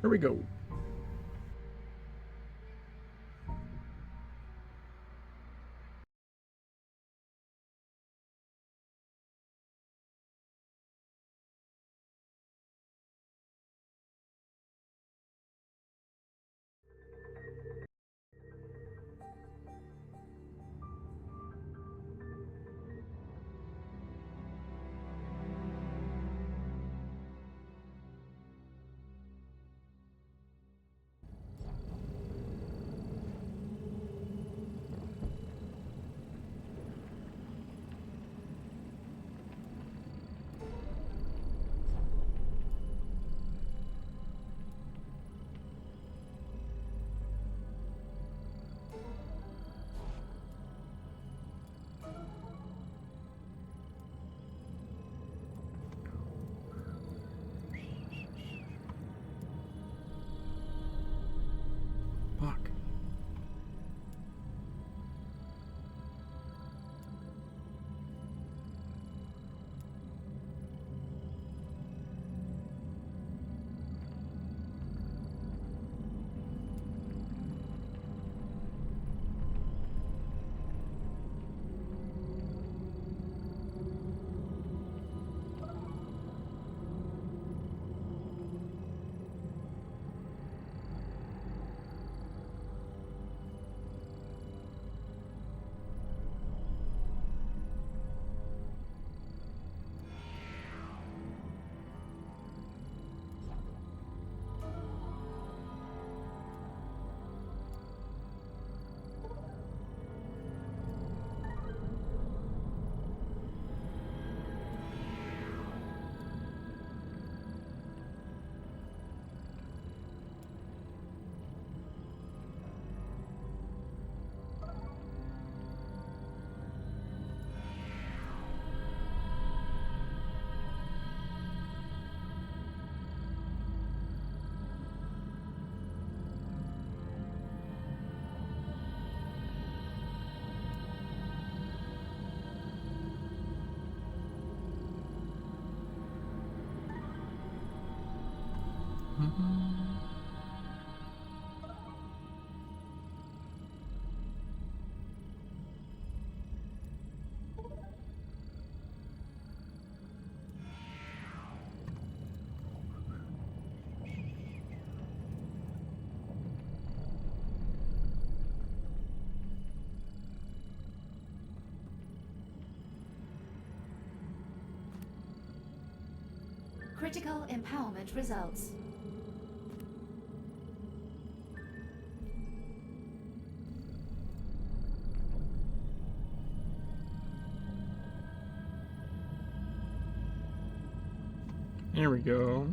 Here we go. Fuck. Critical empowerment results. There we go.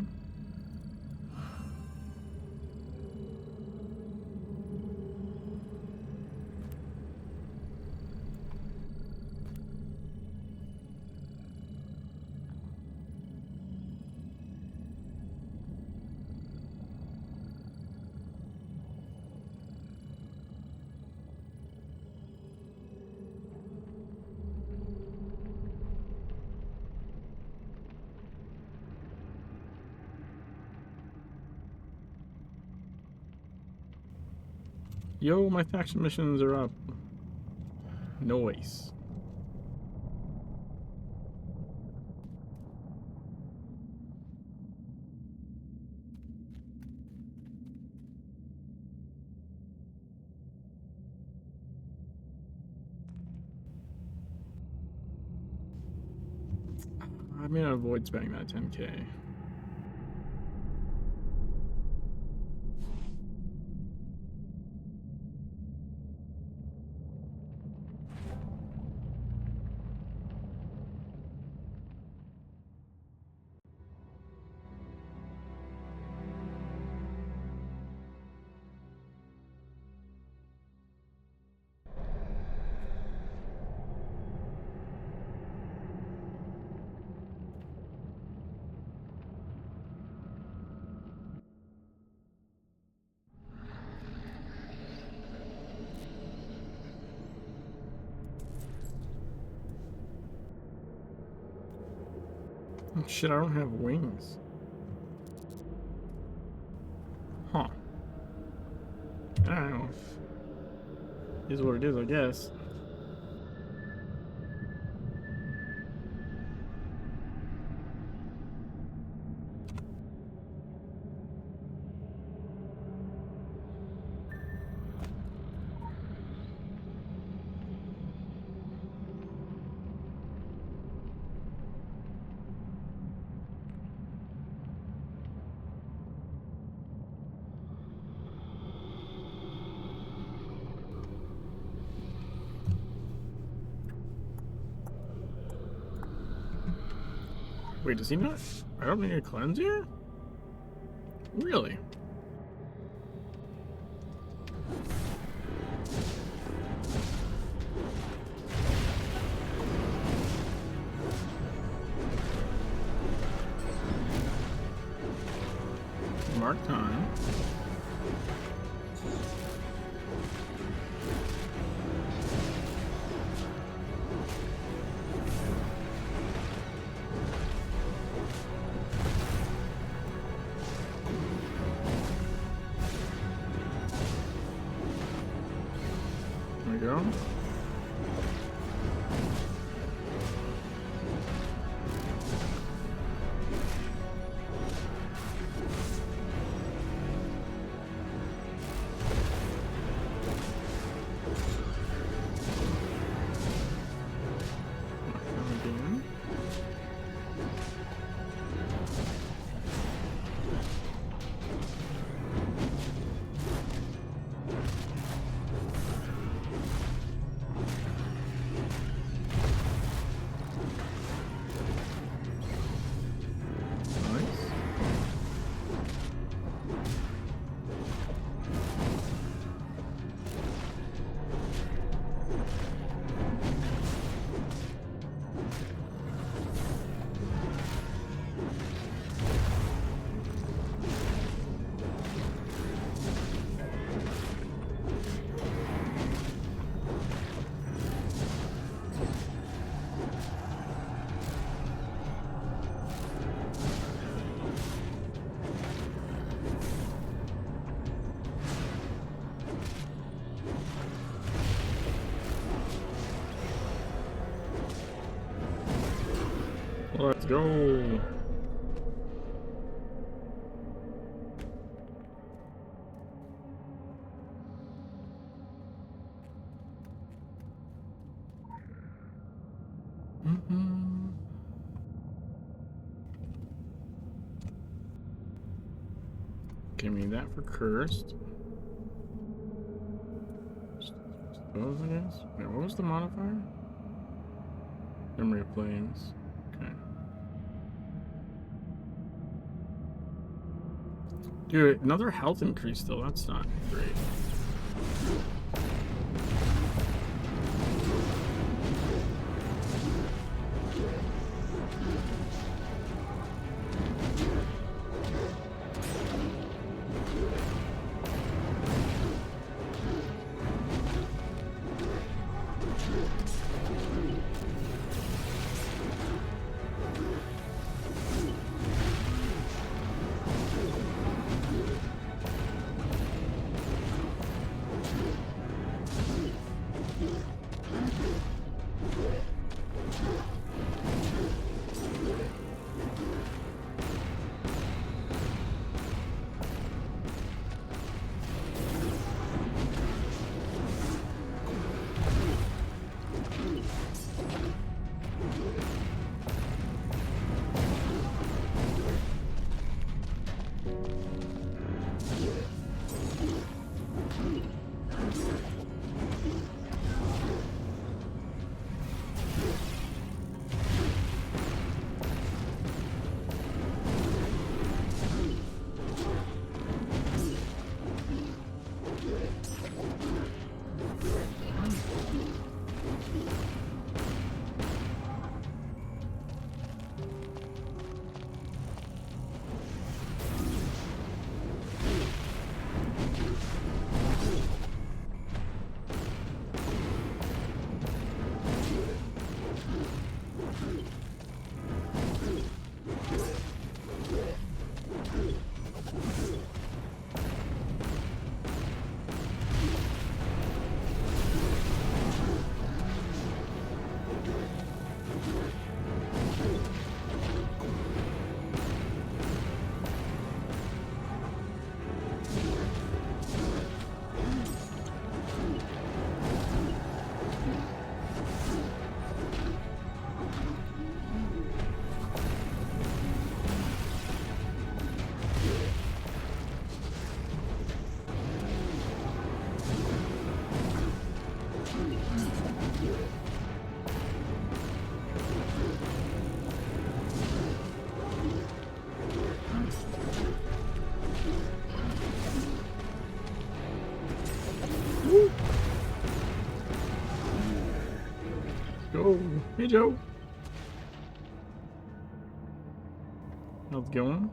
Yo, my faction missions are up. Noise. I'm gonna avoid spending that 10K. Oh, shit, I don't have wings. Is what it is, I guess. Wait, does he not? I don't need a cleanse here? Really? Mark time. There we go. Again. Nice. Let's go. Give me that for cursed. Those, I guess. Wait, what was the modifier? Memory of flames. Okay. Dude, another health increase though. That's not great. Go. Hey, Joe. How's it going?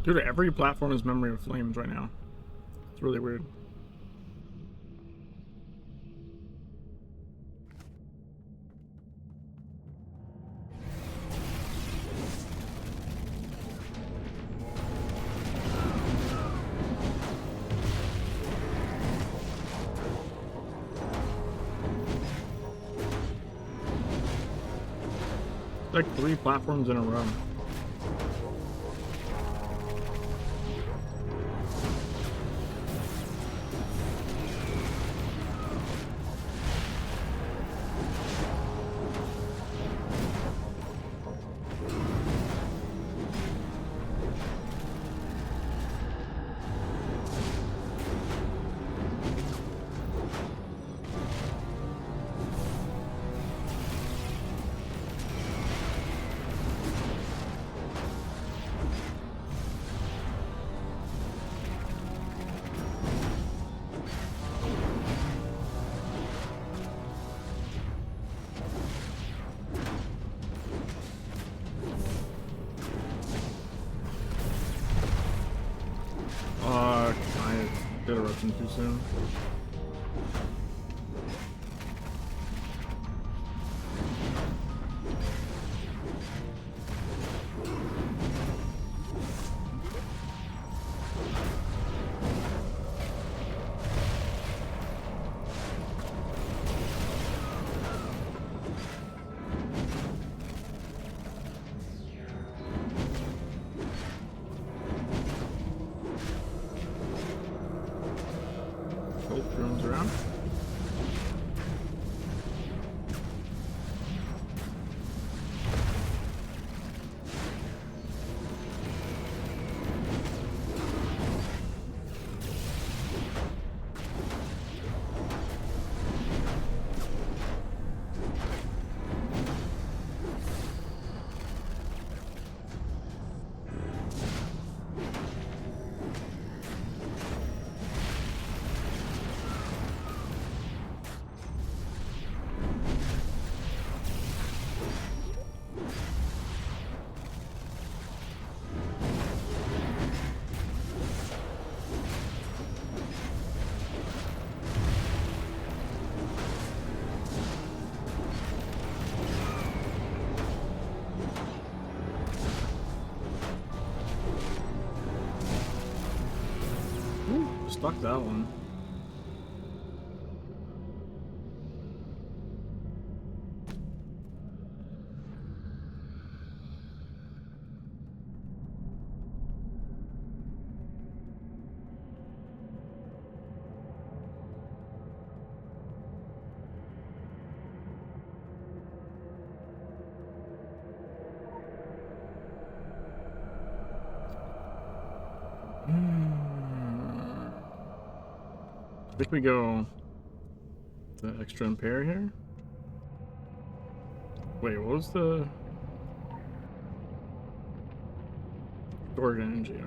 Dude, every platform is Memory of Flames right now. It's really weird. Like 3 platforms in a row. I did eruption too soon. Both drones around. Stuck that one. I think we go the extra impair here. Wait, what was the stored energy? Okay.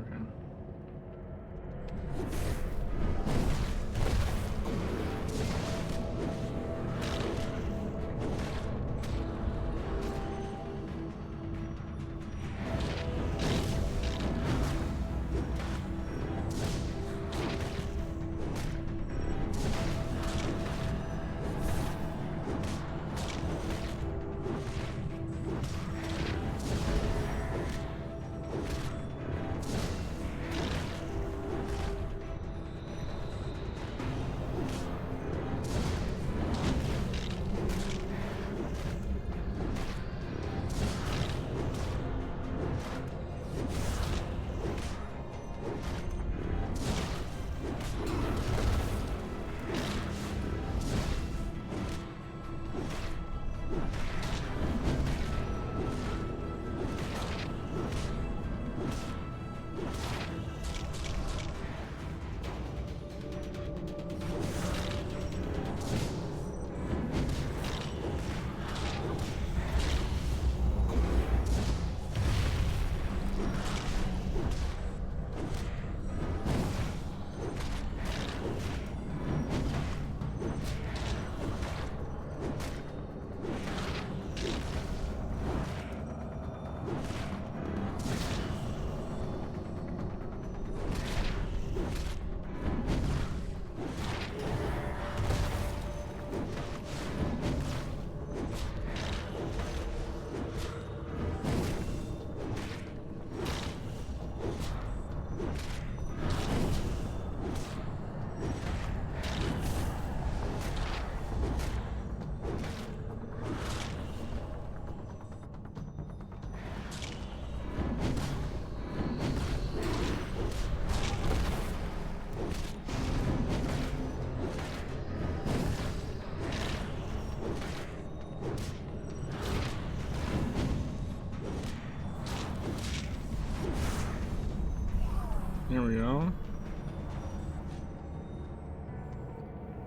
There we go.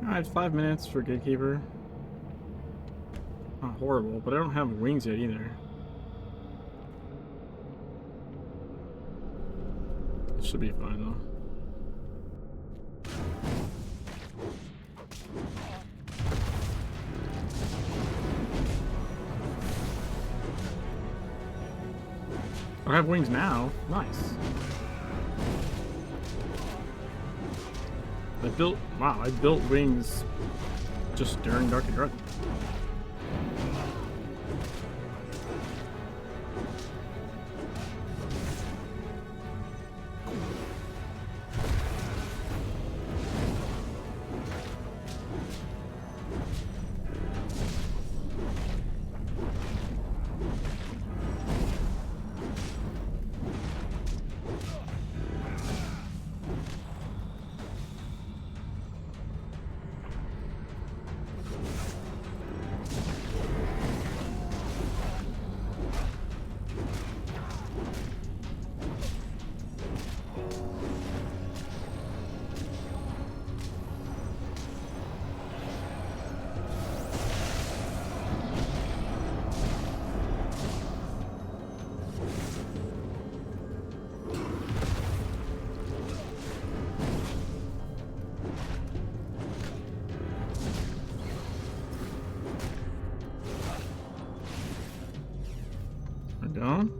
Alright, 5 minutes for Gatekeeper. Not horrible, but I don't have wings yet either. It should be fine though. I have wings now. Nice. I built wings just during Dark and Dark. Down.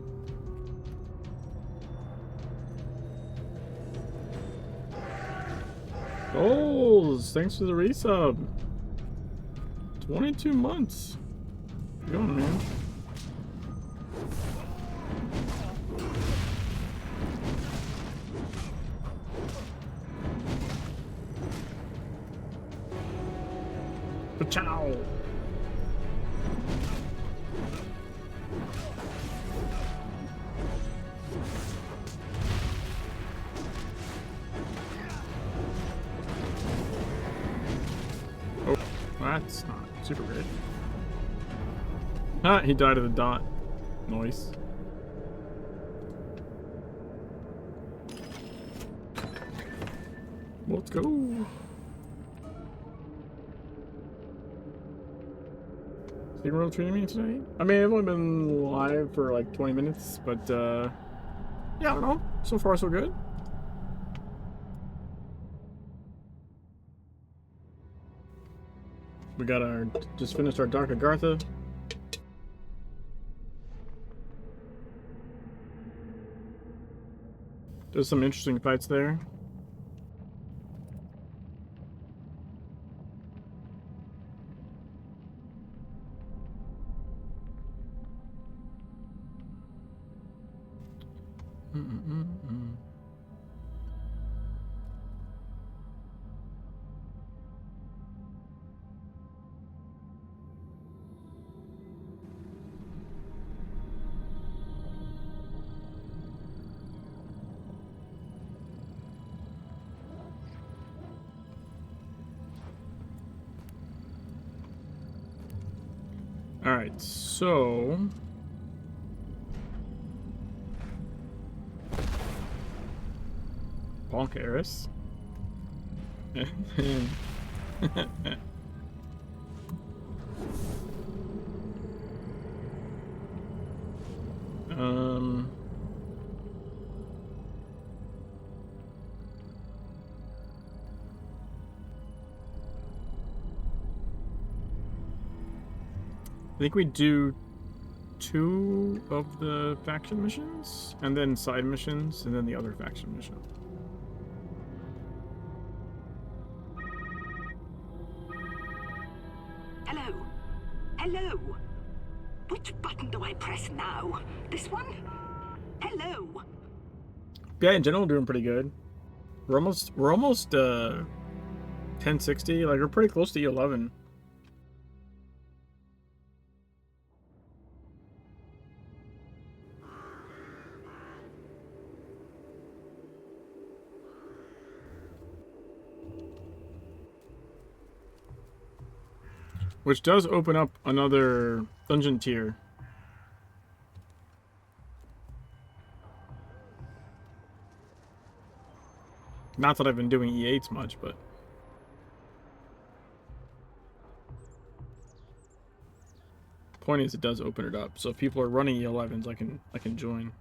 Goals! Thanks for the resub. 22 months. Good going, man. Ciao. That's not super great. Ah, he died of the dot. Nice. Let's go. Secret World treating me today? I mean, I've only been live for like 20 minutes, but yeah, I don't know. So far, so good. We got our, just finished our Dark Agartha. There's some interesting fights there. Alright, so... Bonk Eris. I think we do 2 of the faction missions, and then side missions, and then the other faction mission. Hello? Hello? Which button do I press now? This one? Hello? Yeah, in general, doing pretty good. We're almost 1060, like we're pretty close to E11. Which does open up another dungeon tier. Not that I've been doing E8s much, but point is, it does open it up. So if people are running E11s, I can join.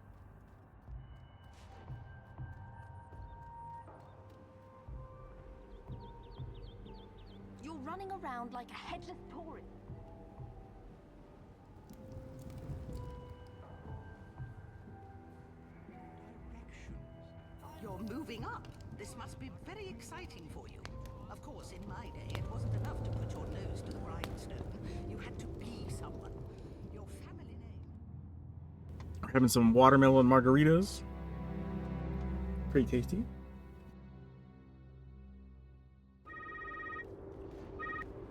You're running around like a headless tourist. You're moving up. This must be very exciting for you. Of course, in my day, it wasn't enough to put your nose to the grindstone. You had to be someone. Your family name. We're having some watermelon margaritas. Pretty tasty.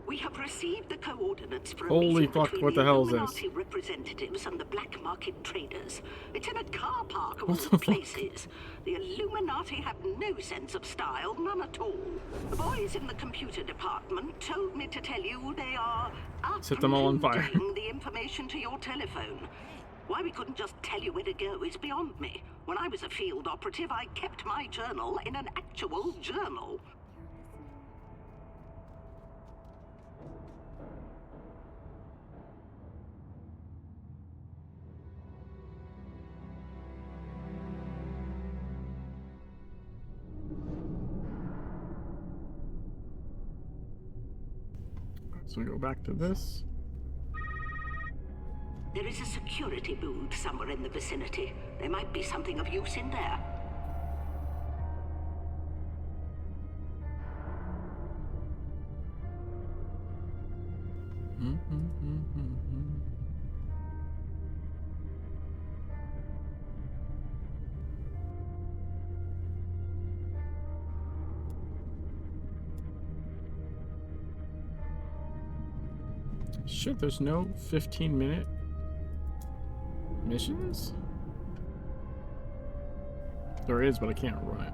We have received the coordinates for a Holy meeting fuck, between what the the hell is Illuminati this? representatives and the black market traders. It's in a car park of What all the fuck? places. The Illuminati have no sense of style, none at all. The boys in the computer department told me to tell you they are Set them all on fire. uploading the information to your telephone. Why we couldn't just tell you where to go is beyond me. When I was a field operative, I kept my journal in an actual journal. So we go back to this. There is a security booth somewhere in the vicinity. There might be something of use in there. Shit, there's no 15-minute missions? There is, but I can't run it.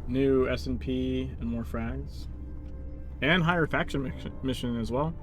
New S&P and more frags. And higher faction mission as well.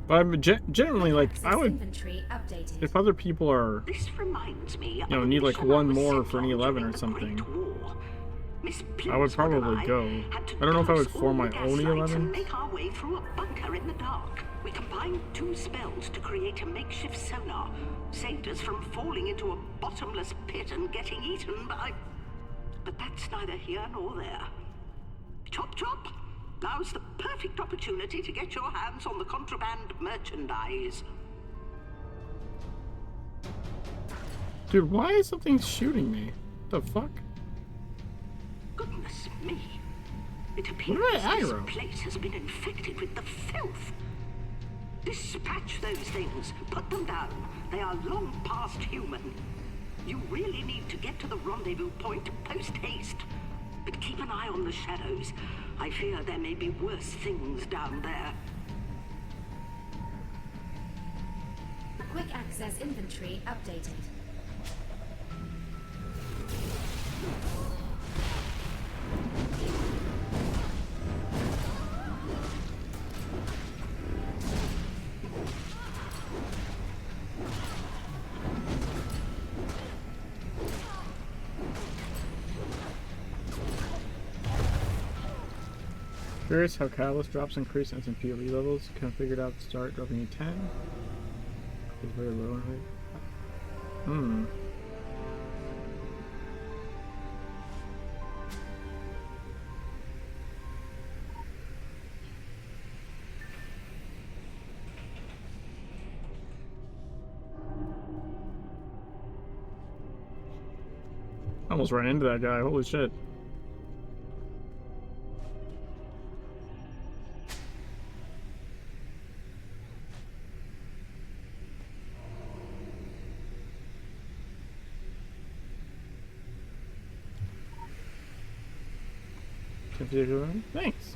But I'm generally like, I would, Inventory updated. if other people are, This reminds me you know, need like one more for an E11 or something, I would probably go. I don't know if I would form my own E11. And make our way through a bunker in the dark. We combined 2 spells to create a makeshift sonar. Saved us from falling into a bottomless pit and getting eaten by... But that's neither here nor there. Chop chop! Now's the perfect opportunity to get your hands on the contraband merchandise. Dude, why is something shooting me? The fuck? Goodness me. It What appears did I this aggro? place has been infected with the filth. Dispatch those things. Put them down. They are long past human. You really need to get to the rendezvous point post-haste. But keep an eye on the shadows. I fear there may be worse things down there. Quick access inventory updated. Curious how catalyst drops increase as MP elite levels. Kind of figured out to start dropping a 10. It's very low in height. Hmm. I almost ran into that guy. Holy shit. in particular. Thanks.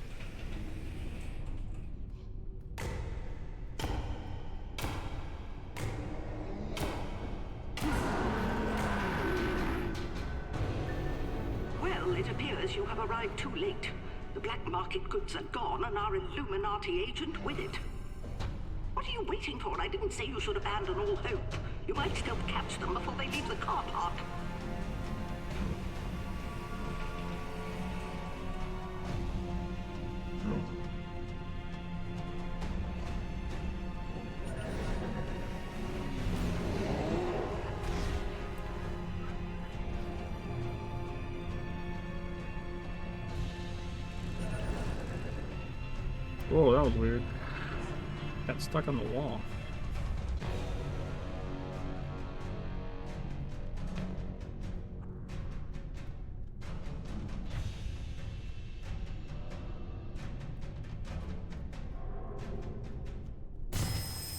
Well, it appears you have arrived too late. The black market goods are gone and our Illuminati agent with it. What are you waiting for? I didn't say you should abandon all hope. You might still catch them before they leave the car park. Whoa, that was weird. Got stuck on the wall.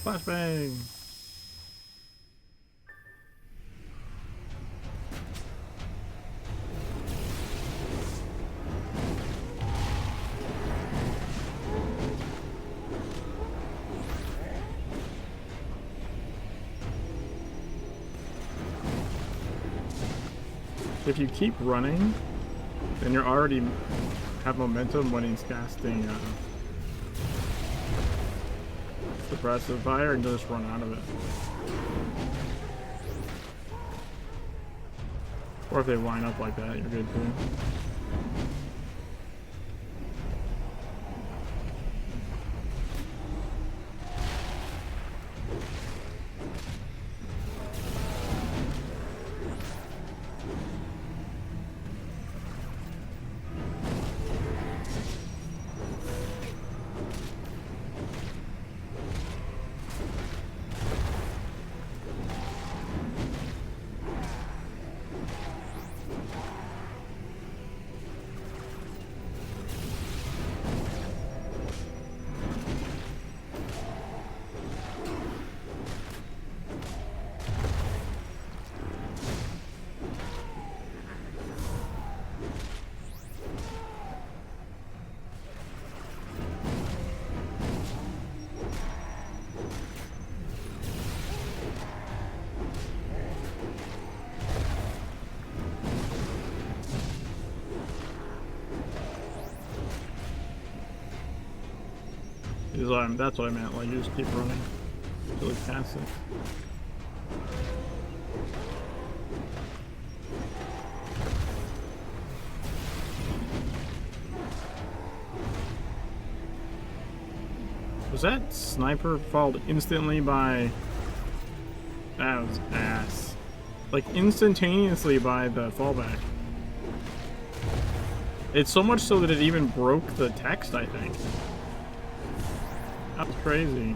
Flashbang! If you keep running, then you're already have momentum when he's casting suppressive fire and just run out of it. Or if they line up like that, you're good too. That's what I meant, like you just keep running until it passes. Was that sniper followed instantly by... That was ass. Like instantaneously by the fallback. It's so much so that it even broke the text, I think. That was crazy.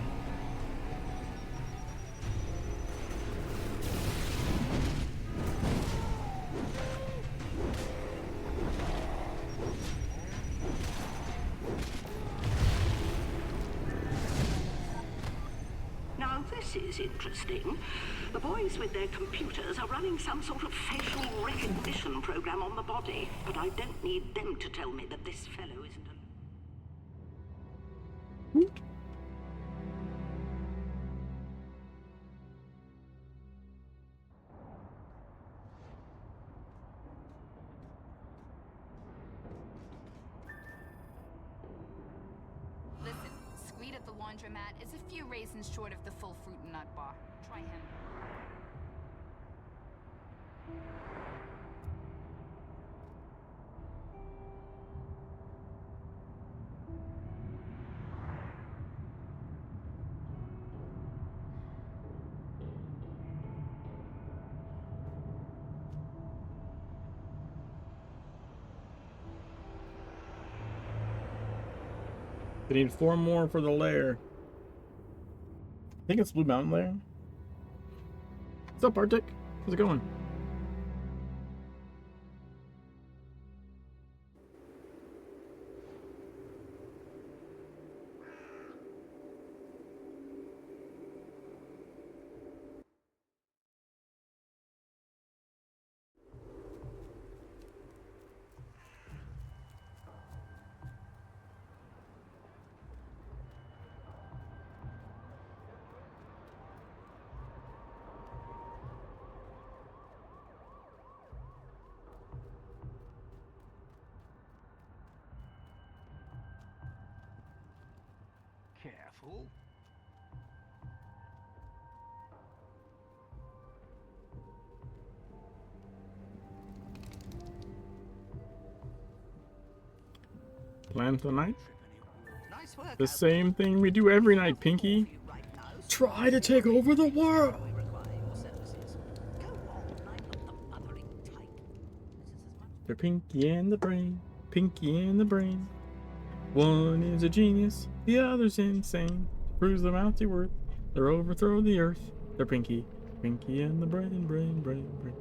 Now this is interesting. The boys with their computers are running some sort of facial recognition program on the body, but I don't need them to tell me that this fellow isn't a... Listen, Squeed at the laundromat is a few raisins short of the full fruit and nut bar. Try him. They need 4 more for the lair. I think it's Blue Mountain Lair. What's up, Arctic? How's it going? Careful. Plan for the night. Nice work. The same thing we do every night, Pinky. Try to take over the world. We require your services. Go on, I'm not the mothering type. This is as much. They're Pinky and the Brain. Pinky and the Brain. One is a genius, the other's insane. Proves their mounty worth. They're overthrow the earth. They're Pinky. Pinky and the Brain, Brain, Brain, Brain.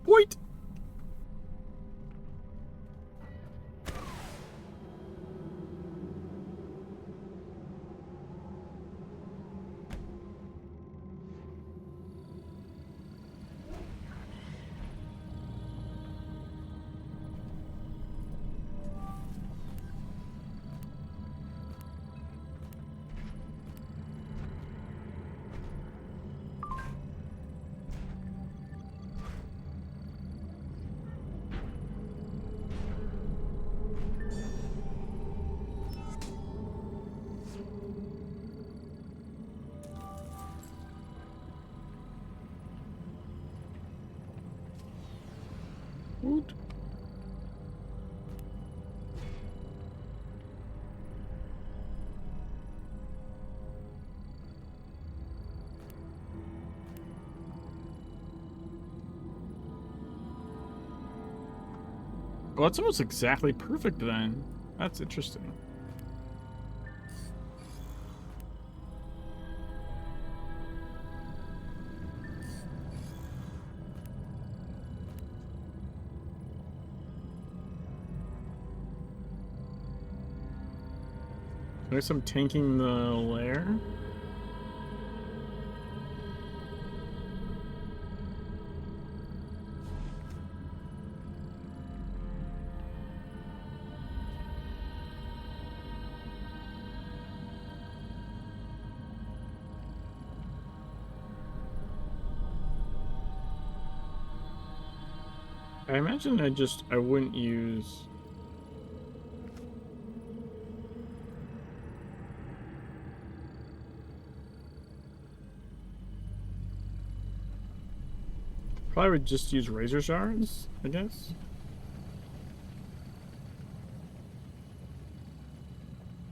Wait! Woot. Well, it's almost exactly perfect then. That's interesting. I guess I'm tanking the lair. I imagine I wouldn't use... Probably would just use razor shards, I guess.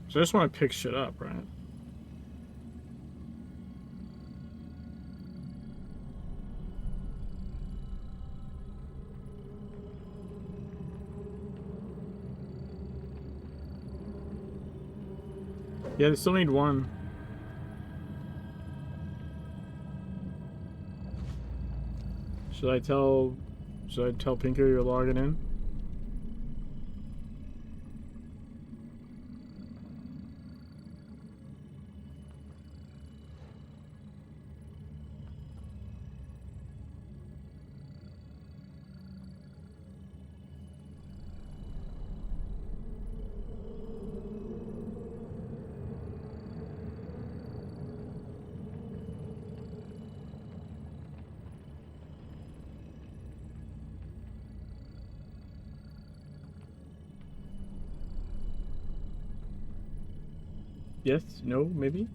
So I just want to pick shit up, right? Yeah, they still need one. Should I tell Pinko you're logging in? Yes? No? Maybe?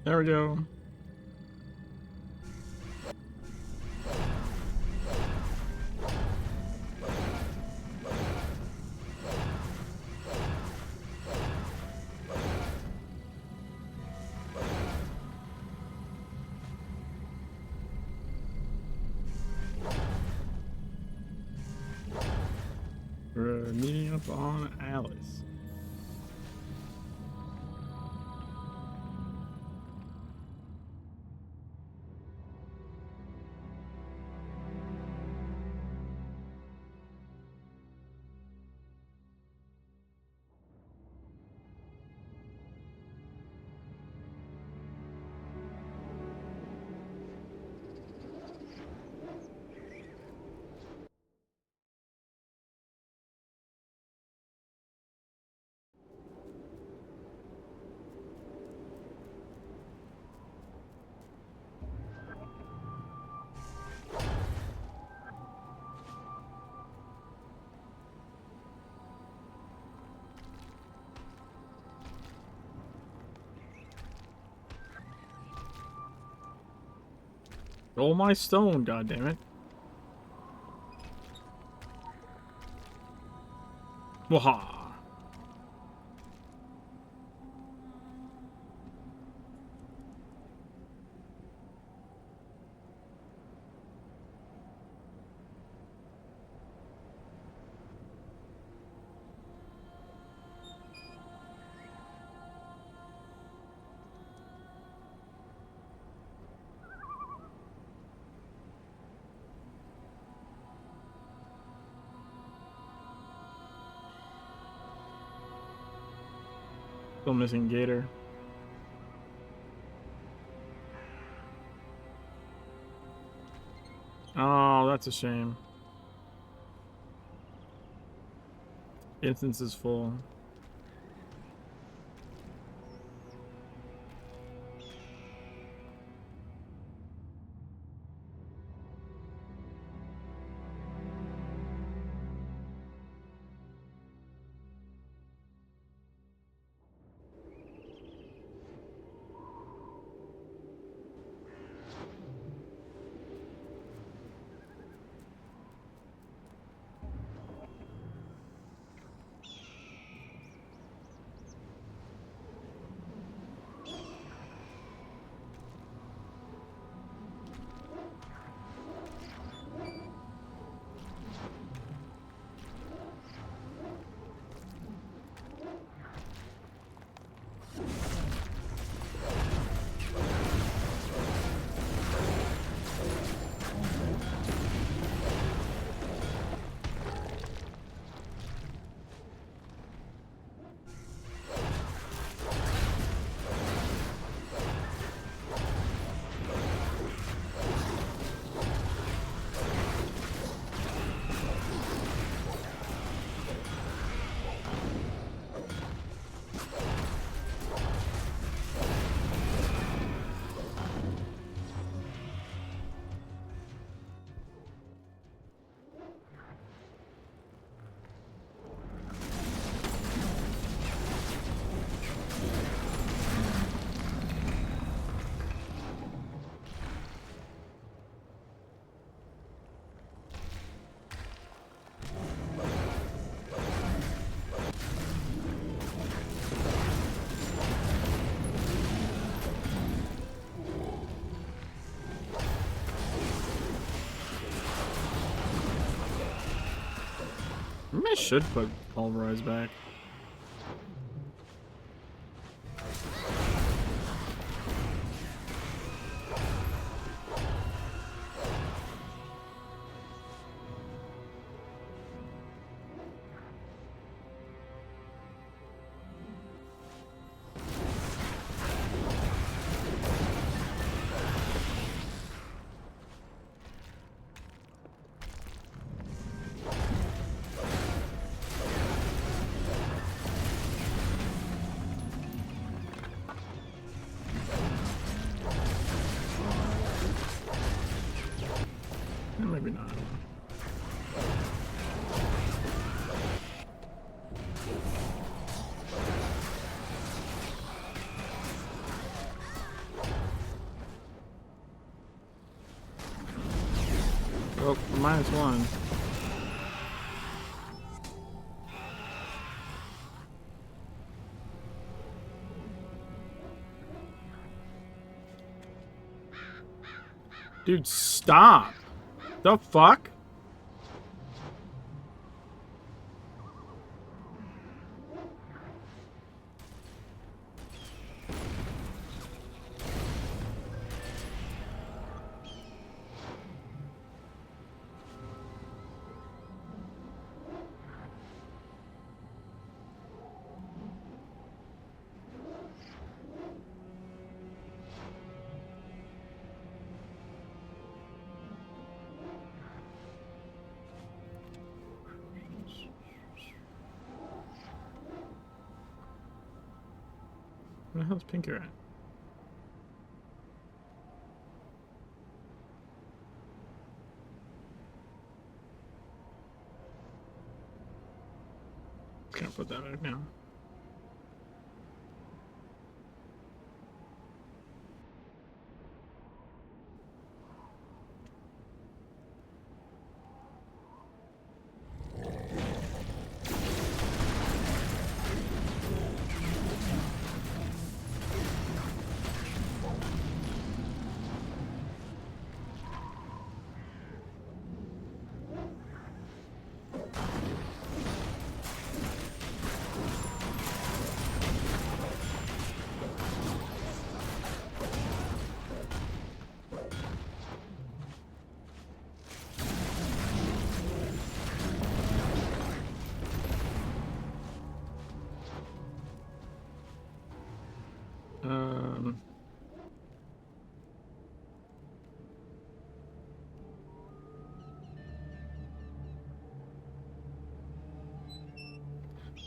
There we go. We're meeting up on Alice. Roll my stone, goddammit. Waha! Still missing Gator. Oh, that's a shame. Instance is full. Maybe I should put Pulverize back. Oh, -1. Dude, stop. The fuck? Where the hell's Pinker at? Can't put that back now.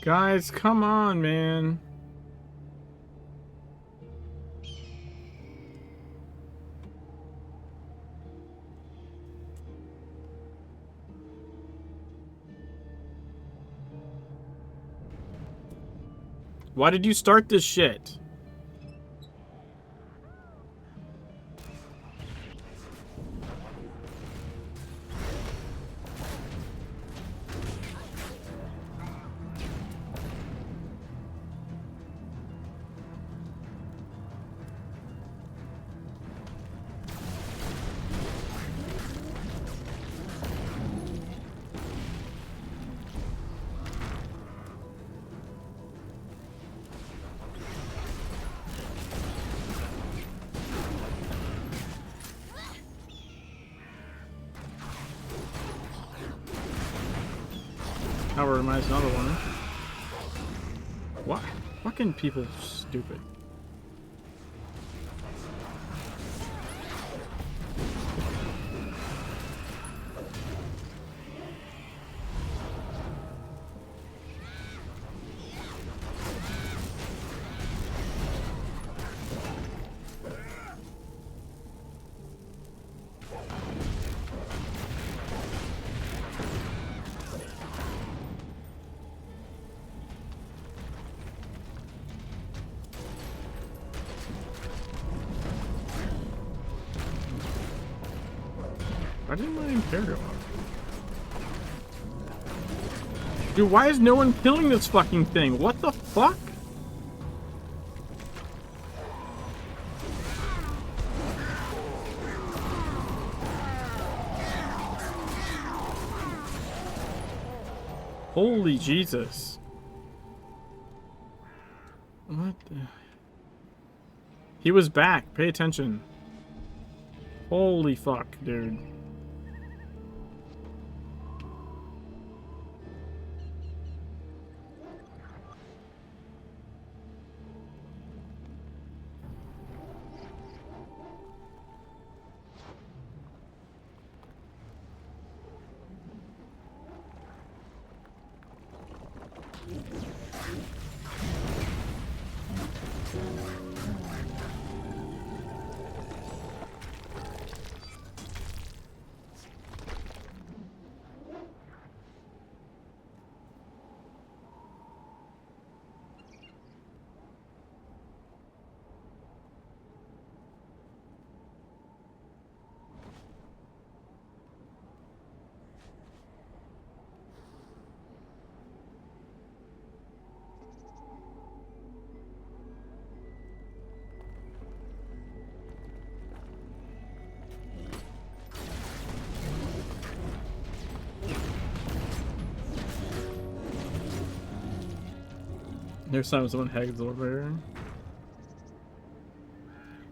Guys, come on, man. Why did you start this shit? Now we're reminds another one. What? Fucking people stupid. Why didn't my Imperial up? Dude, why is no one killing this fucking thing? What the fuck? Holy Jesus. What the... He was back. Pay attention. Holy fuck, dude. There's someone heads over here.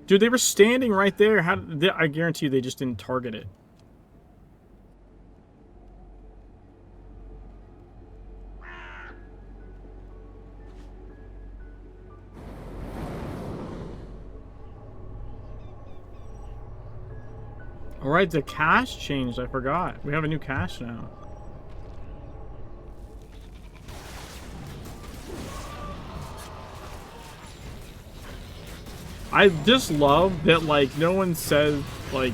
Dude, they were standing right there. How? I guarantee you they just didn't target it. Alright, the cache changed. I forgot. We have a new cache now. I just love that, like, no one says, like,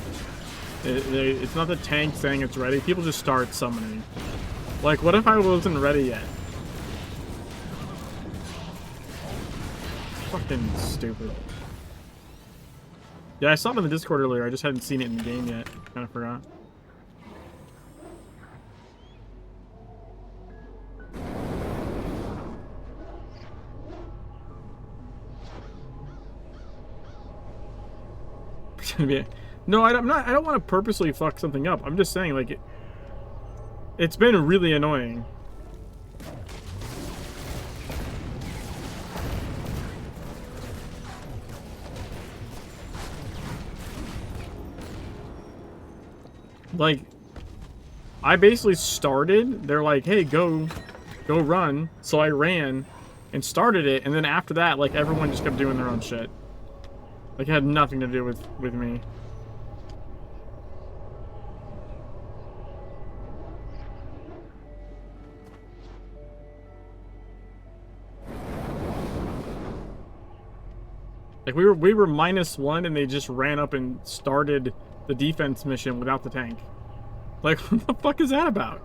it's not the tank saying it's ready. People just start summoning. Like, what if I wasn't ready yet? Fucking stupid. Yeah, I saw it in the Discord earlier. I just hadn't seen it in the game yet. Kind of forgot. No, I'm not. I don't want to purposely fuck something up. I'm just saying, like, it's been really annoying. Like, I basically started. They're like, "Hey, go run." So I ran and started it, and then after that, like, everyone just kept doing their own shit. Like, it had nothing to do with me. Like, we were -1 and they just ran up and started the defense mission without the tank. Like, what the fuck is that about?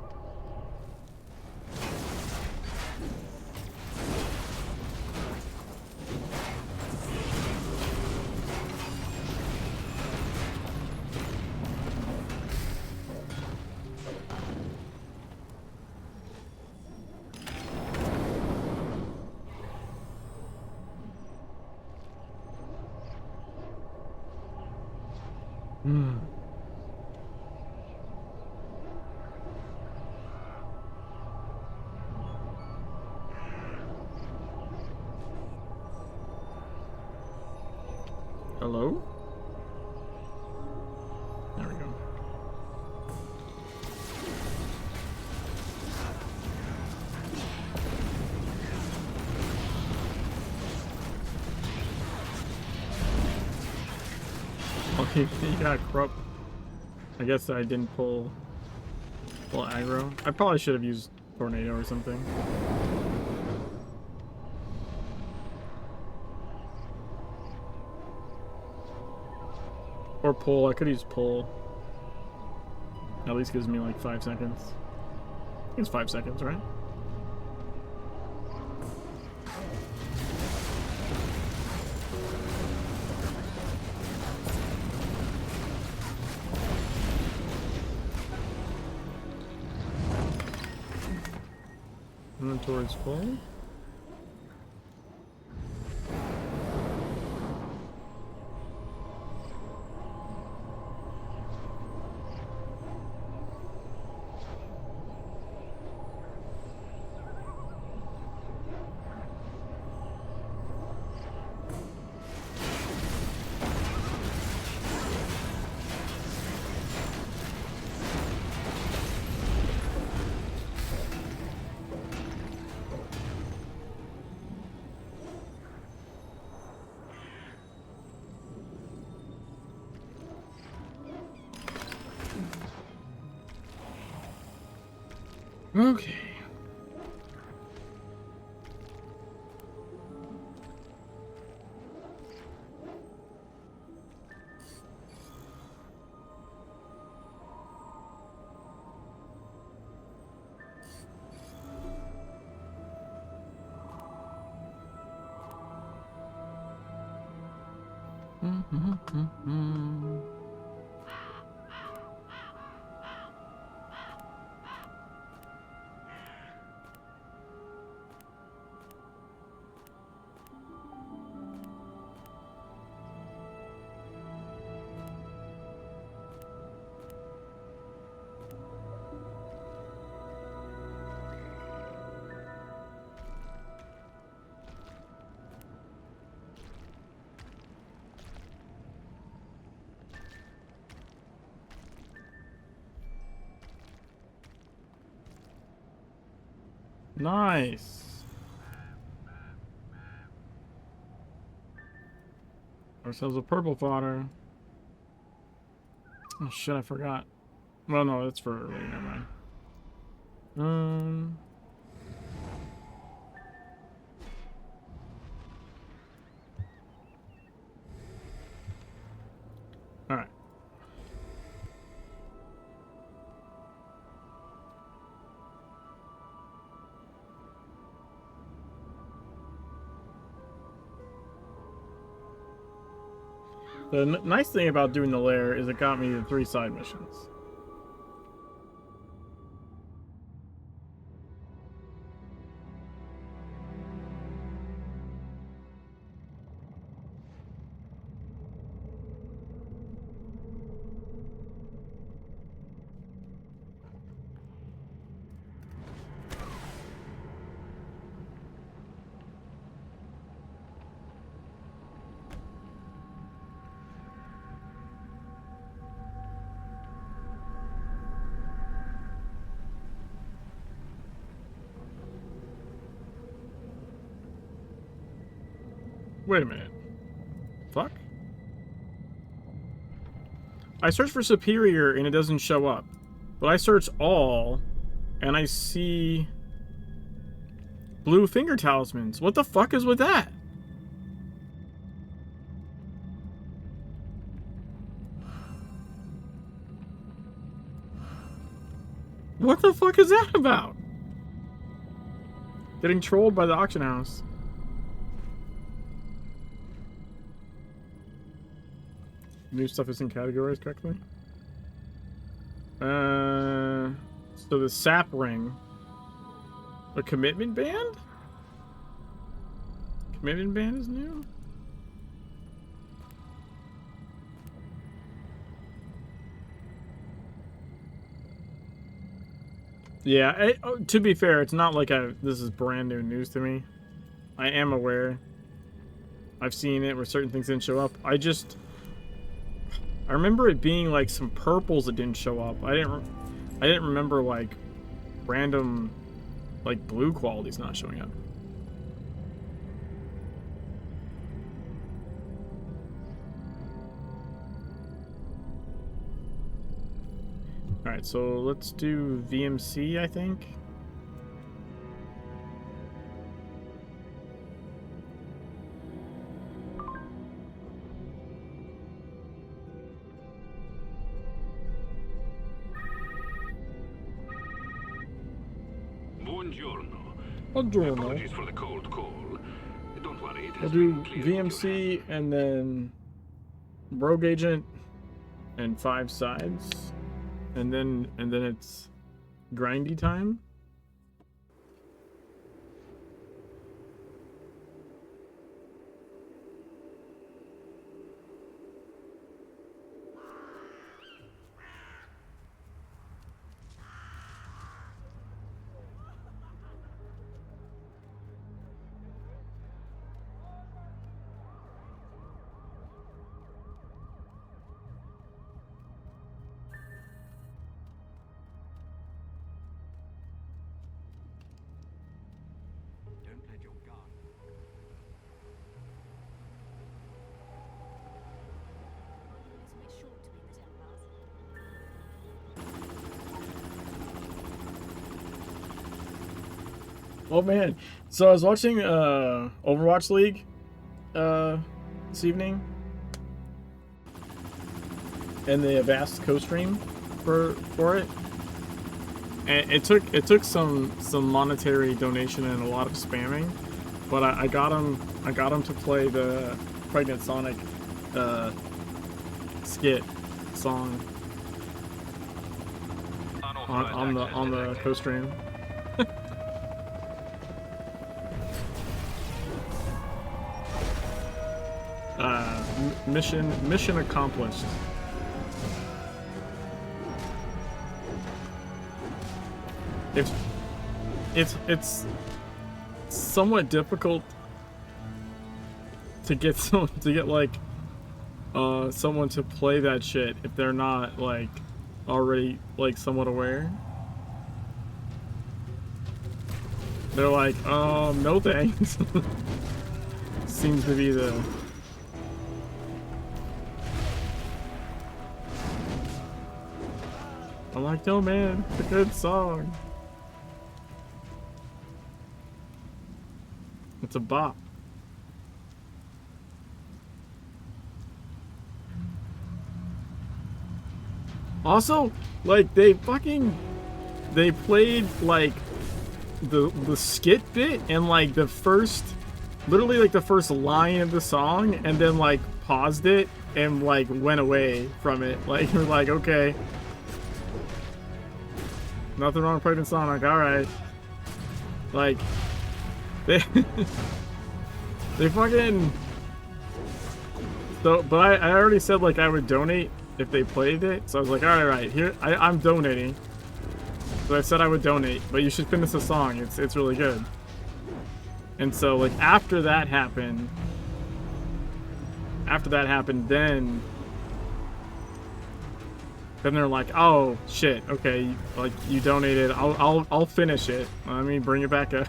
Hello? There we go. Oh, he got corrupt. I guess I didn't pull aggro. I probably should have used tornado or something. Or pull. I could use pull. At least gives me like 5 seconds. I think it's 5 seconds, right? Towards full. Okay. Nice. Ourselves a purple fodder. Oh shit, I forgot. Well, no, that's for early. Never mind. All right. The nice thing about doing the lair is it got me the 3 side missions. Wait a minute. Fuck? I search for superior and it doesn't show up. But I search all and I see blue finger talismans. What the fuck is with that? What the fuck is that about? Getting trolled by the auction house. New stuff isn't categorized correctly. So the sap ring. A commitment band? Commitment band is new? Yeah, to be fair, it's not like this is brand new news to me. I am aware. I've seen it where certain things didn't show up. I remember it being like some purples that didn't show up. I didn't remember like random like blue qualities not showing up. All right, so let's do VMC, I think. Buongiorno. Apologies for the cold call. Don't worry, it I'll has do been cleared VMC and then Rogue Agent and 5 sides, and then it's grindy time. Oh man, so I was watching Overwatch League this evening, and the Avast co-stream for it, and it took some monetary donation and a lot of spamming, but I got him to play the Pregnant Sonic skit song on the co-stream. Mission accomplished. It's somewhat difficult to get like someone to play that shit if they're not like already like somewhat aware. They're like, no thanks. Seems to be the... I'm like, no man, it's a good song. It's a bop. Also, like, they played, like, the skit bit and, like, literally, like, the first line of the song, and then, like, paused it and, like, went away from it. Like, you're like, okay. Nothing wrong with playing Sonic, alright. Like, they fucking... So, but I already said, like, I would donate if they played it, so I was like, alright, here, I'm donating. So I said I would donate, but you should finish the song, it's really good. And so, like, after that happened, then they're like, oh shit, okay, like, you donated, I'll finish it. Let me bring it back up.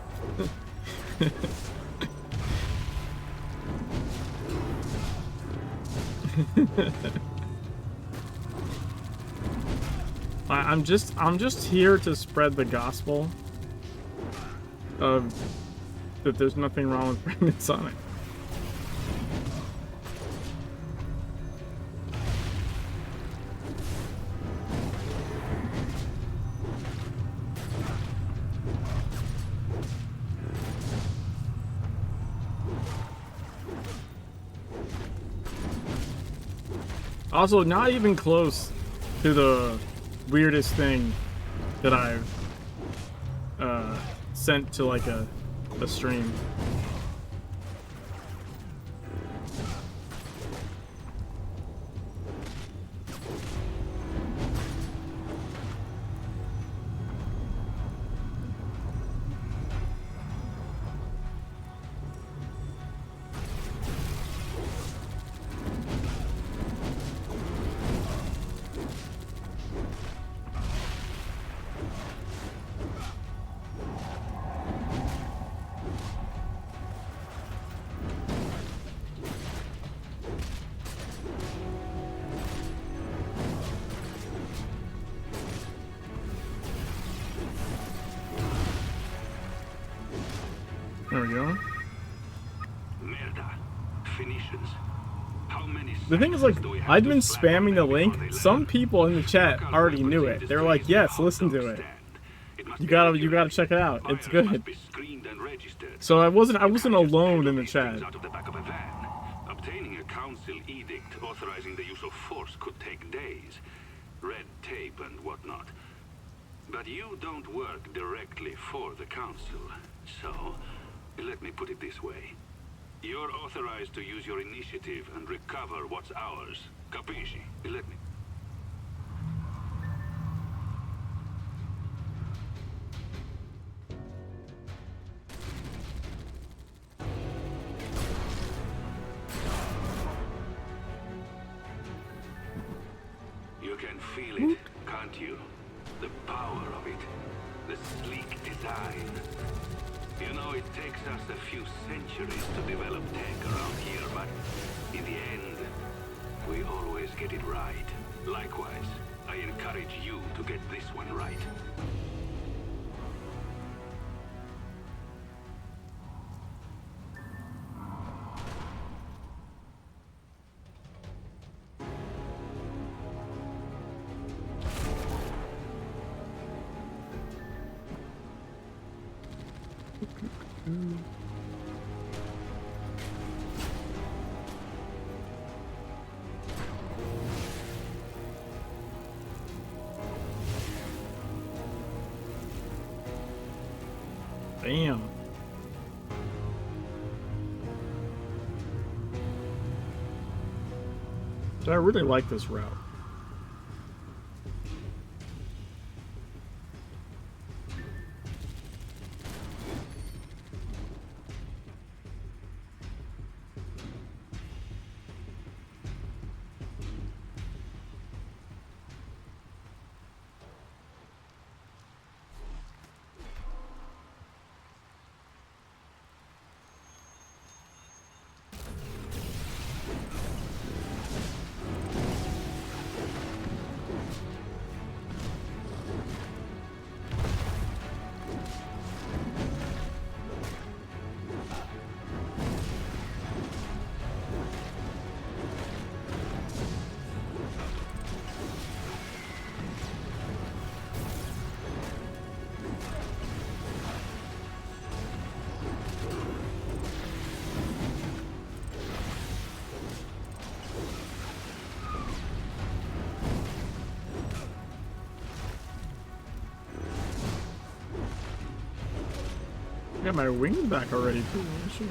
I'm just here to spread the gospel of that there's nothing wrong with pregnant Sonic. Also, not even close to the weirdest thing that I've sent to, like, a stream. There we go. The thing is, like, I've been spamming the link. Some people in the chat already knew it. They were like, yes, listen to it. You gotta check it out. It's good. So I wasn't alone in the chat. Obtaining a council edict authorizing the use of force could take days. Red tape and whatnot. But you don't work directly for the council, so let me put it this way. You're authorized to use your initiative and recover what's ours. Capisci? Let me... You can feel it, can't you? The power of it. The sleek design. You know, it takes us a few centuries to develop tech around here, but in the end, we always get it right. Likewise, I encourage you to get this one right. Damn. So I really like this route. got my wings back already too. Oh, shit.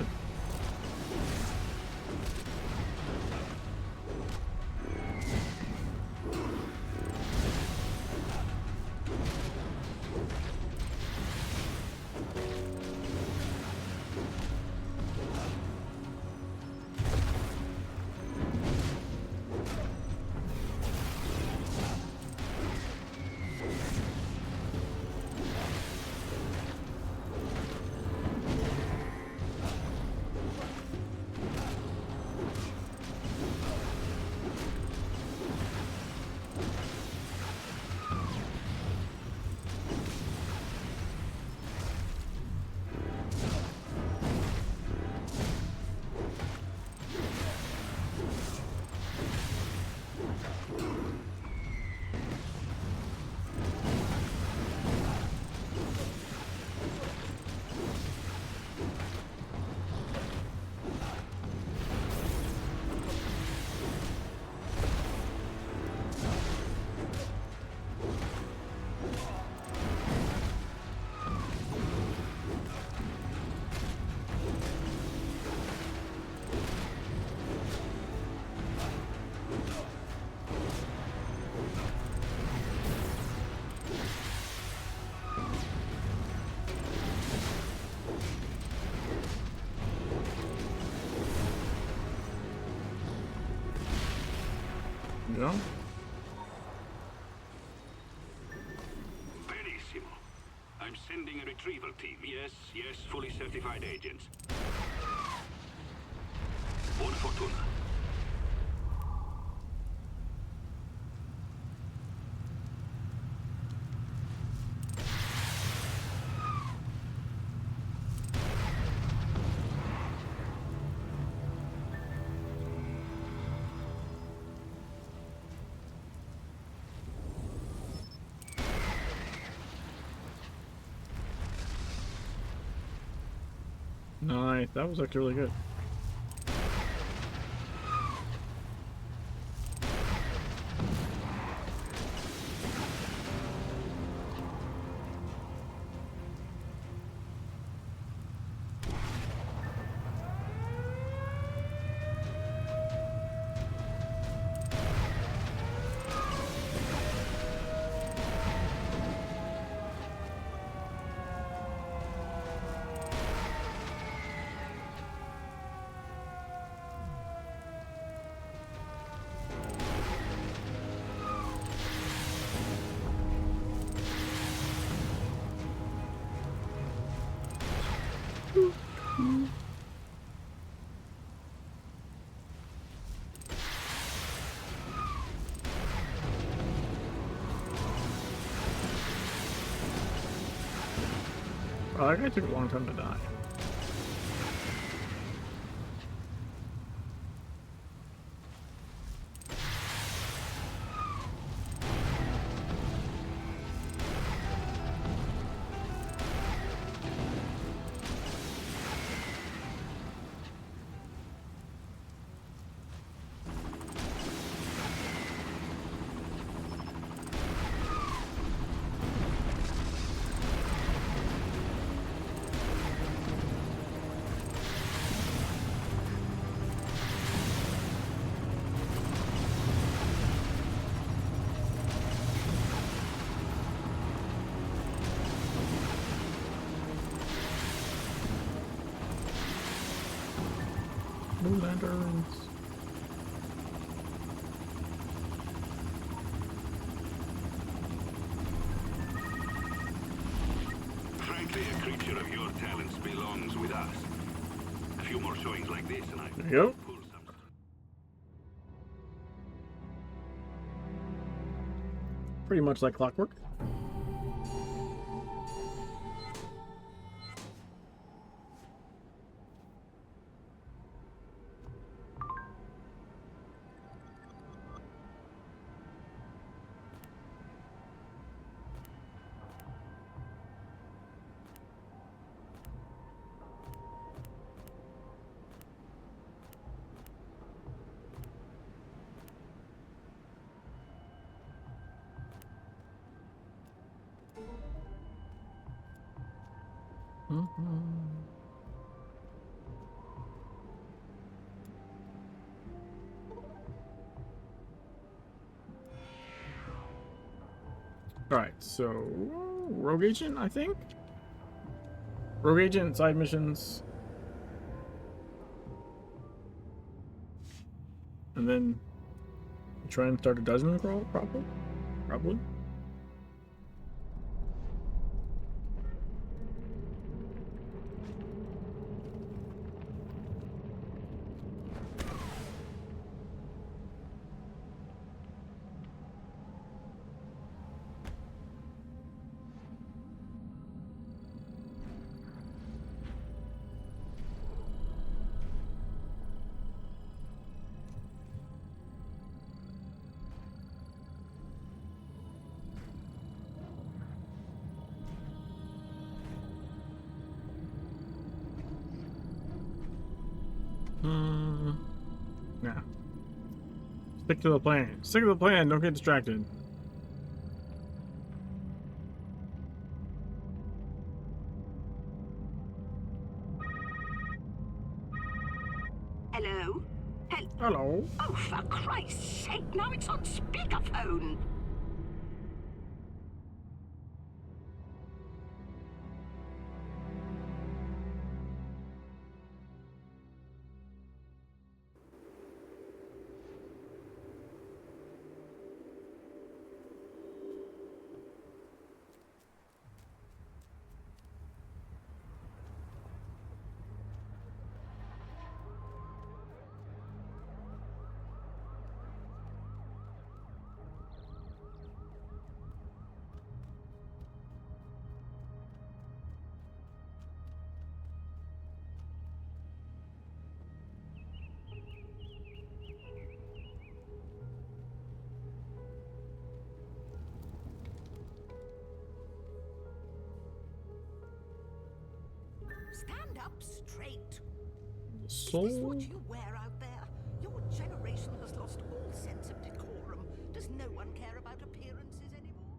Yeah. Benissimo. I'm sending a retrieval team. Yes, yes, fully certified agents. Buona fortuna. Nice. That was actually really good. Oh, that guy took a long time to die. Blue lanterns. Frankly, a creature of your talents belongs with us. A few more showings like this and I There you go. pull some... Pretty much like clockwork. Mm-hmm. Alright, so Rogue Agent, I think? Rogue Agent, side missions. And then try and start a dozen crawl, probably. Probably. Nah. Stick to the plan. Stick to the plan. Don't get distracted. Hello? Hello. Oh, for Christ's sake, now it's on speakerphone. Stand up straight. Is this what you wear out there? Your generation has lost all sense of decorum. Does no one care about appearances anymore?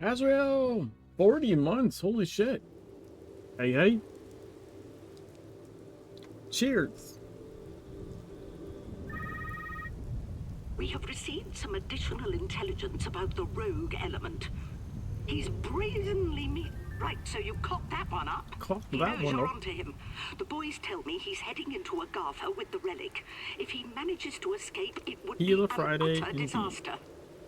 Azrael! 40 months, holy shit. Hey, hey. Cheers. We have received some additional intelligence about the rogue element. He's brazenly Right, so you caught that one up. Caught He that knows one you're up. onto him. The boys tell me he's heading into Agatha with the relic. If he manages to escape, it would Tequila be Friday, an utter indeed. disaster.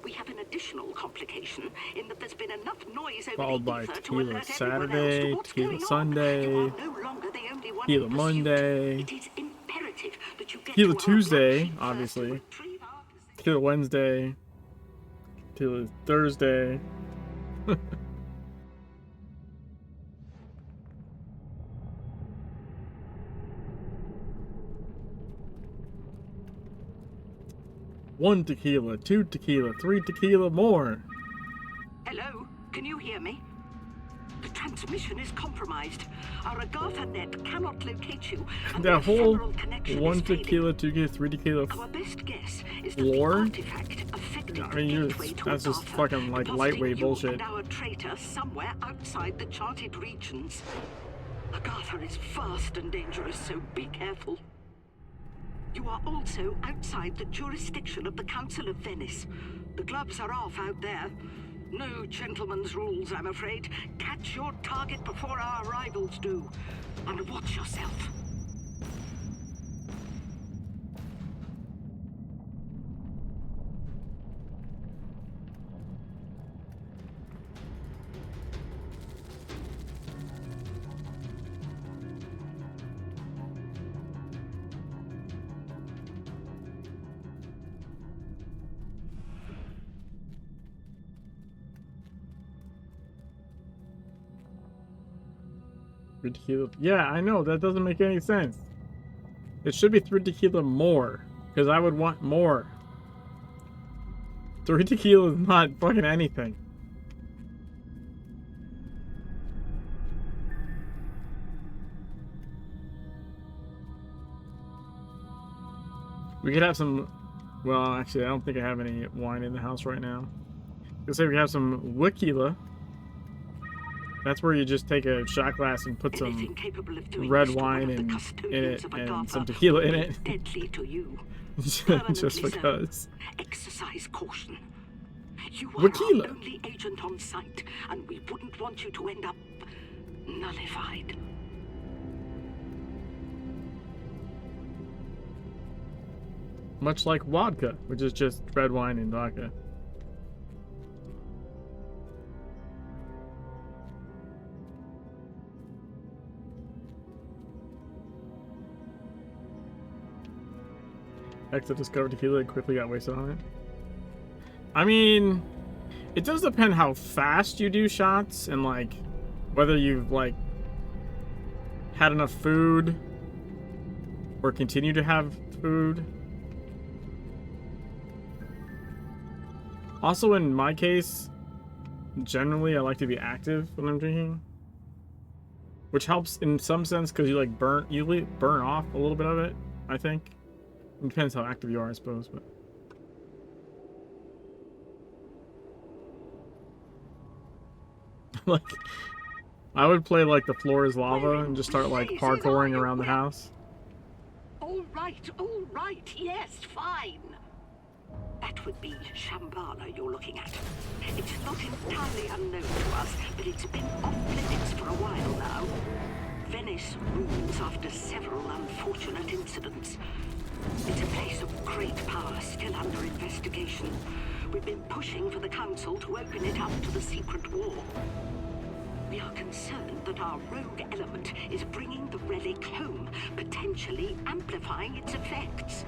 We have an additional complication in that there's been enough noise over Followed the by ether to Tequila alert Saturday, everyone else to what's Tequila going Sunday, on. You are no longer the only one Tequila in pursuit. Monday, It is imperative that you get Tequila to our Tuesday, black sheep first to obviously. retrieve our possessions. Tequila Wednesday, Tequila Thursday. One tequila, two tequila, three tequila more. Hello, can you hear me? The transmission is compromised. Our Agatha net cannot locate you, and That the whole ephemeral connection one is failing. tequila, two tequila, three tequila. Our best guess is that Lore? the artifact affected I mean, the gateway to that's just Agatha, fucking like depositing lightweight you bullshit. and our traitor somewhere outside the charted regions. Agatha is vast and dangerous, so be careful. You are also outside the jurisdiction of the Council of Venice. The gloves are off out there. No gentleman's rules, I'm afraid. Catch your target before our rivals do. And watch yourself. Three tequila. Yeah, I know. That doesn't make any sense. It should be three tequila more. Because I would want more. Three tequila is not fucking anything. We could have some... Well, actually, I don't think I have any wine in the house right now. Let's say we have some Wikila. That's where you just take a shot glass and put some Anything capable of doing red this to one wine of the in custodians it of and Agatha some tequila in will it. be deadly to you. Just because. Exercise caution. You are Wakila. our only agent on site, and we wouldn't want you to end up nullified. Much like vodka, which is just red wine and vodka. Exit discovered tequila and quickly got wasted on it. I mean, it does depend how fast you do shots and like whether you've like had enough food or continue to have food. Also, in my case, generally I like to be active when I'm drinking, which helps in some sense because you like burn off a little bit of it. I think it depends how active you are, I suppose, but. Like, I would play like the floor is lava and just start like parkouring around the house. All right, yes, fine. That would be Shambhala you're looking at. It's not entirely unknown to us, but it's been off limits for a while now. Venice rules after several unfortunate incidents. It's a place of great power still under investigation. We've been pushing for the Council to open it up to the secret war. We are concerned that our rogue element is bringing the relic home, potentially amplifying its effects.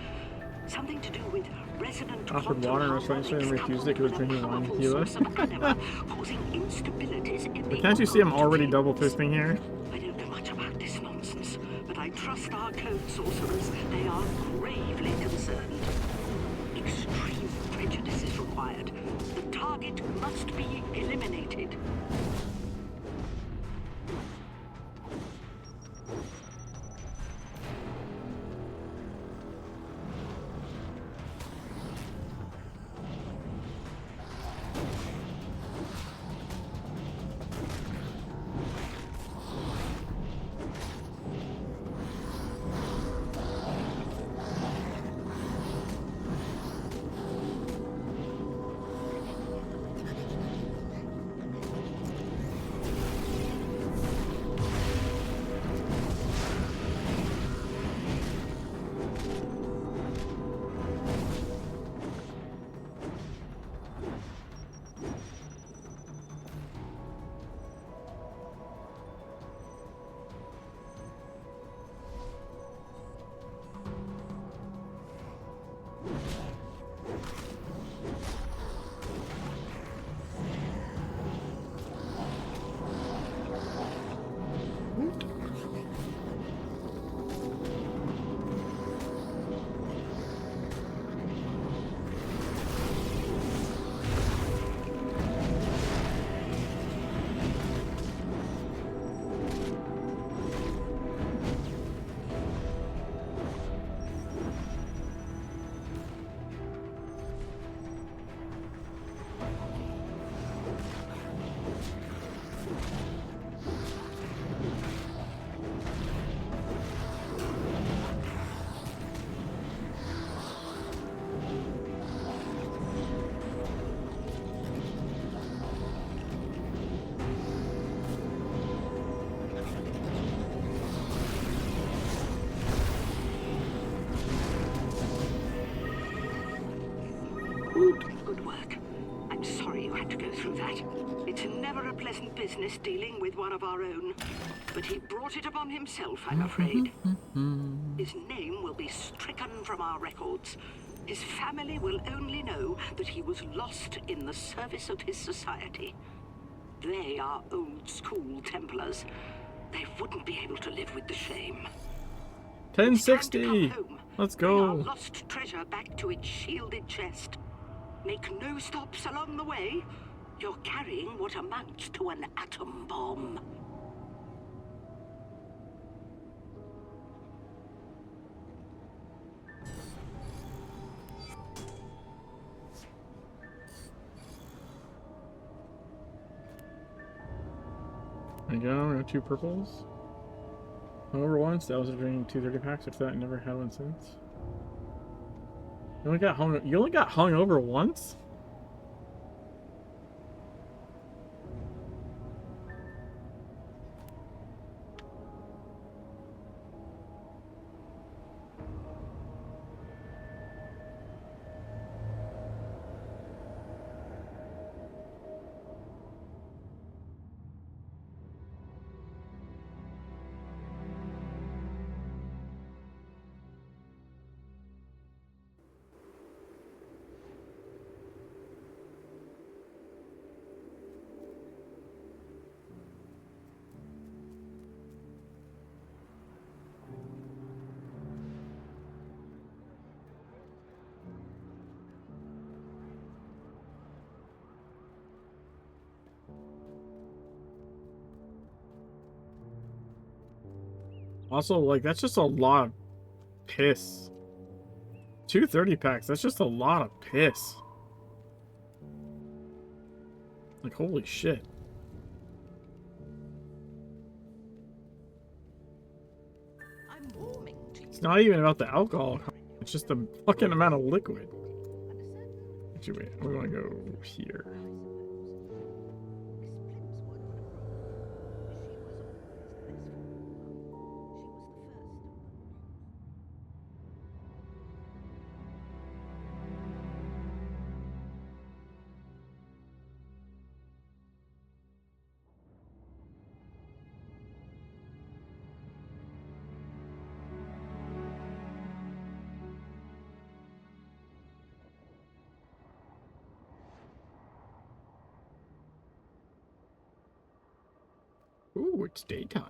Something to do with resonant Offered water in a restaurant yesterday and refused it because he was drinking wine and tequila. causing instabilities in the Can't you see I'm already double fisting here? I don't know much about this nonsense, but I trust our code sorcerers. They are gravely concerned. Extreme prejudice is required. The target must be eliminated. Good work. I'm sorry you had to go through that. It's never a pleasant business dealing with one of our own. But he brought it upon himself, I'm afraid. His name will be stricken from our records. His family will only know that he was lost in the service of his society. They are old-school Templars. They wouldn't be able to live with the shame. 1060! Let's Bring our go! lost treasure back to its shielded chest. Make no stops along the way. You're carrying what amounts to an atom bomb. There you go, we got 2 purples. Over once, that was drinking 2 30 packs. After that, I never had one since. You only got hung over once? Also, like, that's just a lot of piss. 230 packs, that's just a lot of piss. Like, holy shit. It's not even about the alcohol. It's just the fucking amount of liquid. Actually, wait, we want to go here. Ooh, it's daytime.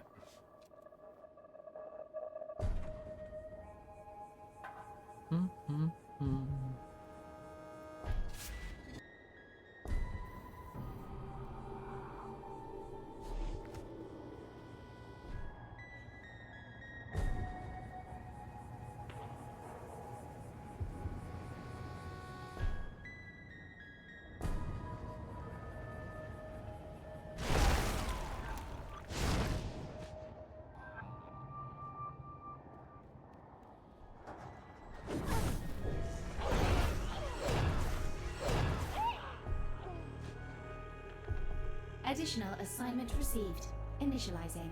Additional assignment received. Initializing.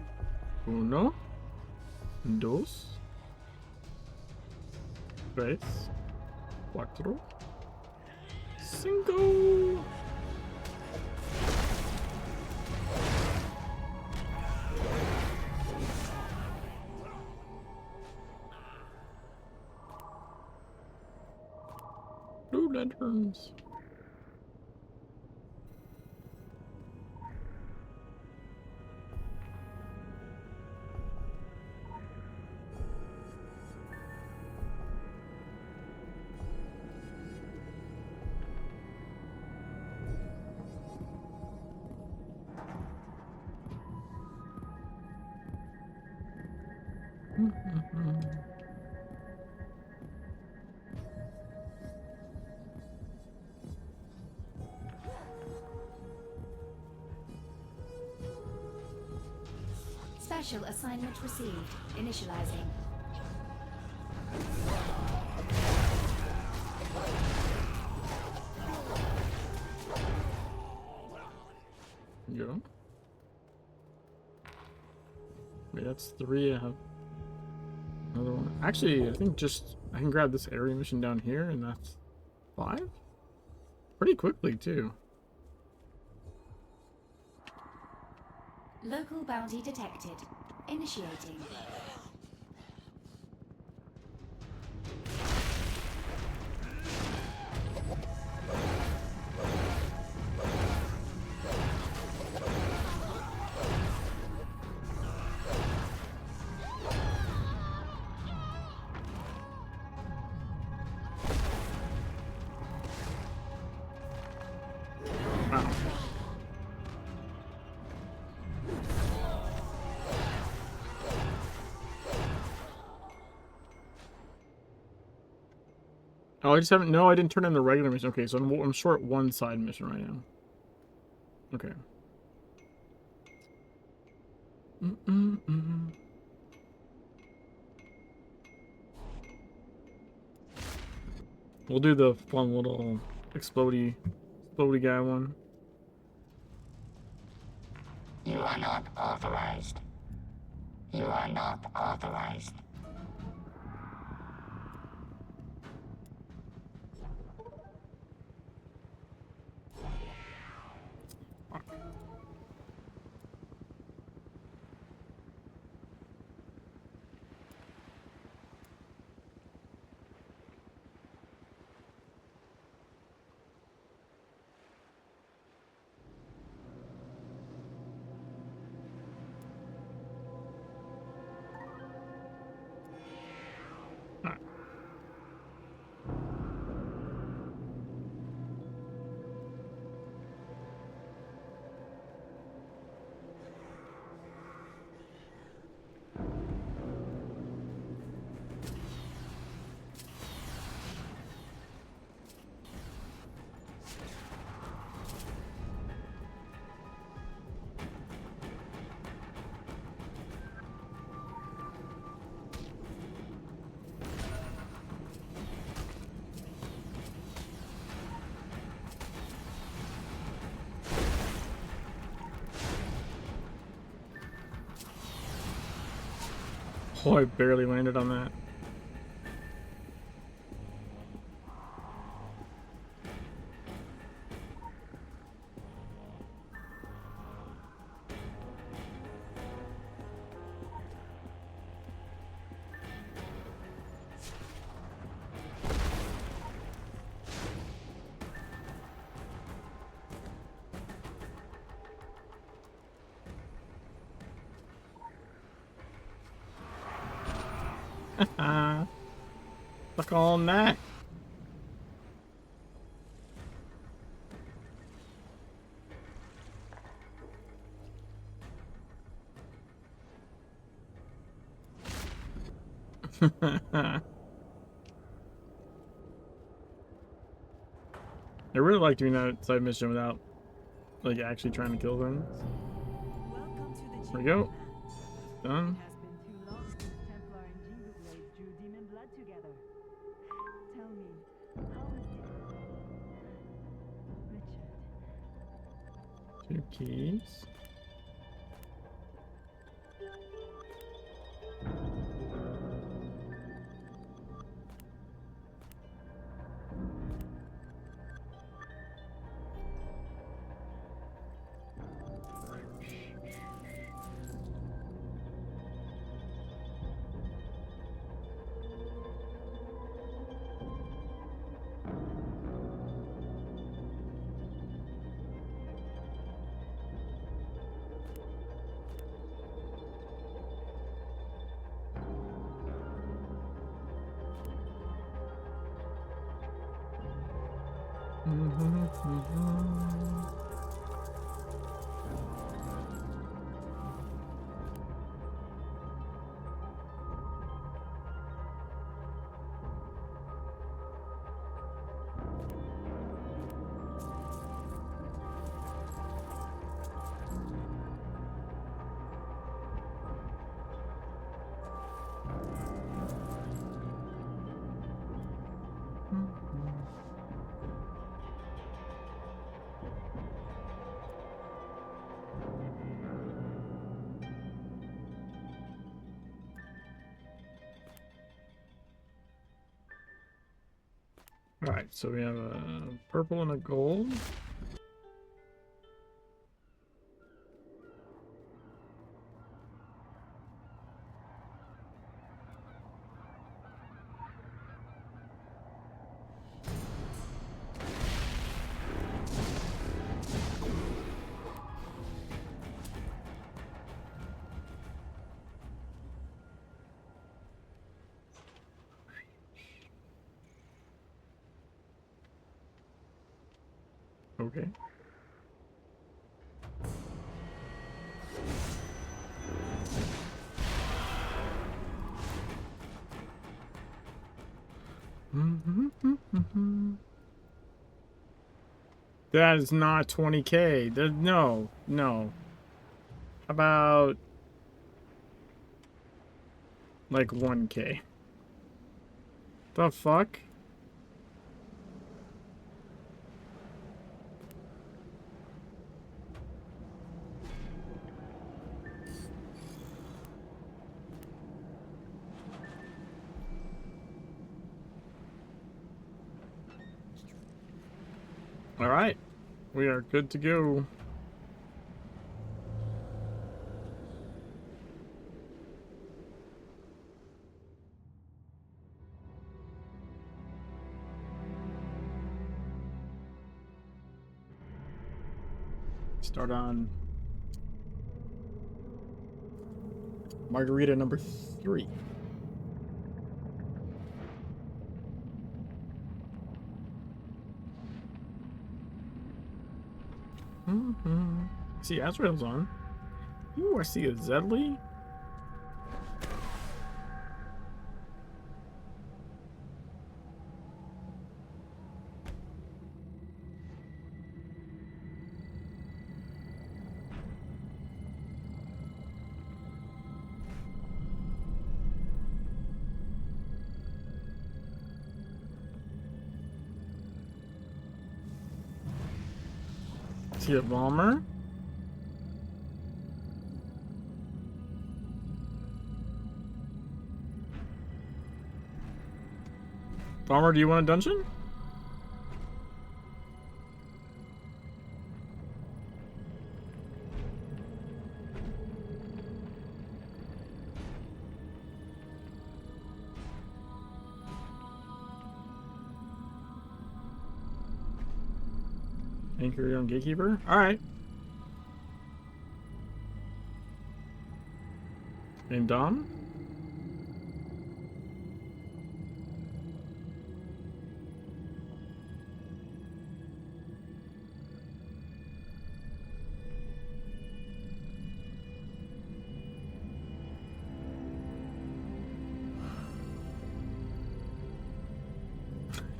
Uno, dos, tres, cuatro, cinco. Blue lanterns. Special assignment received. Initializing. Yeah. Wait, that's 3. I have another one. Actually, I think I can grab this area mission down here, and that's 5? Pretty quickly, too. Local bounty detected. Initiating. Wow. Oh, I just haven't. No, I didn't turn in the regular mission. Okay, so I'm short one side mission right now. Okay. We'll do the fun little explodey guy one. You are not authorized. You are not authorized. Oh, I barely landed on that. Fuck on that. I really like doing that side mission without like actually trying to kill things. There we go. Done. Two keys. Alright, so we have a purple and a gold. Okay. That is not 20K. There's no. How about like 1K? The fuck? All right, we are good to go. Start on margarita number 3. See, Azrael's on. Ooh, I see a Zedley. See a bomber. Bomber, do you want a dungeon? Anchor your own gatekeeper? Alright. And Dom?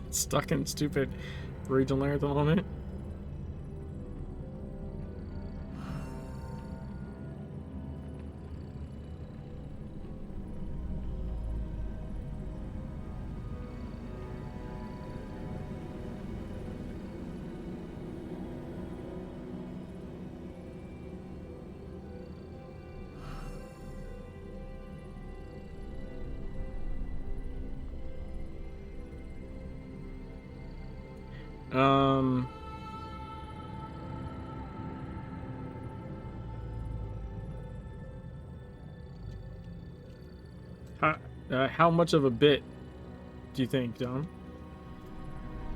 Stuck in stupid regional layer at the moment. How much of a bit do you think, Dom?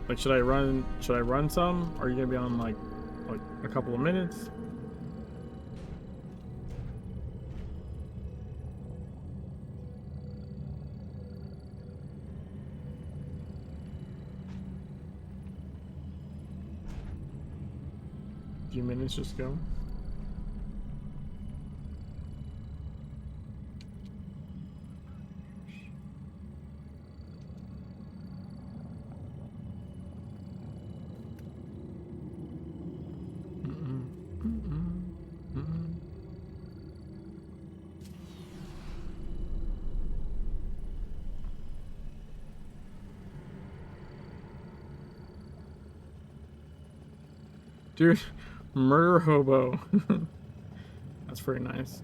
Like, should I run some? Or are you gonna be on like a couple of minutes? A few minutes, just go. Dude, murder hobo. That's pretty nice.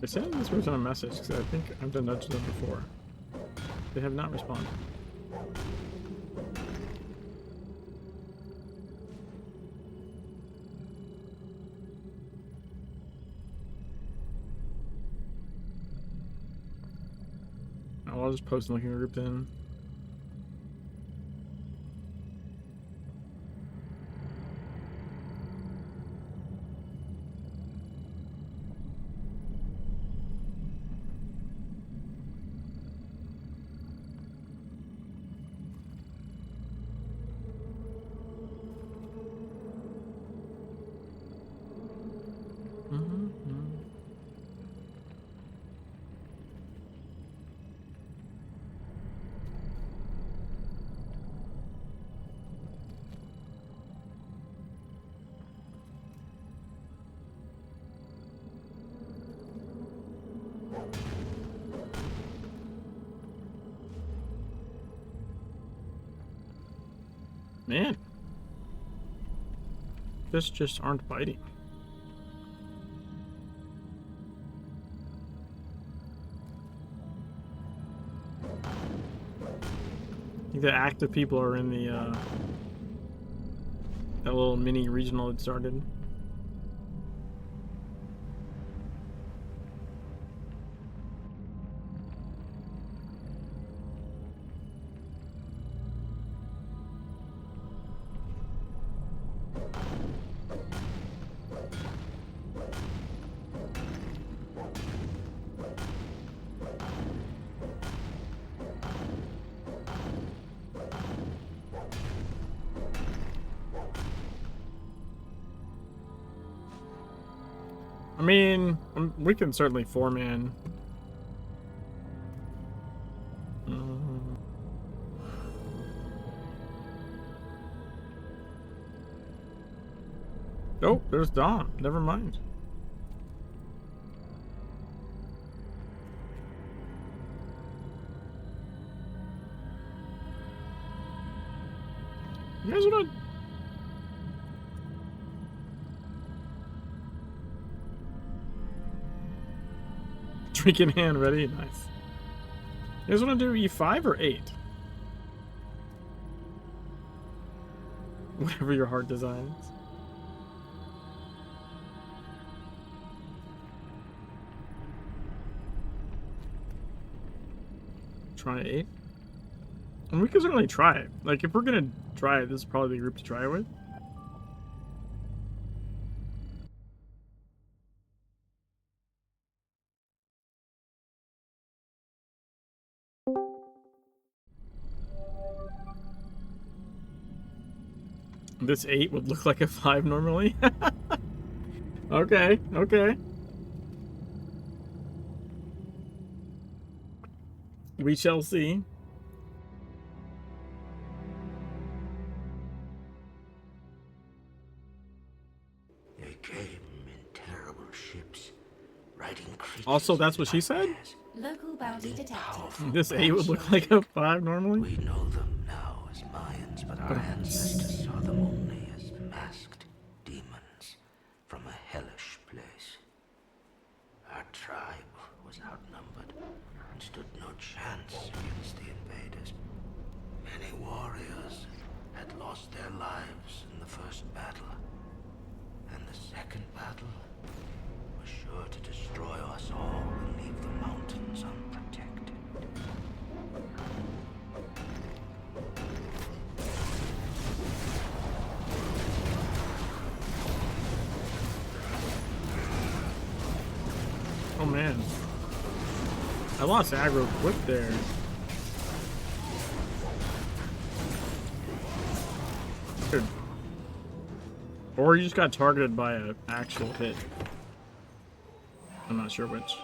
They're sending this person a message because I think I've done that to them before. They have not responded. I'll just post and look in the group then. Man. Fish just aren't biting. I think the active people are in the, that little mini regional it started. I mean, we can certainly four-man. Oh, there's Dom. Never mind. You guys wanna... Drink in hand, ready? Nice. You guys want to do E5 or 8? Whatever your heart desires. Try 8? And we can certainly try it. Like, if we're gonna try it, this is probably the group to try it with. This 8 would look like a 5 normally. Okay, okay. We shall see. They came in terrible ships, riding creatures. Also, that's what she said? Local bounty detected. This 8 would look like a 5 normally? We know them now as Mayans, but our ancestors saw them only as masked demons from a hellish place. Our tribe was outnumbered and stood no chance against the invaders. Many warriors had lost their lives in the first battle, and the second battle was sure to destroy us all and leave the mountains unprotected. Oh man. I lost aggro quick there. Dude. Or you just got targeted by an actual hit. I'm not sure which.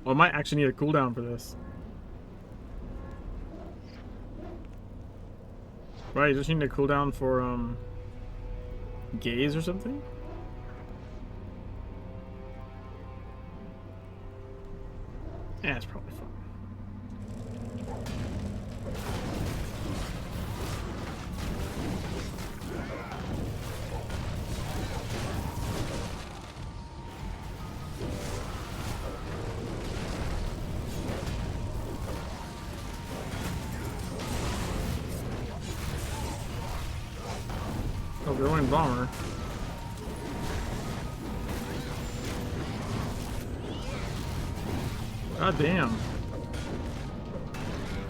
Well, I might actually need a cooldown for this. Right, you just need a cooldown for, gaze or something? Yeah, it's probably fine. Oh, growing bomber. God damn.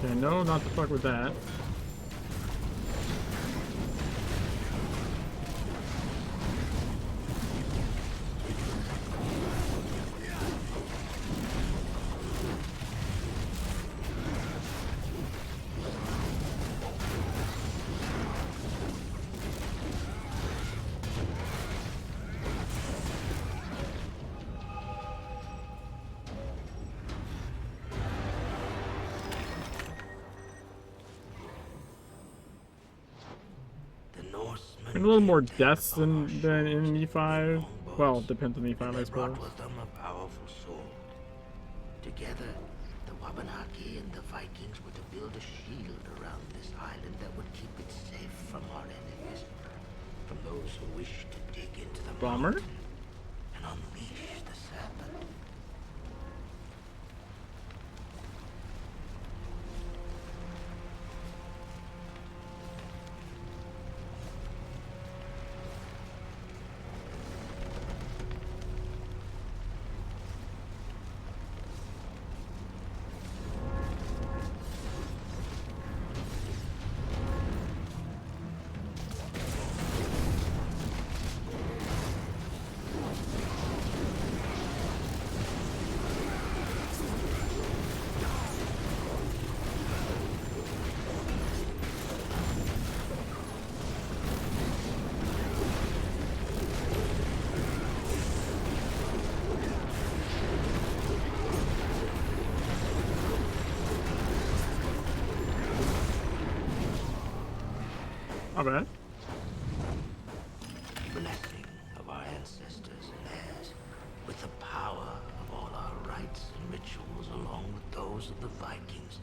Okay, no, not to fuck with that. And a little more deaths than in E5. Well, depends on E5, I suppose. Brought with them a powerful sword. Together, the Wabanaki and the Vikings were to build a shield around this island that would keep it safe from our enemies, from those who wish to dig into the Bomber? mountain and unleash the serpent. Not bad. Blessing of our ancestors and theirs, with the power of all our rites and rituals along with those of the Vikings,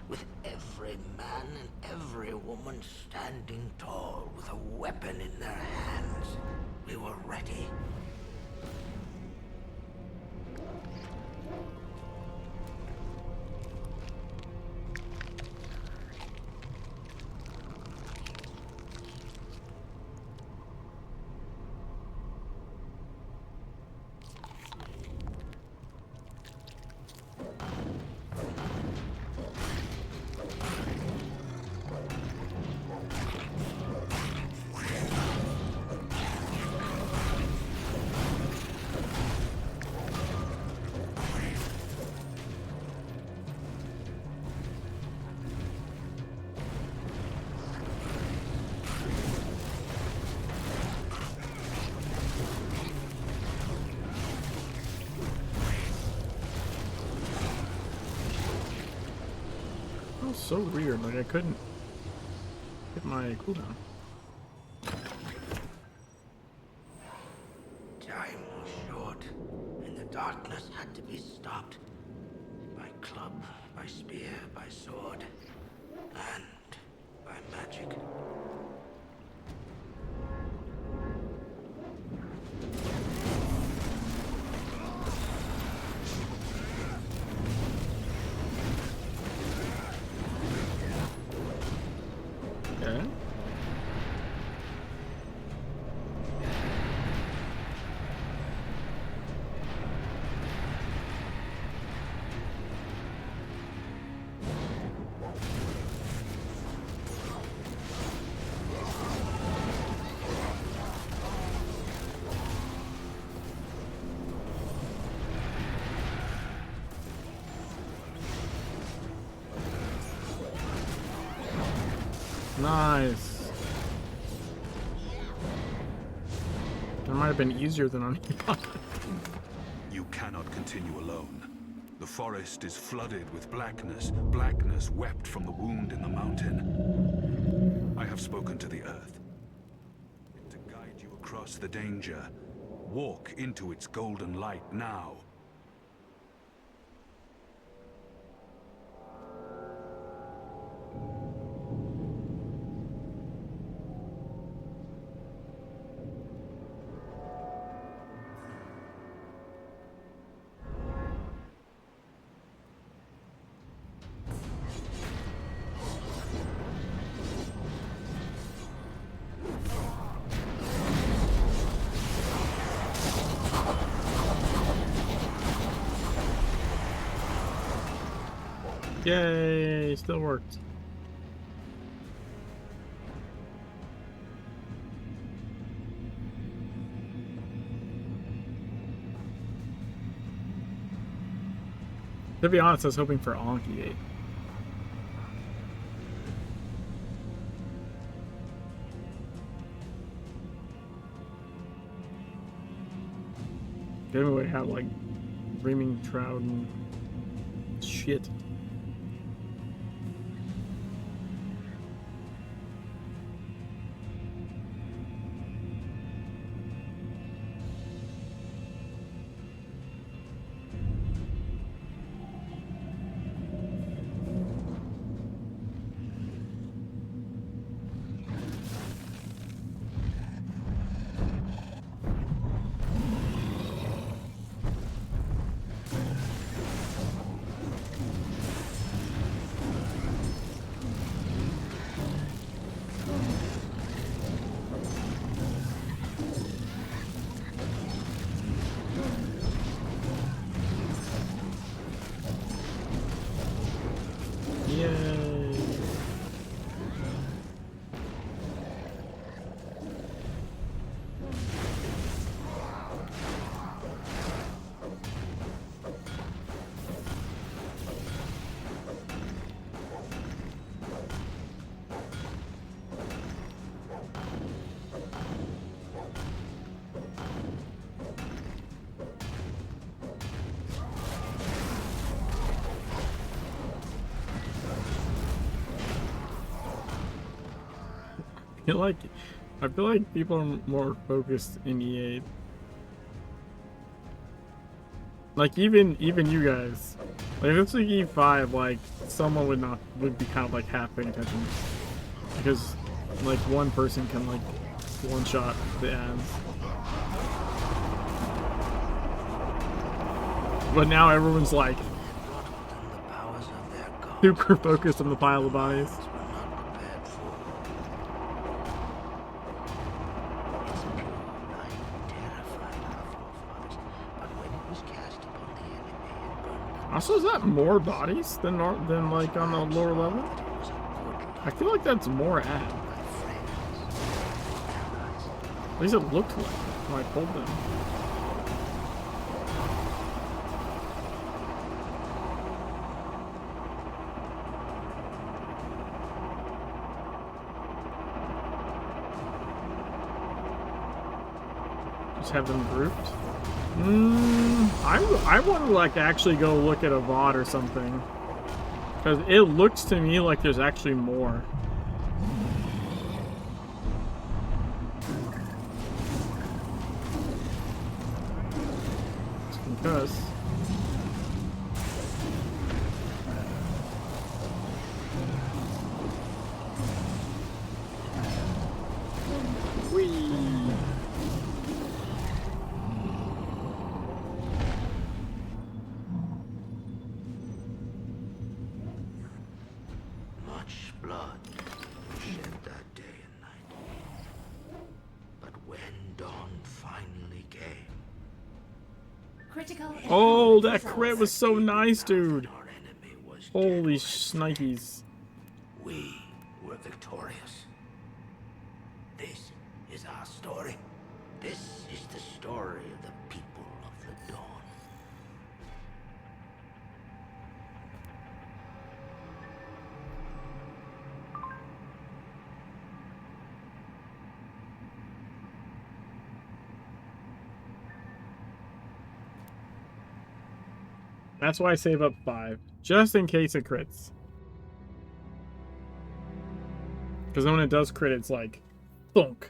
with every man and every woman standing tall with a weapon in their hands, we were ready. That was so weird. Like I couldn't hit my cooldown. Time was short, and the darkness had to be stopped. By club, by spear, by sword, and by magic. Okay. Nice. That might have been easier than on E5. You cannot continue alone. The forest is flooded with blackness. Blackness wept from the wound in the mountain. I have spoken to the earth. To guide you across the danger, walk into its golden light now. Yay, still worked. To be honest, I was hoping for Anki 8. Then we would have like Reaming Trout and shit. I feel like people are more focused in EA. Like even you guys, like if it's like E5, like someone would be kind of like half paying attention because like one person can like one shot the ads. But now everyone's like super focused on the pile of bodies. Also, is that more bodies than like on the lower level? I feel like that's more ad. At least it looked like when I pulled them. Just have them grouped. I want to like actually go look at a VOD or something, because it looks to me like there's actually more. Because oh, that crit was so nice, dude. Holy shnikes. We were victorious. This is our story. This is the story of the people of the dawn. That's why I save up 5, just in case it crits. Because when it does crit, it's like, thunk.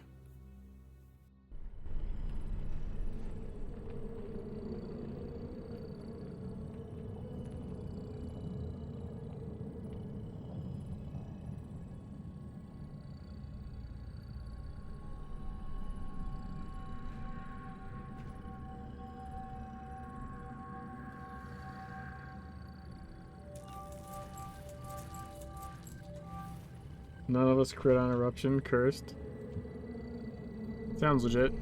None of us crit on eruption. Cursed. Sounds legit.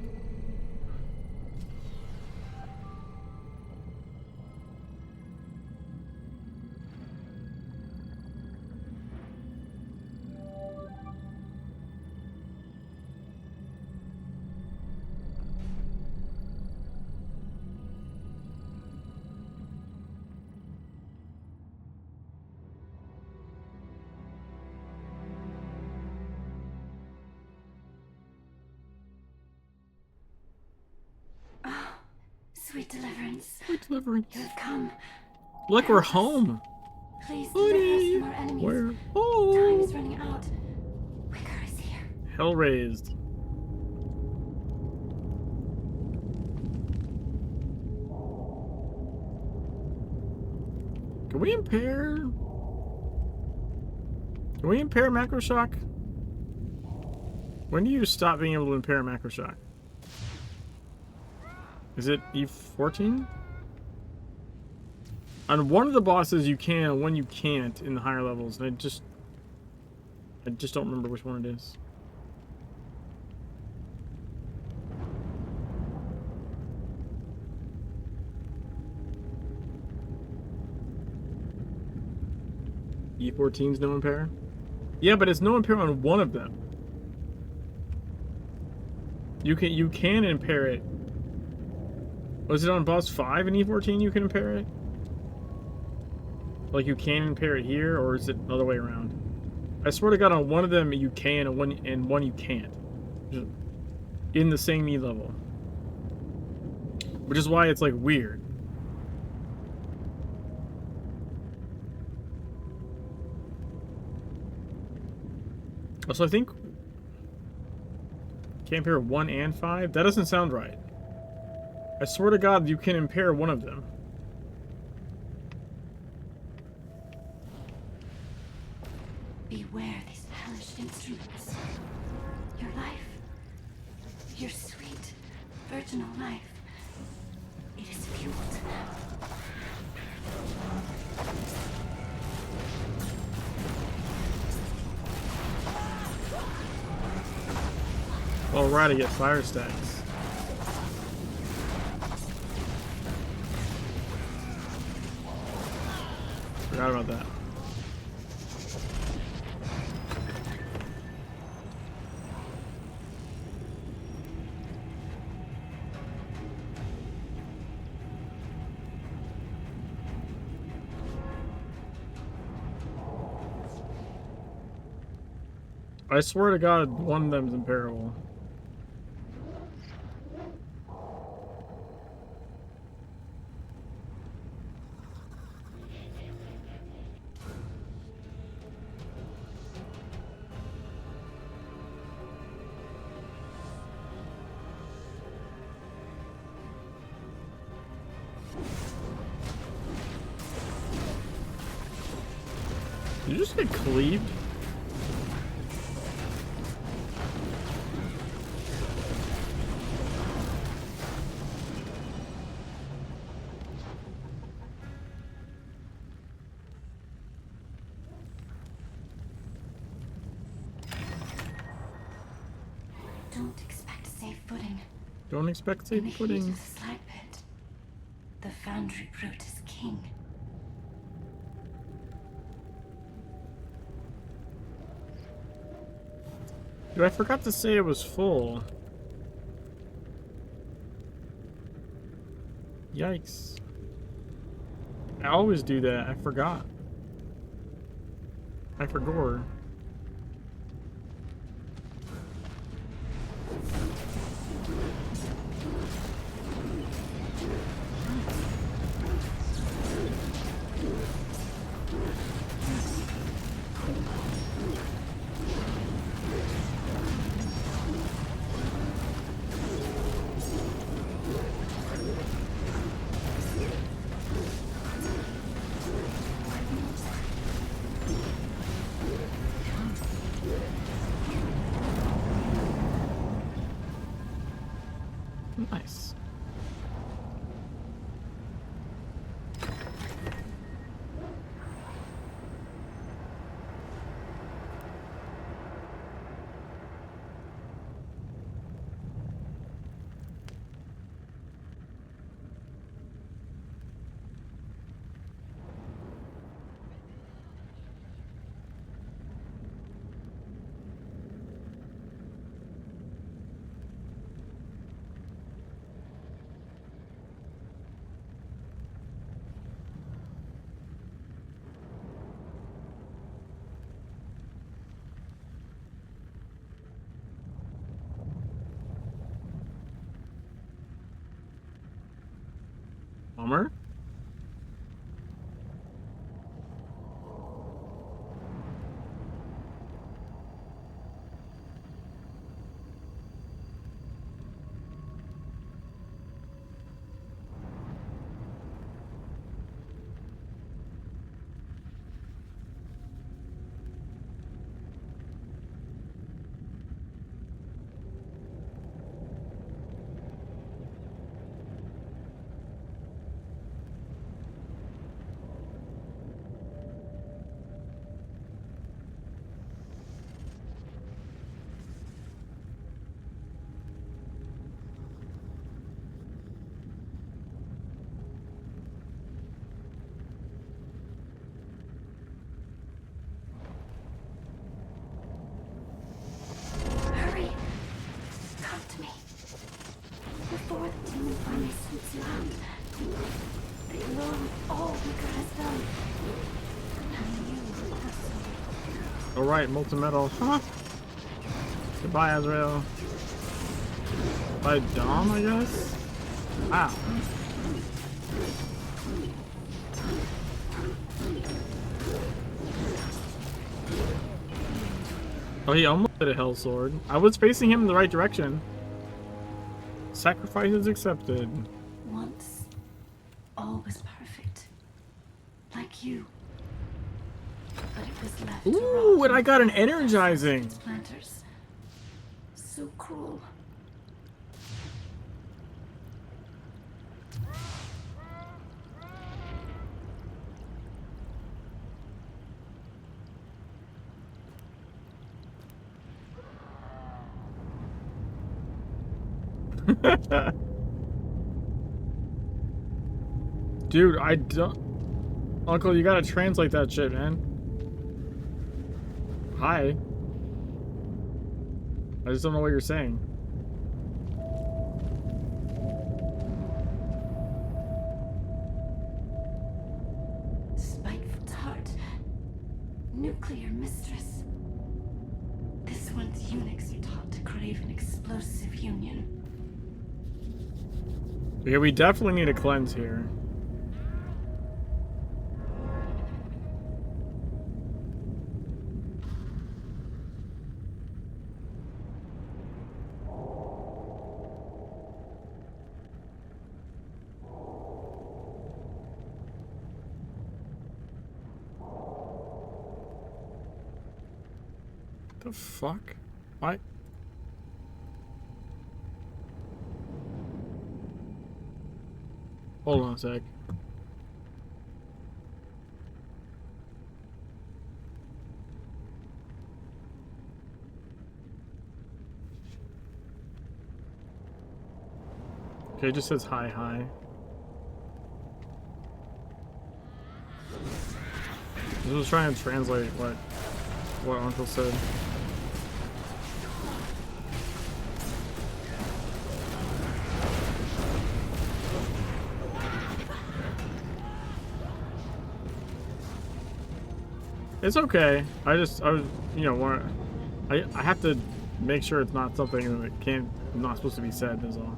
Sweet deliverance. Sweet deliverance. You have come. Look, we're home. Please deliver us from our enemies. We're Time home. is running out. Wicker is here. Hell raised. Can we impair? Can we impair macro shock? When do you stop being able to impair macro shock? Is it E14? On one of the bosses you can, and one you can't in the higher levels. And I just don't remember which one it is. E14's no impair? Yeah, but it's no impair on one of them. You can impair it. Was it on boss 5 in E14 you can impair it? Like you can impair it here, or is it the other way around? I swear to God, on one of them you can, and one you can't. Just in the same E level. Which is why it's like weird. So I think Can't pair 1 and 5? That doesn't sound right. I swear to God, you can impair one of them. Beware these hellish instruments. Your life, your sweet, virginal life, it is fueled. Well, right, to get fire stacks. Forgot about that. I swear to God, one of them's imperishable. Did you just get cleaved? Don't expect safe footing. Don't expect In the safe heat footing. of the slag pit, the foundry brute is king. Dude, I forgot to say it was full. Yikes. I always do that. I forgot. I forgot. Nice. Bummer. Hurry! Come to me. Before the demon finally sweeps you out, they learn all Wicca has done. And you also. Alright, molten metal. Huh? Goodbye, Azrael. By Dom, I guess? Wow. Oh, he almost did a hell sword. I was facing him in the right direction. Sacrifices accepted. Once, all was perfect. Like you. But it was left to Ooh, rot and I got an energizing. planters. So cruel. Dude, I don't... Uncle, you gotta translate that shit, man. Hi. I just don't know what you're saying. Spiteful tart. Nuclear mistress. This one's eunuchs are taught to crave an explosive union. Yeah, we definitely need a cleanse here. The fuck? Why? Hold on a sec. Okay, it just says hi, hi. I was trying to translate what Uncle said. It's okay. I was, you know, I have to make sure it's not something that not supposed to be said, is all.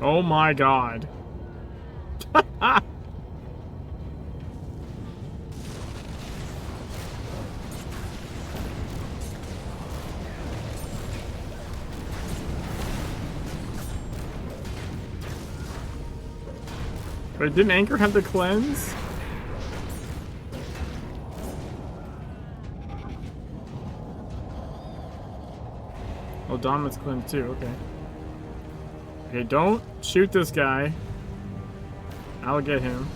Oh my god. Wait, didn't Anchor have the cleanse? Oh, Dominant's cleanse too, okay. Okay, don't shoot this guy. I'll get him.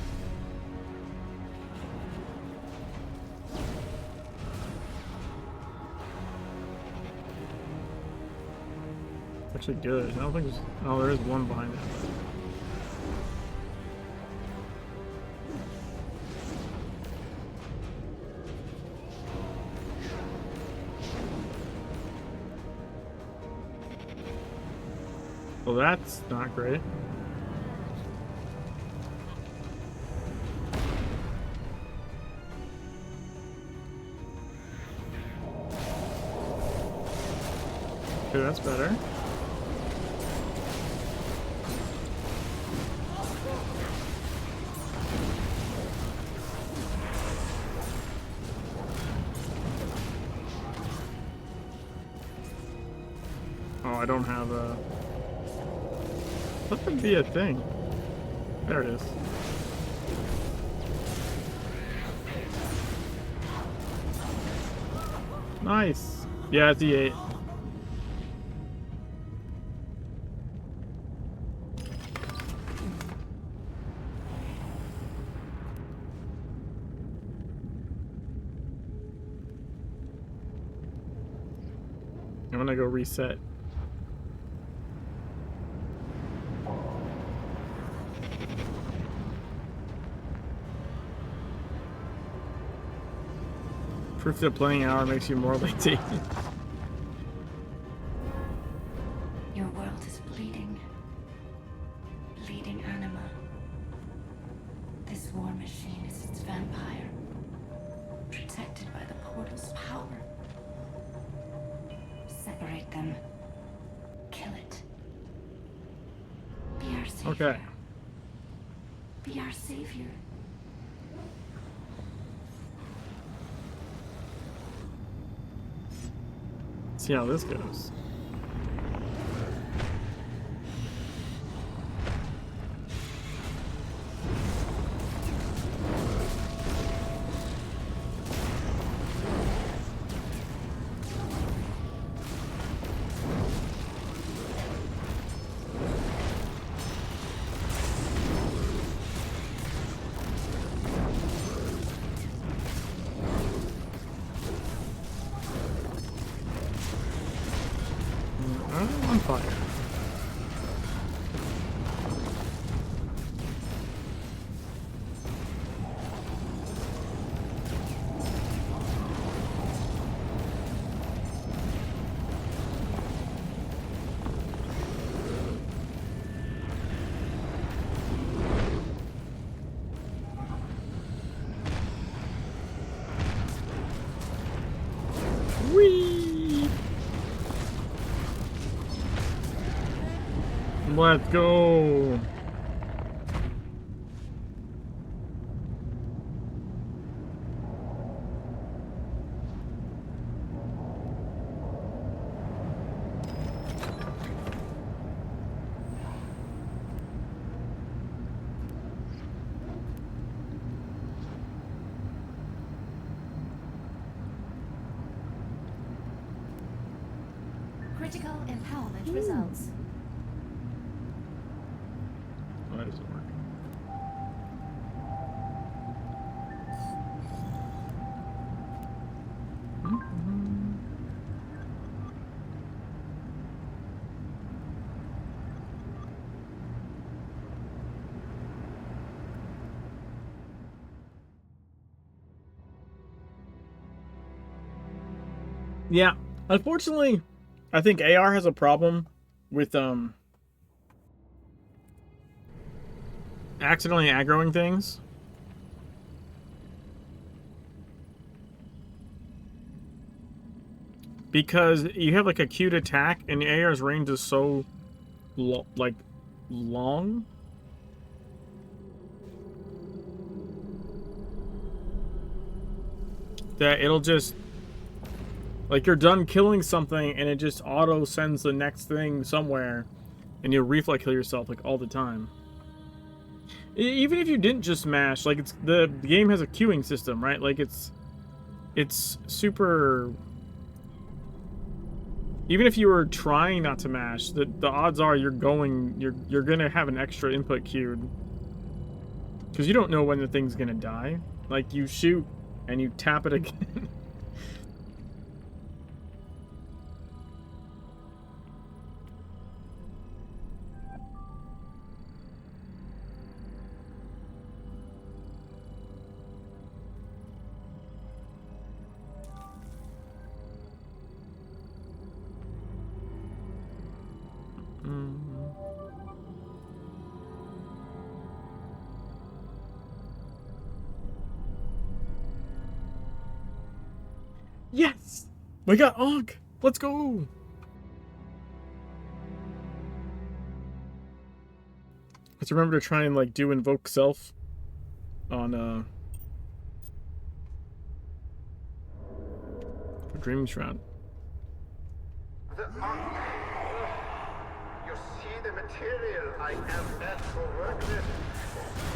Actually good. I don't think there's... Oh, there is one behind it. Well, that's not great. Okay, that's better. Oh, I don't have a... That could be a thing. There it is. Nice. Yeah, it's E8. I'm gonna go reset. Proof that playing an hour makes you morally taken. Your world is bleeding. Bleeding anima. This war machine is its vampire. Protected by the portal's power. Separate them. Kill it. Be Okay. Be our savior. See how this goes. I'm on fire. Whee! Let's go. Critical empowerment results. Oh, that doesn't work. Yeah, unfortunately, I think AR has a problem with accidentally aggroing things. Because you have like a cute attack and the AR's range is so long. That it'll just, like, you're done killing something and it just auto sends the next thing somewhere and you'll reflex kill yourself like all the time. Even if you didn't just mash, like, it's the game has a queuing system, right? Like, it's super. Even if you were trying not to mash, the odds are you're gonna have an extra input queued. Because you don't know when the thing's gonna die. Like, you shoot and you tap it again. Yes! We got Ankh! Let's go! Let's remember to try and, like, do invoke self on Dreaming Shroud. You see the material I have had to work with?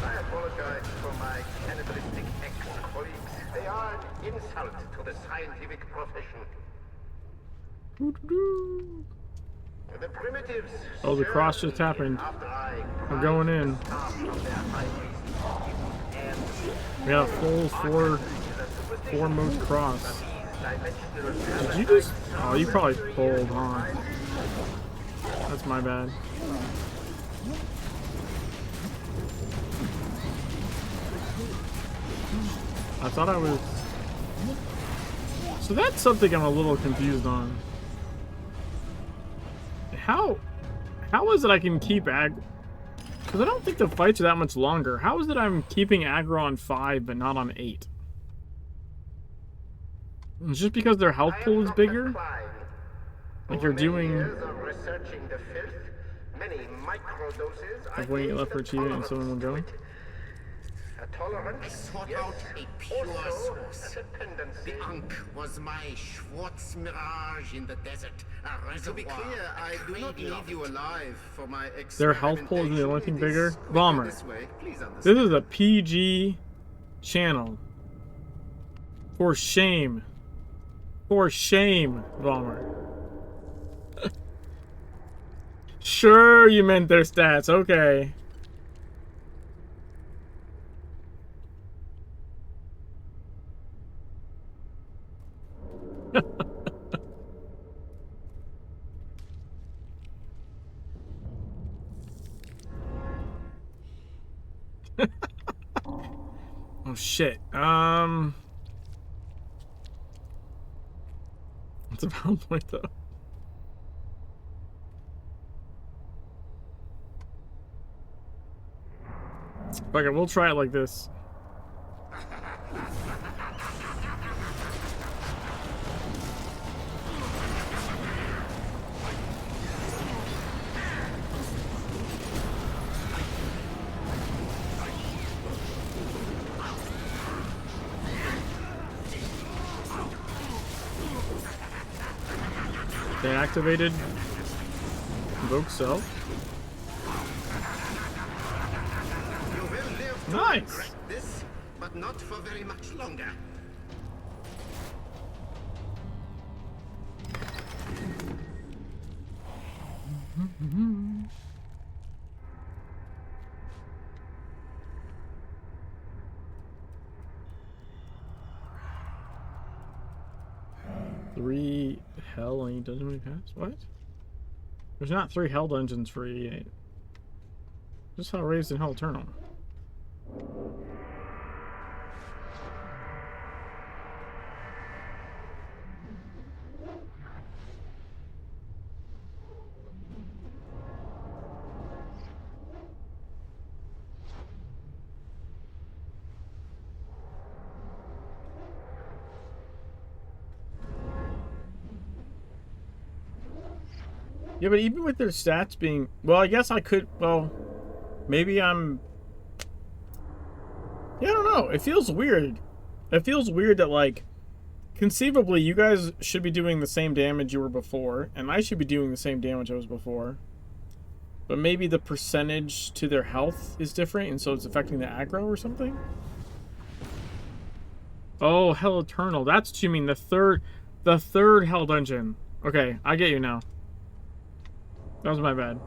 I apologize for my cannibalistic ex-colleagues. They are an insult to the scientific profession. The primitives. Oh, the cross just happened. We're going in. We got a full four mode cross. Did you just? Oh, you probably pulled on. That's my bad. I thought I was. So that's something I'm a little confused on. How is it I can keep because I don't think the fights are that much longer. How is it I'm keeping aggro on 5 but not on 8? It's just because their health pool is bigger? Like you're doing... many microdoses, I Of waiting gained left for a achievement and tolerance someone will to go. it. A tolerance, Sought yes. out a pure Also, source. a dependency. The Ankh was my Schwartz mirage in the desert, a reservoir. To be clear, I do not craving need of you it. alive for my Their health pool isn't the only thing bigger. Bomber. This way, please This understand. is a PG channel. For shame. For shame, Bomber. Sure, you meant their stats. Okay. Oh shit. It's a valid point though. Fuck it, we'll try it like this. They activated Invoke Self. You will live to Nice. regret this, but not for very much longer. Three hell and he doesn't really pass? What? There's not 3 hell dungeons for E8. Just how raised in Hell Eternal. Yeah, but even with their stats being... Well, I guess I could... Well, maybe I'm... Yeah, I don't know. It feels weird. It feels weird that, like, conceivably, you guys should be doing the same damage you were before, and I should be doing the same damage I was before. But maybe the percentage to their health is different, and so it's affecting the aggro or something? Oh, Hell Eternal. That's what you mean, the third Hell Dungeon. Okay, I get you now. That was my bad.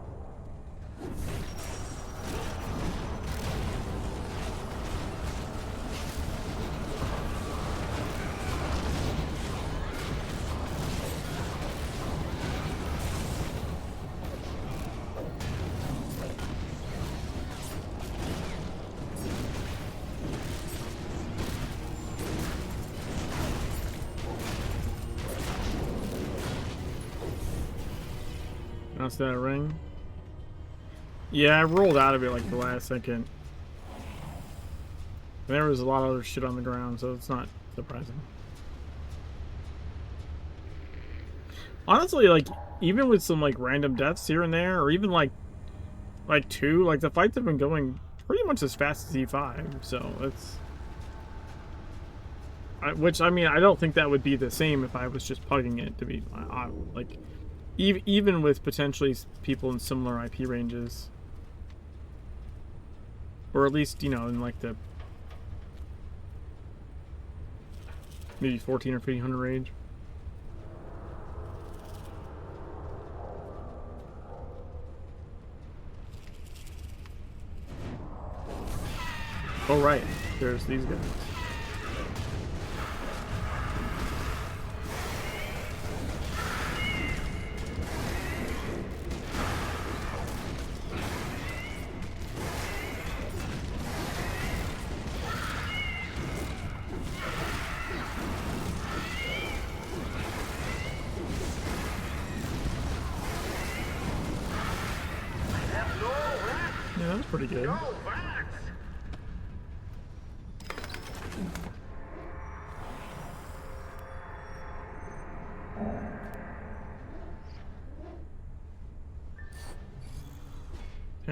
That's that ring. Yeah, I rolled out of it like the last second. There was a lot of other shit on the ground, so it's not surprising. Honestly, like, even with some like random deaths here and there, or even like 2, like the fights have been going pretty much as fast as E5, so it's... which, I mean, I don't think that would be the same if I was just pugging it, to be like... Even with potentially people in similar IP ranges. Or at least, you know, in like the... maybe 14 or 1500 range. Oh right, there's these guys. Yeah, that was pretty good.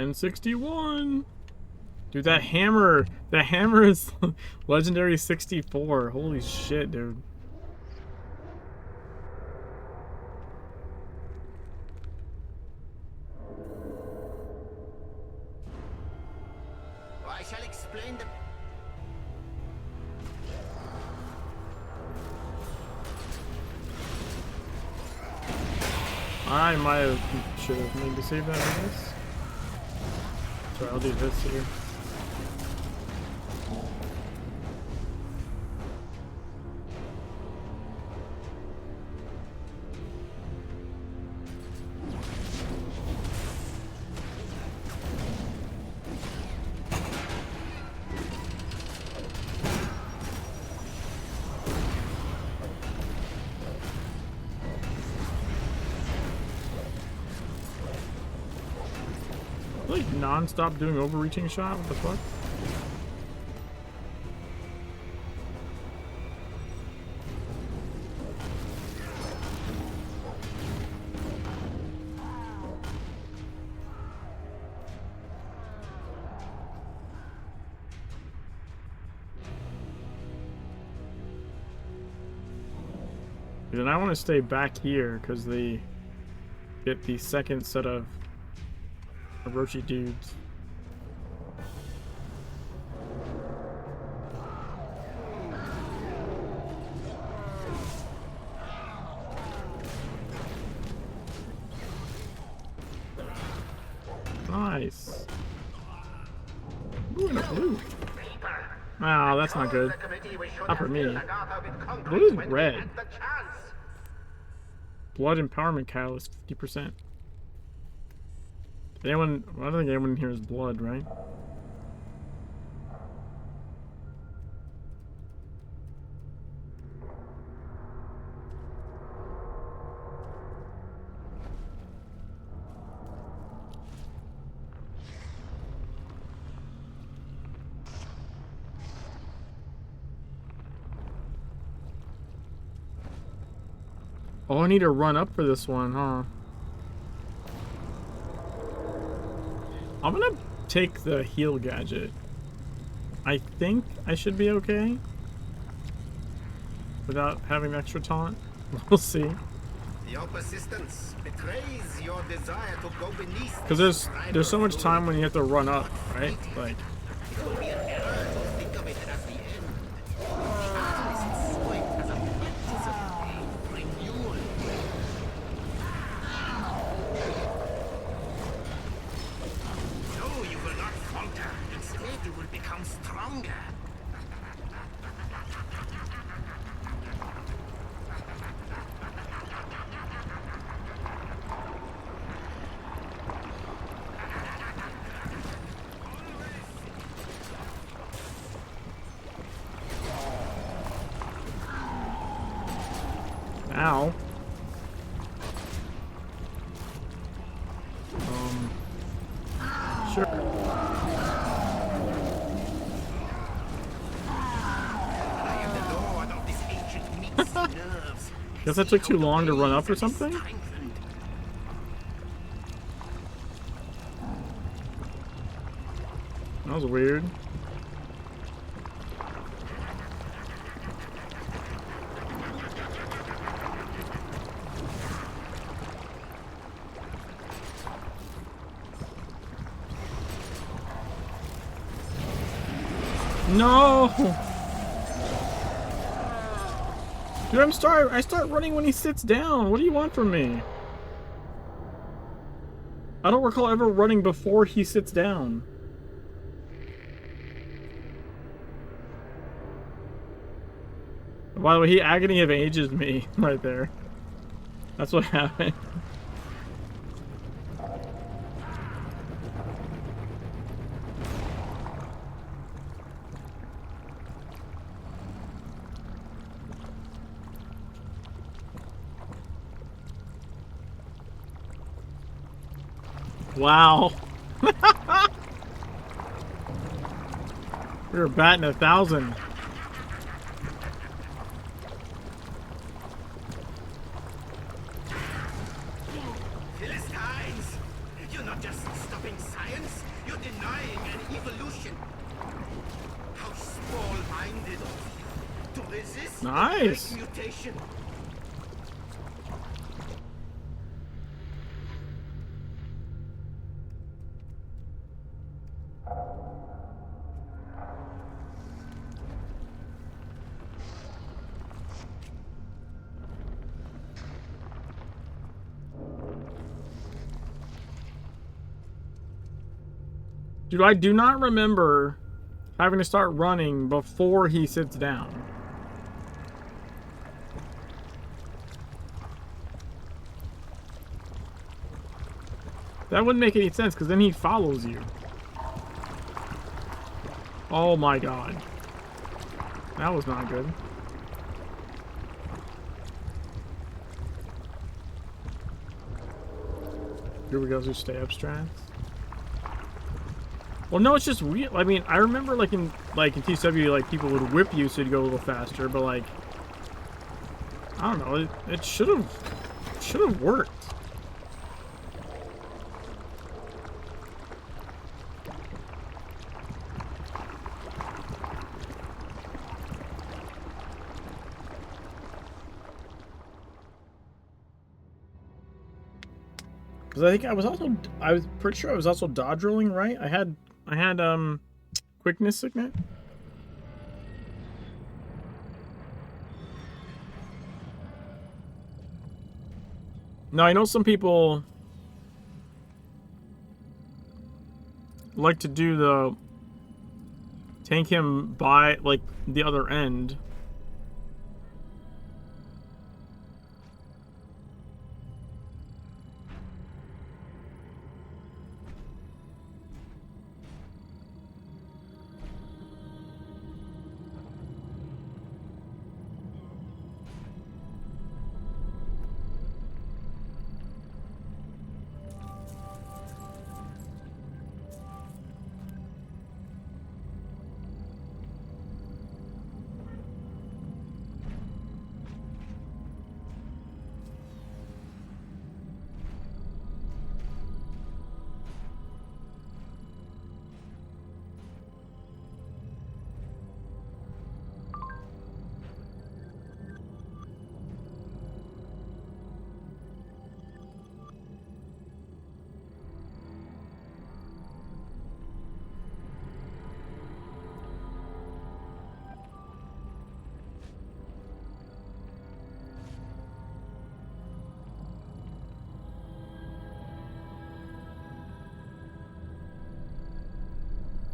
N61. Dude, that hammer is legendary 64. Holy shit, dude. I shall explain the... I might have should have maybe saved that for this. Sorry, I'll do this here. Like non-stop doing overreaching shot? What the fuck? And I want to stay back here because they get the second set of Orochi dudes. Nice. Ooh, and a blue. Wow, that's not good. Not for me. What is red? Blood Empowerment Catalyst, 50%. Anyone? I don't think anyone in here is blood, right? Oh, I need to run up for this one, huh? I'm gonna take the heal gadget. I think I should be okay without having extra taunt. We'll see. Your persistence betrays your desire to go beneath. Because there's so much time when you have to run up, right? Like. It would be an error to think of it as the end. The catalyst saw it as a baptism of renewal. No, you will not falter. Instead, you will become stronger. Ow. Sure. Guess that took too long to run up or something? That was weird. No! Dude, I start running when he sits down. What do you want from me? I don't recall ever running before he sits down. By the way, he agony of ages me right there. That's what happened. Wow. We were batting 1,000. Philistines! You're not just stopping science, resist Nice. the great mutation. Dude, I do not remember having to start running before he sits down. That wouldn't make any sense, because then he follows you. Oh my god. That was not good. Here we go, just stay abstract. Well, no, it's just weird. I mean, I remember like in TCW, like people would whip you so you'd go a little faster, but like, I don't know, it should have worked. Because I think I was pretty sure I was also dodge rolling, right? I had quickness signet. Now I know some people like to do the tank him by like the other end.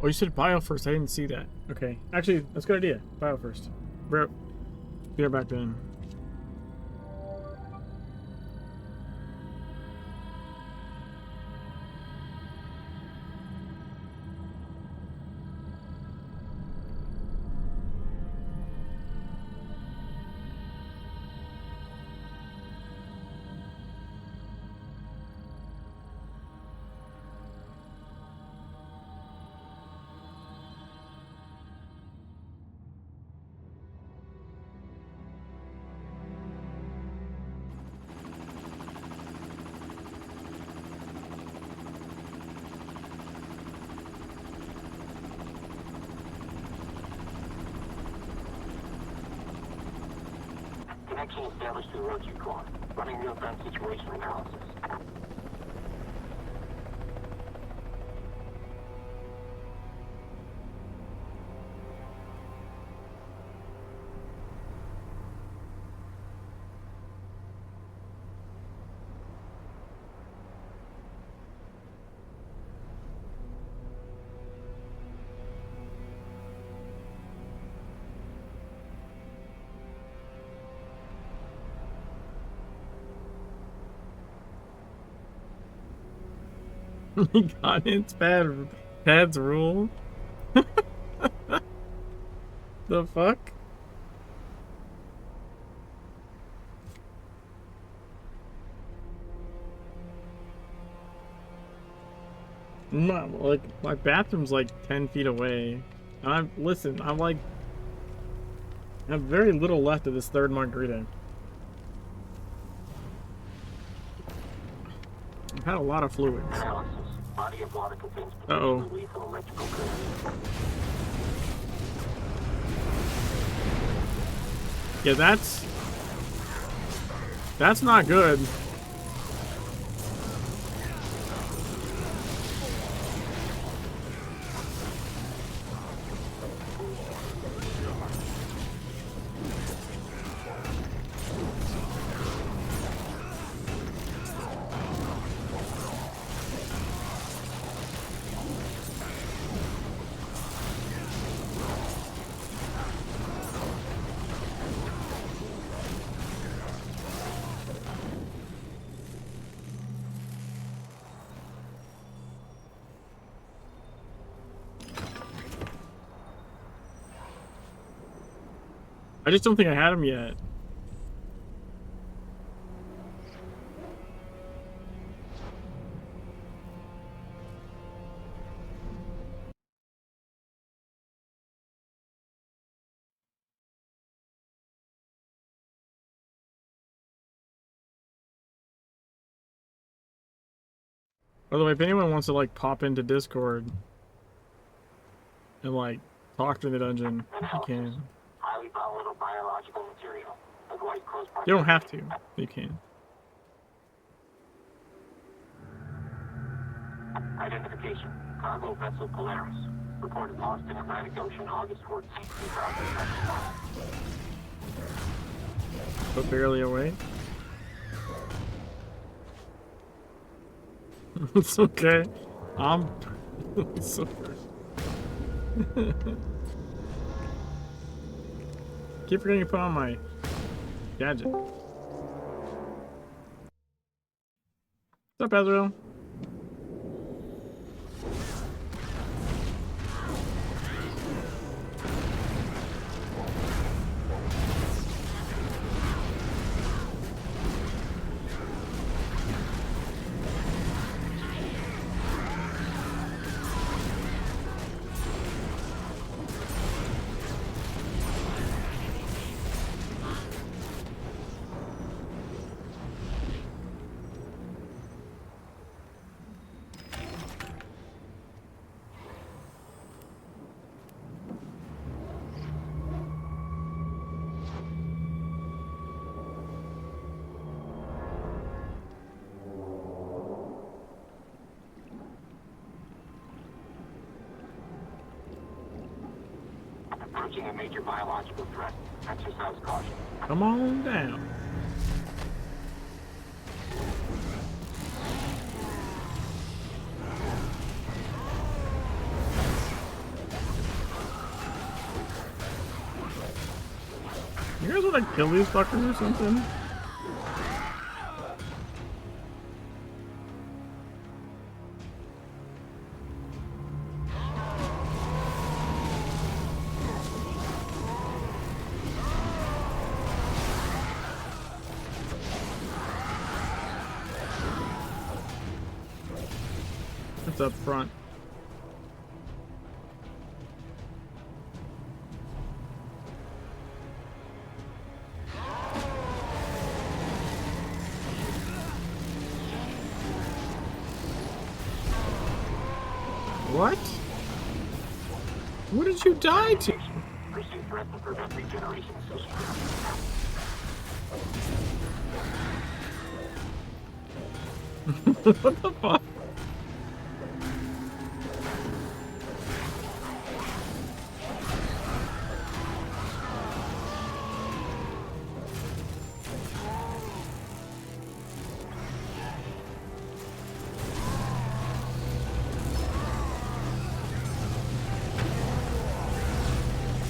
Oh, you said bio first. I didn't see that. Okay. Actually, that's a good idea. Bio first. Be right back then. Connection established to the road you caught. Running real-time situation analysis. He got its pads rule. The fuck? My bathroom's like 10 feet away. And I'm like, I have very little left of this third margarita. I've had a lot of fluids. Body of water contains Uh-oh. lethal electrical current. Yeah, that's not good. I just don't think I had him yet. By the way, if anyone wants to like pop into Discord and like talk to the dungeon, you can. Highly volatile biological material. Avoid close proximity. You don't have to. You can. Identification. Cargo vessel Polaris. Reported lost in Atlantic Ocean August 14, 2021. But barely away. It's okay. It's okay. Keep forgetting to put on my gadget. What's up, Ezreal? Approaching a major biological threat. Exercise caution. Come on down. You guys want to kill these fuckers or something? It's up front. What? What did you die to? Pursue threat to prevent regeneration associated. What the fuck?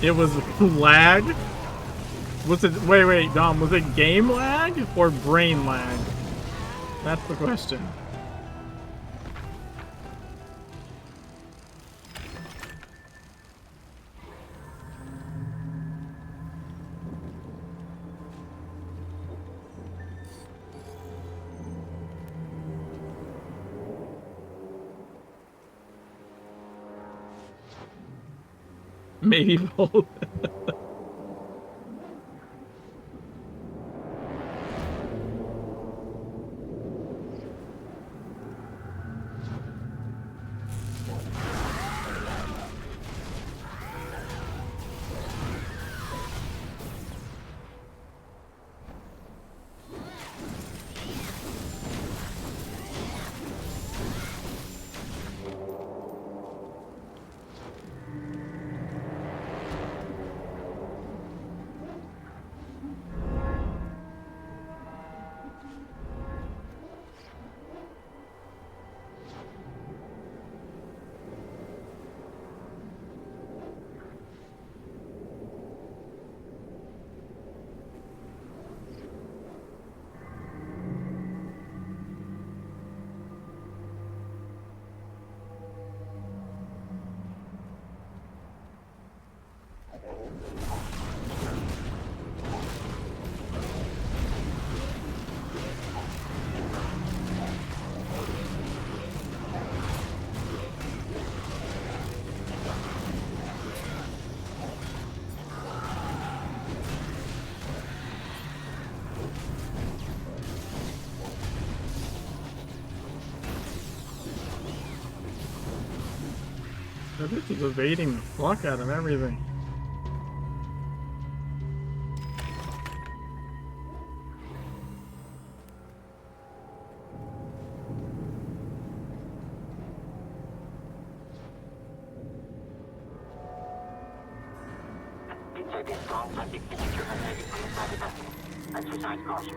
It was lag? Was it, wait, Dom, was it game lag or brain lag? That's the question. Maybe both. this is evading the fuck out of everything. Exercise caution.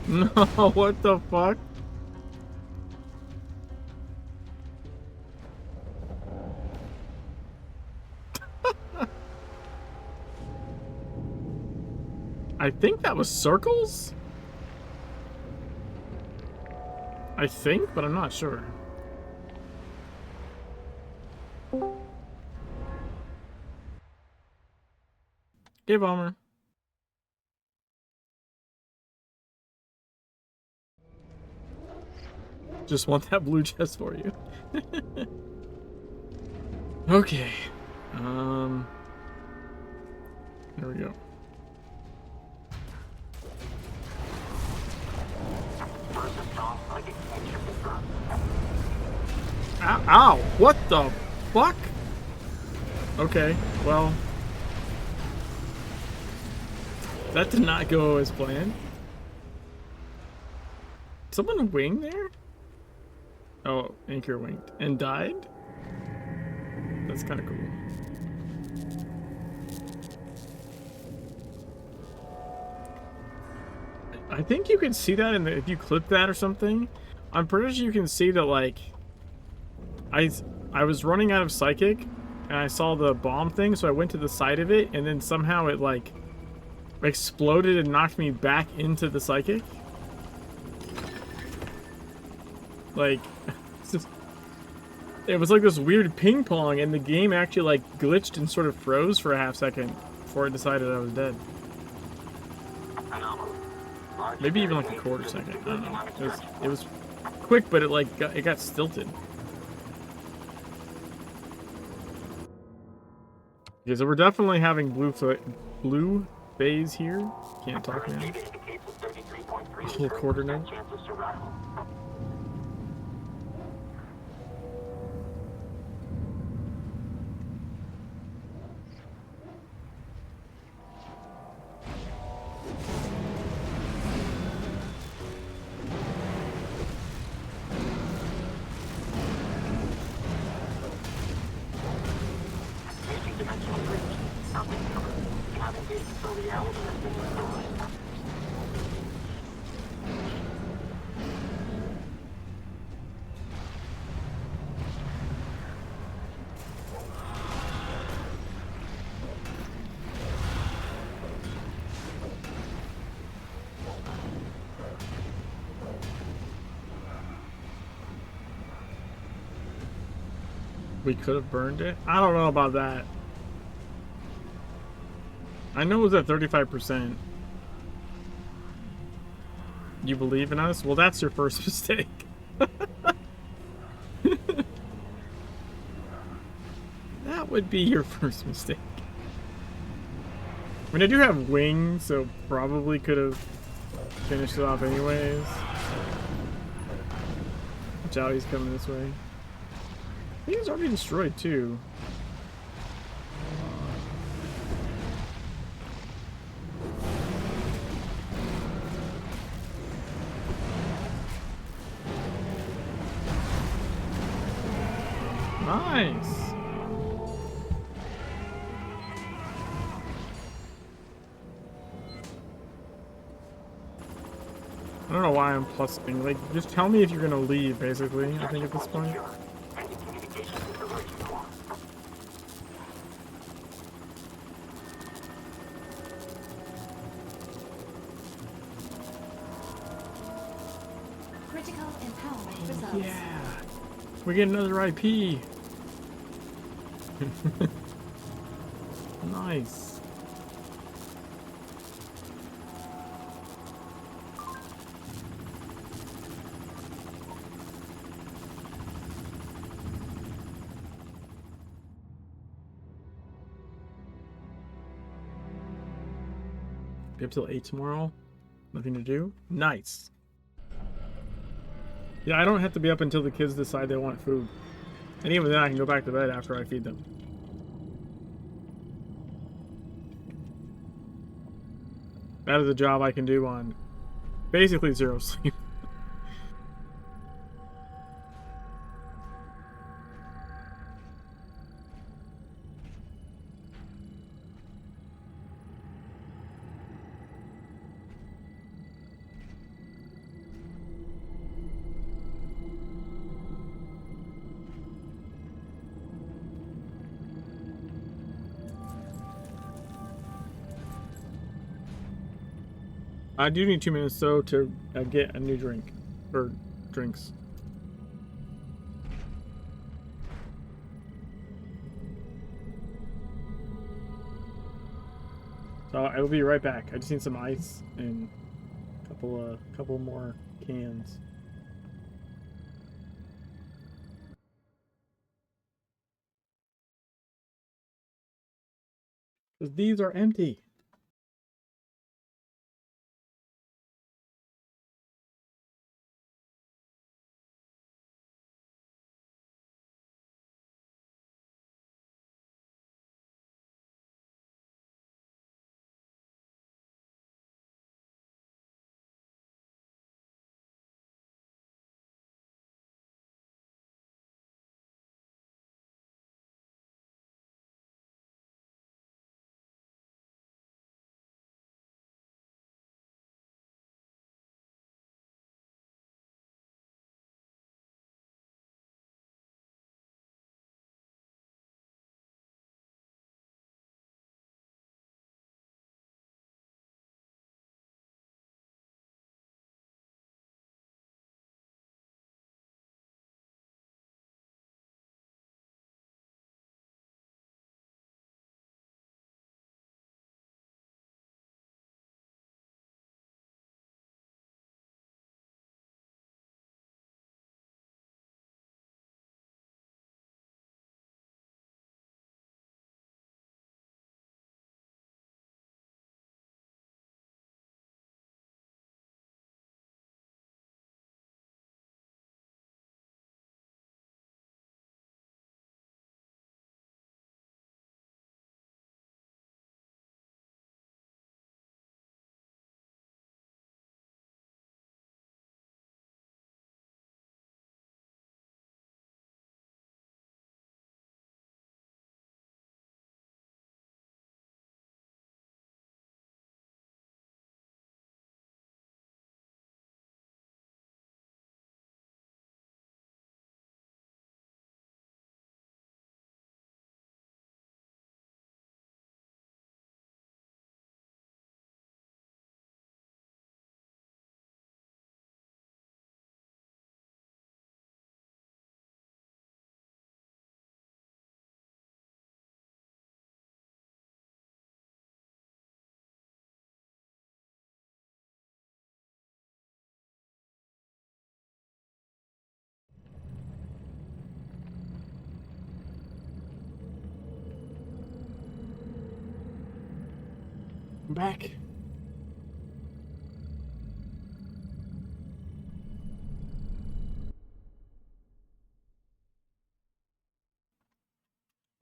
No, what the fuck? I think that was circles? I think, but I'm not sure. Okay, Bomber. Just want that blue chest for you. Okay. There we go. Ow, ow! What the fuck? Okay, well. That did not go as planned. Someone winged there? Oh, Anchor winged. And died? That's kind of cool. I think you can see that in the, if you clip that or something. I'm pretty sure you can see that, like, I was running out of psychic and I saw the bomb thing, so I went to the side of it and then somehow it like exploded and knocked me back into the psychic. Like, it was like this weird ping pong, and the game actually like glitched and sort of froze for a half second before it decided I was dead. Maybe even like a quarter second. I don't know. It was quick, but it got stilted. Okay, so we're definitely having blue phase here. Can't talk now. A whole quarter now. We could have burned it? I don't know about that. I know it was at 35%. You believe in us? Well, that's your first mistake. That would be your first mistake. I mean, I do have wings, so probably could have finished it off anyways. Watch out, he's coming this way. I think it's already destroyed too. Nice. I don't know why I'm plusing. Like, just tell me if you're gonna leave, basically, I think at this point. Critical empowerment results. Yeah. We get another IP. Nice. Up till 8 tomorrow. Nothing to do. Nice. Yeah, I don't have to be up until the kids decide they want food. And even then, I can go back to bed after I feed them. That is a job I can do on basically 0 sleep. I do need 2 minutes though to get a new drink, or drinks. So I will be right back. I just need some ice and a couple more cans. Because these are empty. I'm back.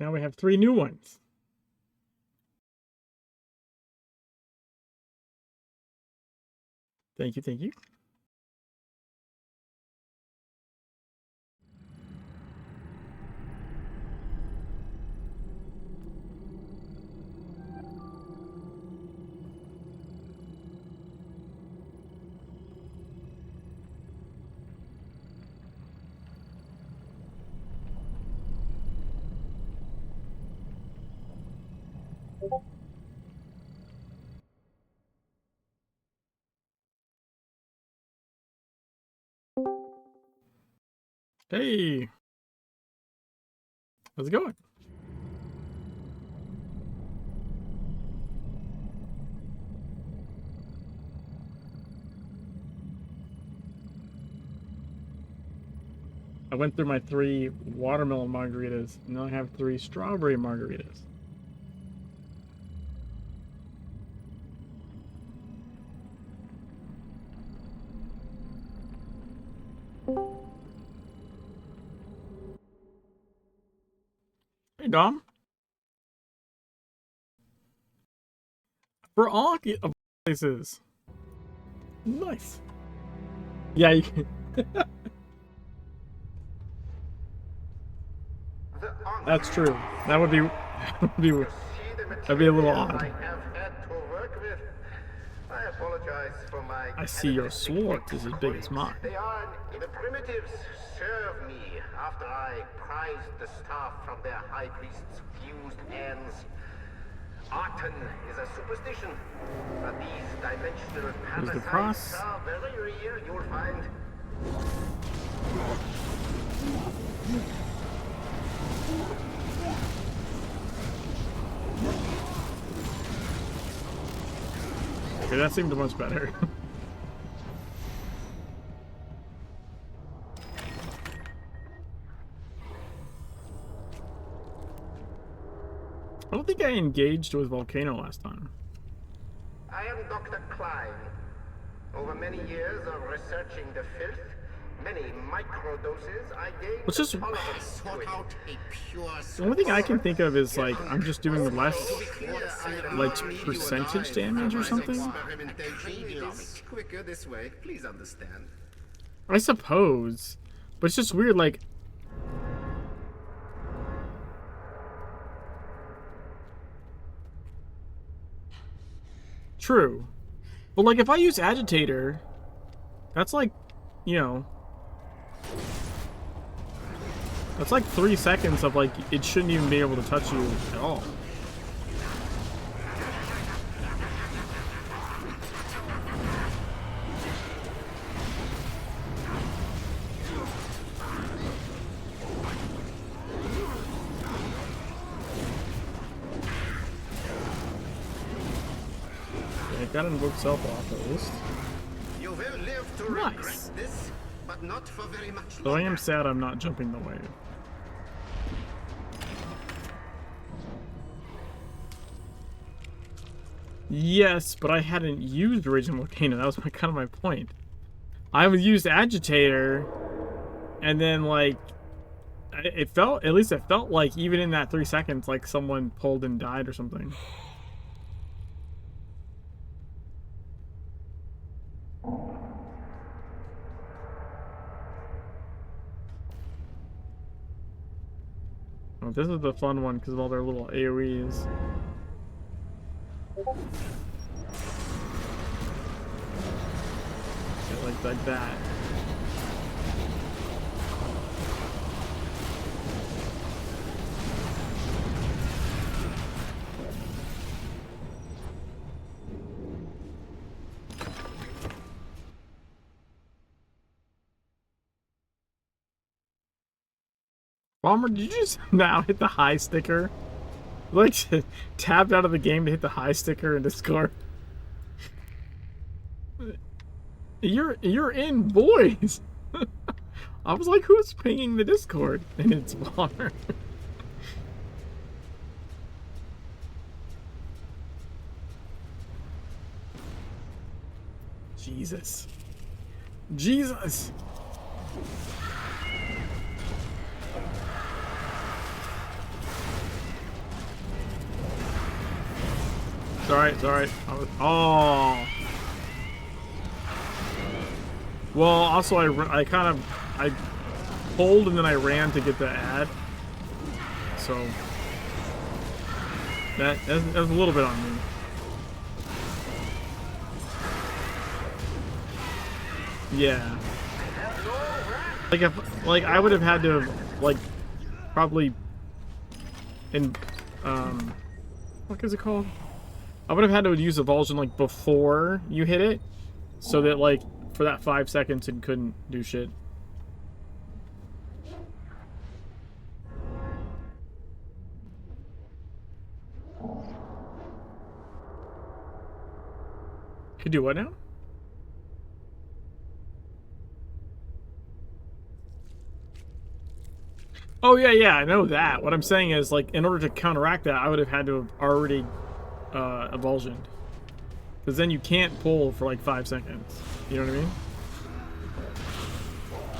Now we have 3 new ones. Thank you, thank you. Hey, how's it going? I went through my 3 watermelon margaritas. Now I have 3 strawberry margaritas. Dom. For all places. Nice. Yeah, you can. That's true. That would be that'd be a little odd. I apologize for my I see your sword is as big as mine. They are the primitives serve me after I prized the staff from their high priest's fused hands. Arton is a superstition, but these dimensional There's the cross. parasites are very real, you'll find. Okay, that seemed much better. I don't think I engaged with Volcano last time. I am Dr. Klein. Over many years of researching the filth, many microdoses, I gained Let's just- tolerance to it. Out a pure The only thing I can think of is like I'm just doing less like percentage damage or something. It's quicker this way. Please understand. I suppose, but it's just weird. Like true, but like if I use agitator, that's like, you know, that's like 3 seconds of like it shouldn't even be able to touch you at all. Got an invoke self off at least. You will live to Nice. regret this, but not for very much Though I longer. am sad I'm not jumping the wave. Yes, but I hadn't used Raging Volcano. That was kind of my point. I would use Agitator, and then like it felt, at least it felt like even in that 3 seconds, like someone pulled and died or something. Oh, this is the fun one because of all their little AoEs. Yeah, like that. Bomber, did you just now hit the high sticker? Like, tapped out of the game to hit the high sticker in Discord. You're in, boys. I was like, who's pinging the Discord? And it's Bomber. Jesus. Jesus. It's alright. Oh. Well, also I pulled and then I ran to get the ad. So that was a little bit on me. Yeah. Like I would have had to have like probably what is it called? I would have had to use Evulsion like before you hit it, so that like for that 5 seconds it couldn't do shit. Could do what now? Oh yeah, I know that. What I'm saying is, like, in order to counteract that, I would have had to have already Evulsioned. Because then you can't pull for like 5 seconds. You know what I mean?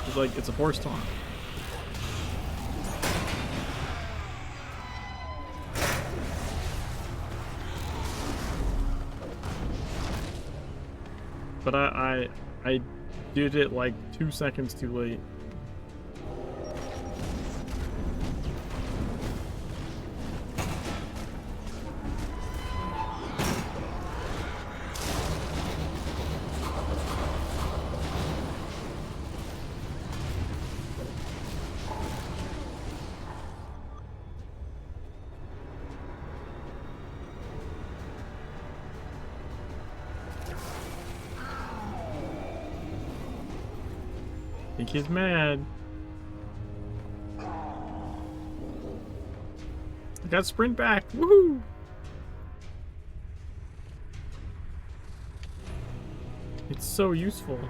It's like, it's a force taunt. But I did it like 2 seconds too late. I think he's mad. I got sprint back. Woohoo! It's so useful.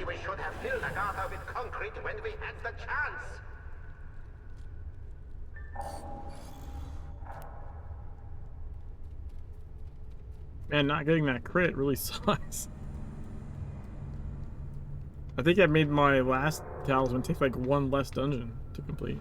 We should have filled Agatha with concrete when we had the chance. Man, not getting that crit really sucks. I think I made my last talisman take like 1 less dungeon to complete.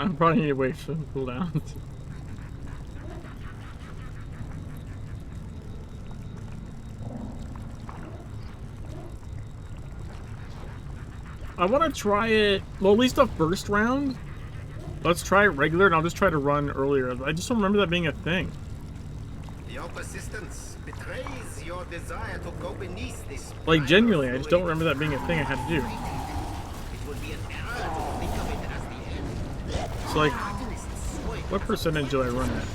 I'm probably need to wait for the cooldown. I want to try it, well, at least the first round. Let's try it regular, and I'll just try to run earlier. I just don't remember that being a thing. Your persistence betrays your desire to go beneath this. Like, genuinely, I just don't remember that being a thing I had to do. It would be an error to think of it as the end. So, like, what percentage do I run at?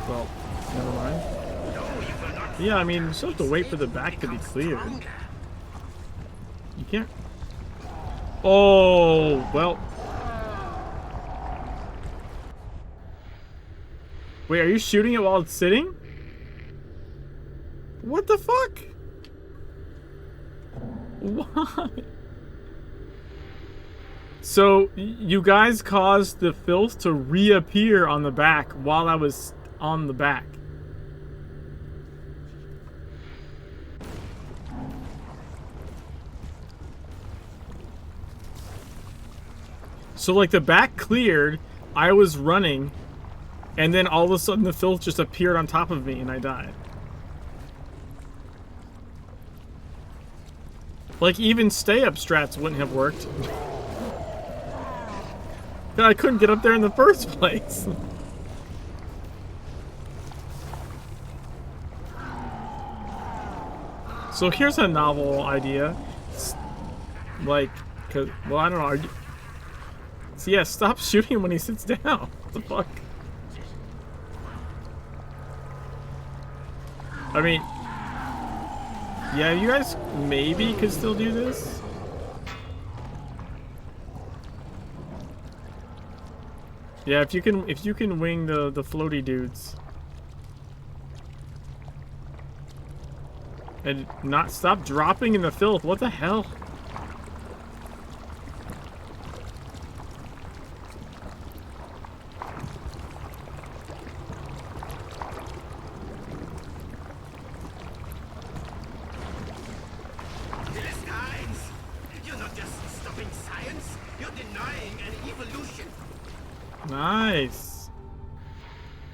Well, never mind. Yeah, I mean, you still have to wait for the back to be cleared. You can't. Oh, well. Wait, are you shooting it while it's sitting? What the fuck? Why? So, you guys caused the filth to reappear on the back while I was on the back. So, like, the back cleared, I was running, and then all of a sudden the filth just appeared on top of me and I died. Like, even stay-up strats wouldn't have worked. I couldn't get up there in the first place. So here's a novel idea. Like, cause, well, I don't know. So yeah, stop shooting when he sits down. What the fuck? I mean, yeah, you guys maybe could still do this. Yeah, if you can wing the floaty dudes. And not stop dropping in the filth. What the hell? Philistines! You're not just stopping science, you're denying an evolution. Nice.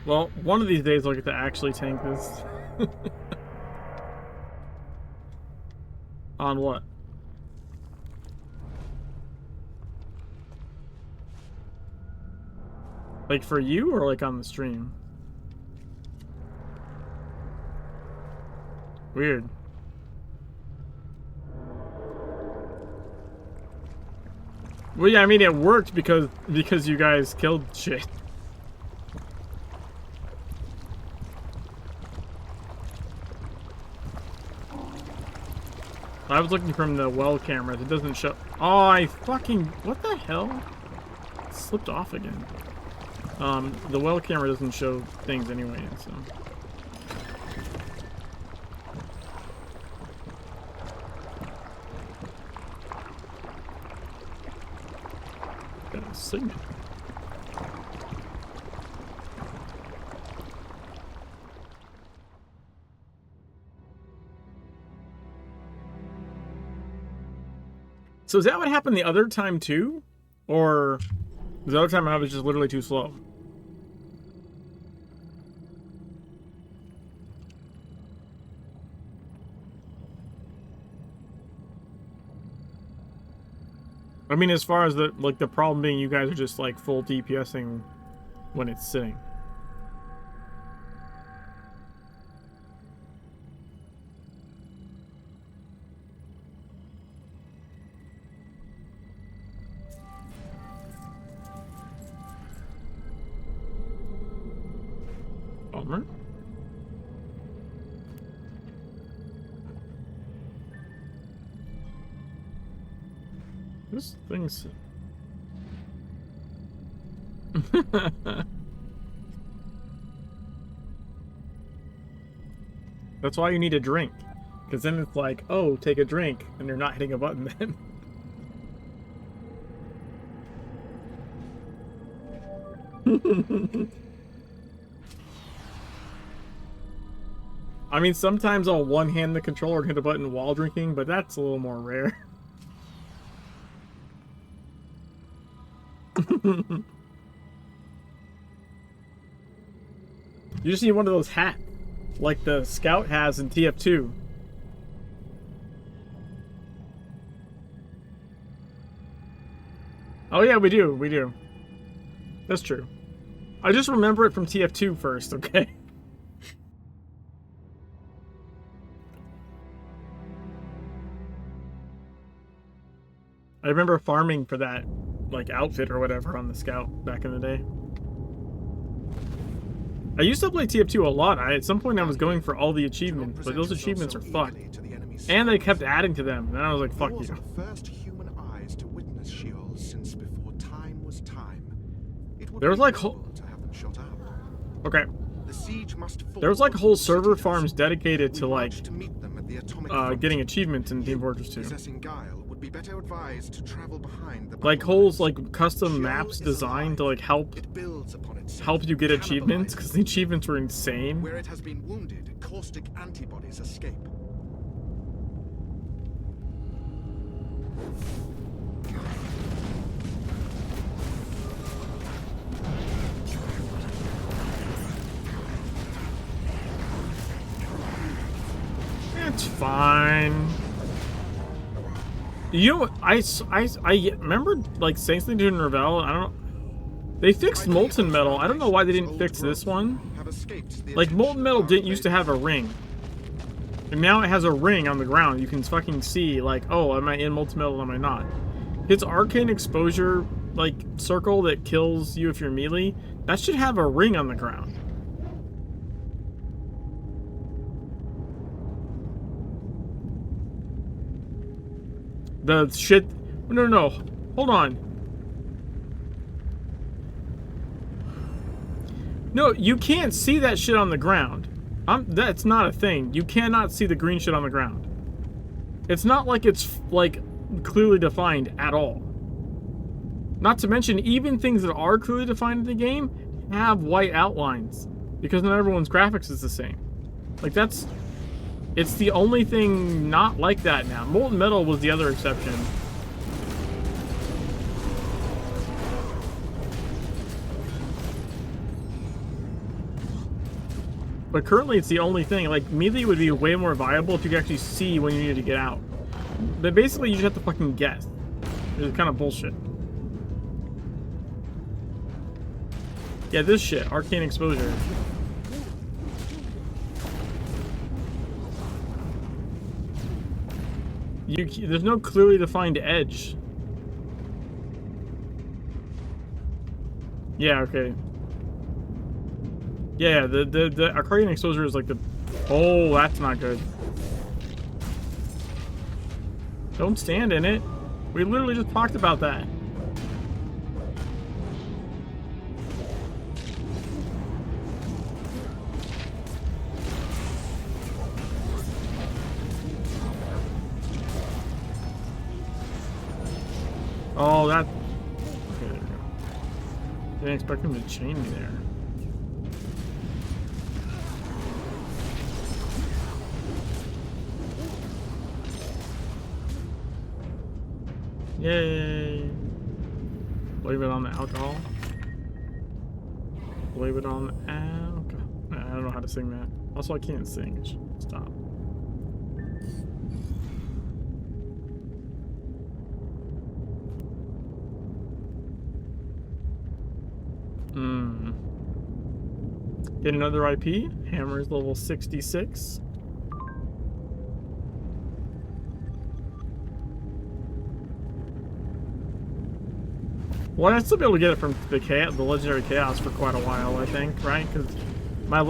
Well, one of these days I'll get to actually tank this. On what? Like for you or like on the stream? Weird. Well, yeah, I mean it worked because you guys killed shit. I was looking from the well cameras. It doesn't show. Oh, I fucking... What the hell? It slipped off again. The well camera doesn't show things anyway, so... Got a signal. So is that what happened the other time too? Or the other time I was just literally too slow? I mean, as far as the problem being you guys are just like full DPSing when it's sitting. Bummer. This thing's... That's why you need a drink. Because then it's like, oh, take a drink. And you're not hitting a button then. I mean, sometimes I'll one-hand the controller and hit a button while drinking, but that's a little more rare. You just need one of those hats, like the Scout has in TF2. Oh yeah, we do. That's true. I just remember it from TF2 first, okay? I remember farming for that, like, outfit or whatever on the Scout back in the day. I used to play TF2 a lot. At some point I was going for all the achievements, but those achievements are fucked. And they kept adding to them, and I was like, fuck you. First human eyes to witness Sheol since before time was time. There was like okay. There was like whole server farms dedicated to like getting achievements in Team Fortress 2. Like whole like custom maps designed to like help you get achievements, because the achievements were insane. Where it has been wounded, caustic antibodies escape. It's fine. You know what? I remember like saying something to Ravel. I don't know. They fixed molten metal. I don't know why they didn't fix this one. Like molten metal didn't used to have a ring, and now it has a ring on the ground. You can fucking see like, oh, am I in molten metal? Am I not? Its arcane exposure like circle that kills you if you're melee. That should have a ring on the ground. The shit... No. Hold on. No, you can't see that shit on the ground. That's not a thing. You cannot see the green shit on the ground. It's not like it's, like, clearly defined at all. Not to mention, even things that are clearly defined in the game have white outlines. Because not everyone's graphics is the same. Like, that's... It's the only thing not like that now. Molten metal was the other exception. But currently it's the only thing. Like, melee would be way more viable if you could actually see when you need to get out. But basically you just have to fucking guess. It's kind of bullshit. Yeah, this shit. Arcane exposure. There's no clearly defined edge. Yeah, okay. Yeah, the arcane exposure is like the... Oh, that's not good. Don't stand in it. We literally just talked about that. Oh, that... Okay, there we go. Didn't expect him to chain me there. Yay! Blame it on the alcohol. Blame it on the alcohol. I don't know how to sing that. Also, I can't sing. It should stop. Get another IP. Hammer's level 66. Well, I'd still be able to get it from the legendary chaos for quite a while, I think, right? Because my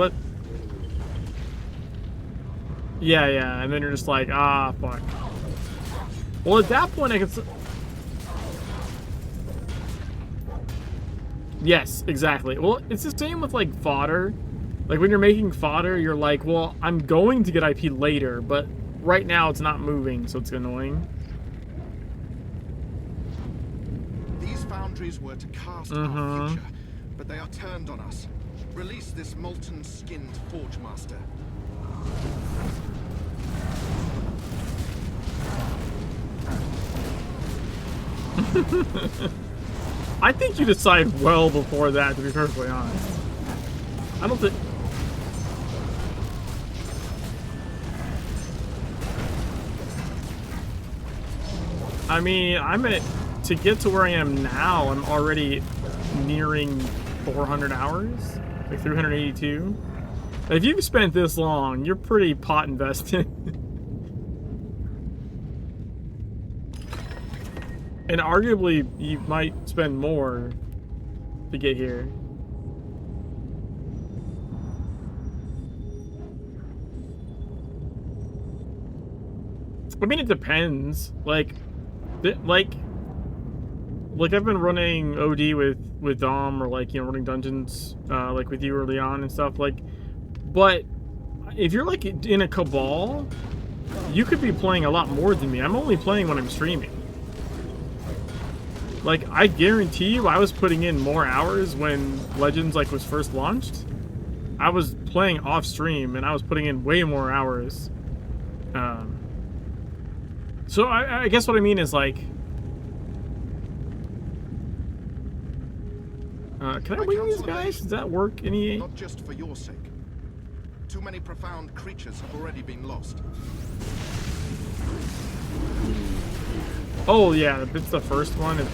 yeah, and then you're just like, ah, fuck. Well, at that point, I can. Yes, exactly. Well, it's the same with like fodder. Like when you're making fodder, you're like, well, I'm going to get IP later, but right now it's not moving, so it's annoying. These foundries were to cast our future, but they are turned on us. Release this molten-skinned Forge Master. I think you decide well before that, to be perfectly honest. I don't think... I mean, to get to where I am now, I'm already nearing 400 hours, like 382. If you've spent this long, you're pretty pot invested. And arguably, you might spend more to get here. I mean, it depends. Like I've been running OD with Dom, or like, you know, running dungeons, like with you early on and stuff. Like, but if you're like in a cabal, you could be playing a lot more than me. I'm only playing when I'm streaming. Like, I guarantee you, I was putting in more hours when Legends like was first launched. I was playing off stream and I was putting in way more hours. So I guess what I mean is like, can I wing these guys? Does that work? Any? Not just for your sake. Too many profound creatures have already been lost. Oh yeah, if it's the first one, it's...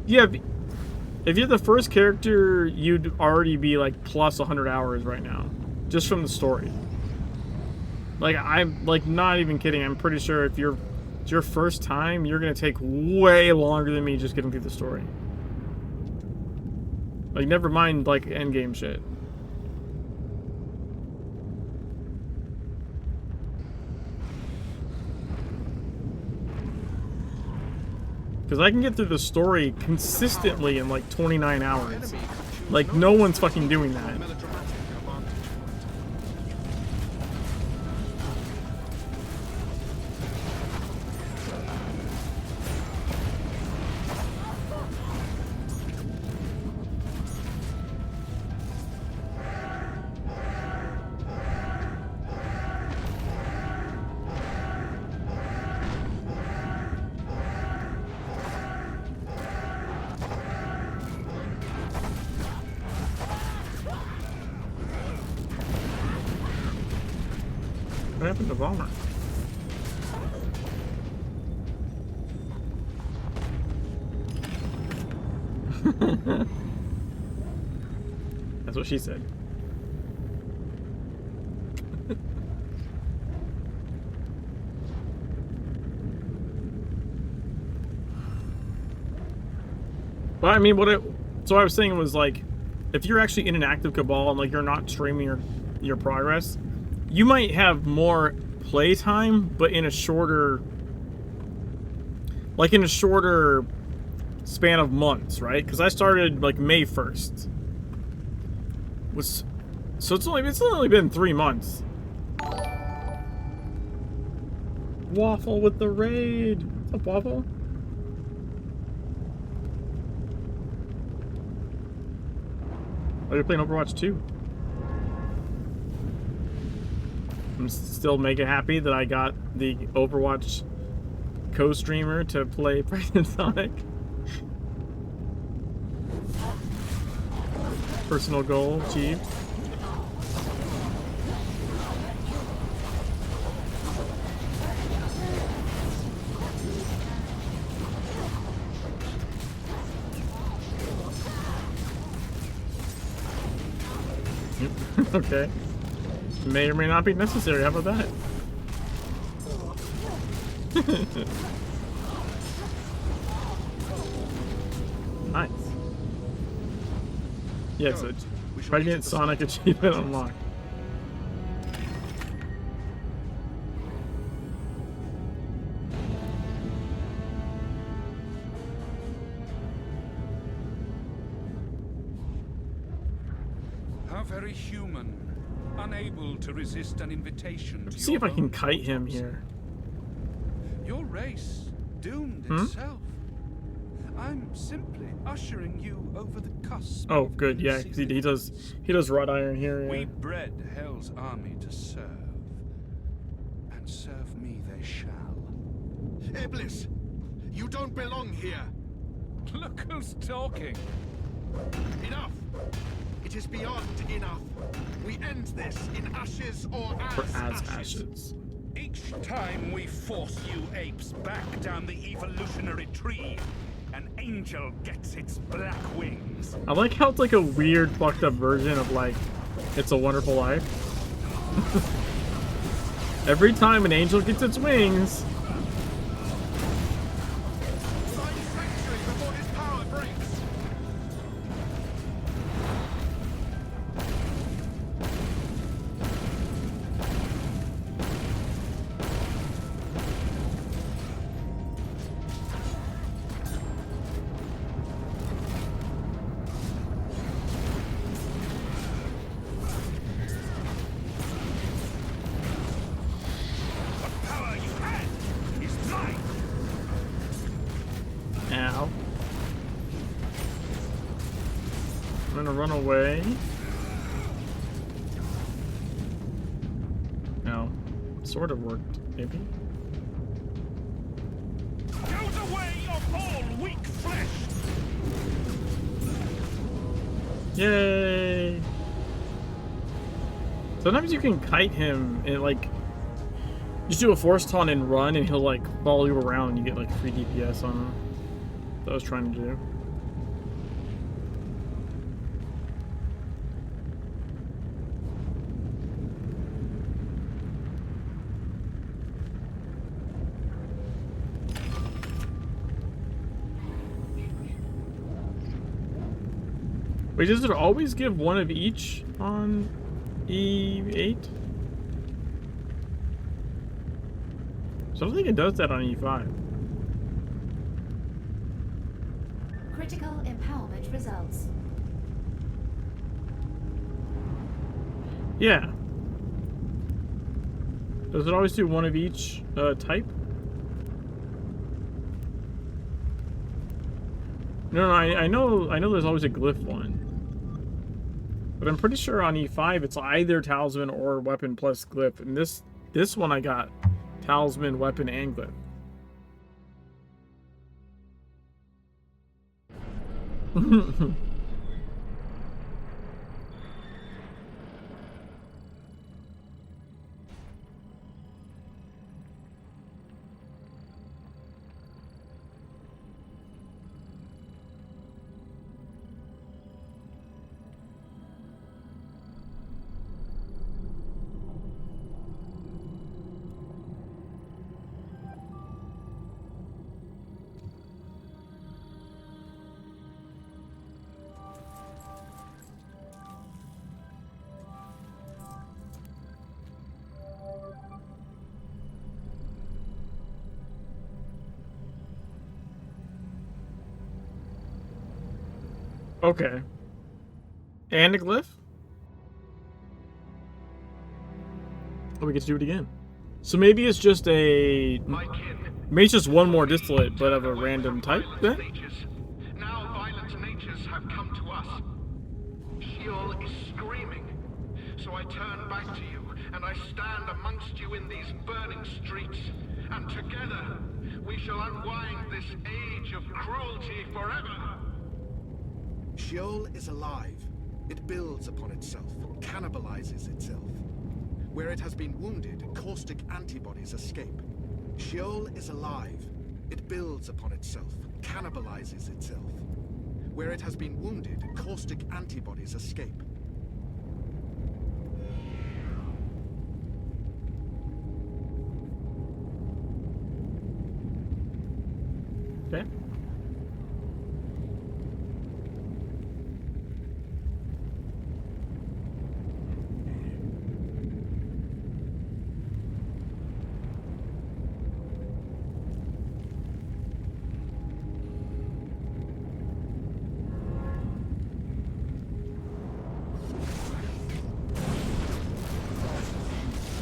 Yeah, if you're the first character, you'd already be like plus 100 hours right now, just from the story. Like, I'm like not even kidding. I'm pretty sure if it's your first time, you're gonna take way longer than me just getting through the story. Like, never mind like endgame shit. Because I can get through the story consistently in like 29 hours. Like, no one's fucking doing that. What happened to Bomber? That's what she said. But I mean, so what I was saying was like, if you're actually in an active Cabal and like you're not streaming your progress, you might have more playtime, but in a shorter, like in a shorter span of months, right? Because I started like May 1st. So it's only been 3 months. Waffle with the raid. What's up, Waffle? Oh, you're playing Overwatch 2. I'm still mega happy that I got the Overwatch co-streamer to play Pregnant Sonic. Personal goal achieved. Okay. May or may not be necessary. How about that? Nice. Yes, it's Pregnant Sonic achievement unlocked. How very human. Unable to resist an invitation. Let's see if I can kite him here. Your race doomed itself. I'm simply ushering you over the cusp. Oh, good. Yeah, he does wrought iron here. Yeah. We bred Hell's army to serve, and serve me they shall. Iblis, you don't belong here. Look who's talking. Enough. It is beyond enough. We end this in ashes or as ashes. Each time we force you apes back down the evolutionary tree, an angel gets its black wings. I like how it's like a weird, fucked up version of like It's a Wonderful Life. Every time an angel gets its wings. Run away. No. Sort of worked, maybe. Out away of all weak flesh! Yay! Sometimes you can kite him and like just do a force taunt and run and he'll like follow you around and you get like free DPS on him. That's what I was trying to do. Wait, does it always give one of each on E8? So I don't think it does that on E5. Critical empowerment results. Yeah. Does it always do one of each type? No, I know there's always a glyph one. But I'm pretty sure on E5 it's either talisman or weapon plus glyph. And this one I got talisman, weapon, and glyph. Okay. And a glyph? Oh, we get to do it again. So maybe it's just a... Maybe it's just one more distillate, but of a random type, then? Now violent natures have come to us. Sheol is screaming. So I turn back to you, and I stand amongst you in these burning streets. And together, we shall unwind this age of cruelty forever. Sheol is alive. It builds upon itself, cannibalizes itself. Where it has been wounded, caustic antibodies escape. Sheol is alive. It builds upon itself, cannibalizes itself. Where it has been wounded, caustic antibodies escape. Okay.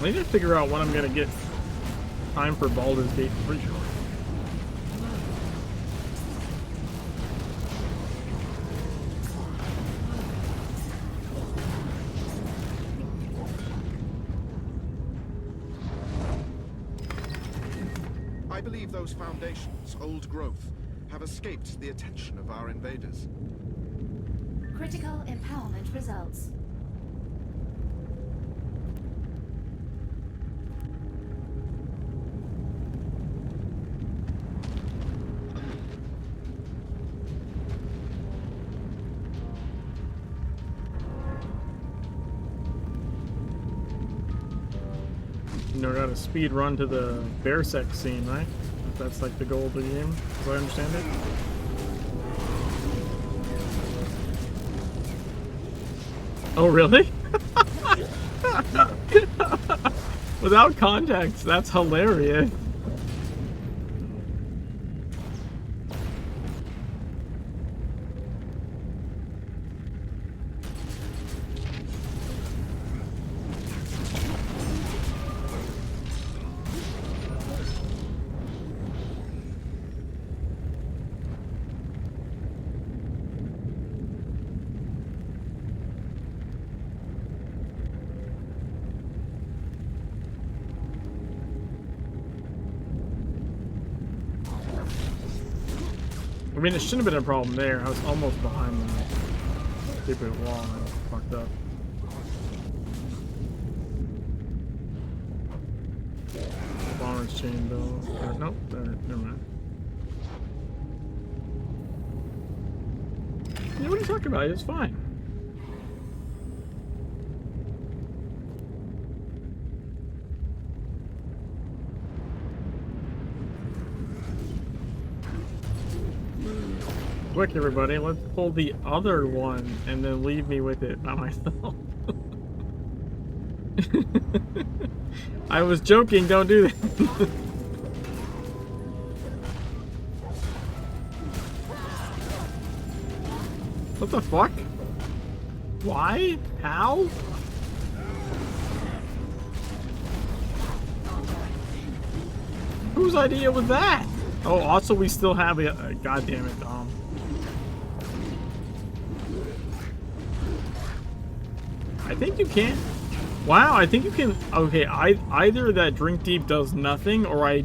I need to figure out when I'm gonna get time for Baldur's Gate 3. I believe those foundations, old growth, have escaped the attention of our invaders. Critical empowerment results. You know, got a speed run to the bear sex scene, right? That's like the goal of the game, as I understand it. Oh, really? Without context, that's hilarious. I mean, it shouldn't have been a problem there. I was almost behind the stupid wall and I fucked up. Bomber's chain though. Nope, never mind. Yeah, what are you talking about? It's fine. Quick, everybody, let's pull the other one and then leave me with it by myself. I was joking, don't do that. What the fuck? Why? How? Whose idea was that? Oh, also we still have a God damn it, Dom. I think you can. Wow, I think you can. Okay, either that drink deep does nothing, or I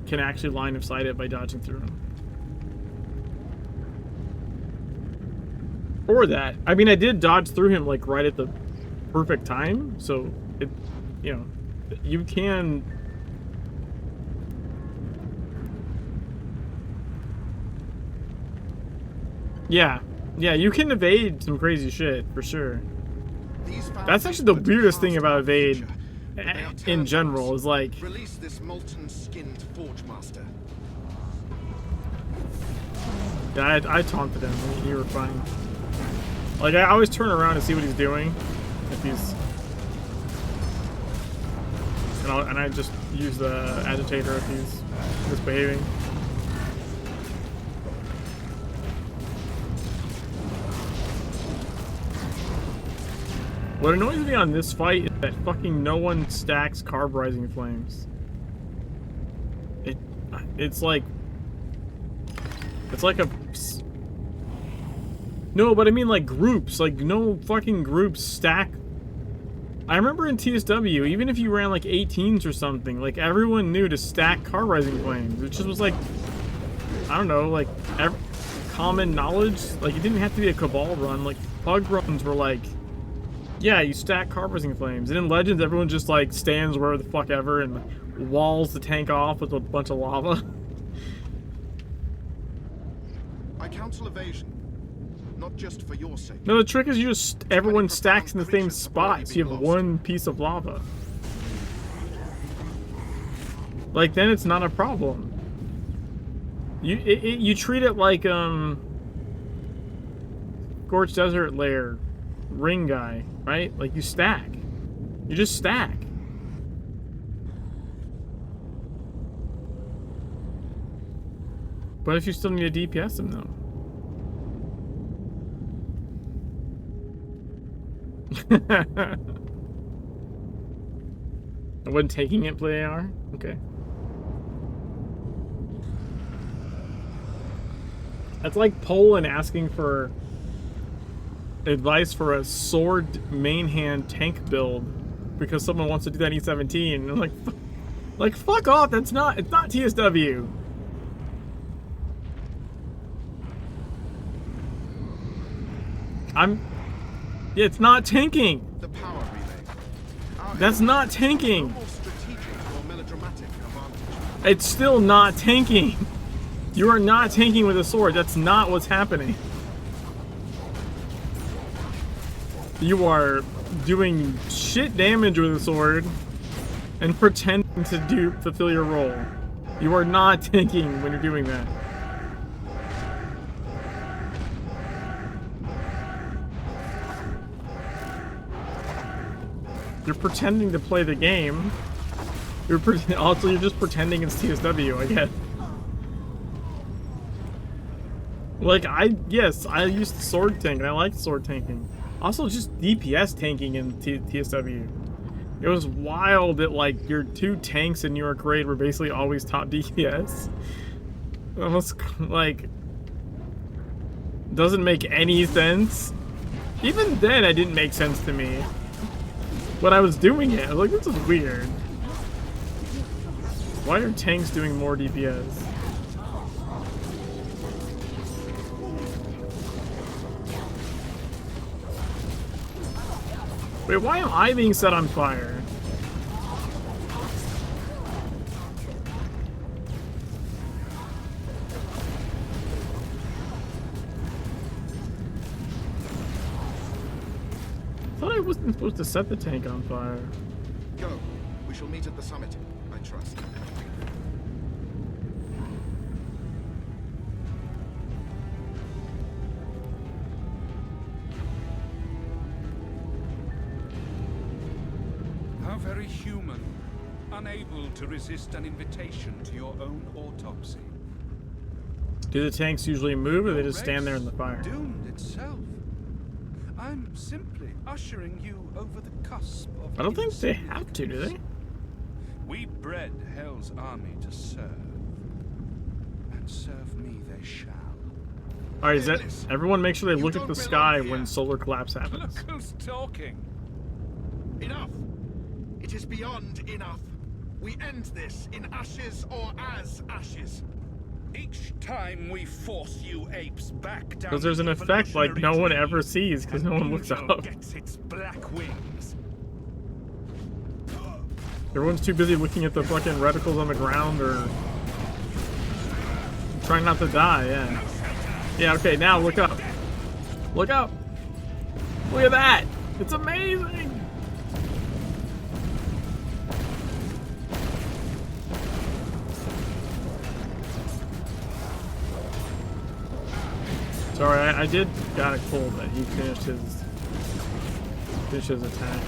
can actually line of sight it by dodging through him. Or that. I mean, I did dodge through him like right at the perfect time, so it, you know, you can. Yeah, you can evade some crazy shit for sure. That's actually the weirdest thing about evade in general is like. Release this molten-skinned Forge Master. Yeah, I taunted him. You were fine. Like I always turn around to see what he's doing, if he's, and I just use the agitator if he's misbehaving. What annoys me on this fight is that fucking no one stacks carburizing flames. It's like a... No, but I mean like groups. Like no fucking groups stack. I remember in TSW, even if you ran like 18s or something, like everyone knew to stack carburizing flames. It just was like, I don't know, like common knowledge. Like it didn't have to be a Cabal run. Like Pug runs were like, yeah, you stack carburizing flames. And in Legends, everyone just like stands where the fuck ever and walls the tank off with a bunch of lava. I counsel evasion, not just for your sake. No, the trick is you just everyone stacks in the same spot, so you have one piece of lava. Like then it's not a problem. You treat it like Scorched Desert Lair ring guy, right? Like you stack. You just stack. But if you still need to DPS them though. When taking it, play AR? Okay. That's like Poland asking for advice for a sword main hand tank build because someone wants to do that E17. And I'm like, fuck off. It's not TSW. Yeah, it's not tanking. The power relay. That's not tanking. No more strategic or melodramatic advantage. It's still not tanking. You are not tanking with a sword. That's not what's happening. You are doing shit damage with a sword and pretending to fulfill your role. You are not tanking when you're doing that. You're pretending to play the game. You're just pretending it's TSW, I guess. Like, yes, I used the sword tank. I like sword tanking. Also, just DPS tanking in TSW. It was wild that, like, your two tanks in New York Raid were basically always top DPS. Almost, like, doesn't make any sense. Even then, it didn't make sense to me. When I was doing it, I was like, this is weird. Why are tanks doing more DPS? Wait, why am I being set on fire? I thought I wasn't supposed to set the tank on fire. Go. We shall meet at the summit, I trust. How very human. Unable to resist an invitation to your own autopsy. Do the tanks usually move, or they just stand there in the fire? Doomed itself. I'm simply ushering you over the cusp of... I don't think they have to, do they? We bred Hell's army to serve. And serve me they shall. Alright, is that... Everyone make sure they look at the sky when solar collapse happens. Look who's talking. Enough. It is beyond enough. We end this in ashes or as ashes. Each time we force you apes back down, because there's an effect like no one ever sees because no one looks up. Gets its black wings. Everyone's too busy looking at the fucking reticles on the ground or trying not to die. Yeah. Yeah. Okay. Now look up. Look up. Look at that. It's amazing. Sorry, I did got it cool that he finished his attack.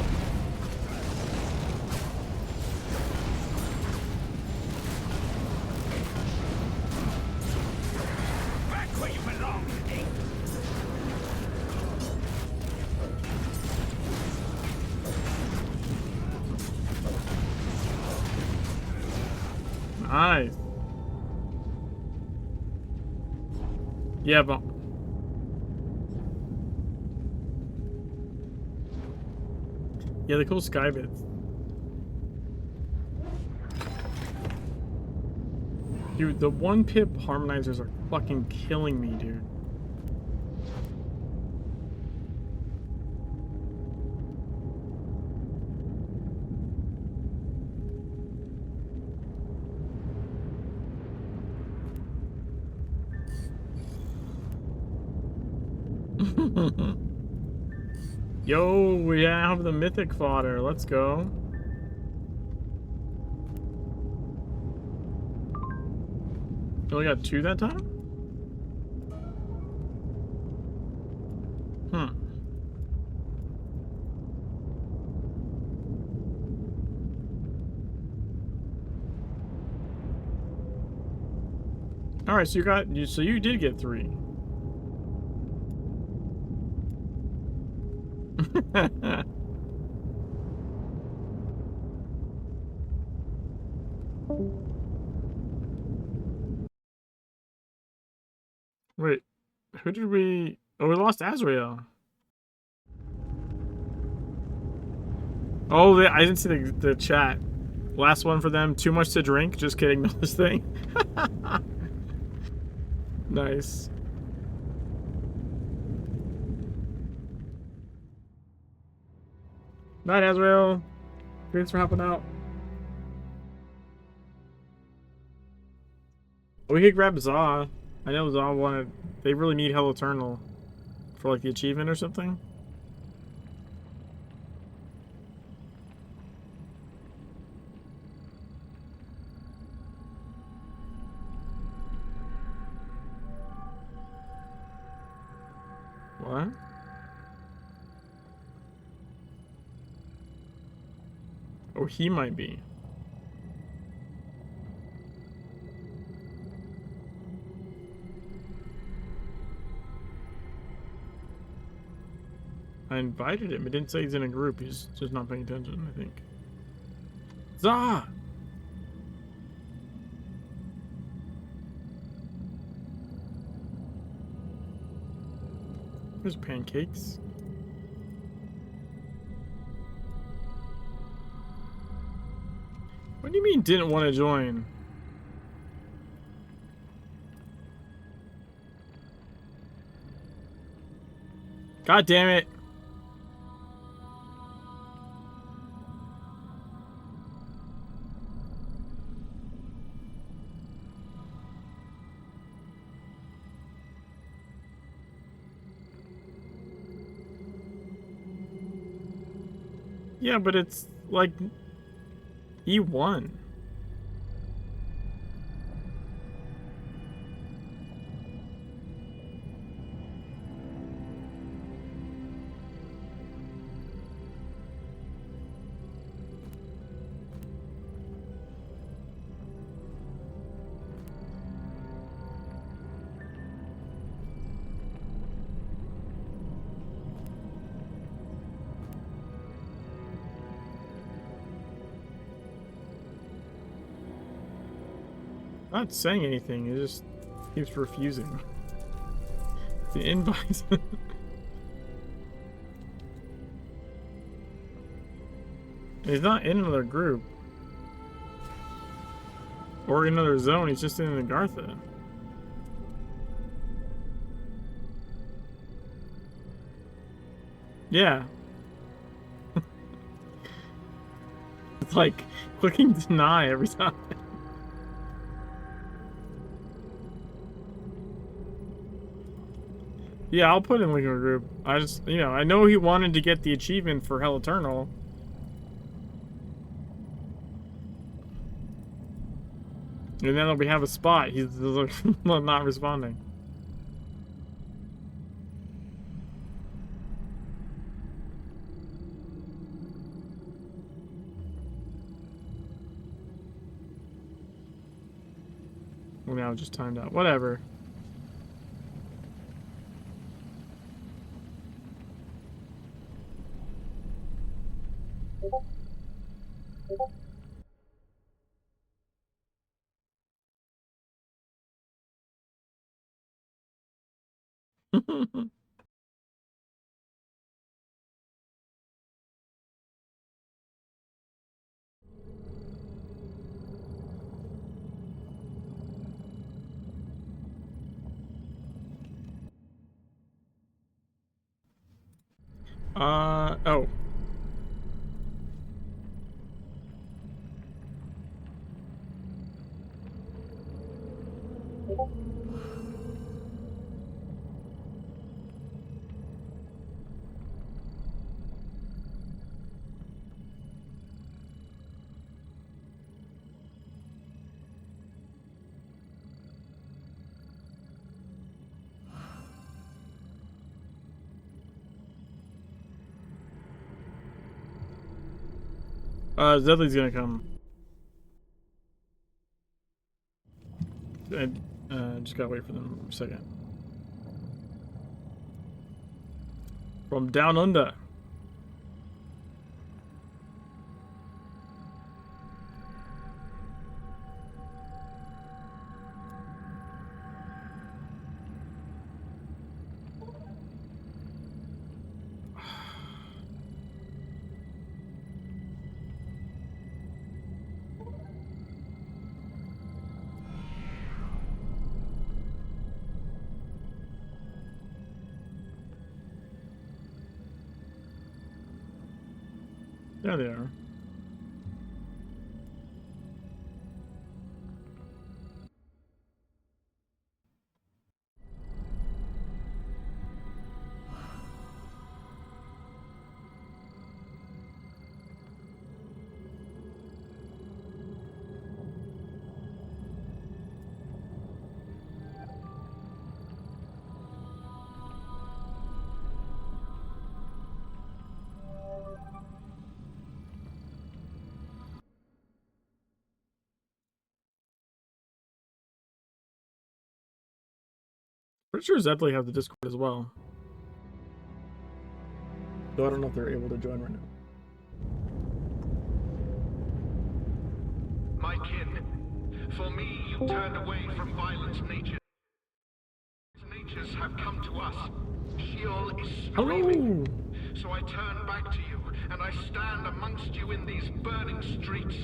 Back where you belong, ape. Nice. Yeah, but yeah, the cool sky bits. Dude, the 1-pip harmonizers are fucking killing me, dude. Yo, we have the mythic fodder. Let's go. You only got 2 that time? Hmm. All right, so you did get 3. Wait, who did we? Oh, we lost Azrael. Oh, I didn't see the chat. Last one for them. Too much to drink. Just kidding. No, this thing. Nice. Night, Azrael. Thanks for helping out. We could grab Zaw. I know Zaw wanted. They really need Hell Eternal for like the achievement or something. What? Oh, he might be. I invited him. It didn't say he's in a group. He's just not paying attention, I think. Zah! There's pancakes. What do you mean didn't want to join? God damn it. Yeah, but it's like E1. Not saying anything, it just keeps refusing. The invite. He's not in another group. Or in another zone, he's just in Agartha. Yeah. It's like clicking deny every time. Yeah, I'll put him in a group. I just, you know, I know he wanted to get the achievement for Hell Eternal. And then we have a spot. He's not responding. Well, now it just timed out. Whatever. Oh. Zedley's gonna come. I just gotta wait for them a second. From down under. There they are. Pretty sure Zeppeli has the Discord as well. Though I don't know if they're able to join right now. My kin, for me you turned away from violent nature. Natures have come to us. Sheol is screaming. So I turn back to you, and I stand amongst you in these burning streets.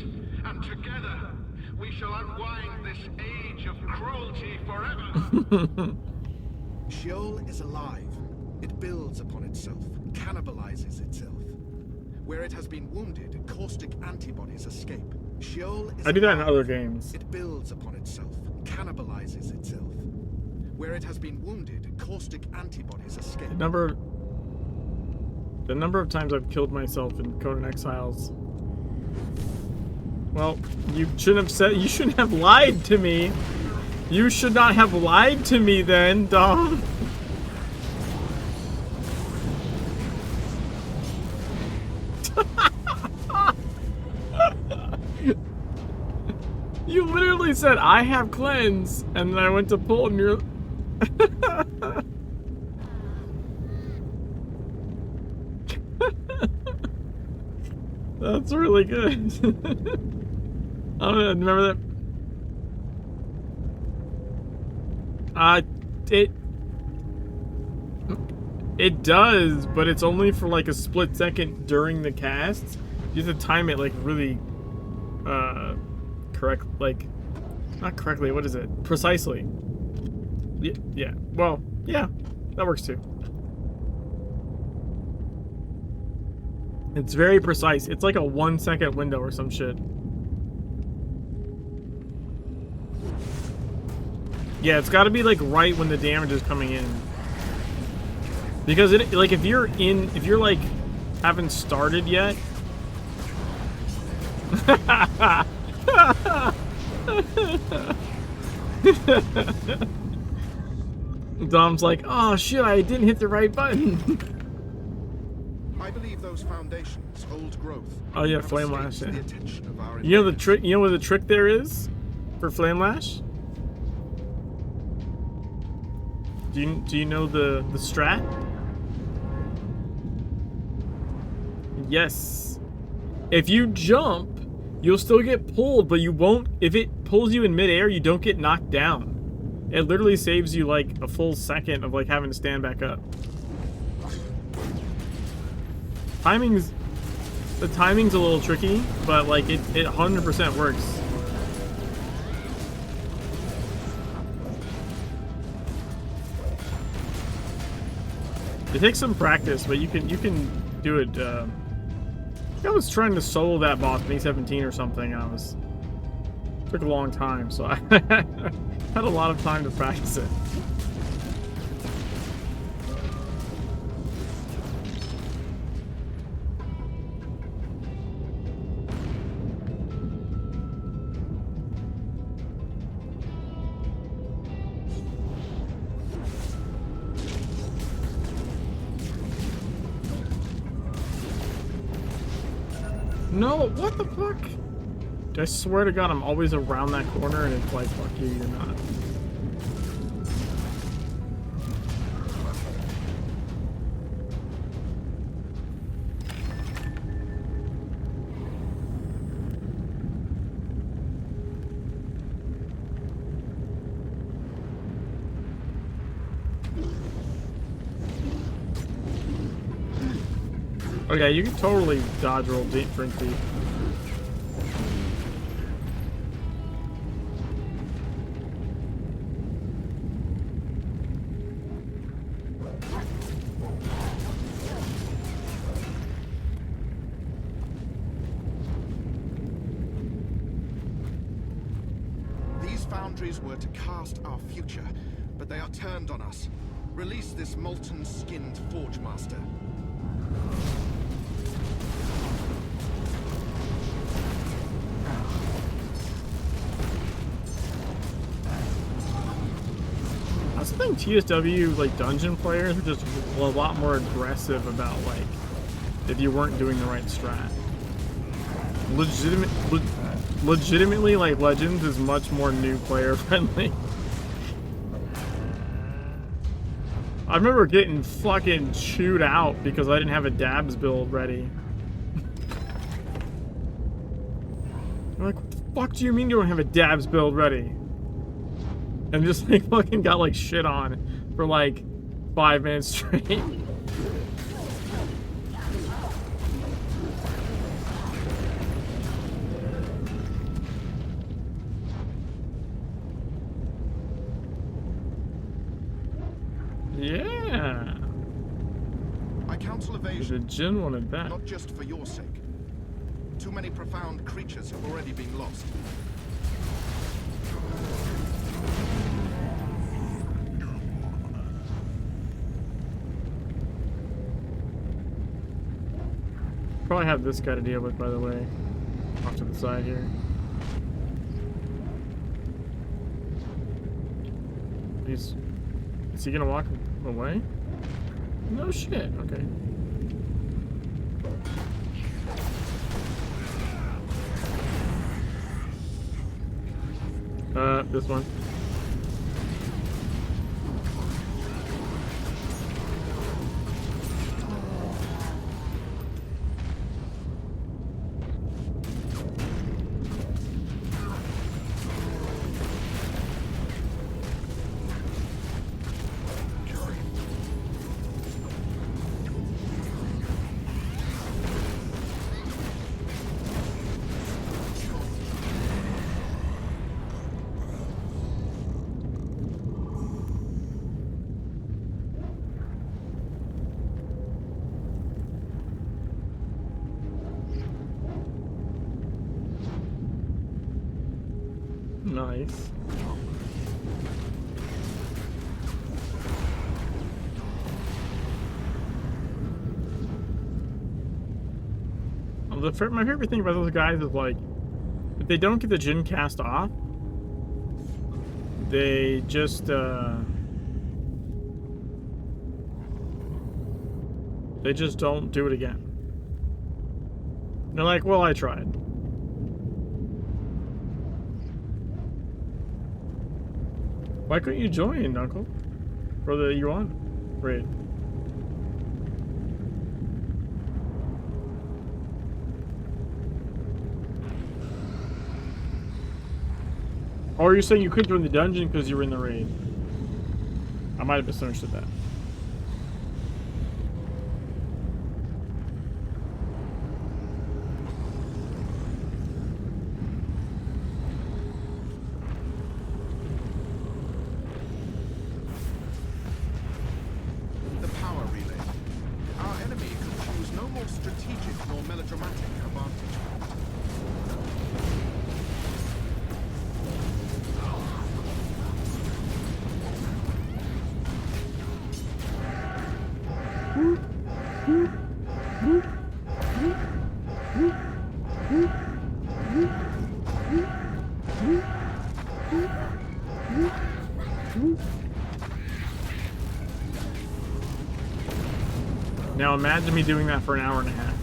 And together, we shall unwind this age of cruelty forever. Sheol is alive. It builds upon itself, cannibalizes itself. Where it has been wounded, caustic antibodies escape. Sheol is I do that in alive. other games. It builds upon itself, cannibalizes itself. Where it has been wounded, caustic antibodies escape. The number of times I've killed myself in Conan Exiles. Well, you shouldn't have lied to me. You should not have lied to me then, Dom. You literally said, I have cleanse, and then I went to pull and you're... That's really good. I don't remember that. It does, but it's only for like a split second during the cast. You have to time it like really correct, like not correctly, what is it? Precisely. Yeah. Well, yeah, that works too. It's very precise. It's like a 1 second window or some shit. Yeah, it's got to be like right when the damage is coming in. Because it, like, if you're like haven't started yet. Dom's like, oh shit, I didn't hit the right button. I believe those foundations, old growth. Oh yeah, Flame Lash. Yeah. The you know the trick. You know what the trick there is for Flame Lash? Do you know the strat? Yes. If you jump, you'll still get pulled, but you won't. If it pulls you in midair, you don't get knocked down. It literally saves you like a full second of like having to stand back up. The timing's a little tricky, but like it 100% works. It takes some practice, but you can do it. I was trying to solo that boss in E17 or something, and took a long time, so I had a lot of time to practice it. No, what the fuck? I swear to God, I'm always around that corner and it's like, fuck you, you're not. Oh yeah, you can totally dodge roll deep drink deep. These foundries were to cast our future, but they are turned on us. Release this molten-skinned Forge Master. That's the thing, TSW, like, dungeon players are just a lot more aggressive about, like, if you weren't doing the right strat. Legitimately, like, Legends is much more new player friendly. I remember getting fucking chewed out because I didn't have a dabs build ready. I'm like, what the fuck do you mean you don't have a dabs build ready? And just like fucking got like shit on for like 5 minutes straight. Yeah. I counsel evasion. The Jin wanted that. Not just for your sake. Too many profound creatures have already been lost. Probably have this guy to deal with, by the way. Off to the side here. Is he gonna walk away? No shit, okay. This one. Nice. My favorite thing about those guys is like, if they don't get the Jin cast off, they just don't do it again. They're like, well, I tried. Why couldn't you join, Uncle? For the Yuan raid? Or you're saying you couldn't join the dungeon because you were in the raid? I might have misunderstood that. The power relay. Our enemy could choose no more strategic nor melodramatic advantage. Now imagine me doing that for an hour and a half.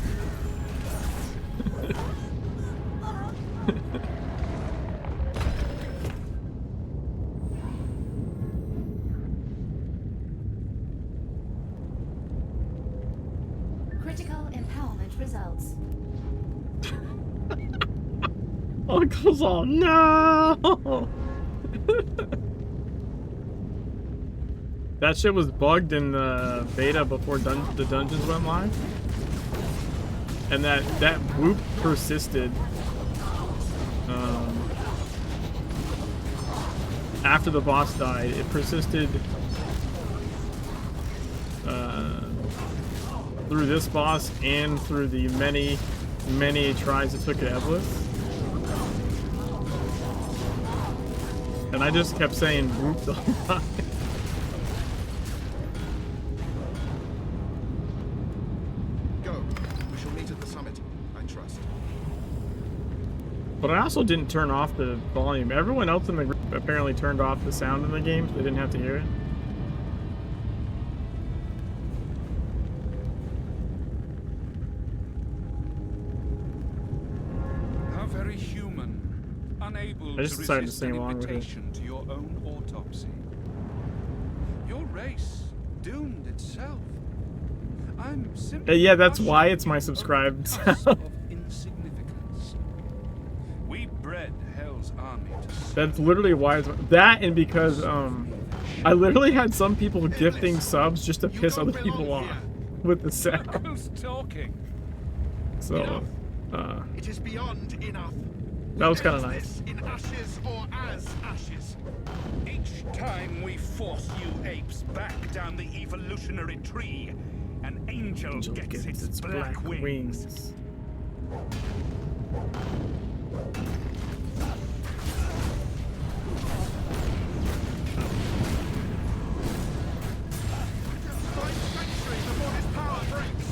Critical empowerment results. Uncle's all no. That shit was bugged in the beta before the dungeons went live, and that whoop persisted after the boss died. It persisted through this boss and through the many tries it took at Eblis. And I just kept saying whoop the whole time. Go. We shall meet at the summit, I trust. But I also didn't turn off the volume. Everyone else in the group apparently turned off the sound in the game so they didn't have to hear it. How very human. Unable I just to decided to resist sing an along with it. invitation to your own autopsy. Your race doomed itself. I'm simply Yeah, that's why it's my subscribed sound. of insignificance. We bred Hell's army to That's literally why it's that, and because I literally had some people gifting subs just to piss other people off with the sound. Who's talking? So It is beyond enough. that was kind of nice. In ashes or as ashes. Each time we force you apes back down the evolutionary tree, an angel gets its black wings. Find sanctuary before his power breaks.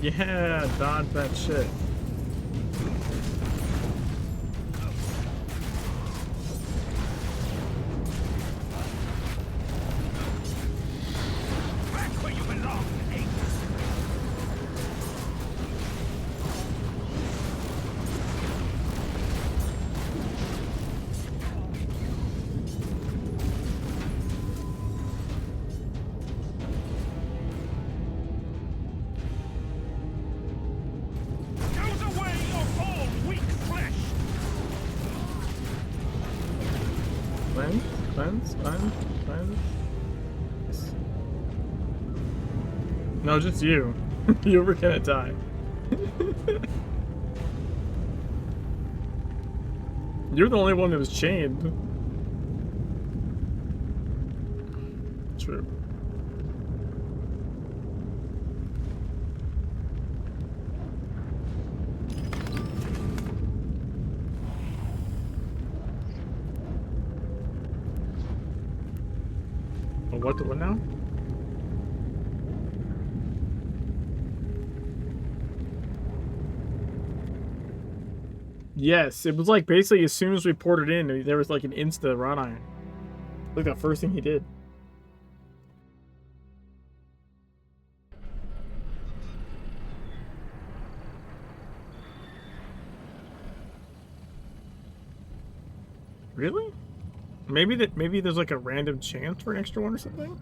Yeah, dodge that shit. Back where you belong, apes. Go the way of all weak flesh. Cleanse. No, just you. You were gonna die. You're the only one that was chained. True. Oh, what now? Yes, it was like basically as soon as we poured it in, there was like an insta wrought iron. Like the first thing he did. Really? Maybe there's like a random chance for an extra one or something.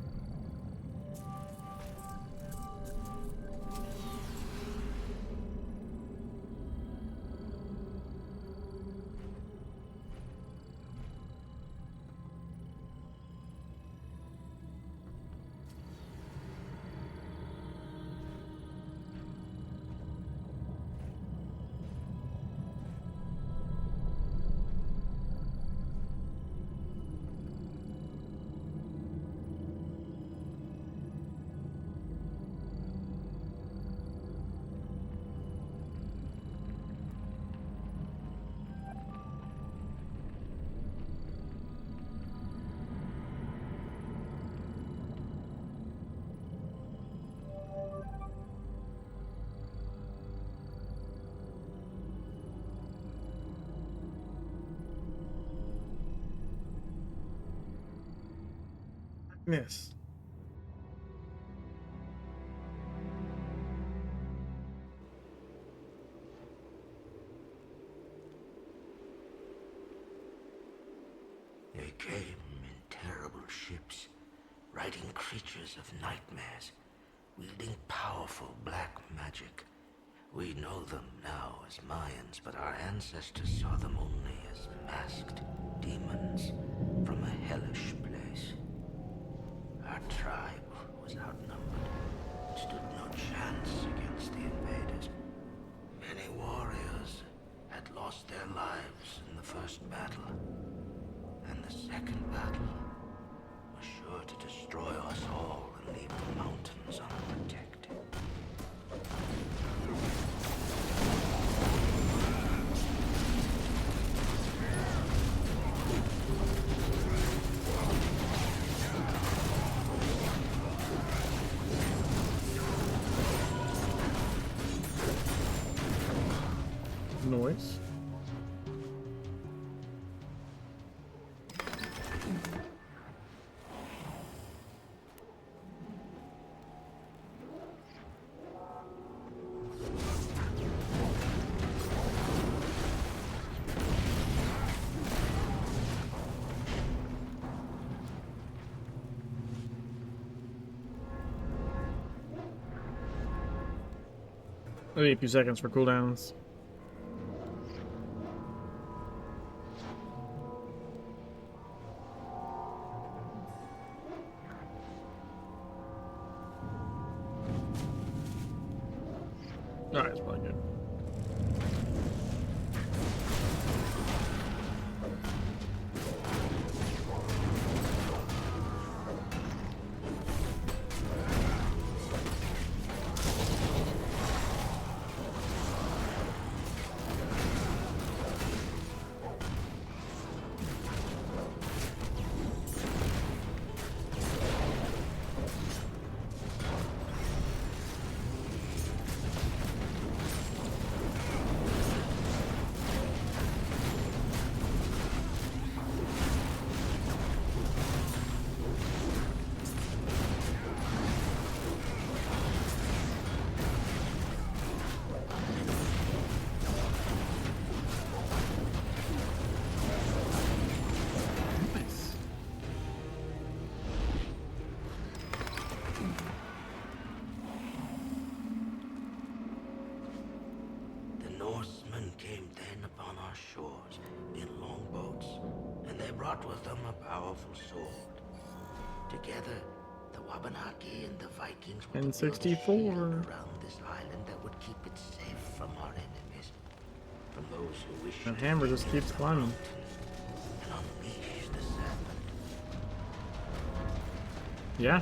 Miss. They came in terrible ships, riding creatures of nightmares, wielding powerful black magic. We know them now as Mayans, but our ancestors saw them only as masked demons from a hellish place. Our tribe was outnumbered and stood no chance against the invaders. Many warriors had lost their lives in the first battle, and the second battle was sure to destroy us all and leave the mountains unprotected. Noise. Maybe a few seconds for cooldowns. Alright, it's probably good. With them a powerful sword. Together, the Wabanaki and the Vikings were N64 around this island that would keep it safe from our enemies, from those who wish. That hammer just keeps climbing. And unleash the serpent. Yeah.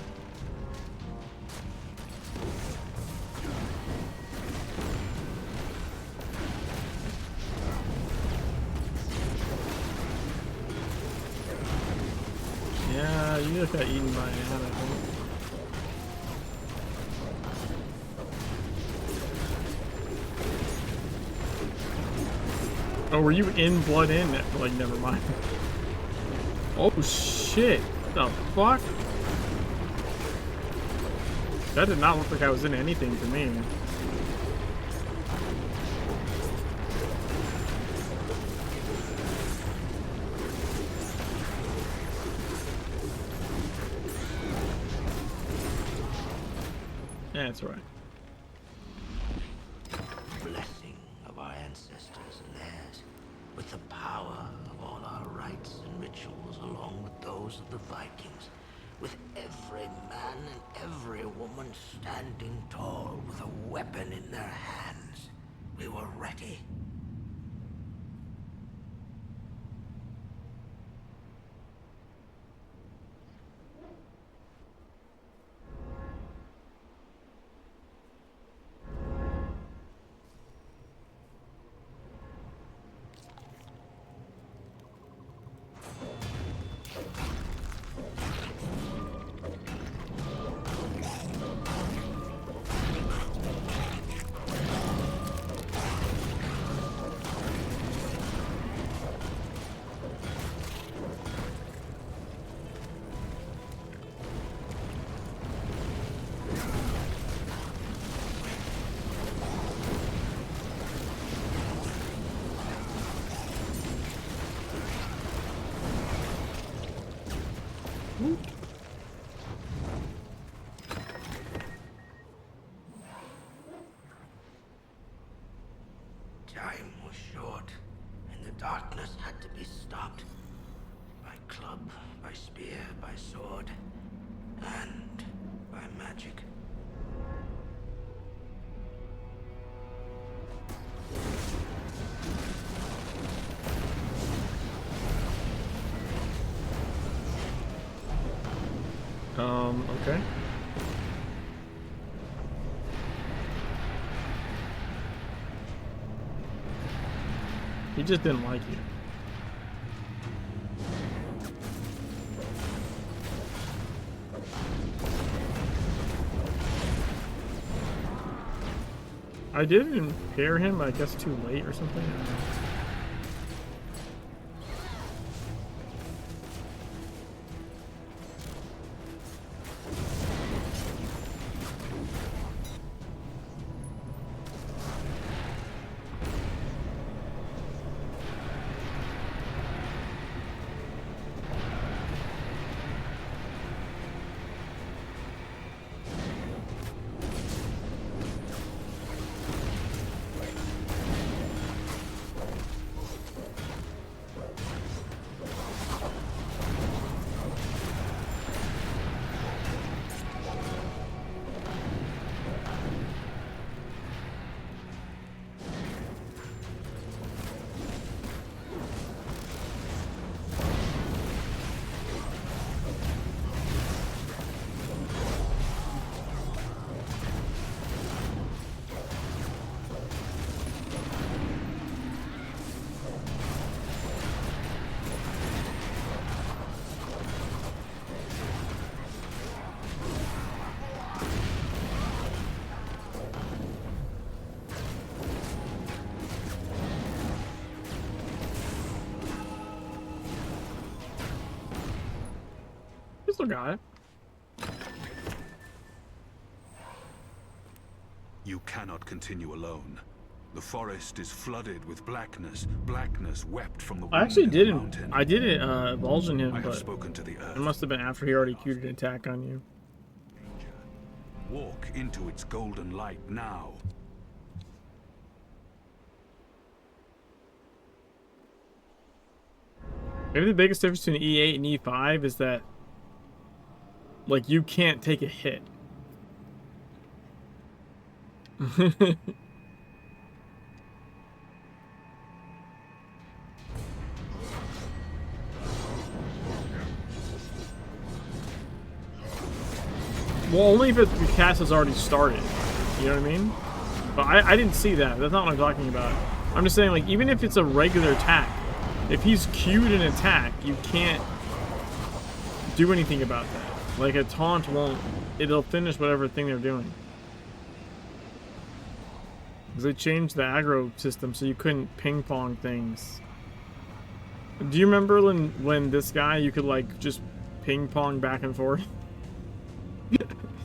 Yeah, you just got eaten by an ant, I think. Oh, were you in Blood In? Like, never mind. Oh shit! What the fuck? That did not look like I was in anything to me. That's right. Blessing of our ancestors and theirs, with the power of all our rites and rituals along with those of the Vikings, with every man and every woman standing tall with a weapon in their hands, we were ready. Time was short, and the darkness had to be stopped. By club, by spear, by sword, and by magic. Okay. He just didn't like you. I did impair him, I guess too late or something. I don't know. Still got it. You cannot continue alone. The forest is flooded with blackness. Blackness wept from the I actually wind of the didn't. mountain. I didn't Vulsion him, I have but spoken to the earth. it must have been after he already queued an attack on you. Walk into its golden light now. Maybe the biggest difference between E8 and E5 is that, like, you can't take a hit. Well, only if the cast has already started. You know what I mean? But I didn't see that. That's not what I'm talking about. I'm just saying, like, even if it's a regular attack, if he's queued an attack, you can't do anything about that. Like, a taunt won't... It'll finish whatever thing they're doing. Because they changed the aggro system so you couldn't ping-pong things. Do you remember when this guy, you could, like, just ping-pong back and forth?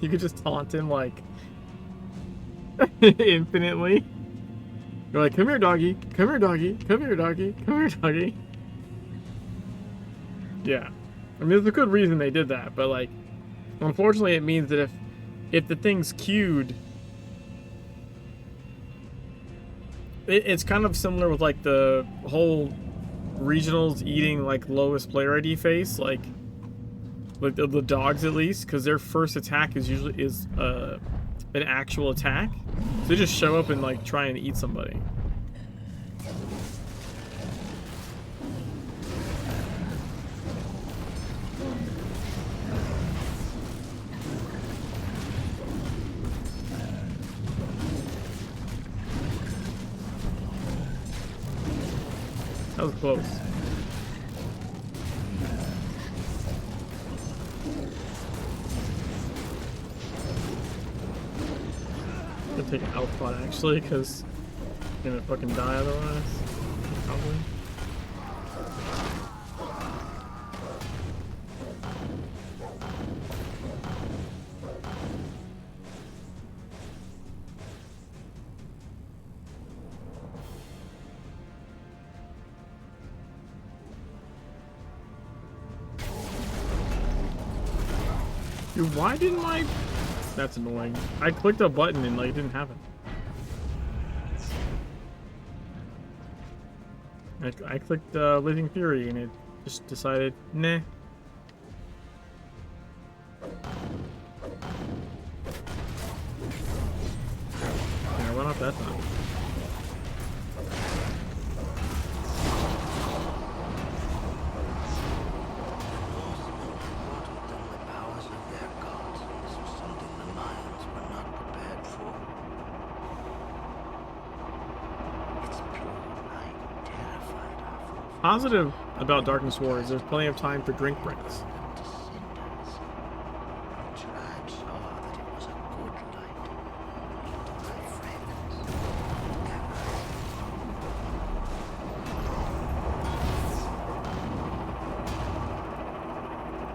You could just taunt him, like, infinitely. You're like, come here, doggy. Come here, doggy. Come here, doggy. Come here, doggy. Yeah. I mean, there's a good reason they did that, but, like, unfortunately it means that if if the thing's queued, it's kind of similar with like the whole regionals eating like lowest player ID face, like the dogs at least, because their first attack is usually an actual attack. So they just show up and like try and eat somebody. That was close. I'm gonna take an out pot actually, because I'm gonna fucking die otherwise. Probably. Dude, why didn't my... That's annoying. I clicked a button and like it didn't happen. I clicked Living Fury and it just decided, nah. Yeah, I went off that time. Positive about Darkness War is there's plenty of time for drink breaks.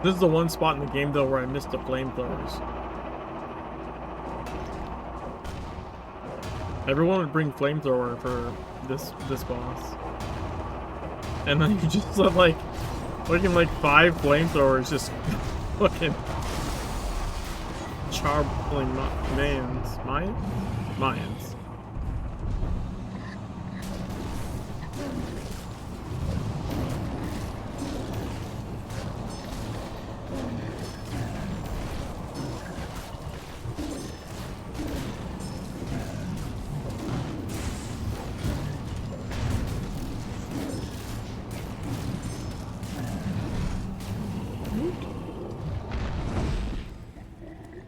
This is the one spot in the game though where I missed the flamethrowers. Everyone would bring flamethrower for this boss. And then you just have like fucking like 5 flamethrowers just fucking charbling Mayans.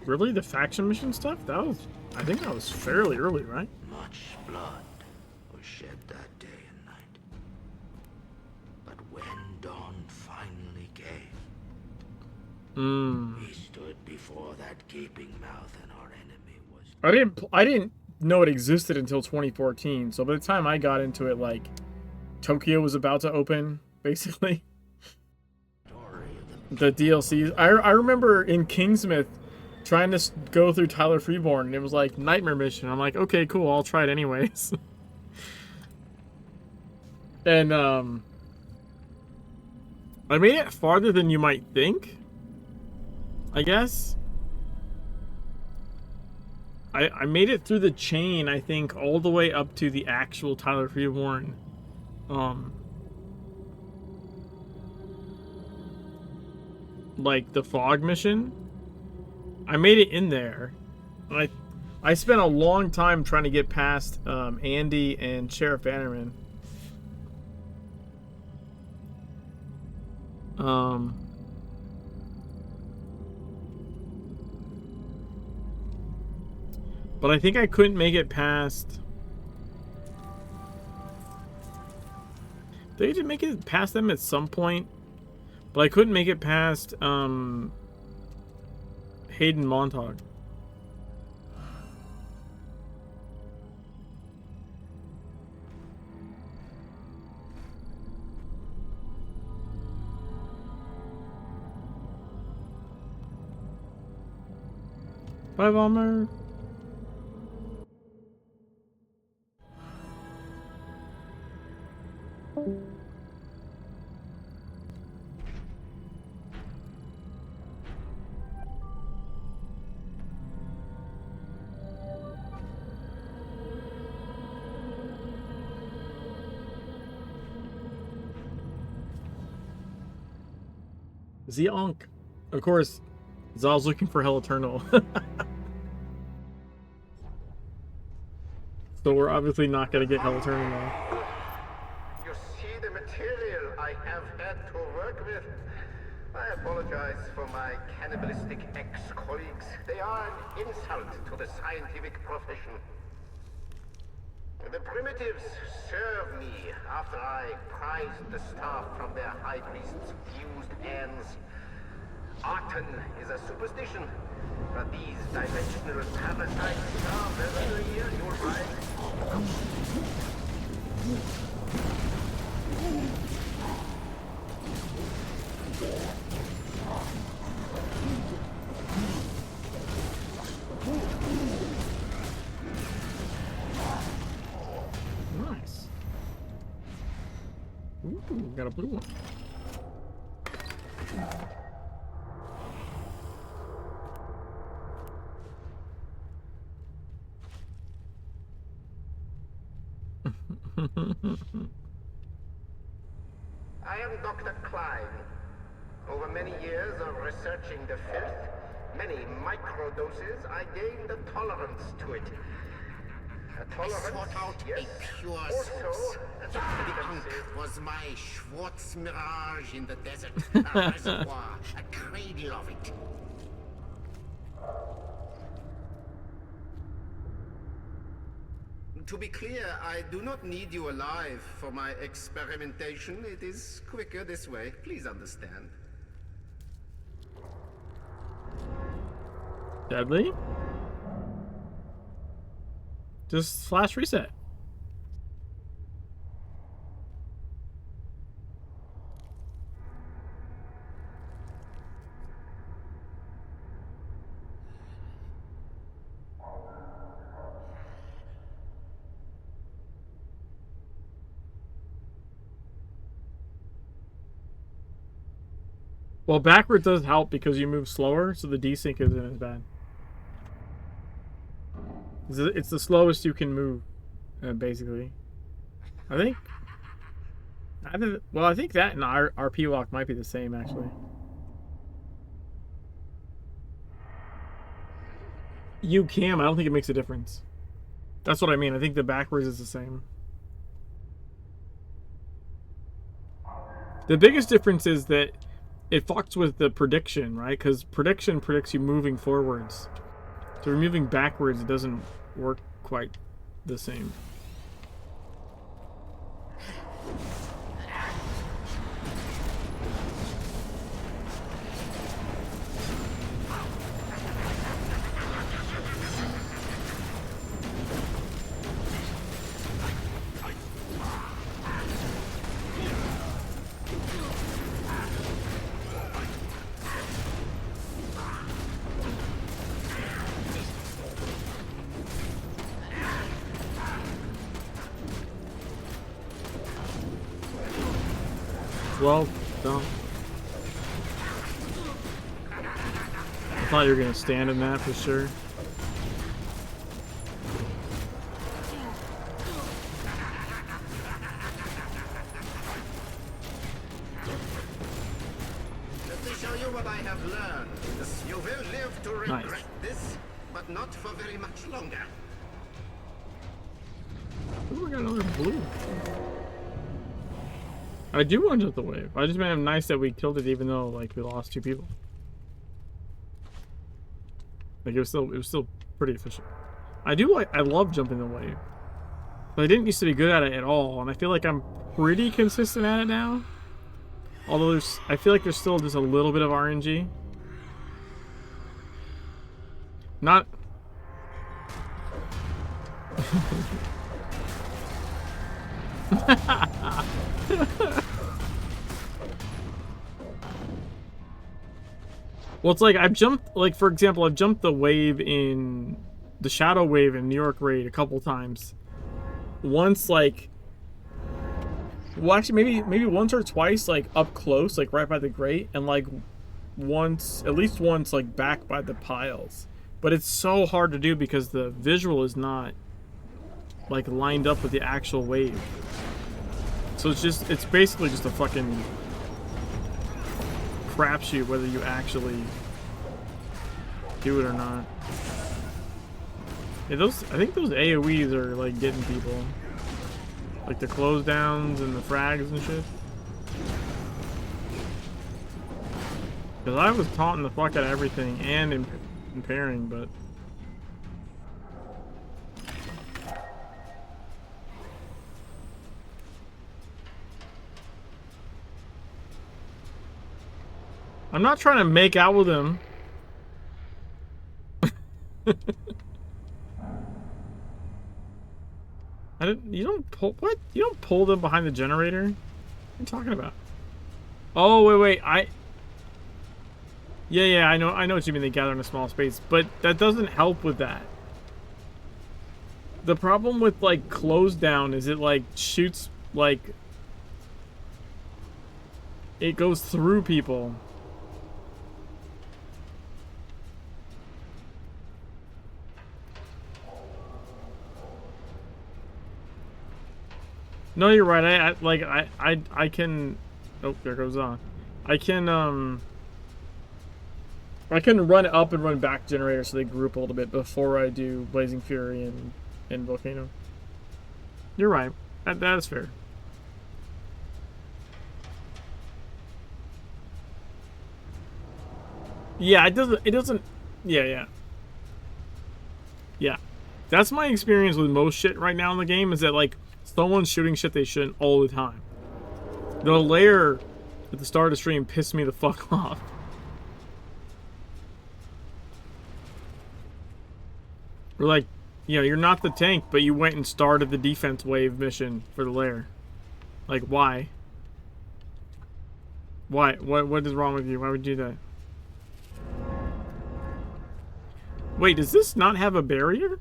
Really? The faction mission stuff? That was... I think that was fairly early, right? Much blood was shed that day and night. But when dawn finally came, we stood before that gaping mouth and our enemy was... I didn't know it existed until 2014, so by the time I got into it, like, Tokyo was about to open, basically. The DLCs. I remember in Kingsmith trying to go through Tyler Freeborn, and it was like nightmare mission. I'm like, okay, cool, I'll try it anyways. And I made it farther than you might think, I guess. I made it through the chain, I think, all the way up to the actual Tyler Freeborn like the fog mission. I made it in there, and I spent a long time trying to get past Andy and Sheriff Bannerman. But I think I couldn't make it past... They did make it past them at some point, but I couldn't make it past Hayden Montauk. Bye, Bomber. Zeonk. Of course, Zal's looking for Hell Eternal. So we're obviously not going to get Hell Eternal now. You see the material I have had to work with? I apologize for my cannibalistic ex-colleagues. They are an insult to the scientific profession. The primitives serve me after I prized the staff from their high priest's fused hands. Arton is a superstition, but these dimensional parasites are very real, you're right. Nice. Ooh, got a blue one. I am Dr. Klein. Over many years of researching the filth, many microdoses, I gained a tolerance to it. A tolerance, I sought out yes. a pure Also, source. a The punk dependency. was my Schwartz mirage in the desert. A reservoir, a cradle of it. To be clear, I do not need you alive for my experimentation. It is quicker this way. Please understand. Deadly? Just flash reset. Well, backward does help because you move slower, so the desync isn't as bad. It's the slowest you can move, basically. I think that and our RP walk might be the same, actually. You can, I don't think it makes a difference. That's what I mean. I think the backwards is the same. The biggest difference is that it fucks with the prediction, right? Because prediction predicts you moving forwards. So if you're moving backwards, it doesn't work quite the same. Well done. I thought you were gonna stand in that for sure. Let me show you what I have learned. You will live to regret Nice. this, but not for very much longer. Ooh, we got another blue. I do want to jump the wave. I just meant nice that we killed it even though like we lost 2 people. Like it was still pretty efficient. I love jumping the wave. But I didn't used to be good at it at all, and I feel like I'm pretty consistent at it now. Although I feel like there's still just a little bit of RNG. Not well, it's like I've jumped, like for example, I've jumped the wave in the shadow wave in New York Raid a couple times. Once, like, well, actually, maybe once or twice, like up close, like right by the grate, and like once, at least once, like back by the piles. But it's so hard to do because the visual is not like lined up with the actual wave. So it's basically just a fucking crapshoot whether you actually do it or not. Yeah, I think those AoEs are like getting people. Like the close downs and the frags and shit. Because I was taunting the fuck out of everything and impairing, but... I'm not trying to make out with him. You don't pull, what? You don't pull them behind the generator? What are you talking about? Oh, wait, Yeah, I know what you mean, they gather in a small space, but that doesn't help with that. The problem with, like, close down is it, like, shoots, like... It goes through people. No, you're right. I can... Oh, there goes on. I can run up and run back generator so they group a little bit before I do Blazing Fury and Volcano. You're right. That is fair. Yeah, it doesn't... Yeah. That's my experience with most shit right now in the game, is that, like, someone's shooting shit they shouldn't all the time. The lair at the start of the stream pissed me the fuck off. We're like, you know, you're not the tank, but you went and started the defense wave mission for the lair. Like, why? Why? What is wrong with you? Why would you do that? Wait, does this not have a barrier?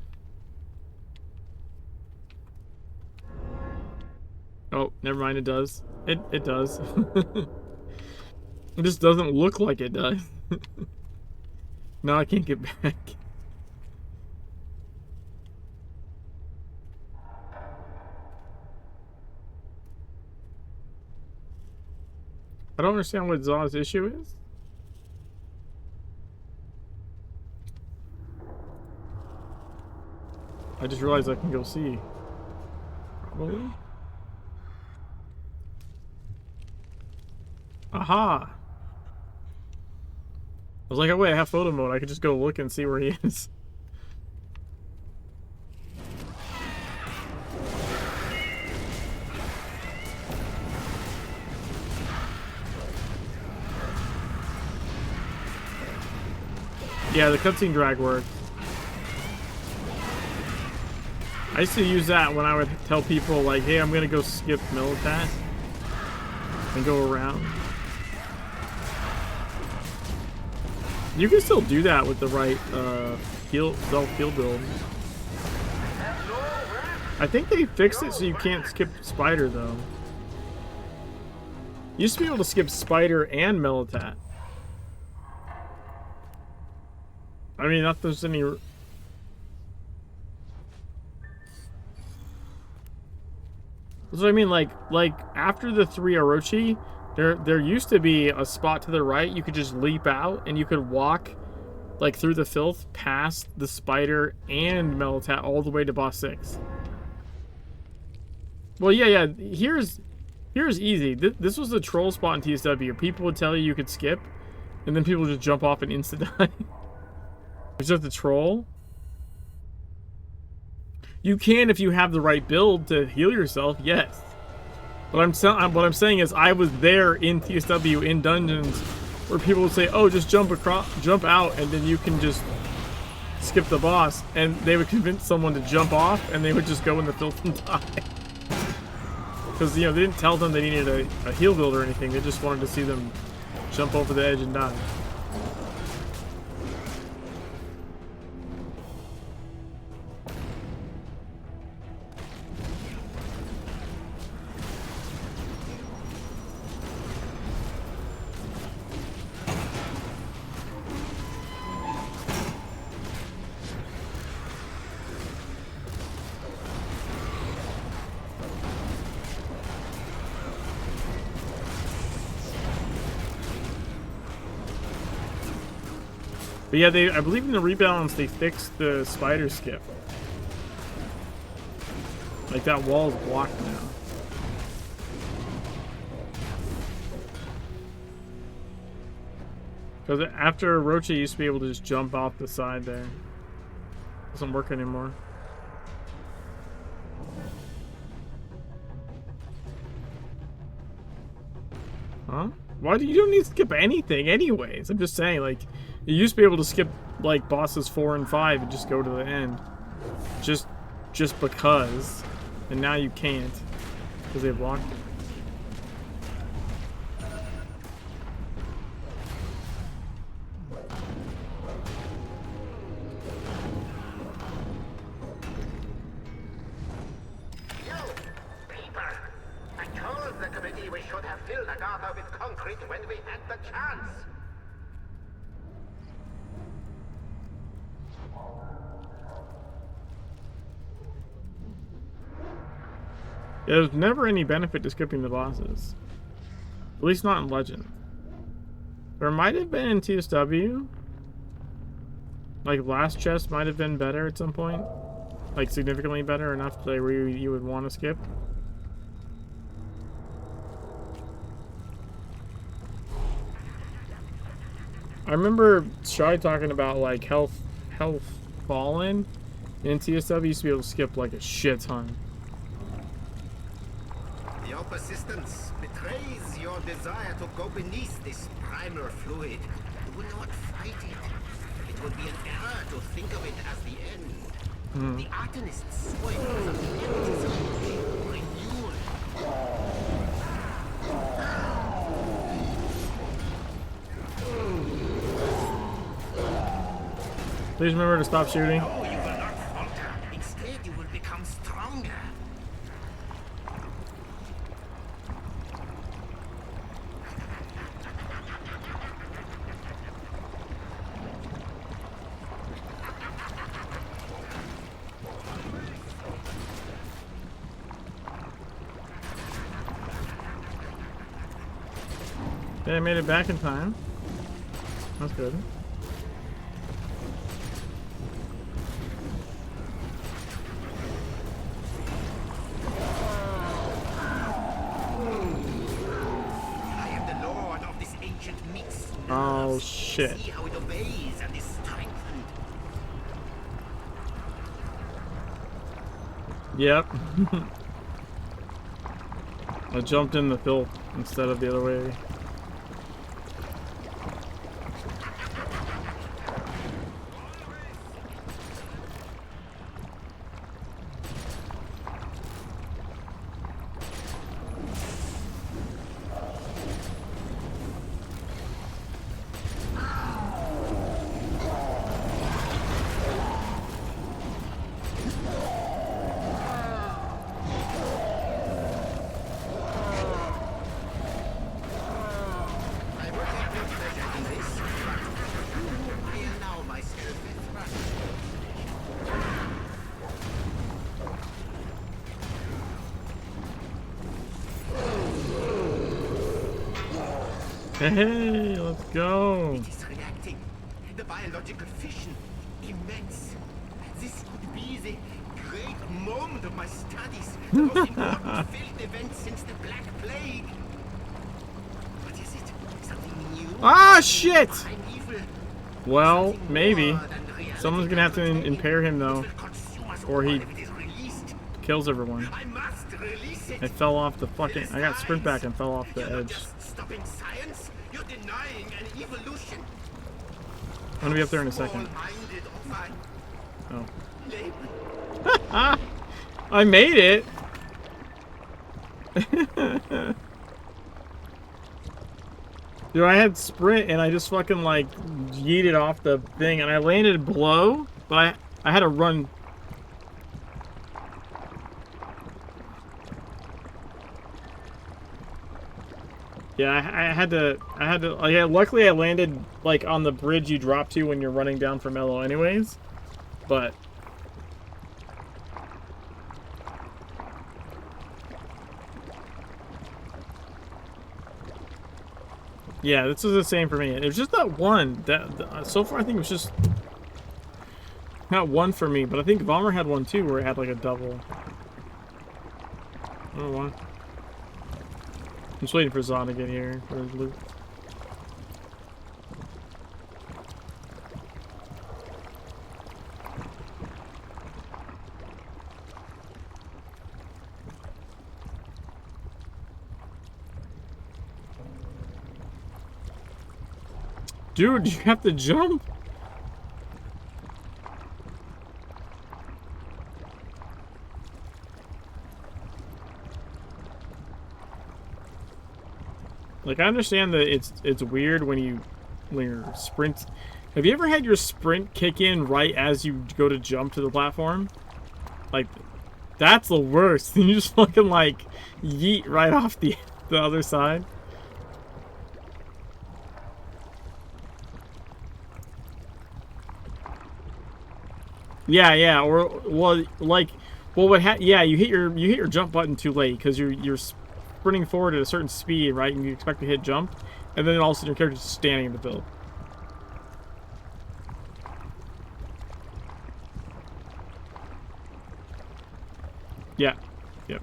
Oh, never mind, it does. It does. It just doesn't look like it does. No, I can't get back. I don't understand what Zaw's issue is. I just realized I can go see. Probably. Aha! I was like, oh wait, I have photo mode. I could just go look and see where he is. Yeah, the cutscene drag works. I used to use that when I would tell people, like, hey, I'm gonna go skip Militat and go around. You can still do that with the right self-heal build. I think they fixed it so you can't skip Spider, though. You used to be able to skip Spider and Militat. I mean, not that there's any... So I mean, like after the 3 Orochi, there used to be a spot to the right you could just leap out and you could walk like through the filth past the Spider and Militat all the way to boss 6. Well, yeah. Here's easy. This was the troll spot in TSW. People would tell you could skip, and then people would just jump off and insta die. Is that the troll? You can if you have the right build to heal yourself, yes. But what I'm saying is I was there in TSW in dungeons where people would say, "Oh, just jump out, and then you can just skip the boss," and they would convince someone to jump off, and they would just go in the filth and die. Because they didn't tell them they needed a heal build or anything. They just wanted to see them jump over the edge and die. But yeah, I believe in the rebalance they fixed the spider skip. Like that wall is blocked now. Because after Roche used to be able to just jump off the side there. Doesn't work anymore. Huh? Why do you don't need to skip anything anyways? I'm just saying, like, you used to be able to skip like bosses 4 and 5 and just go to the end. Just because. And now you can't. Because they blocked it. When we had the chance. Yeah, there's never any benefit to skipping the bosses. At least not in Legend. There might have been in TSW. Like, last chest might have been better at some point. Like, significantly better enough that where you would want to skip. I remember Shy talking about like health fallen in TSW used to be able to skip like a shit ton. Your persistence betrays your desire to go beneath this primal fluid. Do not fight it. It would be an error to think of it as the end. The Arcanist's point was a baptism, renewal. Please remember to stop shooting. No, you will not falter. Instead, you will become stronger. Yeah, I made it back in time. That's good. Oh shit. See how it obeys and is strengthened. Yep. I jumped in the filth instead of the other way. Hey, let's go. It is reacting. The biological fission, immense. This could be the great moment of my studies. The most important field event since the Black Plague. What is it? Something new? Ah, shit! Evil? Well, maybe. Someone's gonna have to impair him though, or he kills everyone. I must release it. I fell off the fucking. I got sprint back and fell off the You're edge. just stopping science. You're denying an evolution. I'm gonna be up there in a second. Oh. I made it. Dude, I had sprint and I just fucking like yeeted off the thing and I landed below, but I had to run. Yeah, I had to, yeah, luckily I landed, like, on the bridge you drop to when you're running down from Mello anyways, but... Yeah, this is the same for me. It was just that one. So far, I think it was just not one for me, but I think Vollmer had one too, where it had like a double. I don't know why. I'm just waiting for Zod to get here for his loot. Dude, you have to jump? Like, I understand that it's weird when you're sprint. Have you ever had your sprint kick in right as you go to jump to the platform? Like, that's the worst. You just fucking like yeet right off the other side. Yeah, or well, like, well, yeah, you hit your jump button too late because you're sprinting forward at a certain speed, right? And you expect to hit jump, and then all of a sudden your character's standing in the build. Yeah, yep.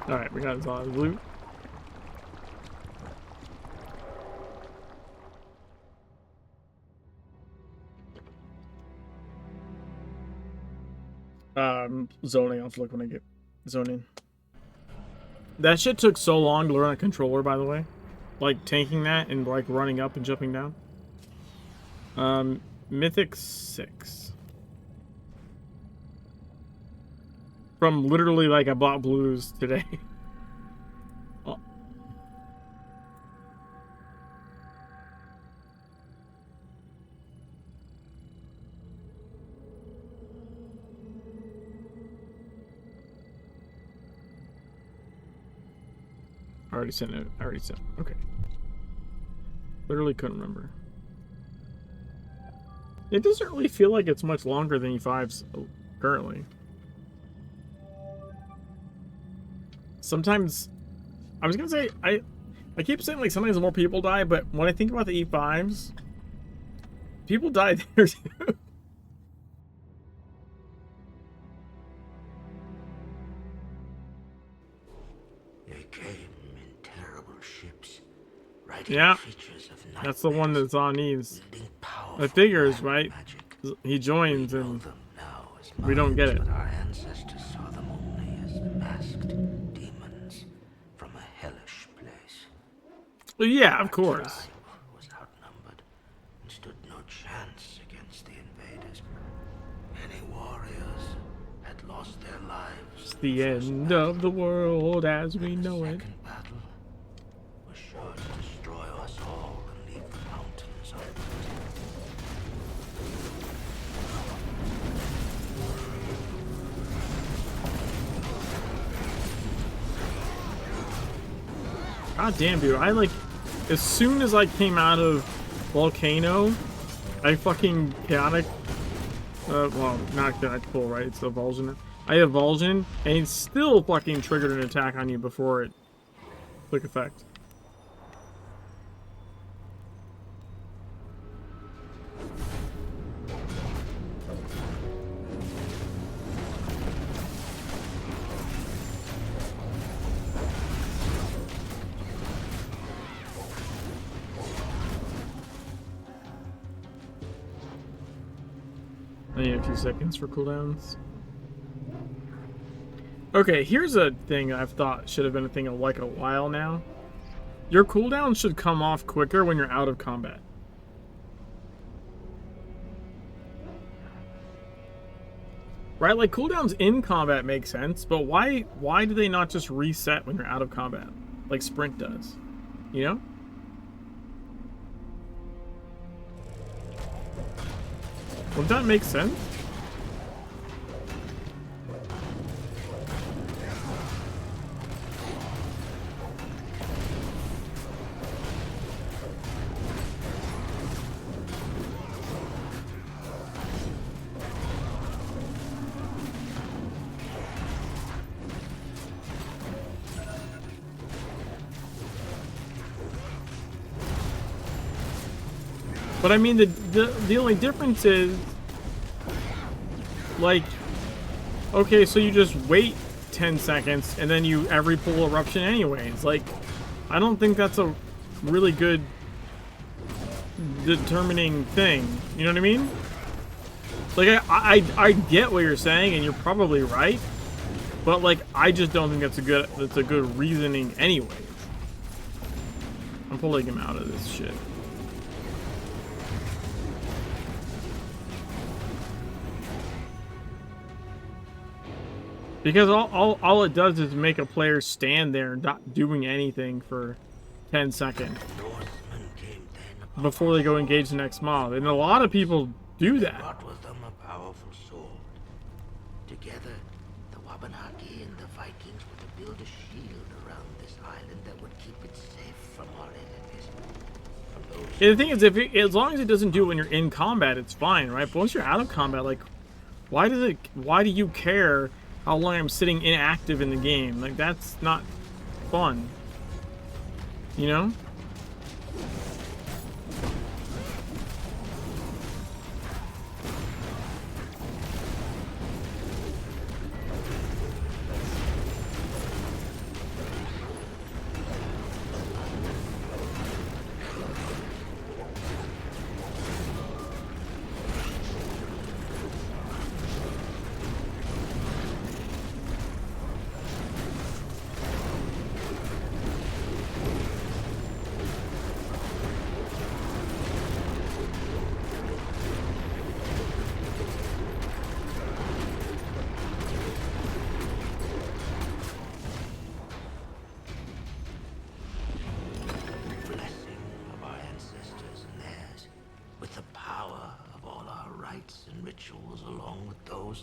All right, we got his loot. Zoning. I'll have to look when I get zoning. That shit took so long to learn a controller, by the way. Like tanking that and like running up and jumping down. Mythic 6. From literally like I bought blues today. Oh. I already sent it. Okay. Literally couldn't remember. It doesn't really feel like it's much longer than E5's currently. Sometimes, I was gonna say, I keep saying like sometimes more people die, but when I think about the E5s, people die there too. They came in terrible ships, Yeah, that's the one that's on these. The figures, right? He joins and we don't get it. But our ancestors saw them only as masked demons from a hellish place. Well, yeah, of course. Was outnumbered and stood no chance against the invaders. Many warriors had lost their lives. It's the end of the world as we know it. Battle was sure to destroy us all and leave the mountains uprooted. God damn, dude. I like, as soon as I came out of Volcano, I fucking chaotic. Well, not chaotic pull, right? It's the Vol'jin. I have Vol'jin, and it still fucking triggered an attack on you before it took effect. I need a few seconds for cooldowns. Okay, here's a thing I've thought should have been a thing of like a while now. Your cooldown should come off quicker when you're out of combat. Right, like cooldowns in combat make sense, but why do they not just reset when you're out of combat? Like Sprint does. You know? Wouldn't that make sense? But I mean, the only difference is, like, okay, so you just wait 10 seconds and then you every pull eruption anyways. Like, I don't think that's a really good determining thing. You know what I mean? Like, I get what you're saying, and you're probably right, but like, I just don't think that's a good reasoning anyway. I'm pulling him out of this shit. Because all it does is make a player stand there not doing anything for 10 seconds before they go engage the next mob. And a lot of people do that. Brought with them a powerful sword. Together, the Wabanaki and the Vikings were to build a shield around this island that would keep it safe from our enemies. And the thing is, as long as it doesn't do it when you're in combat, it's fine, right? But once you're out of combat, like, why do you care how long I'm sitting inactive in the game? Like, that's not fun. You know?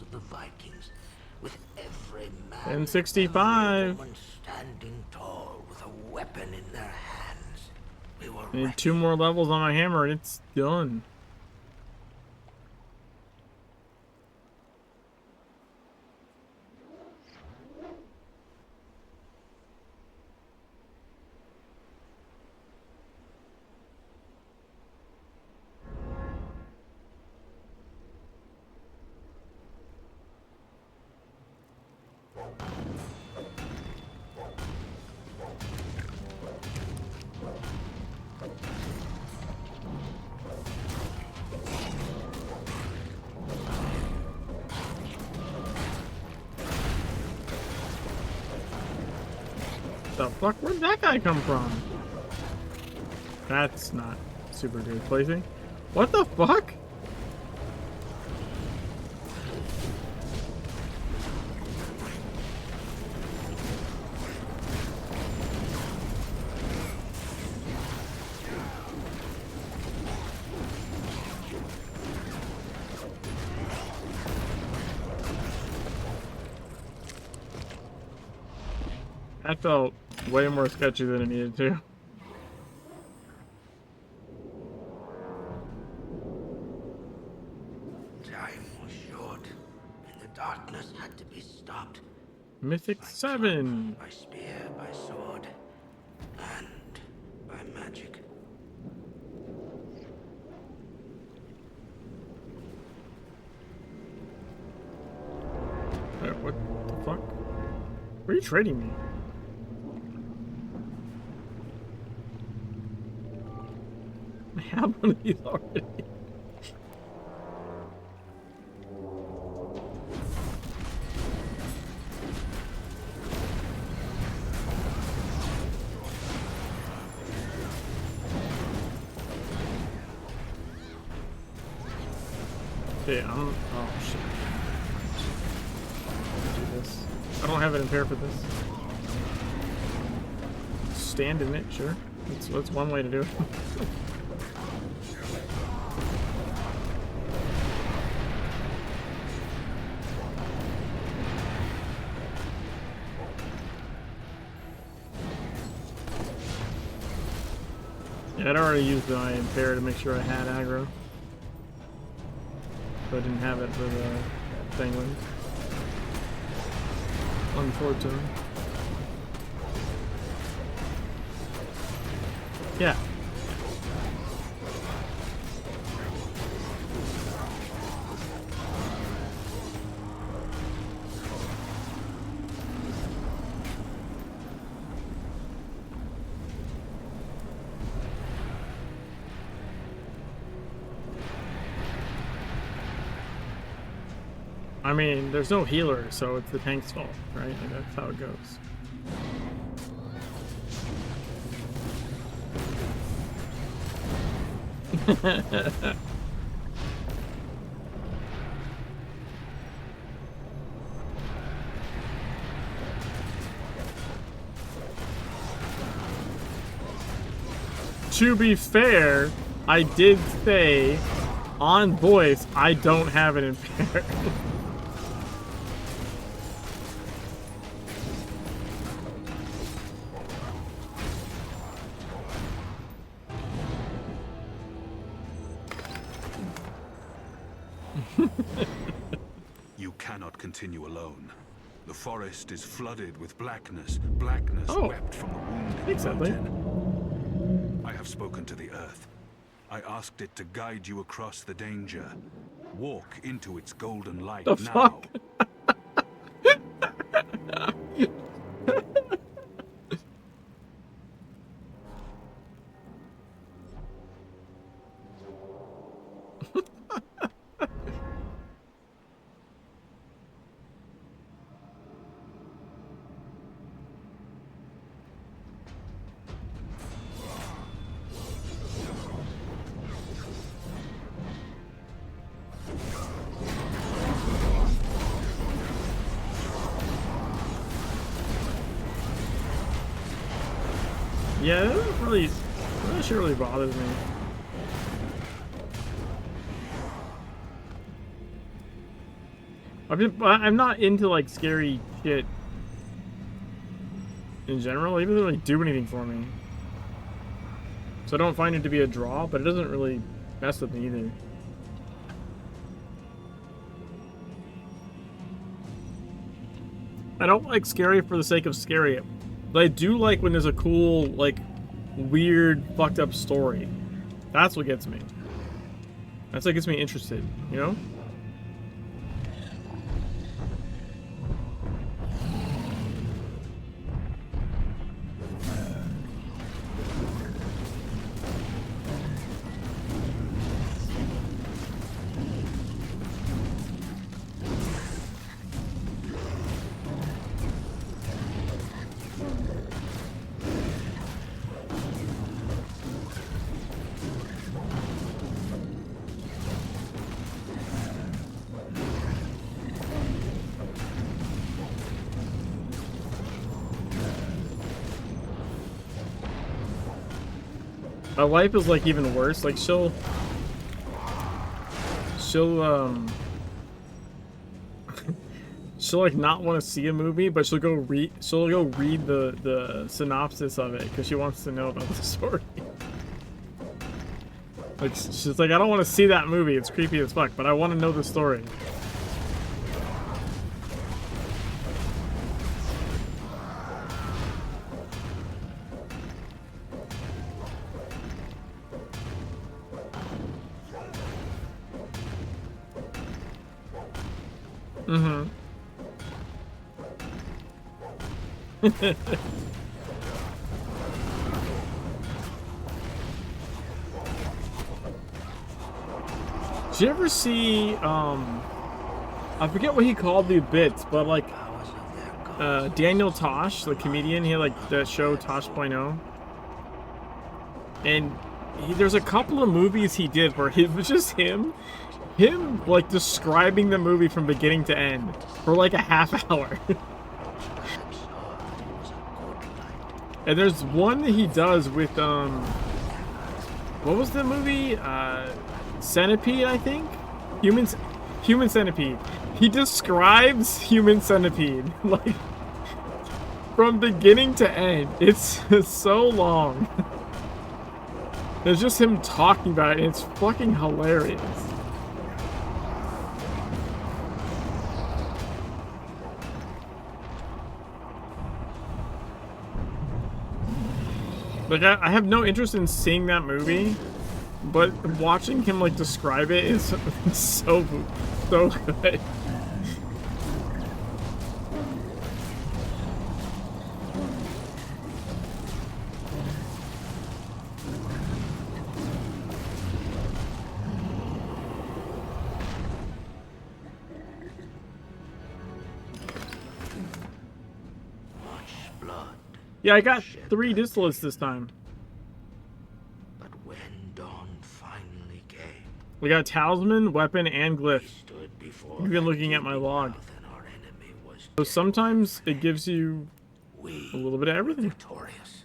Of the Vikings, with every man and 65 standing tall with a weapon in their hands. We were I need 2 more levels on my hammer and it's done. The fuck? Where'd that guy come from? That's not super good placing. What the fuck? That felt way more sketchy than it needed to. Time was short, and the darkness had to be stopped. Mythic 7. By spear, by sword, and by magic. Wait, what the fuck? Where are you trading me? I have one of these already. Okay, oh shit. Do this. I don't have it impaired for this. Stand in it, sure. That's one way to do it. Yeah, I'd already used my impair to make sure I had aggro. But I didn't have it for the penguins. Unfortunately. Yeah. I mean, there's no healer, so it's the tank's fault, right? Like, that's how it goes. To be fair, I did say on voice I don't have it impaired. You cannot continue alone. The forest is flooded with blackness. Blackness wept from the wounded mountain. I have spoken to the earth. I asked it to guide you across the danger. Walk into its golden light now. Fuck? Yeah, that shit really bothers me. I'm not into like scary shit in general. It doesn't really do anything for me. So I don't find it to be a draw, but it doesn't really mess with me either. I don't like scary for the sake of scary. But I do like when there's a cool, like, weird, fucked up story. That's what gets me. That's what gets me interested, you know? My wife is like even worse. Like she'll like not want to see a movie, but she'll go read the synopsis of it because she wants to know about the story. Like she's like, I don't want to see that movie. It's creepy as fuck, but I want to know the story. Mm-hmm. Did you ever see, I forget what he called the bits, but like, Daniel Tosh, the comedian, he had like the show Tosh.0. And there's a couple of movies he did where it was just him like describing the movie from beginning to end for like a half hour. And there's one that he does with what was the movie? Centipede, I think? Human Centipede. He describes Human Centipede like from beginning to end. It's so long. It's just him talking about it, and it's fucking hilarious. Like, I have no interest in seeing that movie, but watching him, like, describe it is so good. Yeah, I got 3 distillates this time. But when dawn finally came, We got talisman, weapon, and glyph. You've been looking at my log. So sometimes it gives you a little bit of everything. Victorious.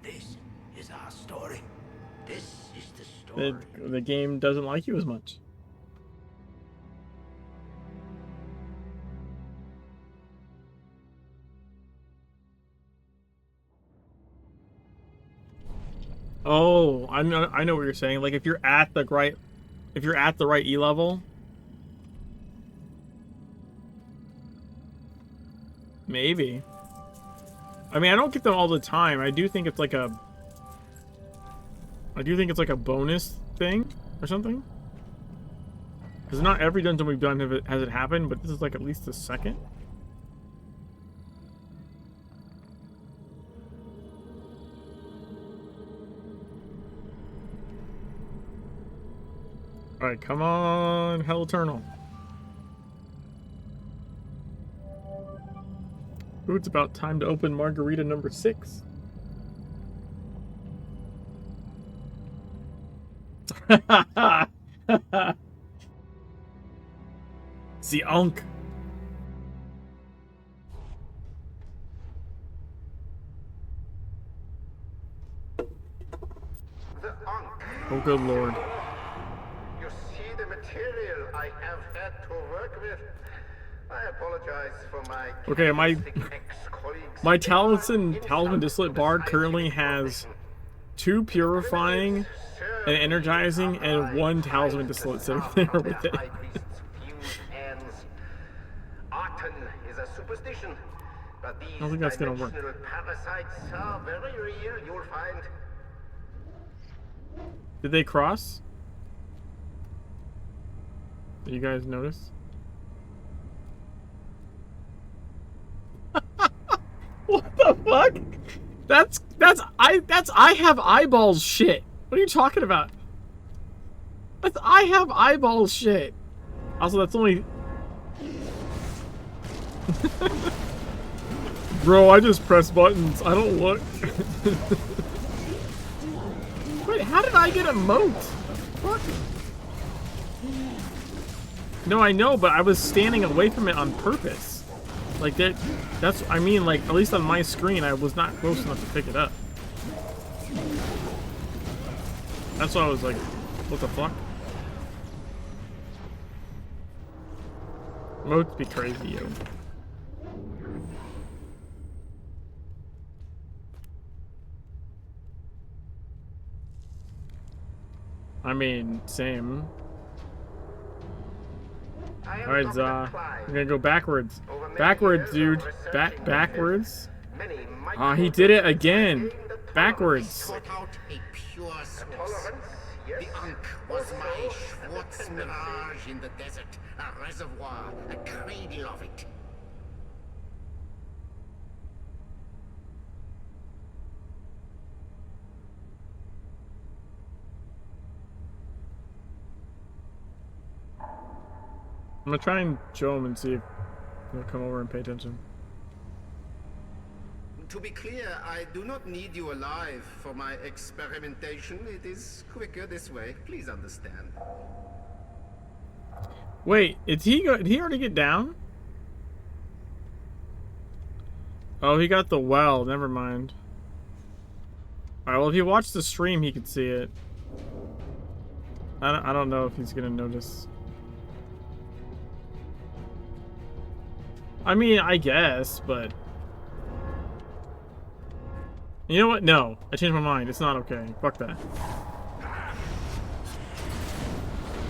This is our story. This is the story. The game doesn't like you as much. Oh, I know what you're saying. Like if you're at the right E level, maybe. I mean, I don't get them all the time. I do think it's like a bonus thing or something. Because not every dungeon we've done has it happened, but this is like at least the second. Alright, come on, Hell Eternal. Ooh, it's about time to open margarita number 6. The Ankh. Oh, good lord. You see the material I have had to work with. I apologize for my Okay, my talisman distillate bar currently has 2 purifying, an energizing, and 1 talisman distillate sitting there with it. Is a superstition, but these I don't think that's gonna work. parasites are very real, you'll find. Did they cross? Did you guys notice? What the fuck? That's I have eyeballs shit. What are you talking about? That's I have eyeballs shit. Also, that's only Bro, I just press buttons. I don't look. Wait, how did I get a moat? What? No, I know, but I was standing away from it on purpose. Like that's I mean, like at least on my screen I was not close enough to pick it up. That's why I was like, what the fuck? Moats be crazy, yo. I mean, same. Alright, Za. I'm gonna go backwards. Backwards, dude. Backwards. He did it again. Backwards. The Ankh was my Schwartz mirage in the desert, a reservoir, a cradle of it. I'm gonna try and show him and see if he'll come over and pay attention. To be clear, I do not need you alive for my experimentation. It is quicker this way. Please understand. Wait, did he already get down? Oh, he got the well. Never mind. Alright, well, if you watch the stream, he could see it. I don't know if he's gonna notice. I mean, I guess, but... You know what? No. I changed my mind. It's not okay. Fuck that.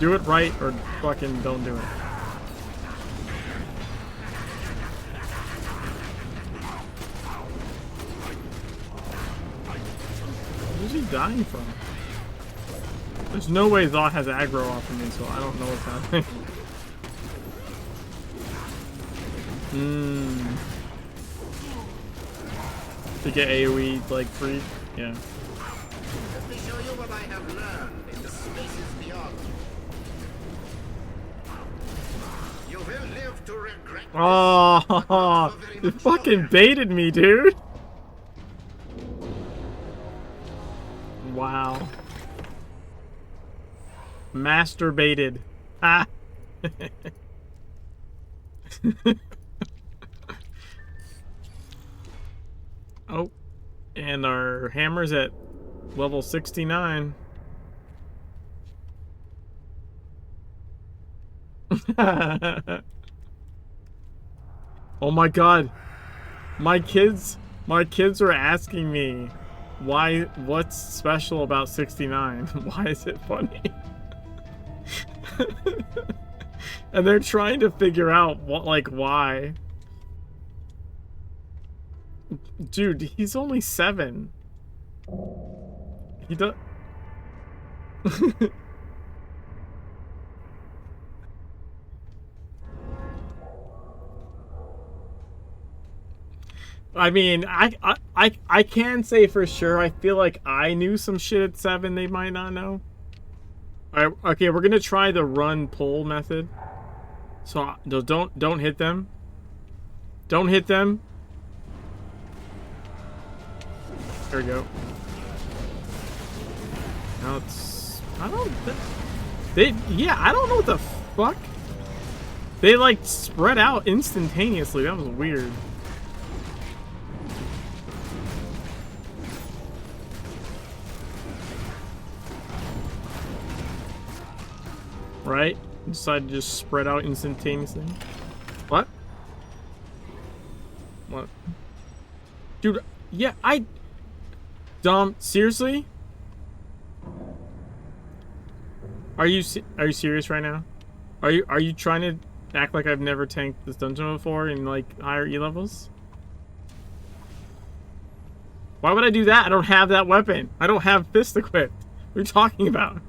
Do it right or fucking don't do it. Where's he dying from? There's no way Zot has aggro off of me, so I don't know what's happening. To get AoE like free? Yeah. Let me show you what I have learned in the spaces beyond. You will live to regret. Oh, you fucking baited me, dude. Wow. Masturbated. Ah. Oh, and our hammer's at level 69. Oh my god. My kids are asking me what's special about 69? Why is it funny? And they're trying to figure out why. Dude, he's only 7. He does. I mean, I can say for sure. I feel like I knew some shit at 7 they might not know. All right, okay, we're gonna try the run pull method. So don't hit them. Don't hit them. There we go. Now it's I don't know what the fuck. They like spread out instantaneously. That was weird. Right? Decided to just spread out instantaneously. What? What? Dude, yeah, Dom, seriously? Are you serious right now? Are you trying to act like I've never tanked this dungeon before in like higher E levels? Why would I do that? I don't have that weapon. I don't have fist equipped. What are you talking about?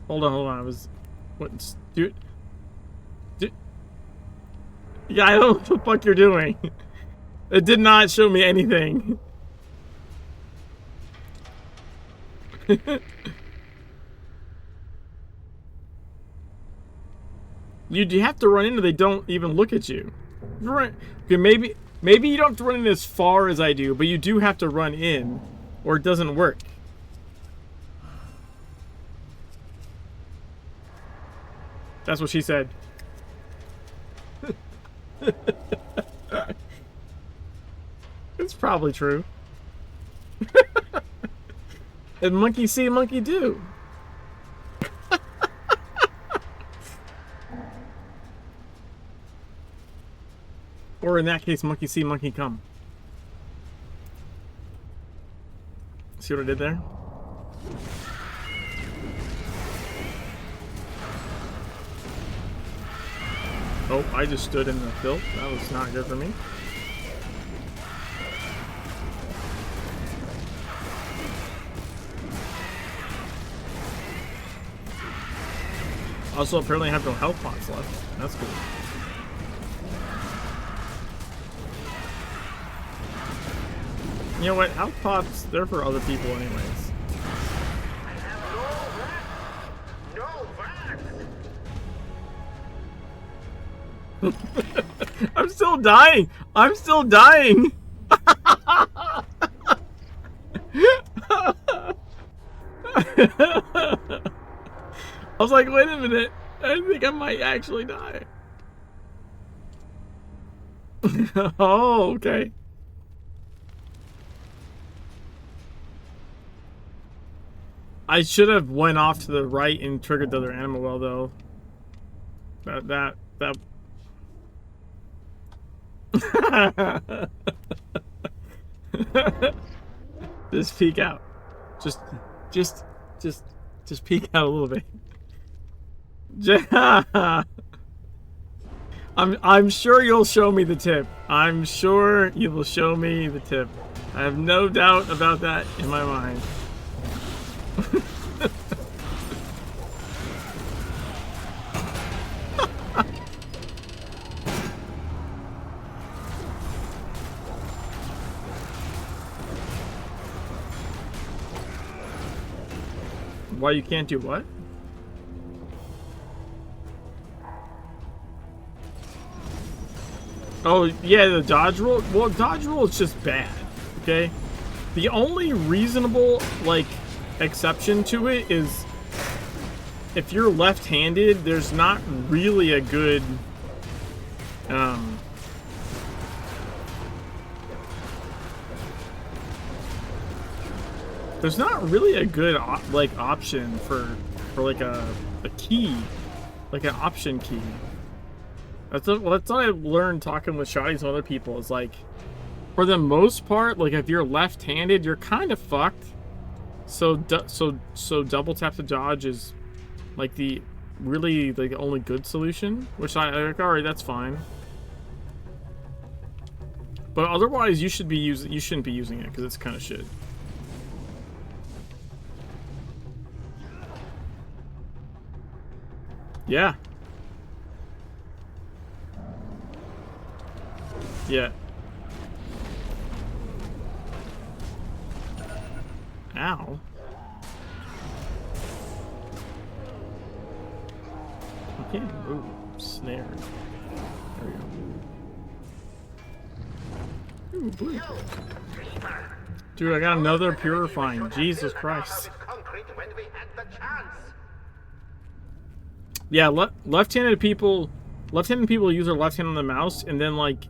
Hold on. I was... What? Dude? Yeah, I don't know what the fuck you're doing. It did not show me anything. You have to run into, they don't even look at you. Okay, maybe you don't have to run in as far as I do, but you do have to run in, or it doesn't work. That's what she said. It's probably true. And monkey see, monkey do. Or in that case, monkey see, monkey come. See what I did there? Oh, I just stood in the filth. That was not good for me. Also, apparently I have no health pots left. That's cool. You know what? Health pots, they're for other people anyways. I'm still dying. I'm still dying. I was like, wait a minute. I think I might actually die. Oh, okay. I should have went off to the right and triggered the other animal well, though. That. Just peek out. Just peek out a little bit. I'm sure you'll show me the tip. I'm sure you will show me the tip. I have no doubt about that in my mind. Why you can't do what? Oh, yeah, the dodge roll. Well, dodge roll is just bad, okay? The only reasonable, like, exception to it is if you're left-handed, there's not really a good, there's not really a good, like, option for like, a key. Like, an option key. That's what I learned talking with Shotties and other people, is like, for the most part, like, if you're left-handed, you're kind of fucked. So double tap to dodge is, like, the really, like, only good solution, which like, alright, that's fine. But otherwise, you shouldn't be using it, because it's kind of shit. Yeah. Yeah. Ow. Okay. Ooh, snare. There we go. Ooh, blue. Dude, I got another purifying. Jesus Christ. Yeah, left-handed people use their left hand on the mouse, and then, like,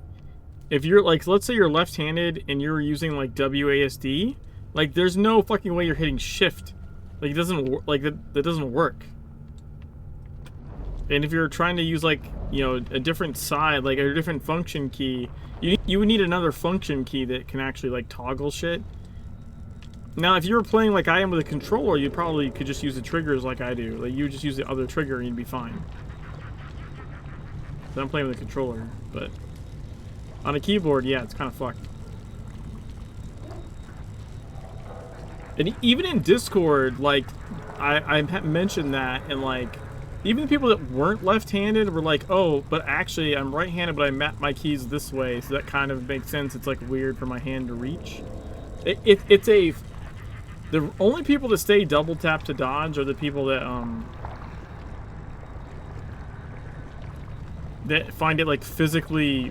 if you're, like, let's say you're left-handed and you're using, like, WASD, like, there's no fucking way you're hitting shift. Like, it doesn't, like, that doesn't work. And if you're trying to use, like, you know, a different side, like, a different function key, you would need another function key that can actually, like, toggle shit. Now, if you were playing like I am with a controller, you probably could just use the triggers like I do. Like, you would just use the other trigger and you'd be fine. So I'm playing with a controller, but on a keyboard, yeah, it's kind of fucked. And even in Discord, like, I mentioned that, and, like, even the people that weren't left-handed were like, oh, but actually I'm right-handed, but I map my keys this way, so that kind of makes sense. It's, like, weird for my hand to reach. The only people that stay double tap to dodge are the people that find it, like, physically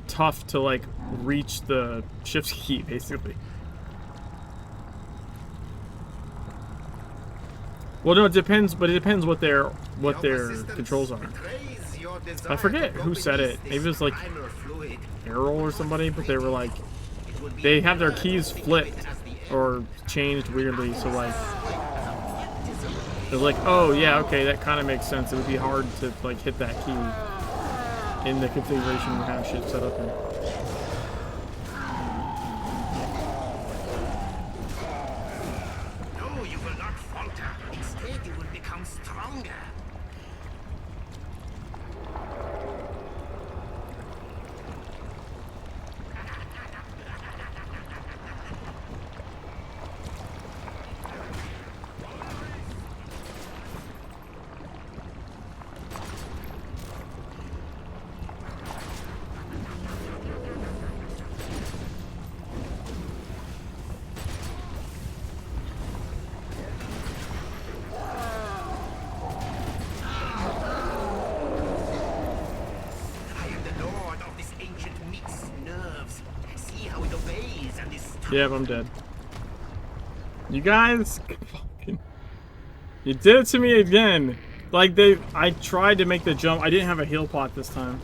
tough to, like, reach the shift key, basically. Well, no, it depends, but it depends what their controls are. I forget who said it. Maybe it was like Errol or somebody, but they were like, they have their keys flipped or changed weirdly, so, like, they're like, oh yeah, okay, that kind of makes sense. It would be hard to, like, hit that key in the configuration you have shit set up in. No, you will not falter. Instead, you will become stronger. Yep, I'm dead. You guys, fucking, you did it to me again. Like, I tried to make the jump. I didn't have a heal pot this time.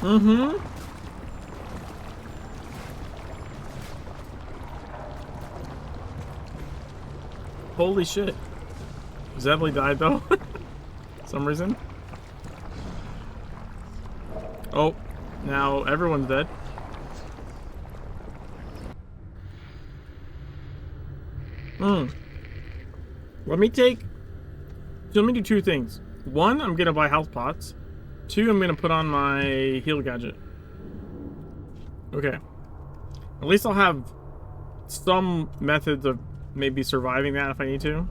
Mm-hmm. Holy shit. Zebley died, though. Some reason. Oh, now everyone's dead. Let me do two things. One, I'm gonna buy health pots. Two, I'm gonna put on my heal gadget. Okay. At least I'll have some methods of maybe surviving that if I need to.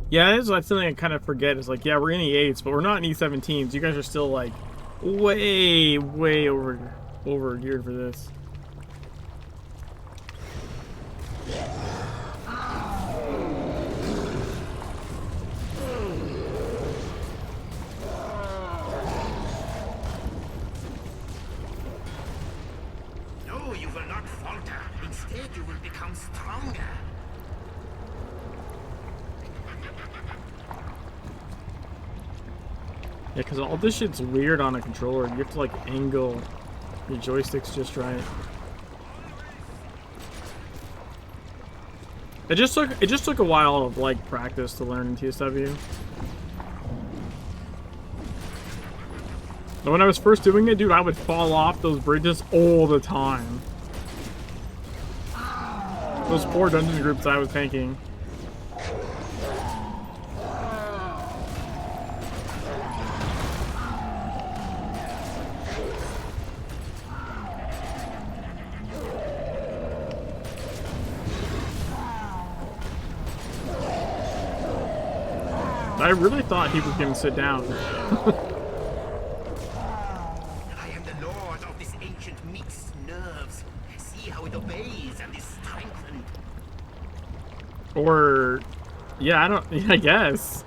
Yeah, that is something I kind of forget. It's like, yeah, we're in E8s, but we're not in E17s. You guys are still like way over geared for this. No, you will not falter. Instead, you will become stronger. Yeah, because all this shit's weird on a controller. You have to like angle your joysticks just right. It just took a while of like practice to learn in TSW. But when I was first doing it, dude, I would fall off those bridges all the time. Those poor dungeon groups I was tanking. I really thought he was going to sit down. I am the lord of this ancient mixed nerves. See how it obeys and is strengthened. Or, yeah, I guess.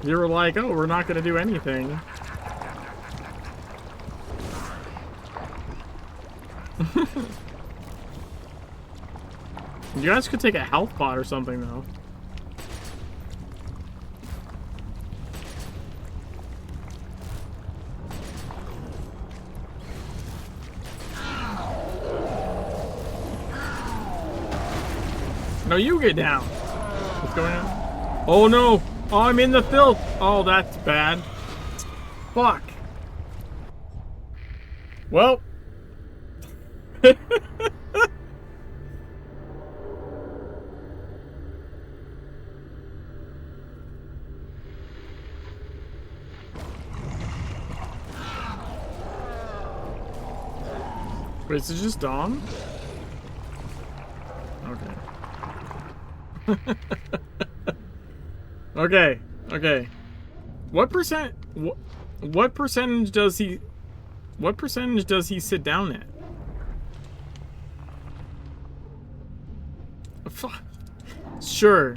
You were like, oh, we're not going to do anything. You guys could take a health pot or something, though. No, you get down. What's going on? Oh no! Oh, I'm in the filth! Oh, that's bad. Fuck. Well. Wait, is it just dawn? Okay. Okay. What percentage does he sit down at? Fuck. Sure.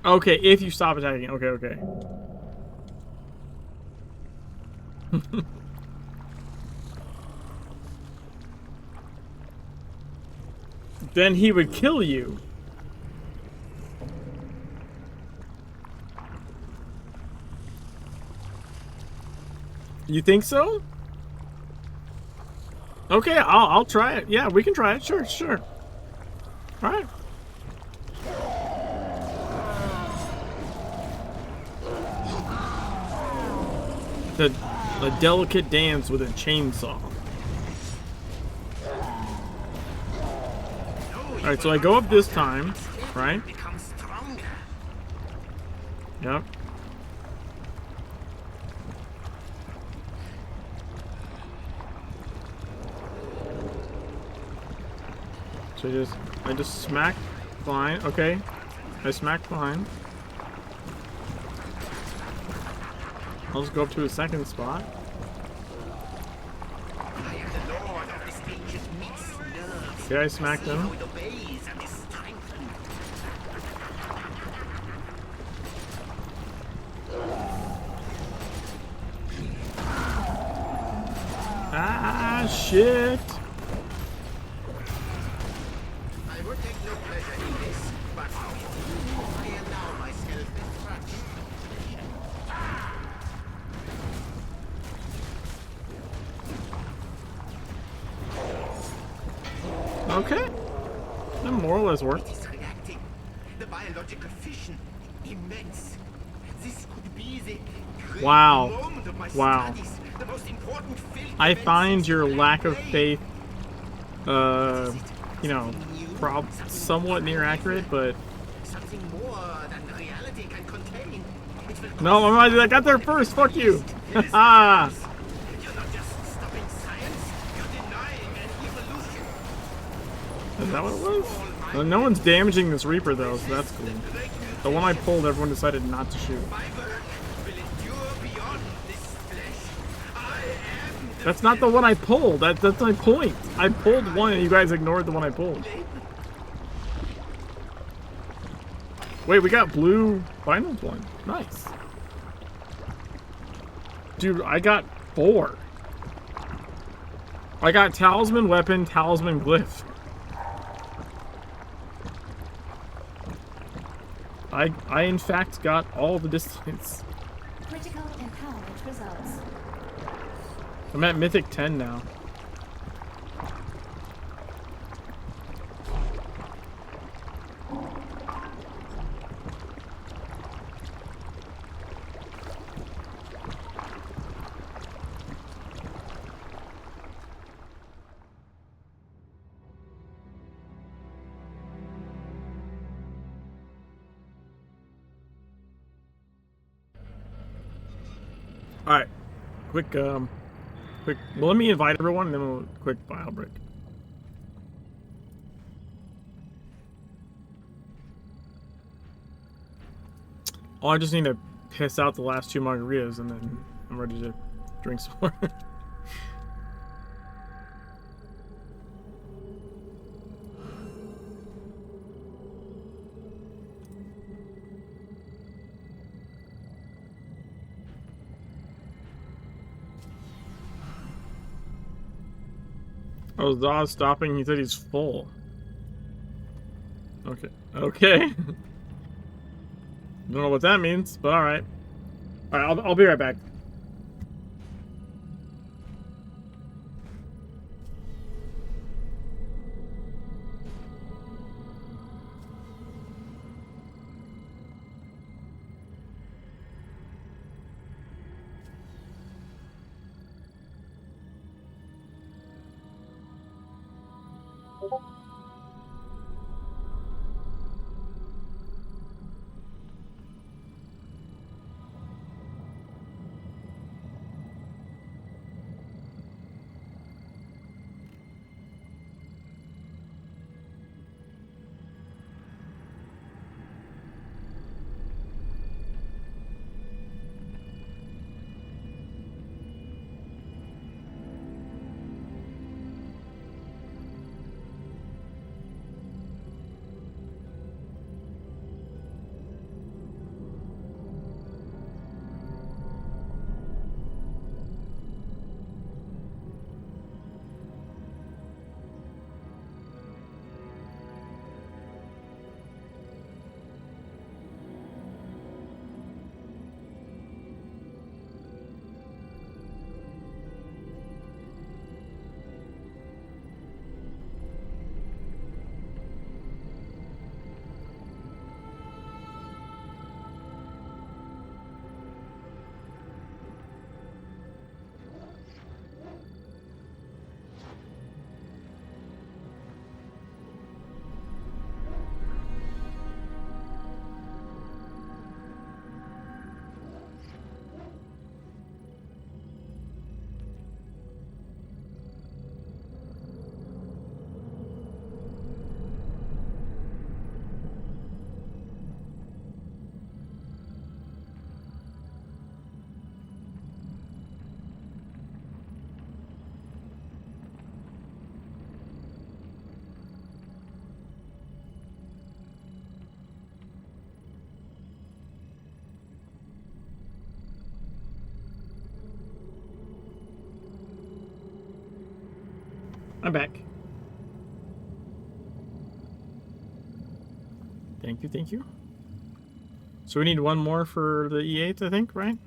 Okay, if you stop attacking. Okay. Then he would kill you. You think so? Okay, I'll try it. Yeah, we can try it. Sure. All right. The delicate dance with a chainsaw. Alright, so I go up this time, right? Yep. So I just smack fine. Okay. I smack fine. I'll just go up to a second spot. Okay, I smacked him. Ah, shit. I would take no pleasure in this, but I allow myself this Okay. That more or less worked. It is reacting. The biological fission, immense. This could be the great moment of my studies. The most important field I find your lack of faith, somewhat near accurate, but something more than reality can contain. No, I got there first. Fuck you. Ah. You're not just stopping science, you're denying an evolution. Is that what it was? Well, no one's damaging this Reaper though, so that's cool. The one I pulled, everyone decided not to shoot. That's not the one I pulled. That's my point. I pulled one and you guys ignored the one I pulled. Wait, we got blue finals one. Nice. Dude, I got 4. I got talisman, weapon, talisman, glyph. I in fact got all the distance. Critical empowerment results. I'm at mythic 10 now. Alright. Quick, well, let me invite everyone and then we'll quick file break. Oh, I just need to piss out the last 2 margaritas and then I'm ready to drink some more. Oh, Zaw's stopping. He said he's full. Okay. Okay. Don't know what that means, but all right. All right, I'll be right back. I'm back. Thank you, thank you. So we need one more for the E8, I think, right?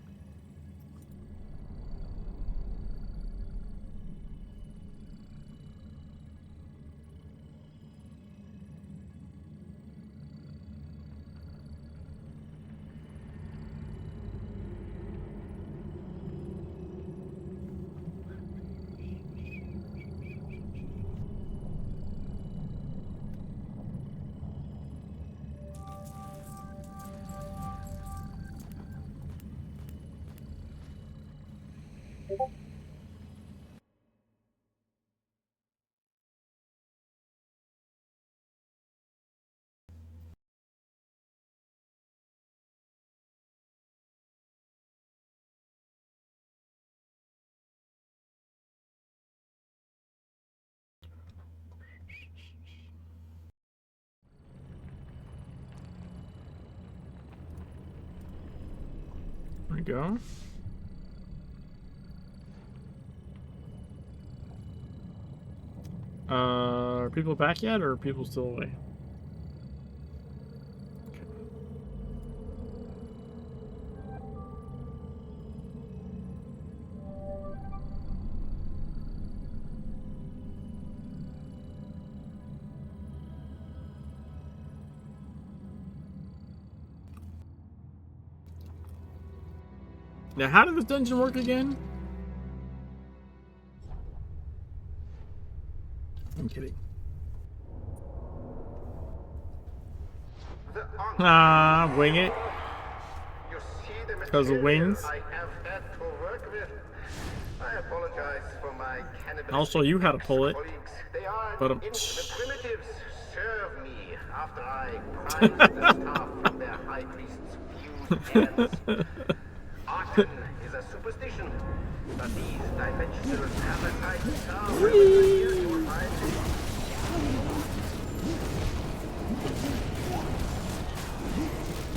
There we go. Are people back yet, or are people still away? Okay. Now, how did this dungeon work again? I'm kidding. Ah, wing it. Because of wings. I have had to work with. I apologize for my cannibalistic I'll show you how to pull it. They are But the primitives serve me after I prise the staff from their high priest's fused hands. Arton is a superstition, but these dimensional parasites are here to find.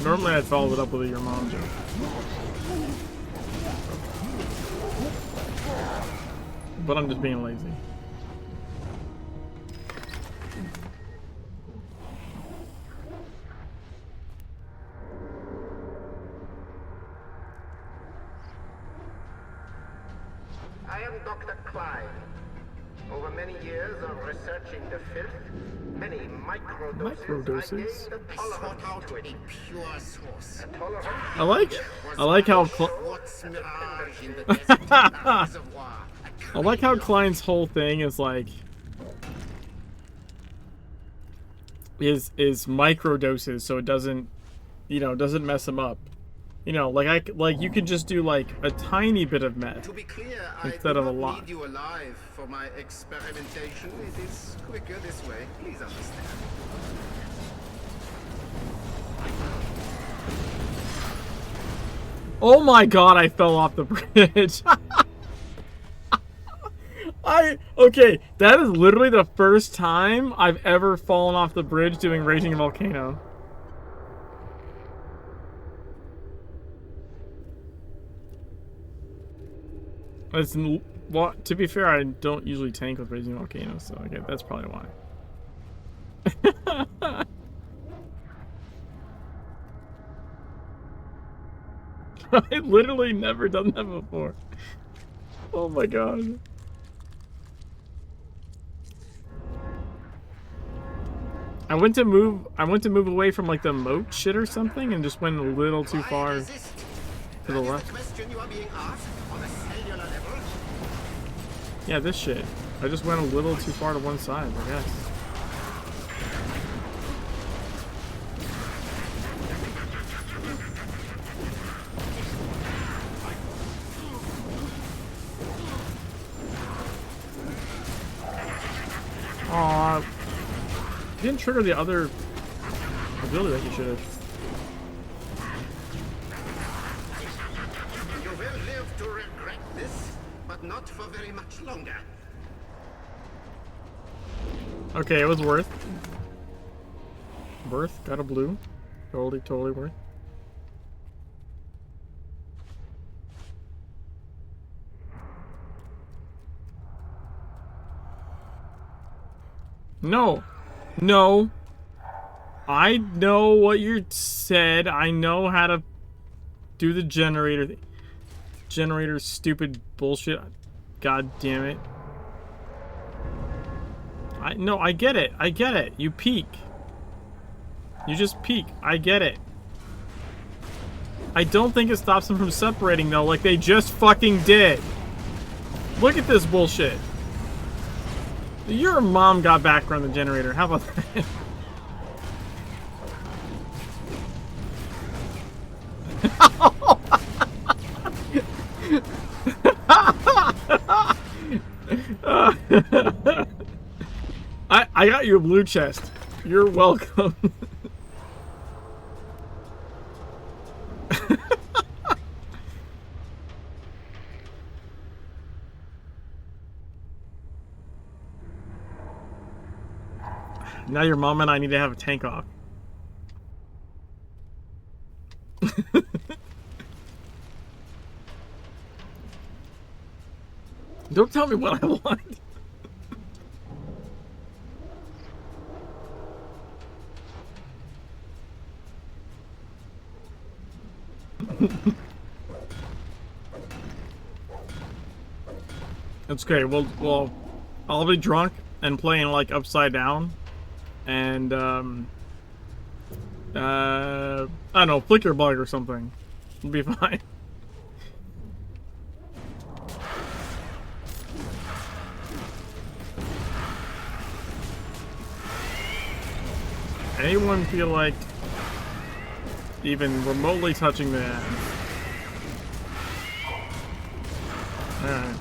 Normally I'd follow it up with your mom joke. But I'm just being lazy. I am Dr. Klein. Over many years of researching the filth, many microdoses, I gained a tolerance to it. Pure source. I like how I like how Klein's whole thing is like is micro doses, so it doesn't, you know, doesn't mess him up. You know, like you could just do like a tiny bit of meth To be clear, instead I of do a not lot. need you alive for my experimentation. It is quicker this way. Please understand. Oh my god, I fell off the bridge. Okay, that is literally the first time I've ever fallen off the bridge doing Raging Volcano. It's, well, to be fair, I don't usually tank with Raging Volcano, so okay, that's probably why. I literally never done that before. Oh my god. I went to move away from like the moat shit or something and just went a little too far to the left. Yeah, this shit. I just went a little too far to one side, I guess. Aw, you didn't trigger the other ability that you should have. You will live to regret this, but not for very much longer. Okay, it was worth. Got a blue. Totally worth. No. I know what you said. I know how to do the generator. Generator stupid bullshit. God damn it. I get it. You peek. You just peek. I get it. I don't think it stops them from separating though, like they just fucking did. Look at this bullshit. Your mom got back on the generator. How about that? I got you a blue chest. You're welcome. Now your mom and I need to have a tank off. Don't tell me what I want. That's great. Well, I'll be drunk and playing like upside down, and I don't know, flicker bug or something. It'll be fine. Anyone feel like even remotely touching the end? Alright.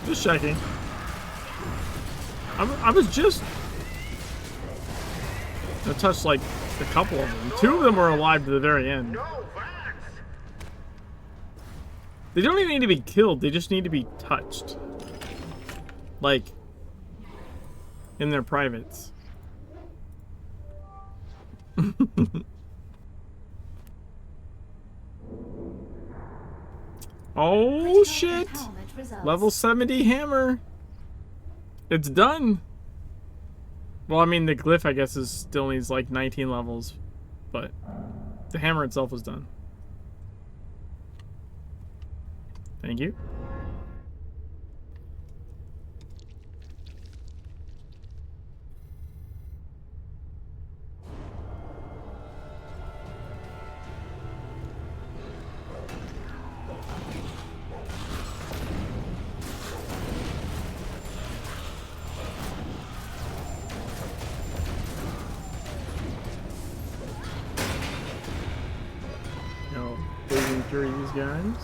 Just checking. I was just... I touched like a couple of them. 2 of them were alive to the very end. They don't even need to be killed, they just need to be touched. Like, in their privates. Oh shit! Level 70 hammer! It's done! Well, I mean, the glyph, I guess, still needs like 19 levels, but the hammer itself is done. Thank you. Now, blazing through these guys.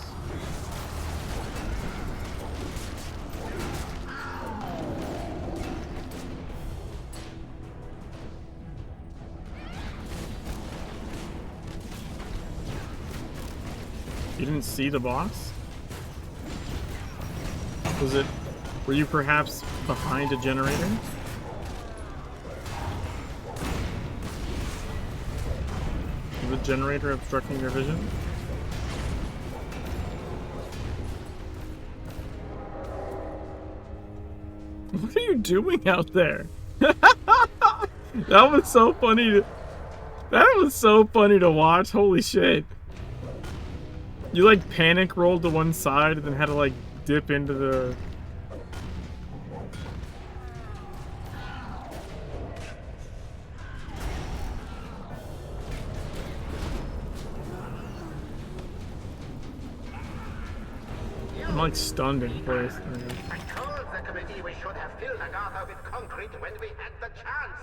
You didn't see the boss? Were you perhaps behind a generator? Is the generator obstructing your vision? What are you doing out there? That was so funny to watch. Holy shit. You like panic rolled to one side and then had to like dip into the... I'm like stunned in place. I told the committee we should have filled Agatha with concrete when we had the chance.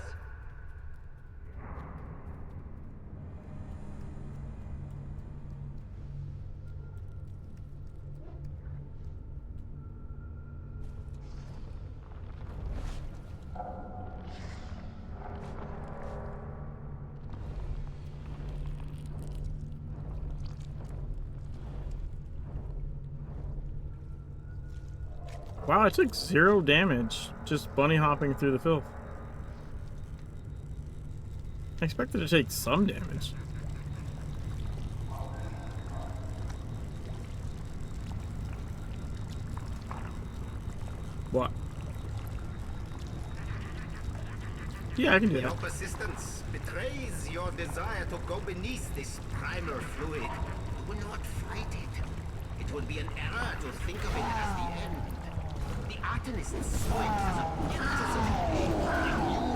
Wow, I took 0 damage just bunny hopping through the filth. I expected to take some damage. What? Yeah, I can do that. Your persistence betrays your desire to go beneath this primal fluid. Do not fight it. It would be an error to think of it as the end. The Artanists saw it as a baptism of renewal.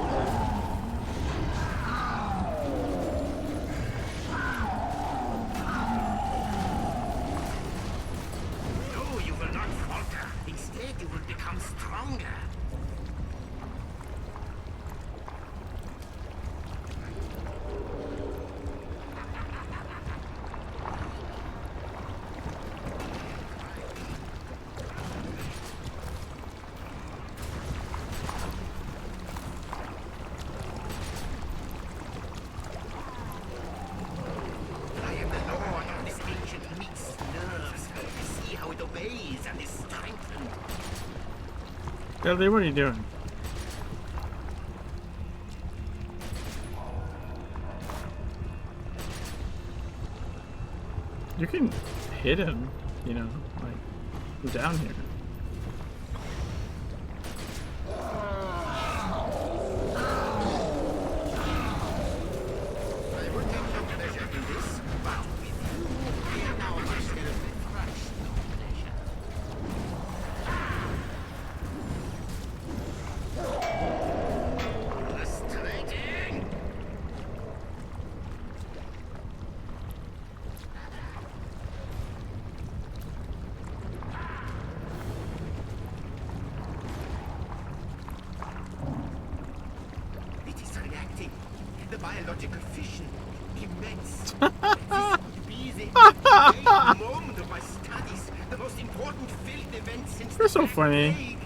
No, you will not falter. Instead, you will become stronger. What are you doing? You can hit him, you know, like, from down here. artificial, immense. This would be the great moment of my studies, the most important field event since You're the so Black funny. Plague.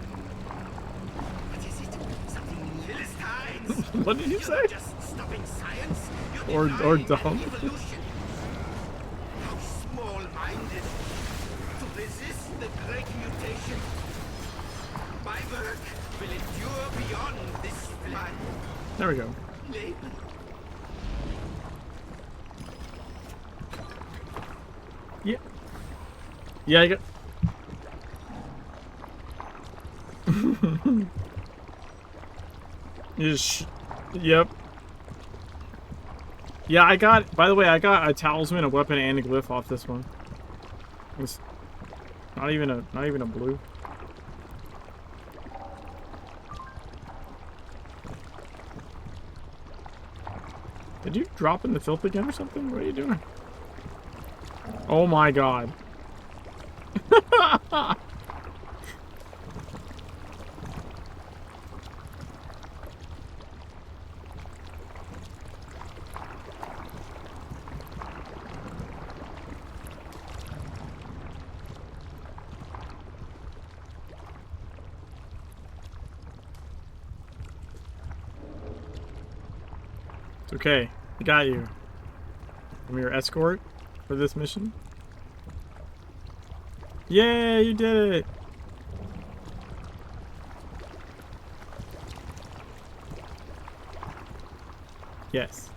What is it? Something Philistines? What did you You're say? not just stopping science, you're Or denying dumb. an evolution. How small-minded. To resist the great mutation. My work will endure beyond this flight. There we go. Label. Yeah. Yeah, I got. Yep. Yeah, I got. By the way, I got a talisman, a weapon, and a glyph off this one. It's not even a blue. Did you drop in the filth again or something? What are you doing? Oh my god. It's okay. I got you. I'm your escort for this mission. Yeah, you did it! Yes.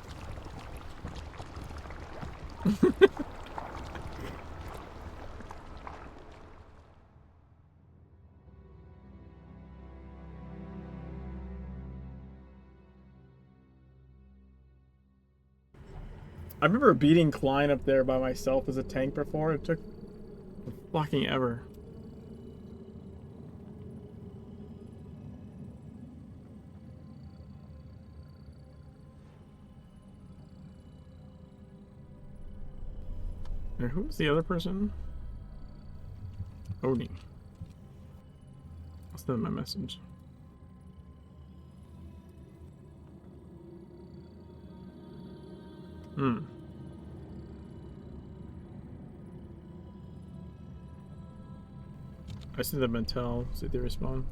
I remember beating Klein up there by myself as a tank before. It took fucking ever. And who's the other person? Odie. I'll send my message. Hmm. I send them a tell, see if they respond.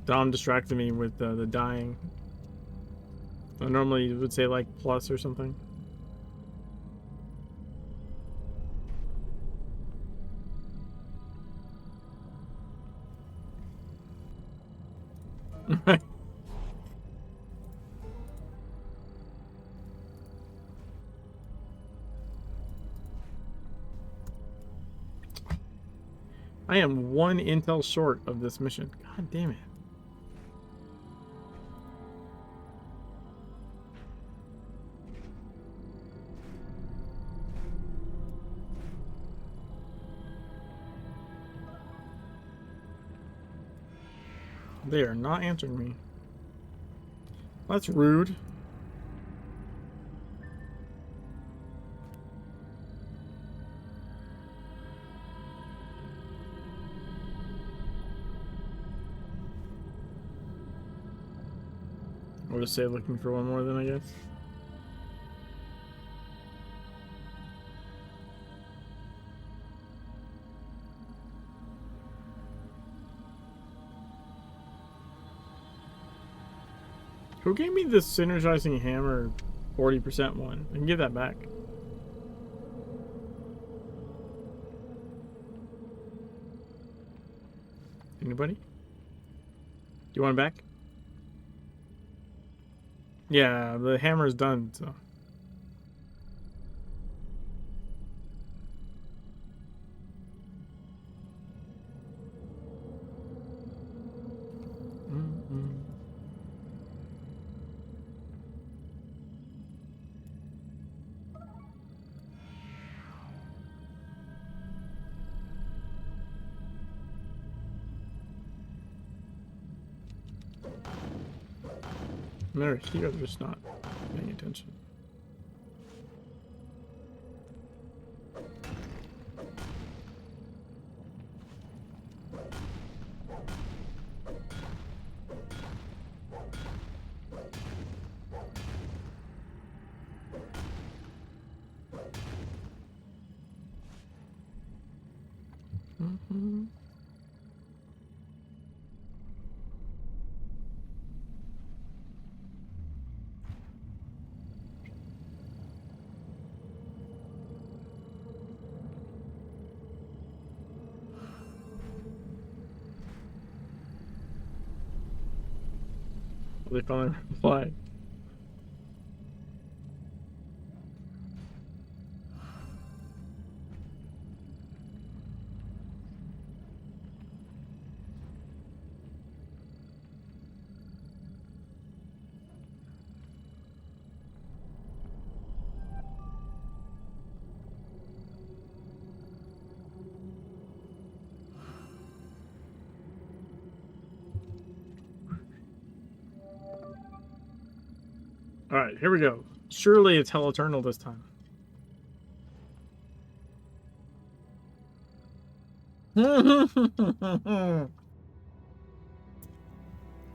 Dom distracted me with the dying. I normally would say like plus or something. I am one intel short of this mission. God damn it. They are not answering me. That's rude. I'll just say looking for one more then, I guess. Who gave me this synergizing hammer 40% one? I can give that back. Anybody? Do you want it back? Yeah, the hammer's done, so. They're here, they're just not paying attention. They finally reply. All right, here we go. Surely it's Hell Eternal this time.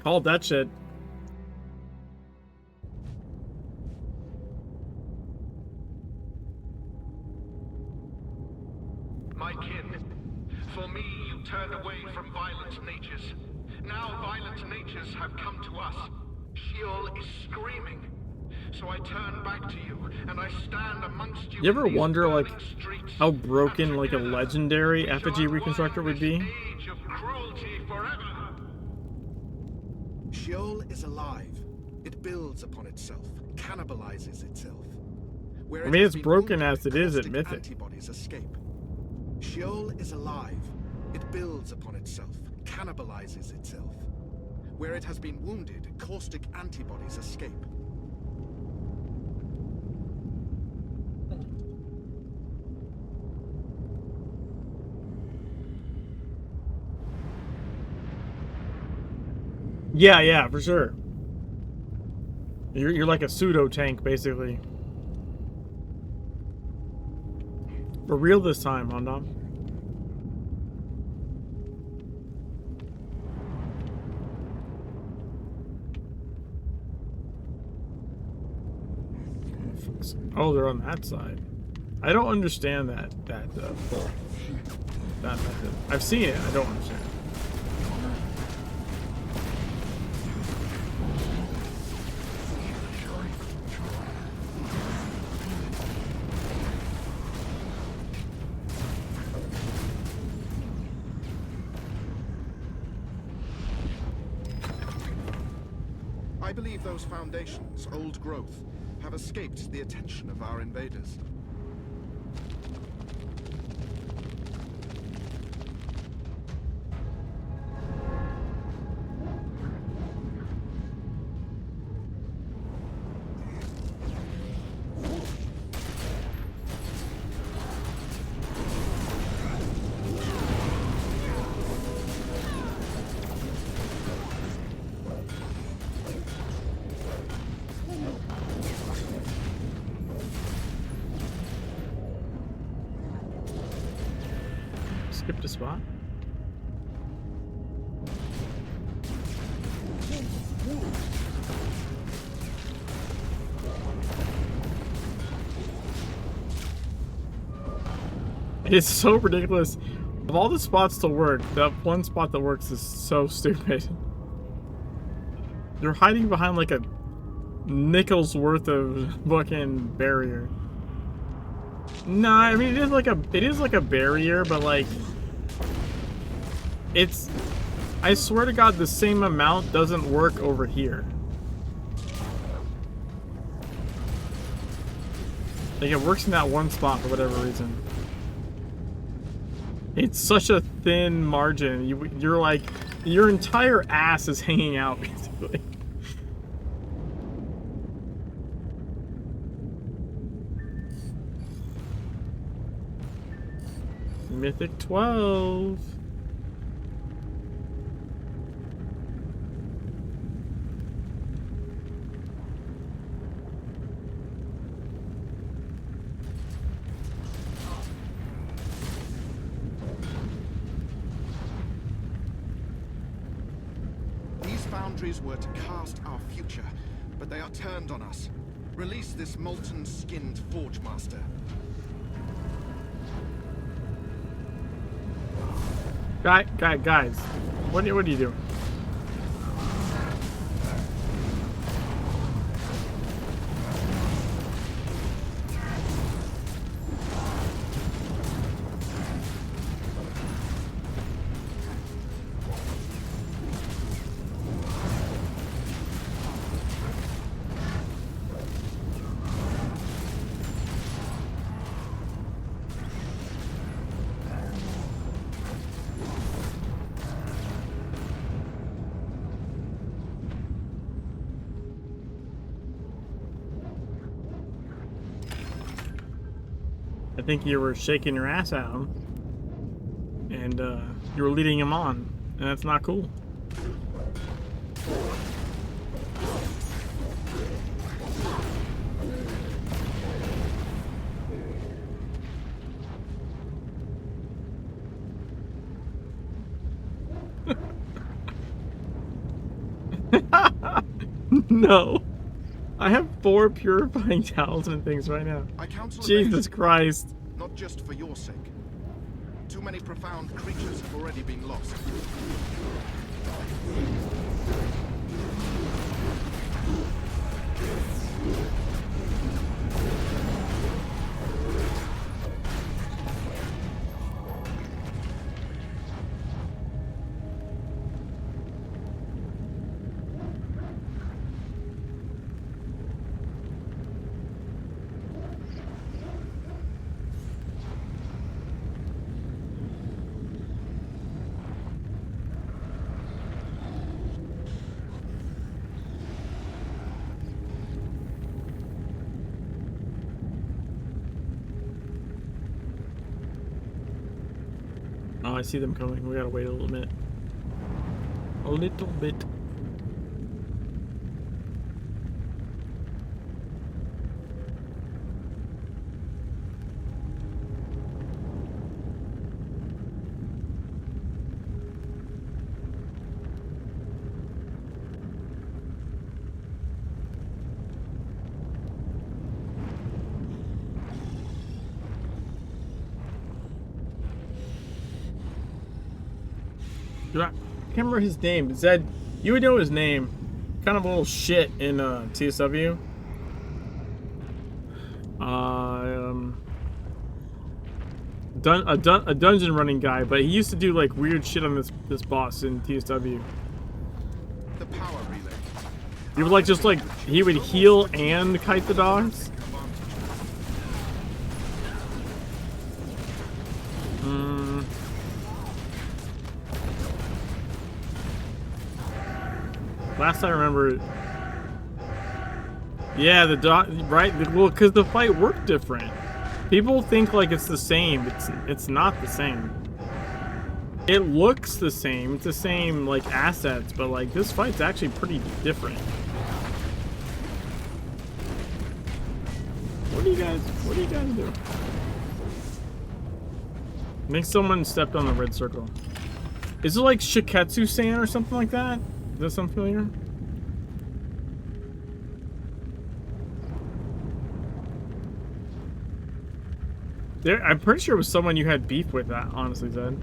Called that shit. My kin, for me you turned away from violent natures. Now violent natures have come to us. Sheol is screaming. So I turn back to you, and I stand amongst you. You ever wonder, like, how broken, like, a legendary effigy reconstructor would be? Age of cruelty forever. Sheol is alive. It builds upon itself, cannibalizes itself. I mean, it's broken as it is at Mythic. Antibodies escape. Sheol is alive. It builds upon itself, cannibalizes itself. Where it has been wounded, caustic antibodies escape. Yeah, for sure. You're like a pseudo tank, basically. For real this time, Hondom. Oh, they're on that side. I don't understand that method. I've seen it. I don't understand. I believe those foundations, old growth, have escaped the attention of our invaders. Skipped a spot. It's so ridiculous. Of all the spots to work, that one spot that works is so stupid. You're hiding behind like a nickel's worth of fucking barrier. Nah, I mean it is like a barrier, but like it's, I swear to God, the same amount doesn't work over here. Like it works in that one spot for whatever reason. It's such a thin margin. You're like, your entire ass is hanging out basically. Mythic 12. These foundries were to cast our future, but they are turned on us. Release this molten-skinned Forge Master. Guys, what are you doing? I think you were shaking your ass at him, and you were leading him on, and that's not cool. No. I have 4 purifying talisman things right now. Jesus Christ. Not just for your sake. Too many profound creatures have already been lost. Oh, I see them coming. We gotta wait a little bit. A little bit. I can't remember his name. Zed, you would know his name. Kind of a little shit in TSW. A dungeon running guy, but he used to do like weird shit on this boss in TSW. The power relay. You would like just like he would heal and kite the dogs. Last I remember, yeah, the dog, right? Well, because the fight worked different. People think like it's the same. It's not the same. It looks the same. It's the same like assets, but like this fight's actually pretty different. What do you guys do? I think someone stepped on the red circle. Is it like Shiketsu-san or something like that? Does that sound familiar? I'm pretty sure it was someone you had beef with, that honestly, Zed.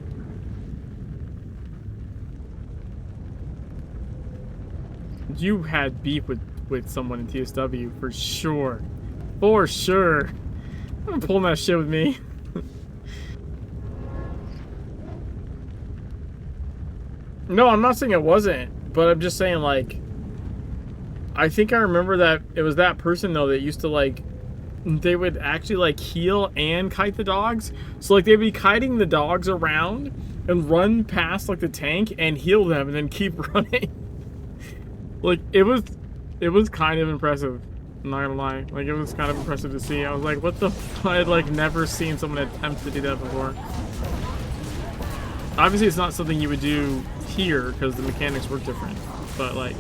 You had beef with someone in TSW for sure. For sure. I'm pulling that shit with me. No, I'm not saying it wasn't. But I'm just saying, like, I think I remember that it was that person, though, that used to, like, they would actually, like, heal and kite the dogs. So, like, they'd be kiting the dogs around and run past, like, the tank and heal them and then keep running. Like, it was kind of impressive. I'm not gonna lie. Like, it was kind of impressive to see. I was like, what the fuck? I'd, like, never seen someone attempt to do that before. Obviously, it's not something you would do here because the mechanics work different, but like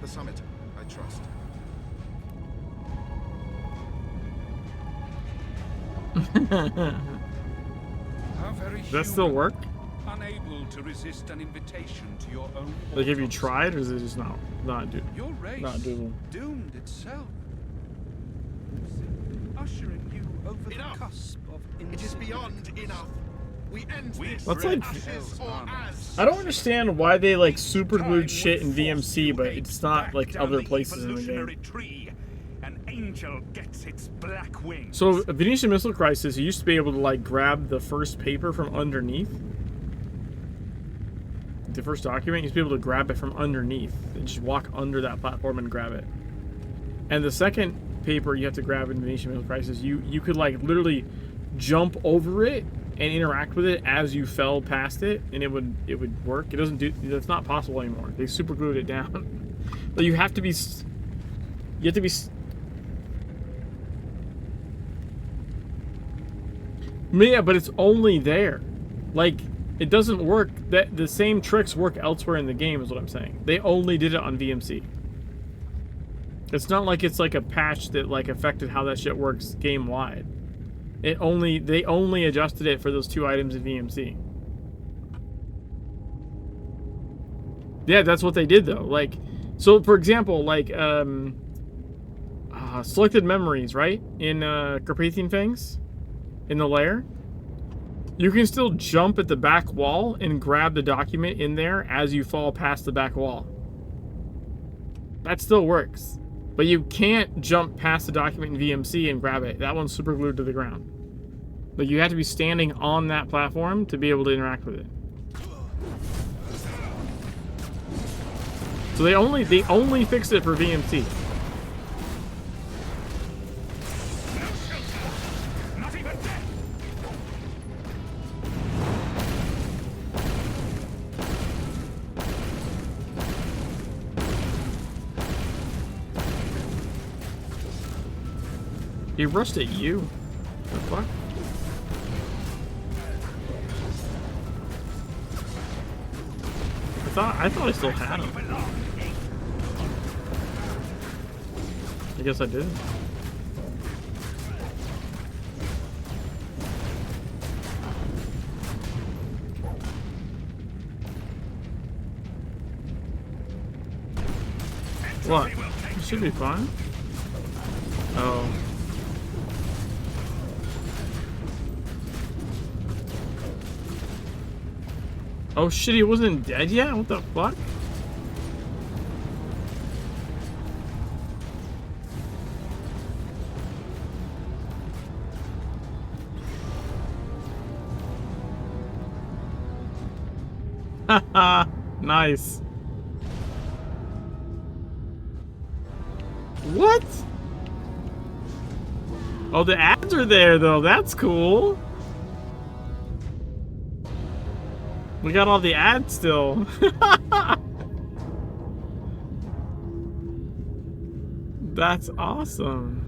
the summit, I trust. Does that still work? Unable to resist an invitation to your own. Like, have you tried, or is it just not Your race not doable? doomed itself, ushering you over the cusp of It is beyond enough. We end this. That's like, ashes or as. I don't understand why they like super glued shit in VMC, but it's not like other places in the game. Tree. An angel gets its black wings. So Venetian Missile Crisis, you used to be able to like grab the first paper from underneath. The first document, you used to be able to grab it from underneath and just walk under that platform and grab it. And the second paper you have to grab in Venetian Missile Crisis, you could like literally jump over it and interact with it as you fell past it, and it would work. It doesn't do. That's not possible anymore. They super glued it down. But you have to be. Yeah, but it's only there. Like, it doesn't work. That the same tricks work elsewhere in the game, is what I'm saying. They only did it on VMC. It's not like it's like a patch that like affected how that shit works game wide. They only adjusted it for those 2 items in VMC. Yeah, that's what they did though. Like, so for example, like selected memories, right? In Carpathian Fangs, in the lair, you can still jump at the back wall and grab the document in there as you fall past the back wall. That still works. But you can't jump past the document in VMC and grab it. That one's super glued to the ground. Like, you have to be standing on that platform to be able to interact with it. So they only fixed it for VMC. He rushed at you. What the fuck? I thought I still had him. I guess I did. What? It should be fine. Oh. Oh shit, he wasn't dead yet? What the fuck? Haha, nice. What? Oh, the ads are there though. That's cool. We got all the ads still. That's awesome.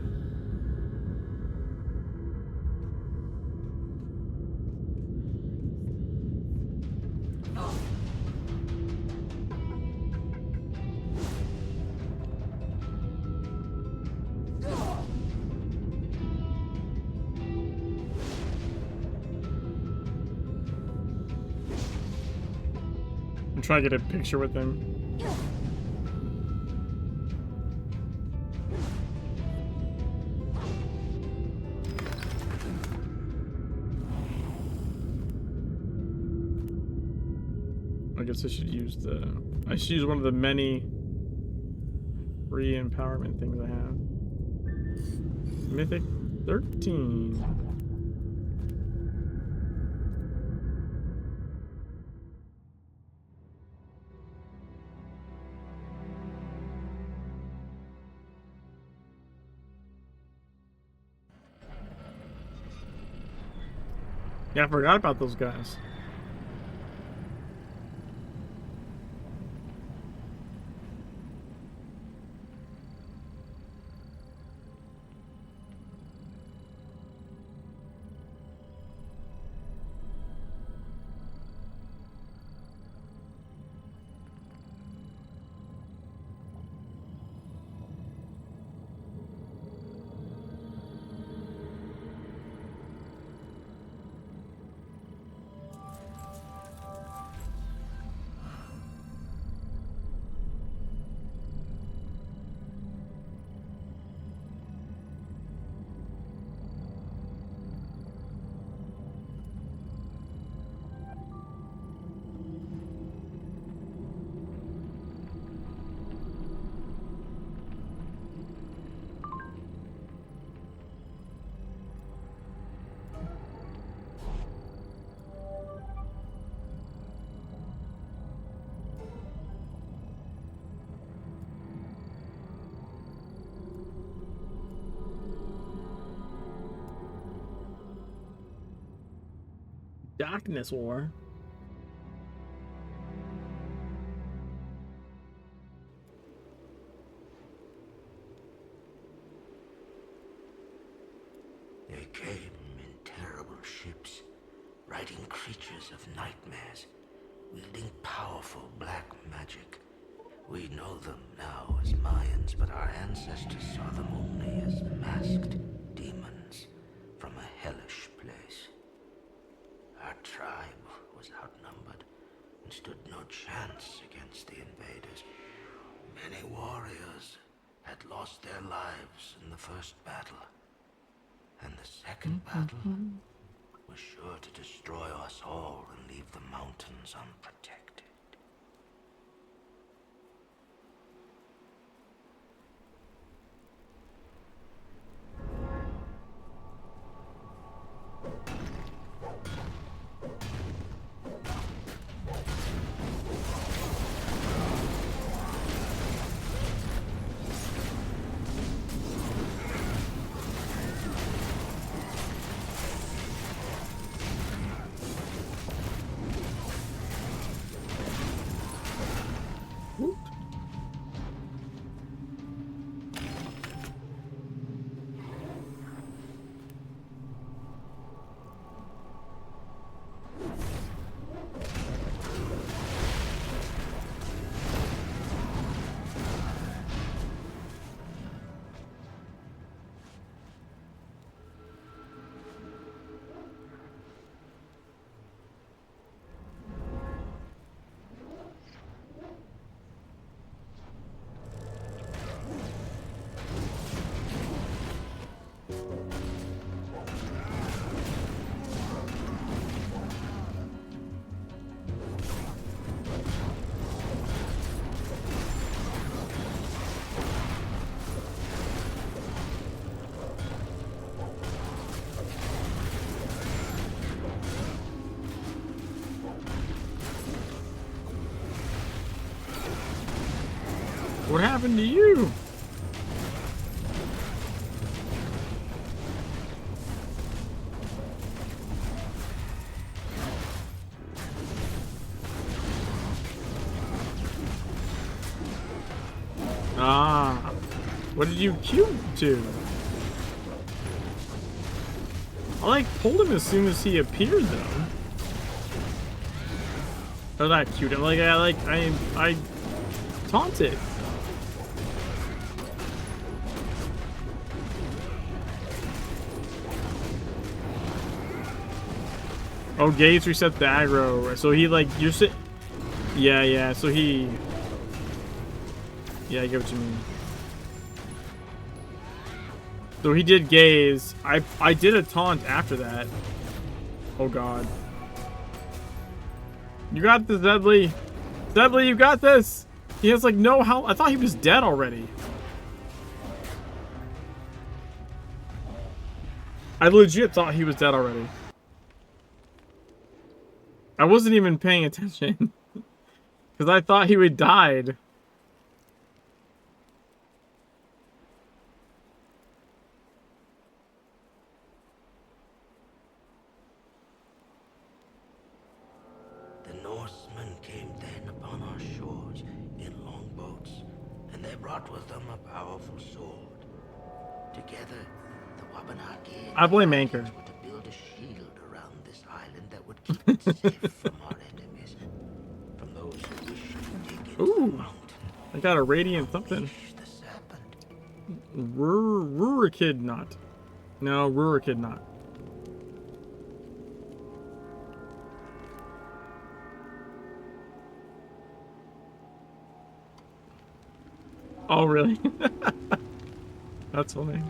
I'm trying to get a picture with him. I guess I should use one of the many free empowerment things I have. Mythic 13. Yeah, I forgot about those guys. Darkness War. They came in terrible ships, riding creatures of nightmares, wielding powerful black magic. We know them now as Mayans, but our ancestors saw them only as masked demons from a hellish place. Our tribe was outnumbered and stood no chance against the invaders. Many warriors had lost their lives in the first battle, and the second battle was sure to destroy us all and leave the mountains unprotected. What happened to you? Ah, what did you cue to? I like pulled him as soon as he appeared though. Or not cute him, I taunted. Oh, Gates reset the aggro, so he like you're sit. Yeah. So he. Yeah, I get what you mean. So he did gaze. I did a taunt after that. Oh god. You got this, Dudley. Dudley, you got this. He has like no health. I thought he was dead already. I legit thought he was dead already. I wasn't even paying attention. Because I thought he had died. The Norsemen came then upon our shores in longboats, and they brought with them a powerful sword. Together, the Wabanaki I blame Anchor. were to build a shield around this island that would keep it safe from our enemies, from those who wish to dig into the mountain. I got a radiant something. Rurikid not. No, Rurikid not. Oh, really? That's funny.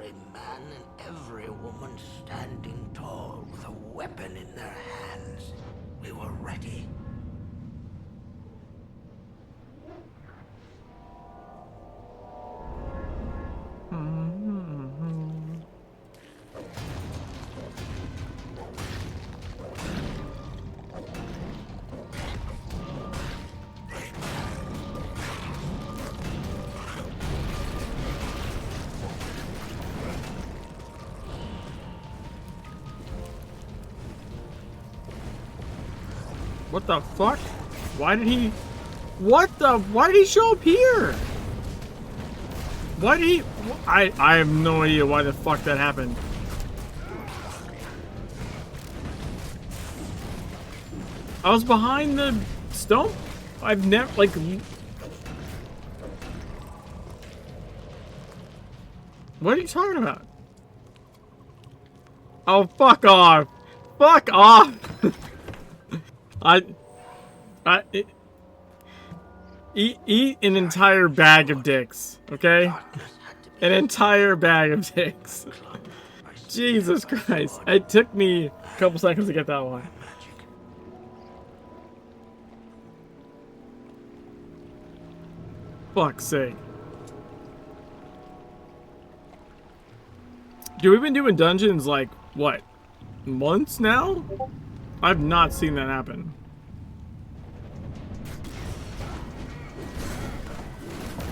every man and every woman standing tall with a weapon in their hands. We were ready. What the fuck? Why did he... Why did he show up here? Why did he... I have no idea why the fuck that happened. I was behind the stone? I've never, like... What are you talking about? Oh, fuck off. Fuck off. Eat an entire bag of dicks, okay? An entire bag of dicks. Jesus Christ. It took me a couple seconds to get that one. Fuck's sake. Dude, we've been doing dungeons like, what, months now? I've not seen that happen.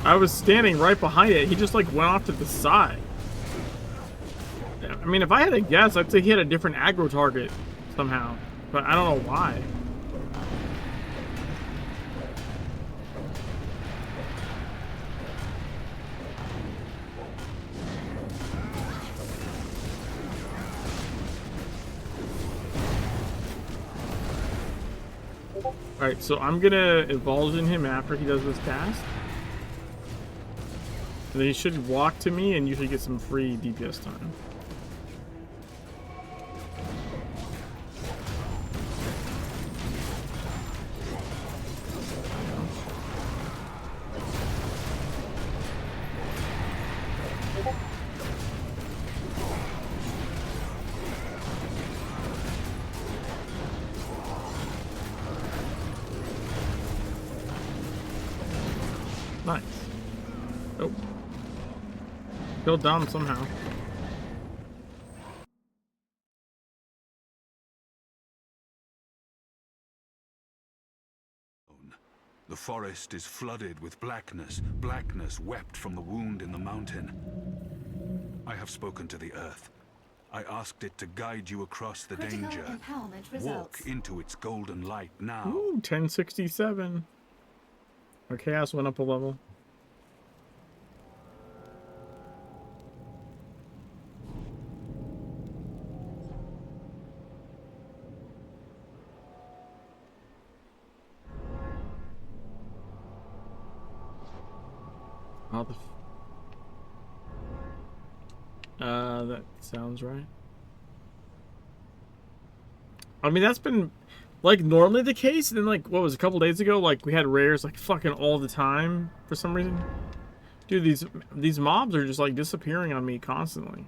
I was standing right behind it. He just like went off to the side. I mean, if I had to guess, I'd say he had a different aggro target somehow. But I don't know why. Alright, so I'm gonna Evulsion him after he does this cast. And then he should walk to me and you should get some free DPS time. Nice. Oh. Killed Dom somehow. The forest is flooded with blackness, blackness wept from the wound in the mountain. I have spoken to the earth. I asked it to guide you across the Critical danger. empowerment results. Walk into its golden light now. Ooh, 1067. Our chaos went up a level. How the that sounds right. I mean, that's been like normally the case, and then like what was a couple days ago, like we had rares like fucking all the time for some reason. Dude, these mobs are just like disappearing on me constantly.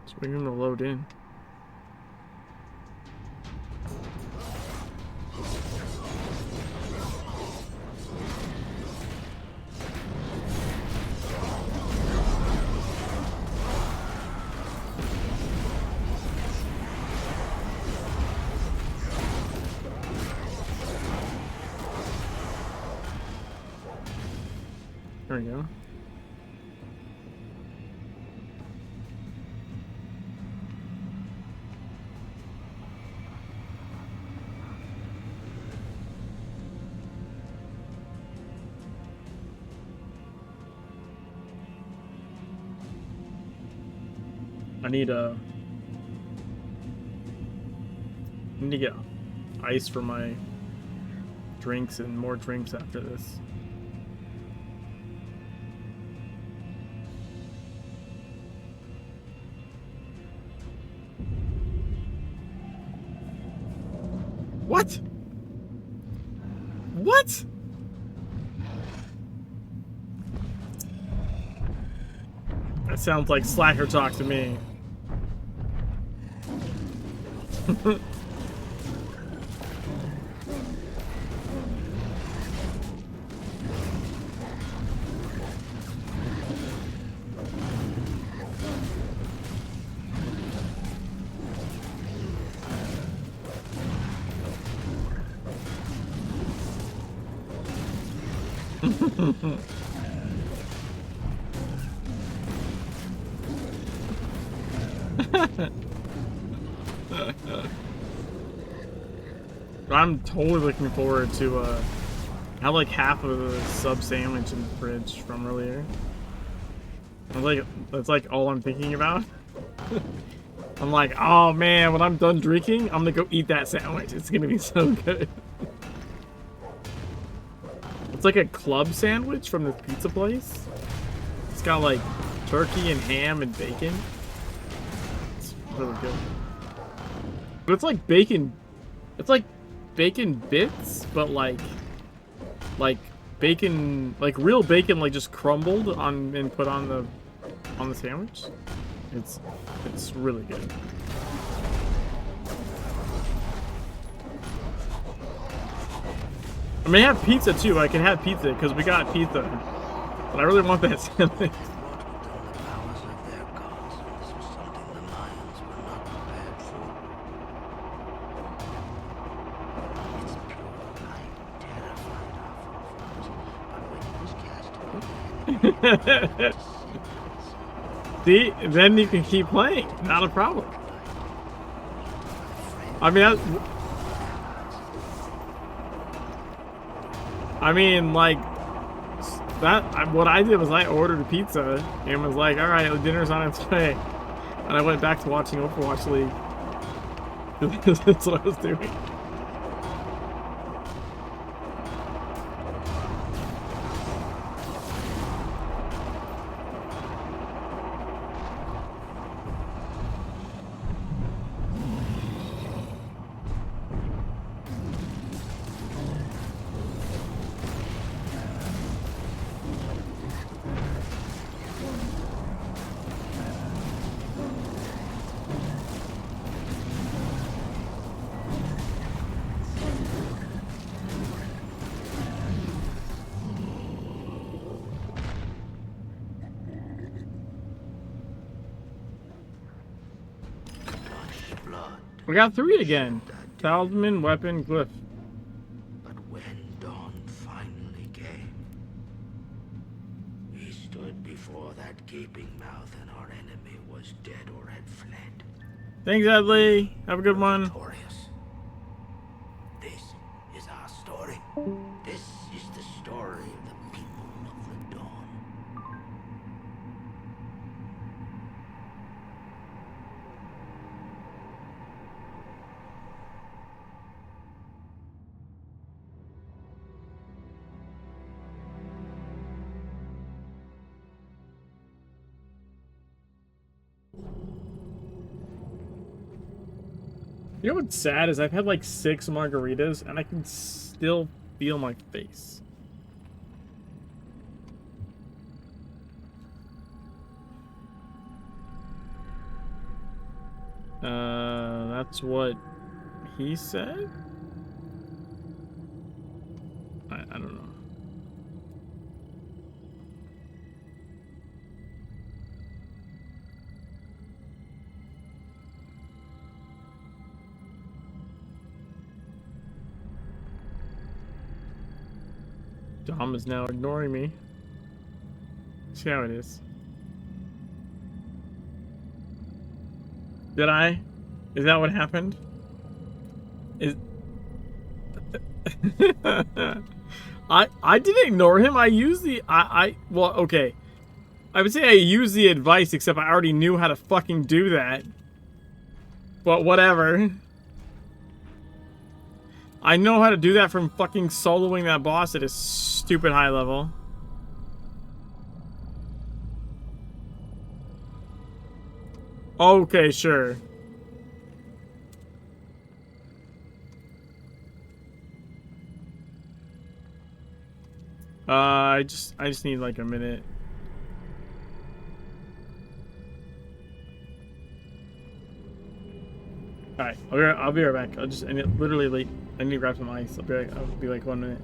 Just waiting them to load in. There we go. I need to get ice for my drinks and more drinks after this. What? What? That sounds like slacker talk to me. I'm totally looking forward to I have like half of the sub sandwich in the fridge from earlier. That's like all I'm thinking about. I'm like, oh man, when I'm done drinking, I'm gonna go eat that sandwich. It's gonna be so good. It's like a club sandwich from this pizza place. It's got like turkey and ham and bacon. It's really good. But it's like bacon. It's like bacon bits, but like bacon, like real bacon, like just crumbled on and put on the sandwich. It's really good. I mean, I have pizza too. I can have pizza because we got pizza, but I really want that sandwich. See, then you can keep playing. Not a problem. I mean, like that. What I did was I ordered a pizza and was like, "All right, dinner's on its way," and I went back to watching Overwatch League. That's what I was doing. We got 3 again. Talisman, weapon, glyph. But when dawn finally came, he stood before that gaping mouth and our enemy was dead or had fled. Thanks, Adley. Have a good one. This is our story. This is the story of the people of the dawn. You know what's sad is I've had like 6 margaritas and I can still feel my face. That's what he said? I don't know. Dom is now ignoring me. See how it is. Did I? Is that what happened? Is I didn't ignore him. I used the well, okay. I would say I used the advice, except I already knew how to fucking do that. But whatever. I know how to do that from fucking soloing that boss at a stupid high level. Okay, sure. I just need like a minute. Alright, I'll be right back. I need, literally late. I need to grab some ice. I'll be like 1 minute.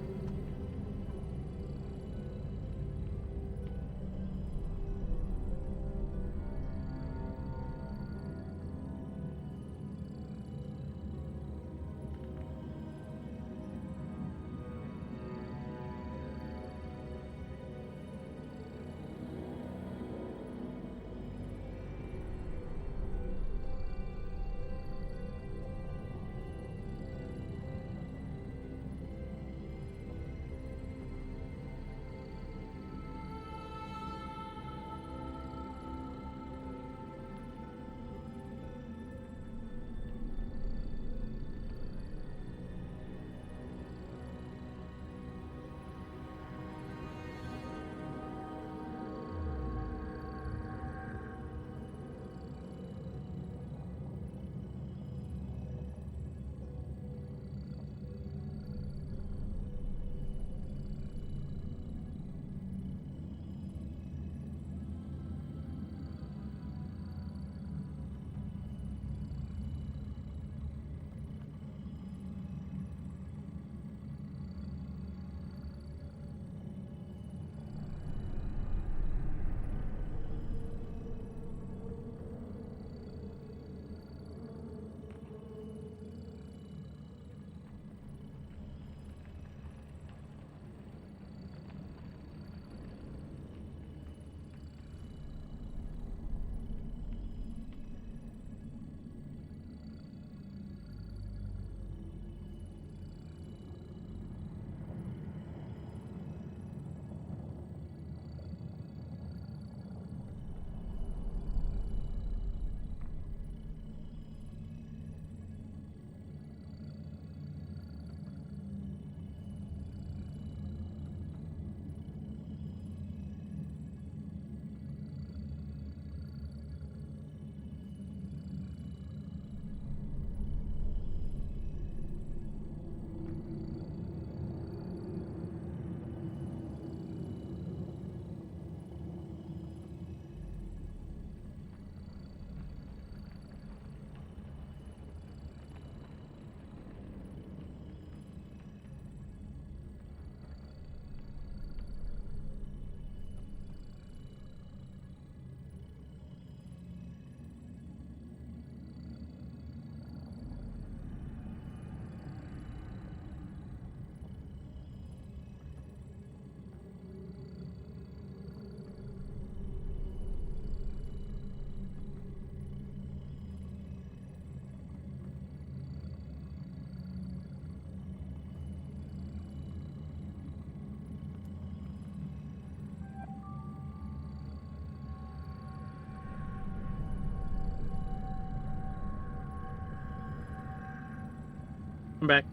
I'm back.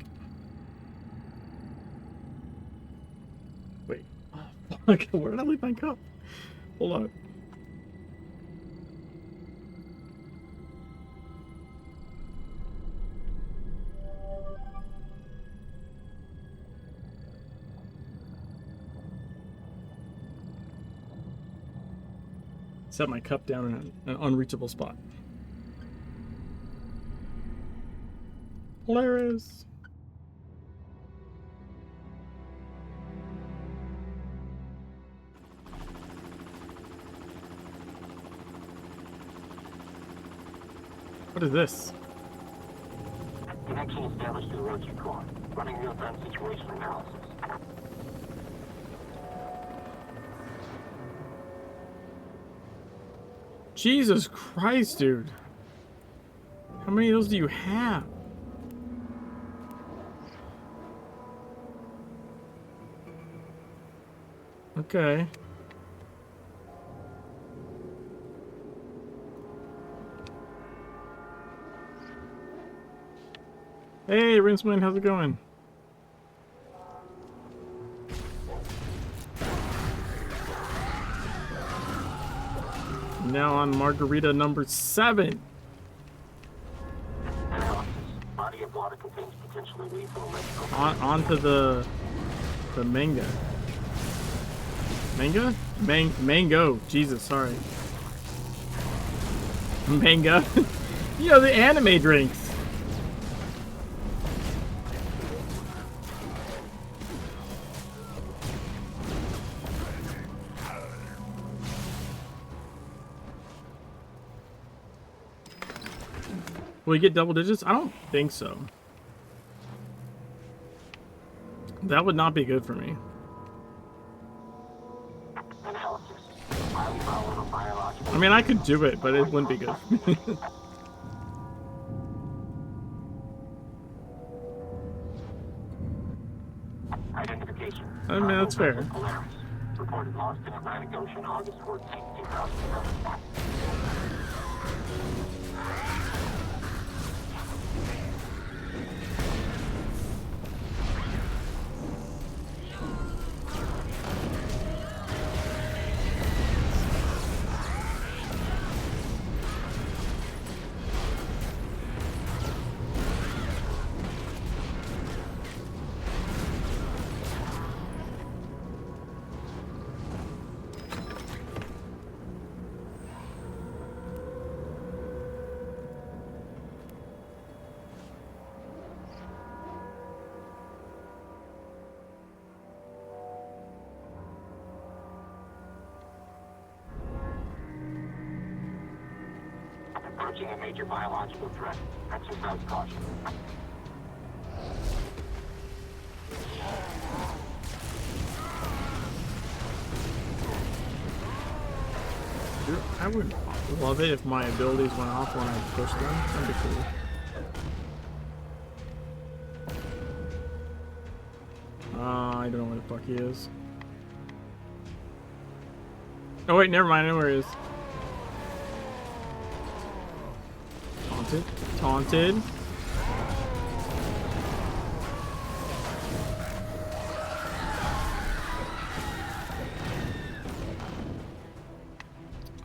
Wait. Oh, fuck. Where did I leave my cup? Hold on. Set my cup down in an unreachable spot. Polaris. What is this? Connection established to the roads record. Running real-time situation analysis. Jesus Christ, dude. How many of those do you have? Okay. Hey, Rinceman, how's it going? Now on margarita number 7. Body of water contains potentially lethal electrical. Onto the manga. Manga? Mango. Jesus, sorry. Manga. You know, the anime drinks. Will we get double digits? I don't think so. That would not be good for me. I mean, I could do it, but it wouldn't be good for me. Identification. I mean, that's fair. Reported lost in Atlantic Ocean August 14, 2007. Approaching a major biological threat. Exercise caution. Dude, I would love it if my abilities went off when I pushed them. That'd be cool. I don't know where the fuck he is. Oh wait, never mind. I know where he is. Taunted. Taunted.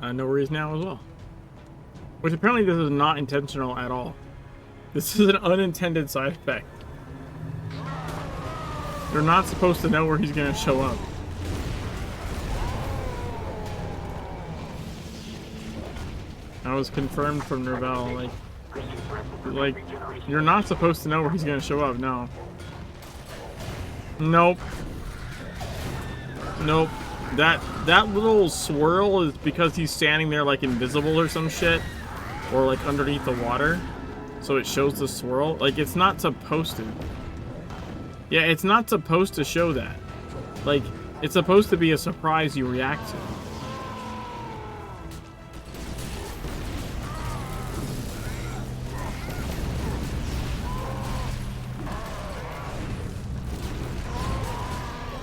I know where he is now as well. Which apparently this is not intentional at all. This is an unintended side effect. You're not supposed to know where he's gonna show up. I was confirmed from Nerval, like, you're not supposed to know where he's gonna show up, no. Nope. Nope. That little swirl is because he's standing there like invisible or some shit. Or like underneath the water. So it shows the swirl. Like, it's not supposed to. Yeah, it's not supposed to show that. Like, it's supposed to be a surprise you react to.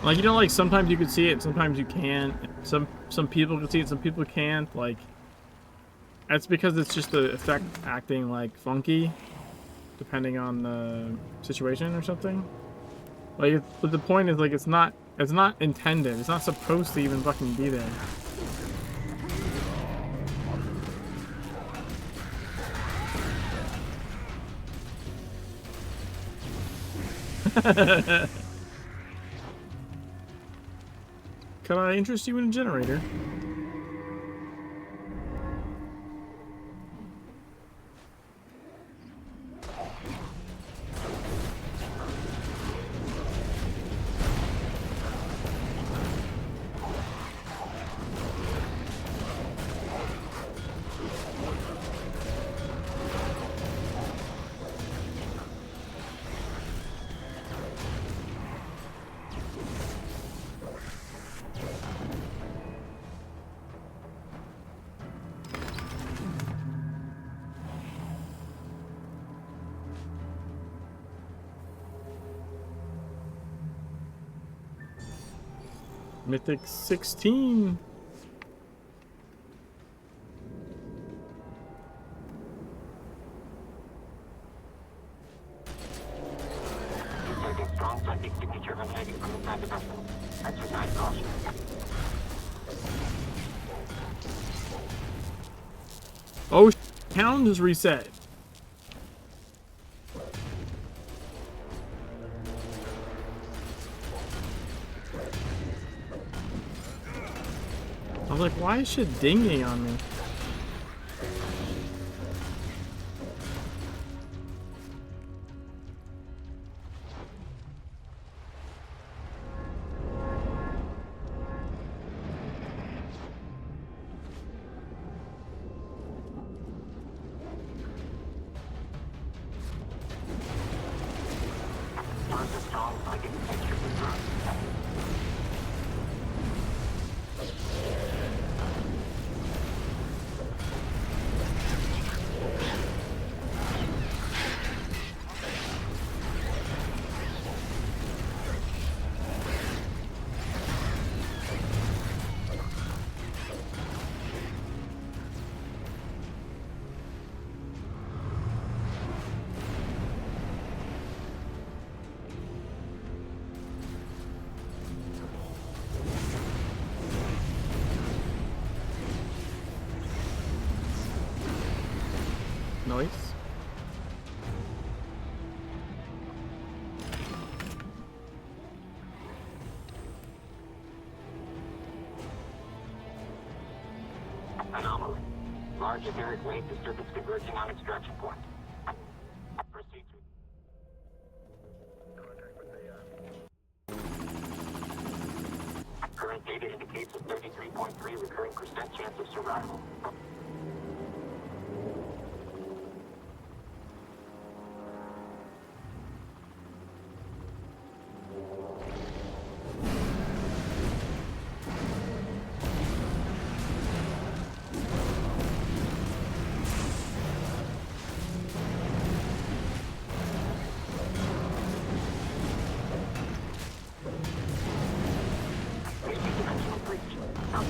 Like, you know, like, sometimes you can see it, sometimes you can't. Some people can see it, some people can't. Like, that's because it's just the effect acting, like, funky. Depending on the situation or something. Like, but the point is, like, it's not intended. It's not supposed to even fucking be there. Can I interest you in a generator? Mythic 16. Strong psychic signature emanating from inside the vessel. Exercise caution. Oh, count is reset. I was like, why is shit dinging on me? Nice. Anomaly. Large etheric wave disturbance converging on extraction point. Proceed to... Current data indicates a 33.3 recurring percent chance of survival.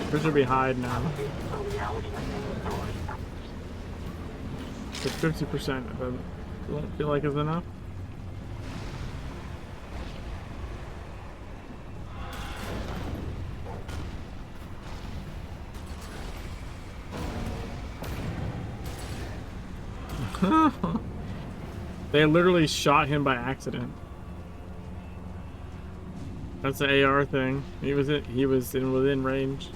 Where should we hide now? It's 50%. I don't feel like it's enough. They literally shot him by accident. That's the AR thing. He was within range.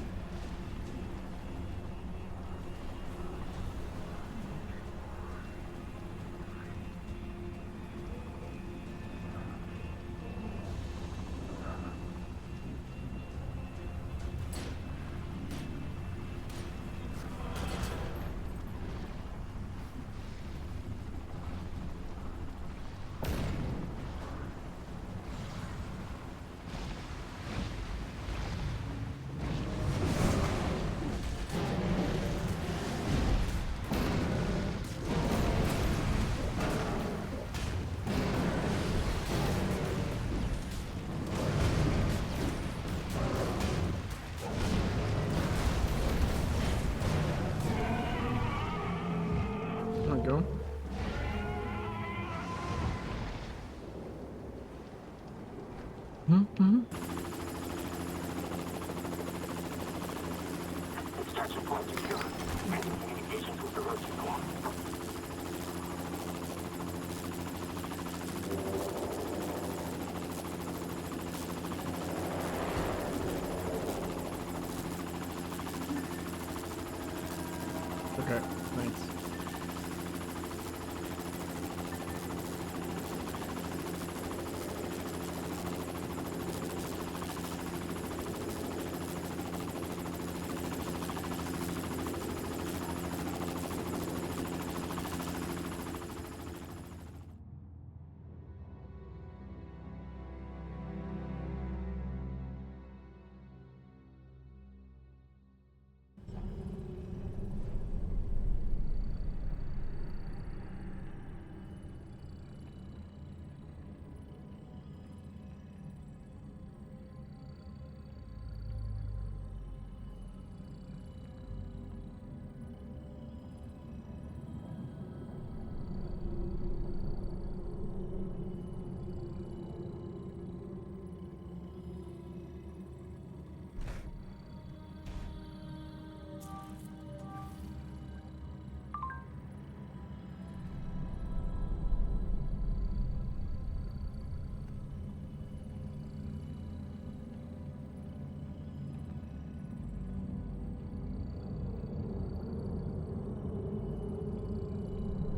There we go. Extraction point secure. Making communications with the roaching core. Okay, thanks.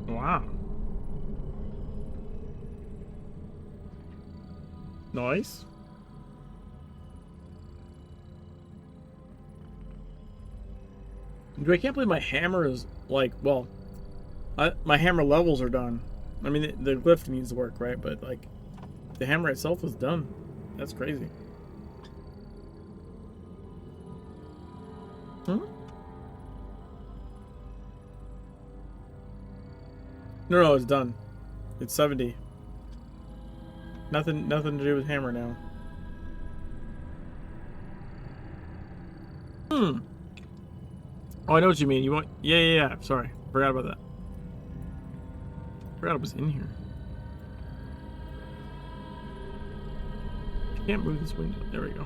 Wow. Nice. Dude, I can't believe my hammer is like, well, my hammer levels are done. I mean, the glyph needs to work, right? But like, the hammer itself is done. That's crazy. Huh? No, it's done. It's 70. Nothing to do with hammer now. Oh, I know what you mean. You want? Yeah. Sorry, forgot about that. Forgot it was in here. Can't move this window. There we go.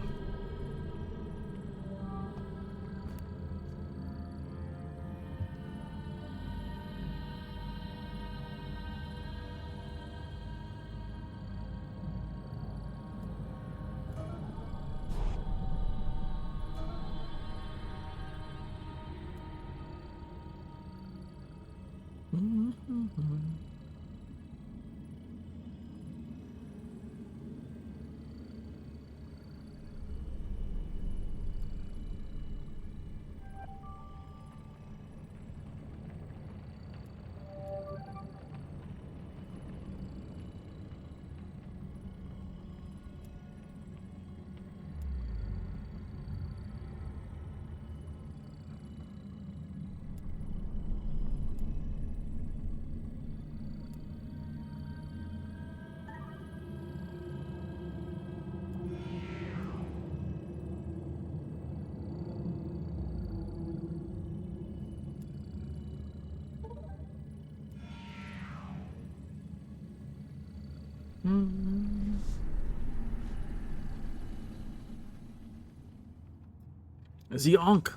Zonk.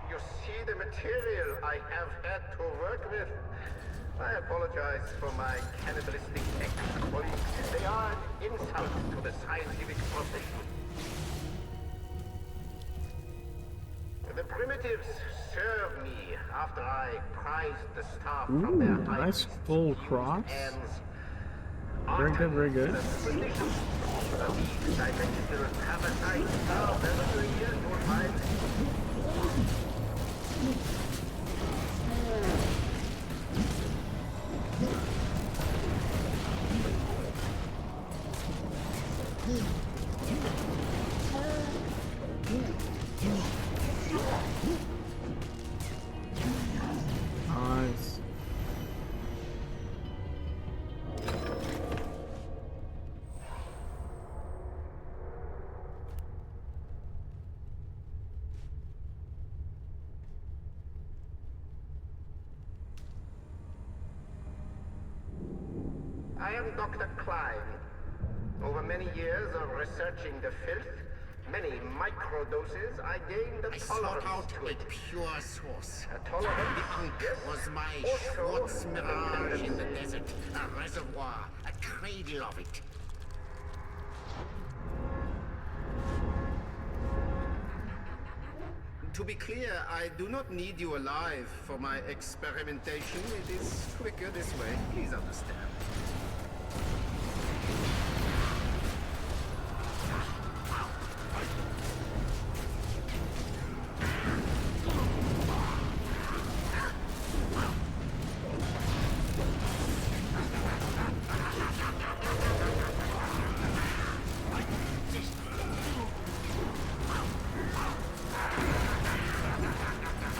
You see the material I have had to work with. I apologize for my cannibalistic ex-colleagues. They are an insult to the scientific profession. The primitives serve me after I prized the staff from their high Nice full cross. Very good, very good. Dimensional parasites are very years to find. Nice. I am Dr. Klein. Over many years of researching the filth, many microdoses, I gained a tolerance to it. Pure source. A tolerance? The Ankh was my Schwartz mirage in the desert. A reservoir, a cradle of it. To be clear, I do not need you alive for my experimentation. It is quicker this way. Please understand.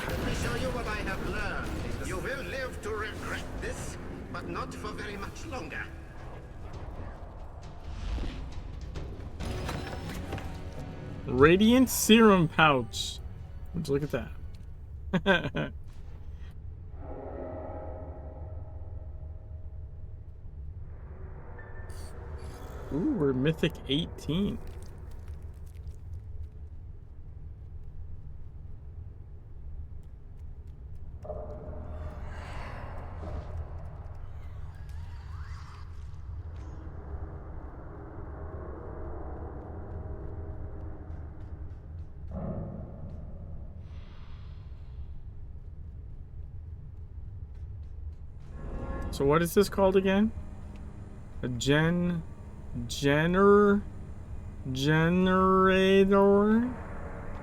Let me show you what I have learned. You will live to regret this, but not for very much longer. Radiant serum pouch. Let's look at that. Ooh, we're mythic 18. So what is this called again? A generator?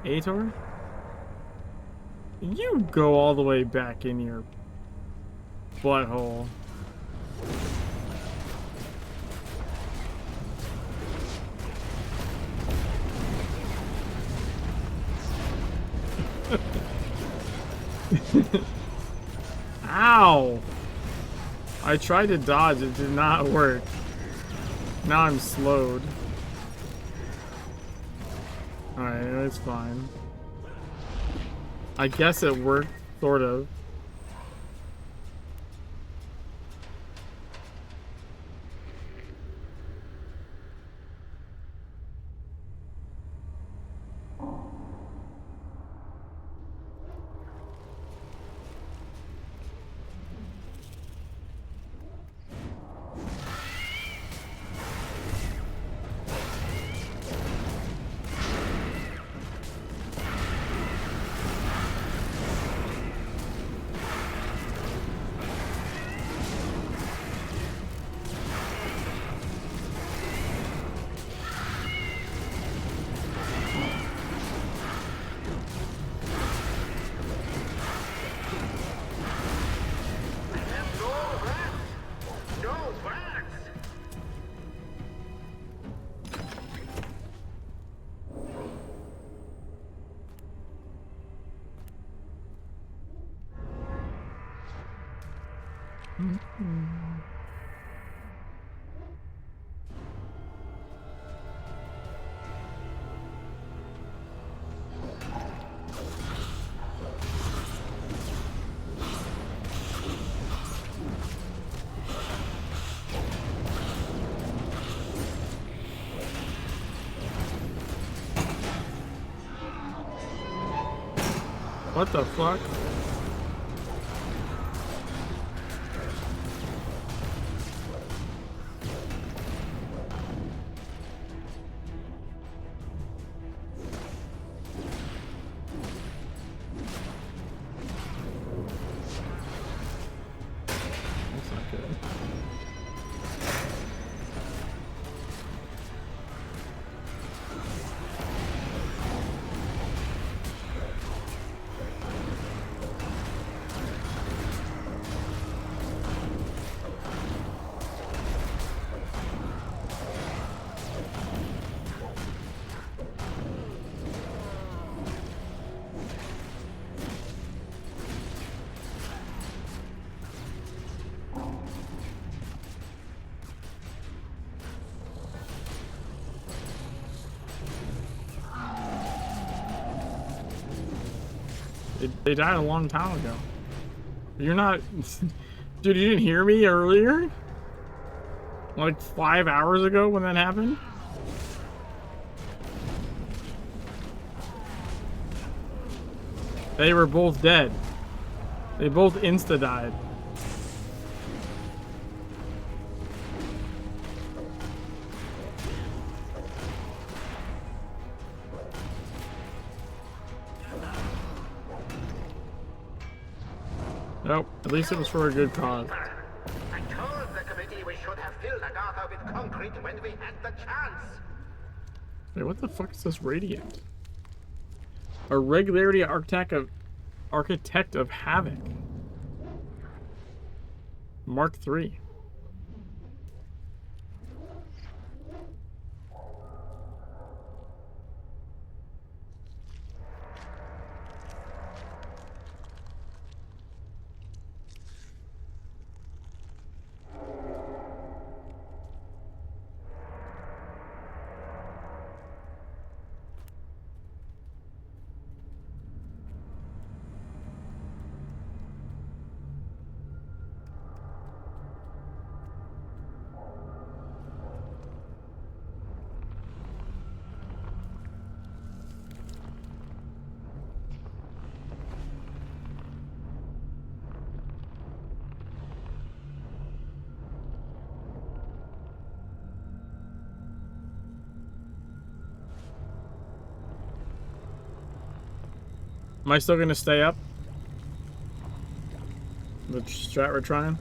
Ator? You go all the way back in your butthole. Ow! I tried to dodge, it did not work. Now I'm slowed. Alright, it's fine. I guess it worked, sort of. What the fuck? That's not good. They died a long time ago. You're not... Dude, you didn't hear me earlier? Like 5 hours ago when that happened? They were both dead. They both insta-died. Nope, at least it was for a good cause. I told the committee we should have filled Agatha with concrete when we had the chance. Wait, what the fuck is this radiant? A regularity architect of Havoc. Mark III. Am I still gonna stay up? The strat we're trying?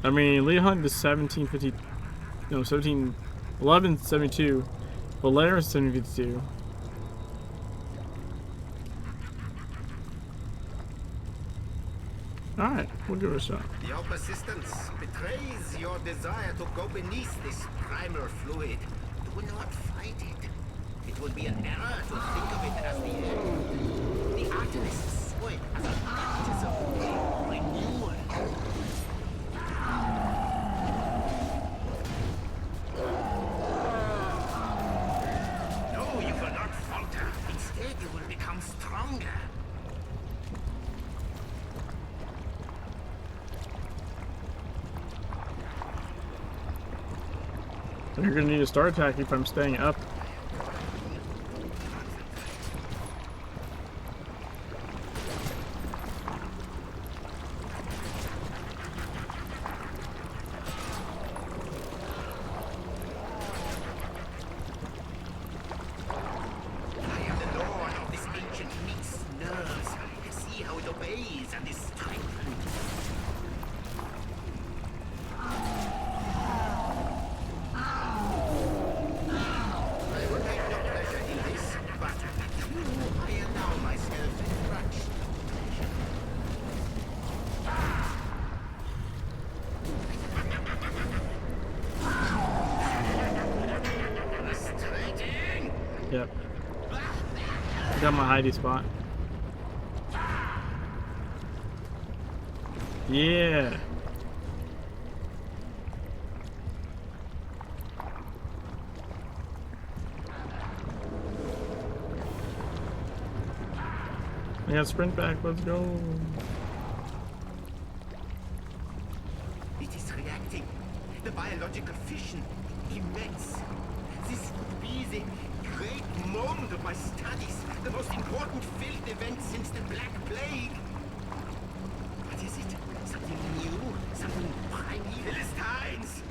I mean, Lead Hunt is 1750, no, 1172, Valera is 1752. Alright, we'll give it a shot. Your persistence betrays your desire to go beneath this primal fluid. Do not fight it. It would be an error to think of it as the end. The Artemists saw it as an baptism of renewal. No, you will not falter. Instead, you will become stronger. You're gonna need a start attack if I'm staying up. I am the lord of this ancient meat's nerves. See how it obeys and is strengthened. Got my hidey spot. Yeah. Yeah, sprint back, let's go. It is reacting. The biological fission, immense. This would be the great moment of my studies, the most important field event since the Black Plague. What is it? Something new? Something primeval? Philistines!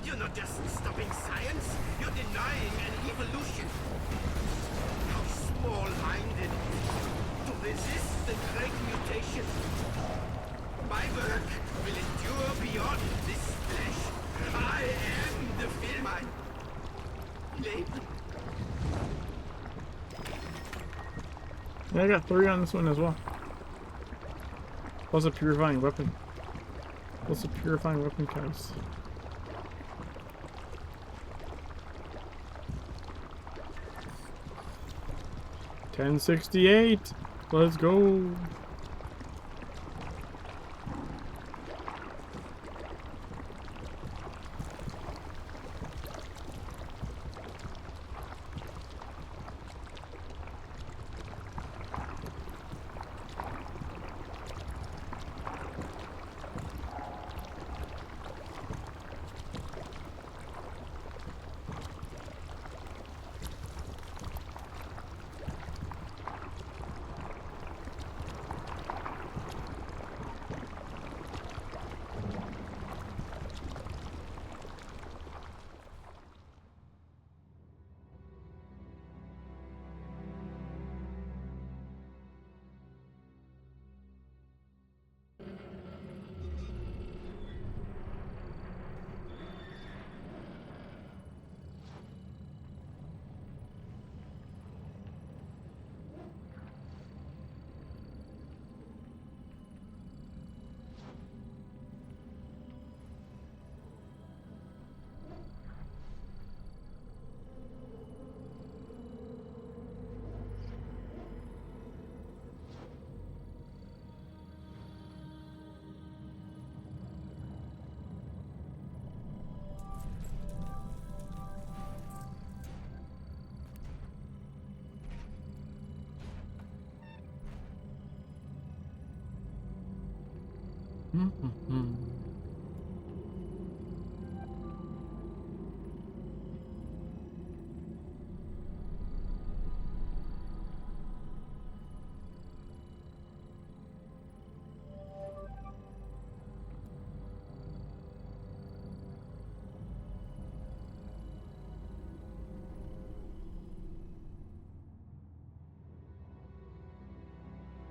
You're not just stopping science, you're denying an evolution. How small-minded. To resist the great mutation. My work will endure beyond this flesh. I am the film. My label. Yeah, I got 3 on this one as well. Plus a purifying weapon. Plus a purifying weapon counts. $10.68. Let's go.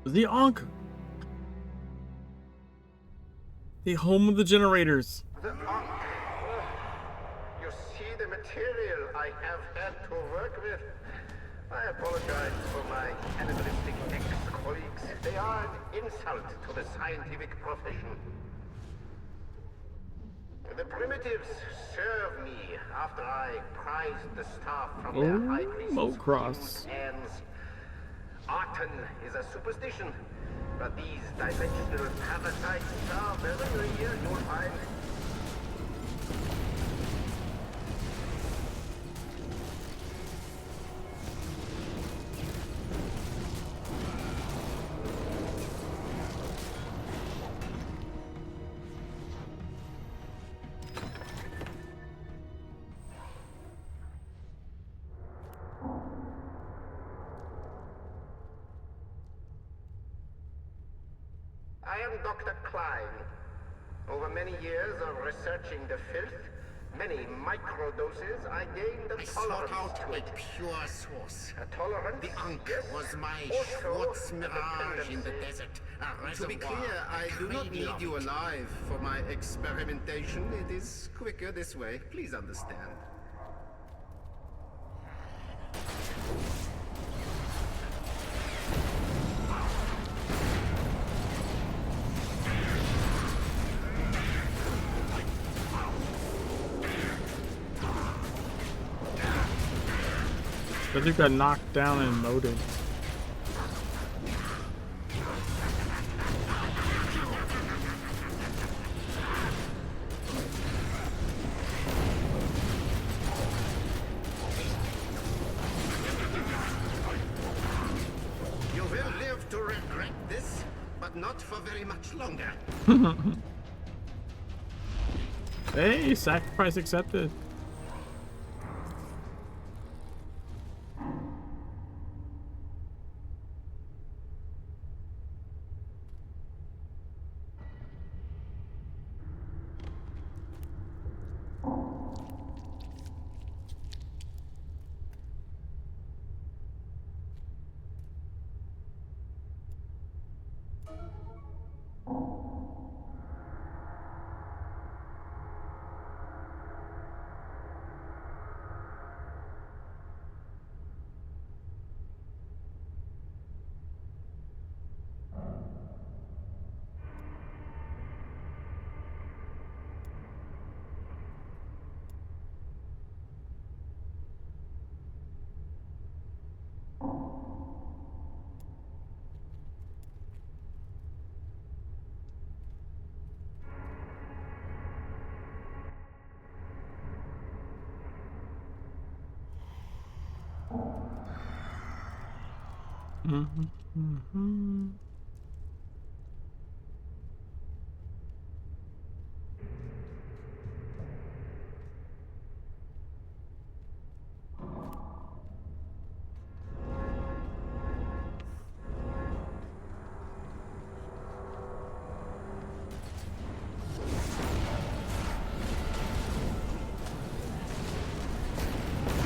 The Ankh! The home of the generators. The Ankh. You see the material I have had to work with. I apologize for my animalistic ex-colleagues. They are an insult to the scientific profession. The primitives serve me after I prized the staff from their high priest's hands. Arton is a superstition, but these dimensional parasites are very real, you'll find. I am Dr. Klein. Over many years of researching the filth, many microdoses, I gained a tolerance out to a it. pure source. A tolerance? The Ankh Yes. was my Also, Schwartz a mirage in the dependency. desert. A To be reservoir, clear, I a do not craving need of you it. alive for my experimentation. It is quicker this way. Please understand. The dude got knocked down and loaded. not for very much longer. Hey, sacrifice accepted.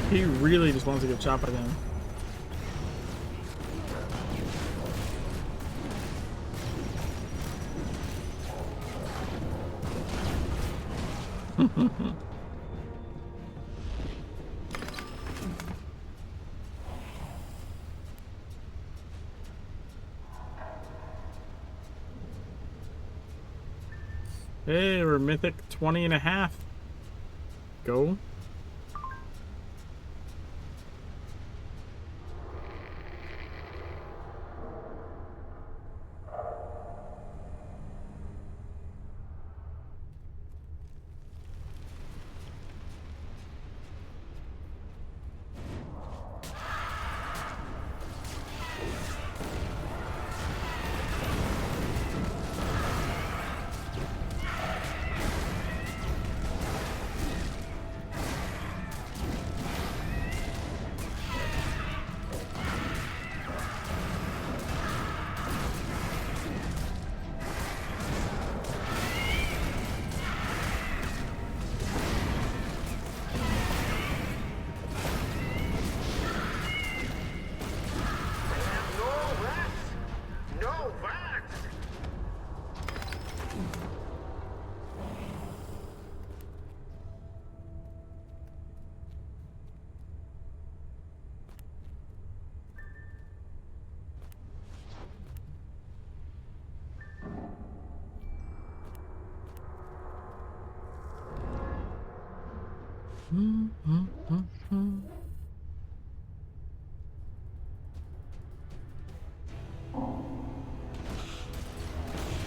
He really just wants to get chopped again. Hey, we're mythic 20 and a half. Go.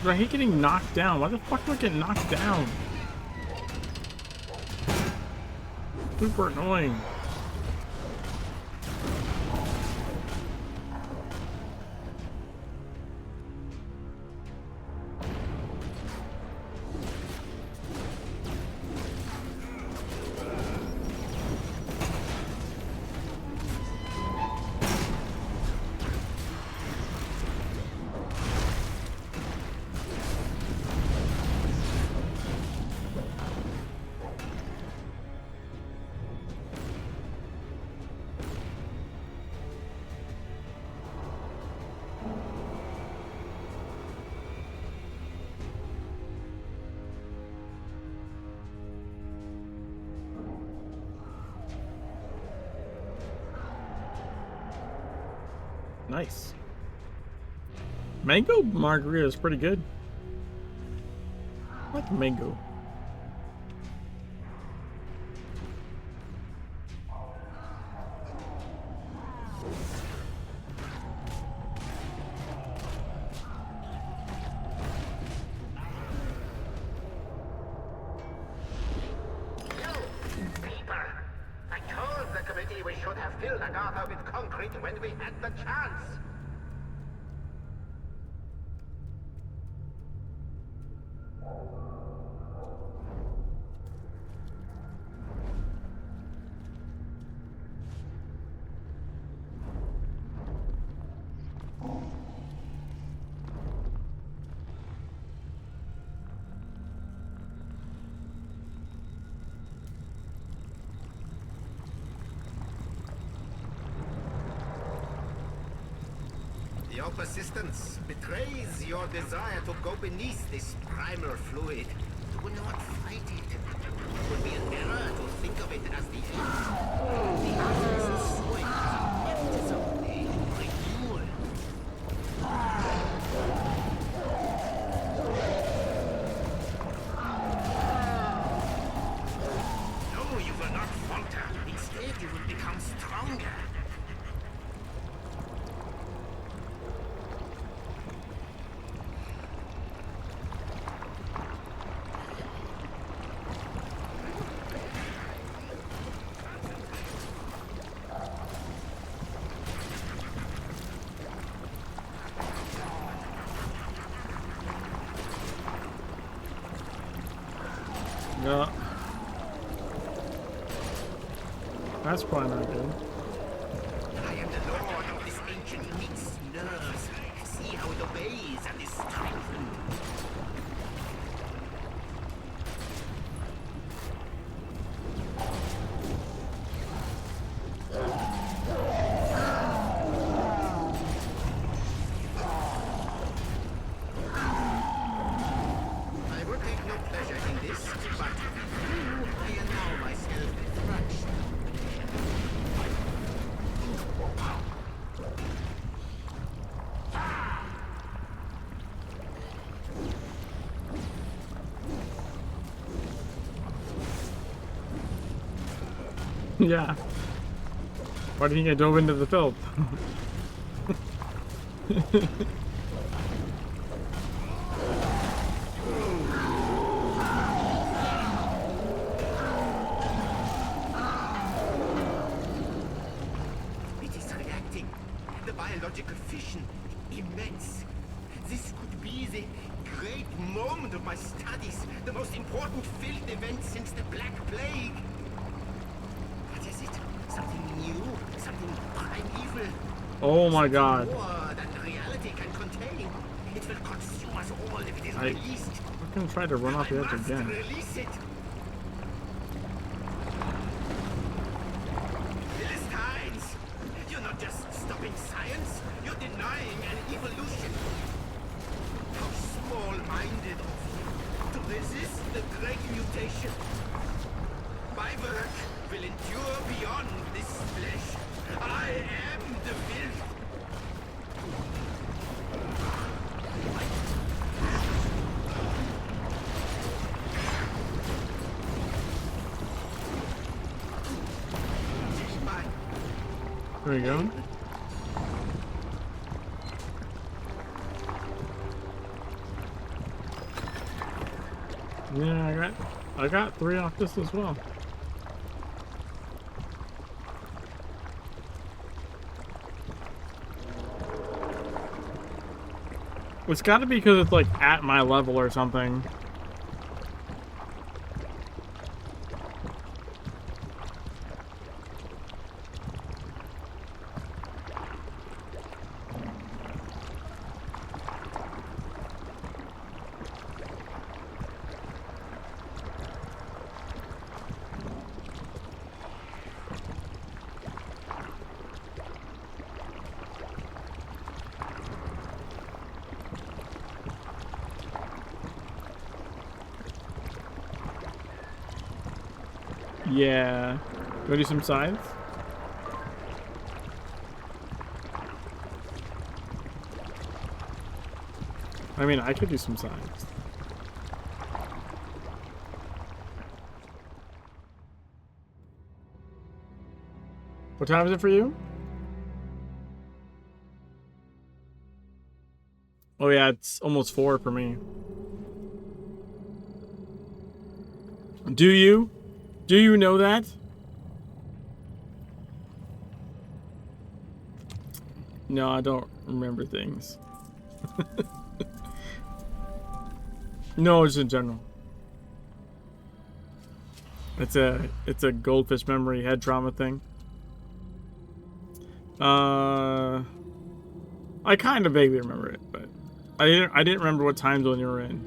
I hate getting knocked down. Why the fuck do I get knocked down? Super annoying. Nice. Mango margarita is pretty good. I like mango. Your persistence betrays your desire to go beneath this primal fluid. Do not fight it. It would be an error to think of it as the end. The alchemist's swing is baptism, a renewal. No, you will not falter. Instead, you will become stronger. Yeah. That's probably not good. I am the lord of this ancient meat's nerves. See how it obeys and is strengthened. I would take no pleasure in this, but I allow myself a fraction. Yeah. Why do you think I dove into the filth? It is reacting. The biological fission, immense. This could be the great moment of my studies, the most important field event since the Black Plague. What is it? Something new? Something primeval? Oh my god. More than reality can contain. It will consume us all if it is released. I'm gonna try to run off the edge again. Release it. Philistines! You're not just stopping science, you're denying an evolution. How small-minded of you to resist the great mutation. My work will endure beyond this flesh. I am the filth. There we go. Yeah, I got 3 off this as well. It's got to be because it's like at my level or something. Yeah. Do I do some sides? I mean, I could do some sides. What time is it for you? Oh yeah, it's almost 4 for me. Do you? Do you know that? No, I don't remember things. No, just in general. It's a goldfish memory head trauma thing. I kind of vaguely remember it, but I didn't remember what time zone you were in.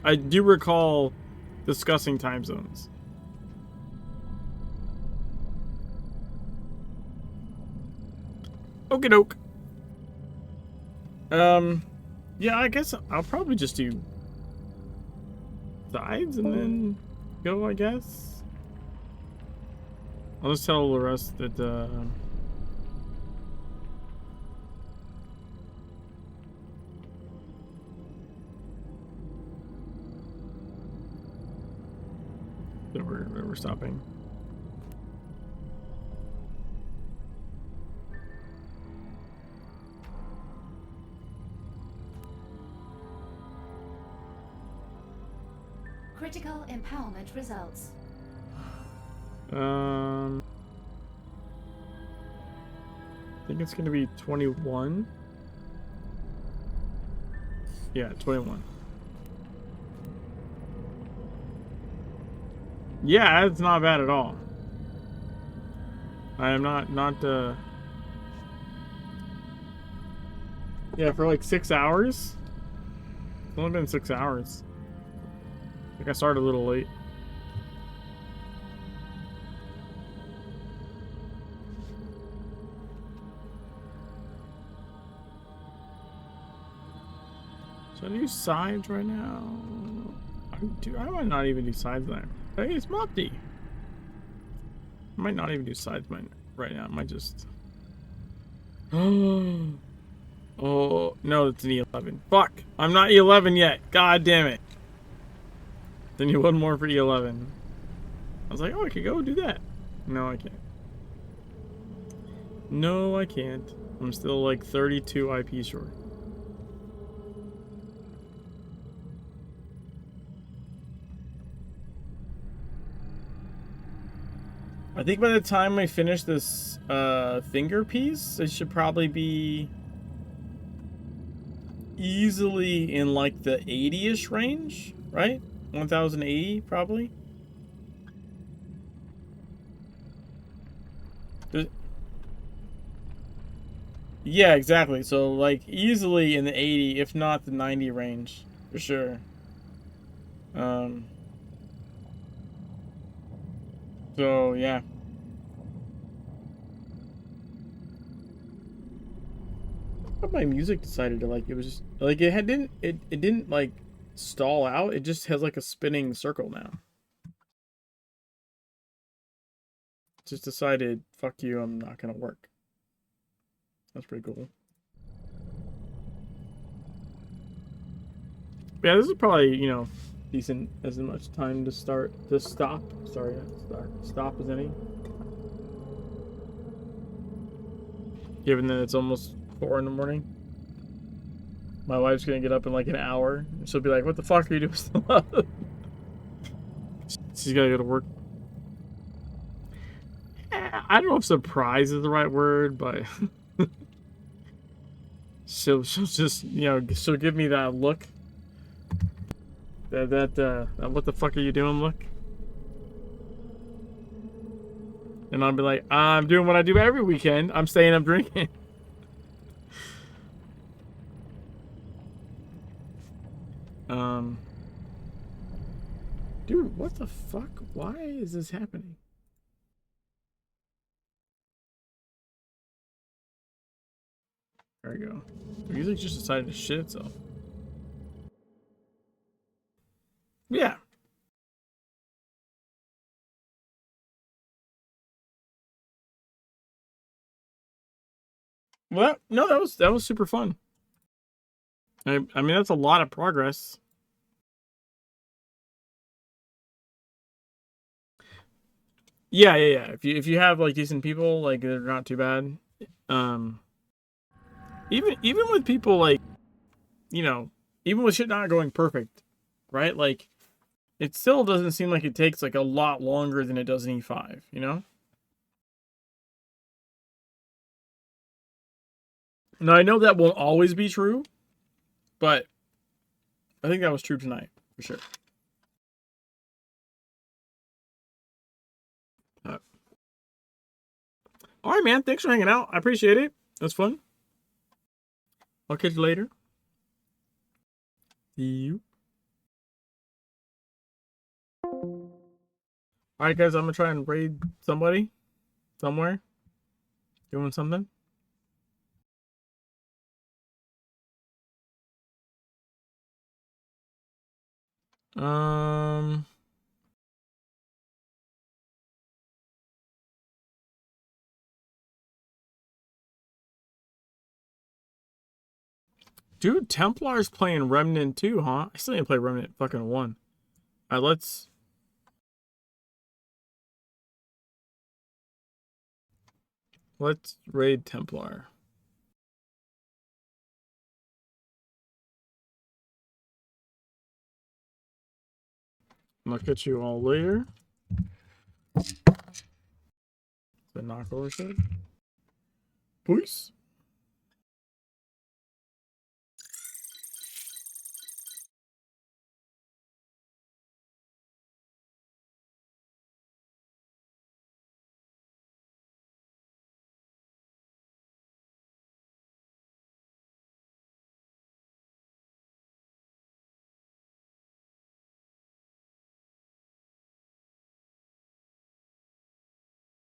I do recall discussing time zones. Okie doke. Yeah, I guess I'll probably just do sides and then go, I guess. I'll just tell the rest that, that we're stopping. Critical empowerment results. I think it's gonna be 21. Yeah, 21. Yeah, it's not bad at all. I am not yeah, for like 6 hours. It's only been 6 hours. I think I started a little late. Should I do sides right now? I might not even do sides there. Hey, it's Mopti. I might not even do sides right now. I might just. Oh no, it's an E11. Fuck! I'm not E11 yet. God damn it! Then you one more for E11. I was like, oh, I could go do that. No, I can't. No, I can't. I'm still like 32 IP short. I think by the time I finish this finger piece, it should probably be easily in like the 80-ish range, right? 1080 probably. Yeah, exactly. So like easily in the 80, if not the 90 range, for sure. So yeah. But my music decided to like it was just like it didn't like stall out. It just has like a spinning circle now. Just decided, fuck you, I'm not gonna work. That's pretty cool. Yeah, this is probably, you know, decent as much time to stop. Sorry, stop as any. Given that it's almost 4 in the morning. My wife's gonna get up in like an hour. And she'll be like, what the fuck are you doing still up? She's gotta go to work. I don't know if surprise is the right word, but she'll just, you know, she'll give me that look. That what the fuck are you doing look? And I'll be like, I'm doing what I do every weekend. I'm staying up drinking. Dude, what the fuck? Why is this happening? There we go. The music just decided to shit itself. Yeah. Well, no, that was super fun. I mean, that's a lot of progress. Yeah. If you have like decent people, like they're not too bad. Even with people like, you know, even with shit not going perfect, right? Like, it still doesn't seem like it takes like a lot longer than it does in E5, you know? Now I know that won't always be true, but I think that was true tonight, For sure. All right, man. Thanks for hanging out. I appreciate it. That's fun. I'll catch you later. See you. All right, guys. I'm gonna try and raid somebody somewhere doing something. Dude, Templar's playing Remnant 2, huh? I still need to play Remnant fucking 1. Alright, let's raid Templar. I'll catch you all later. The knockover said. Peace.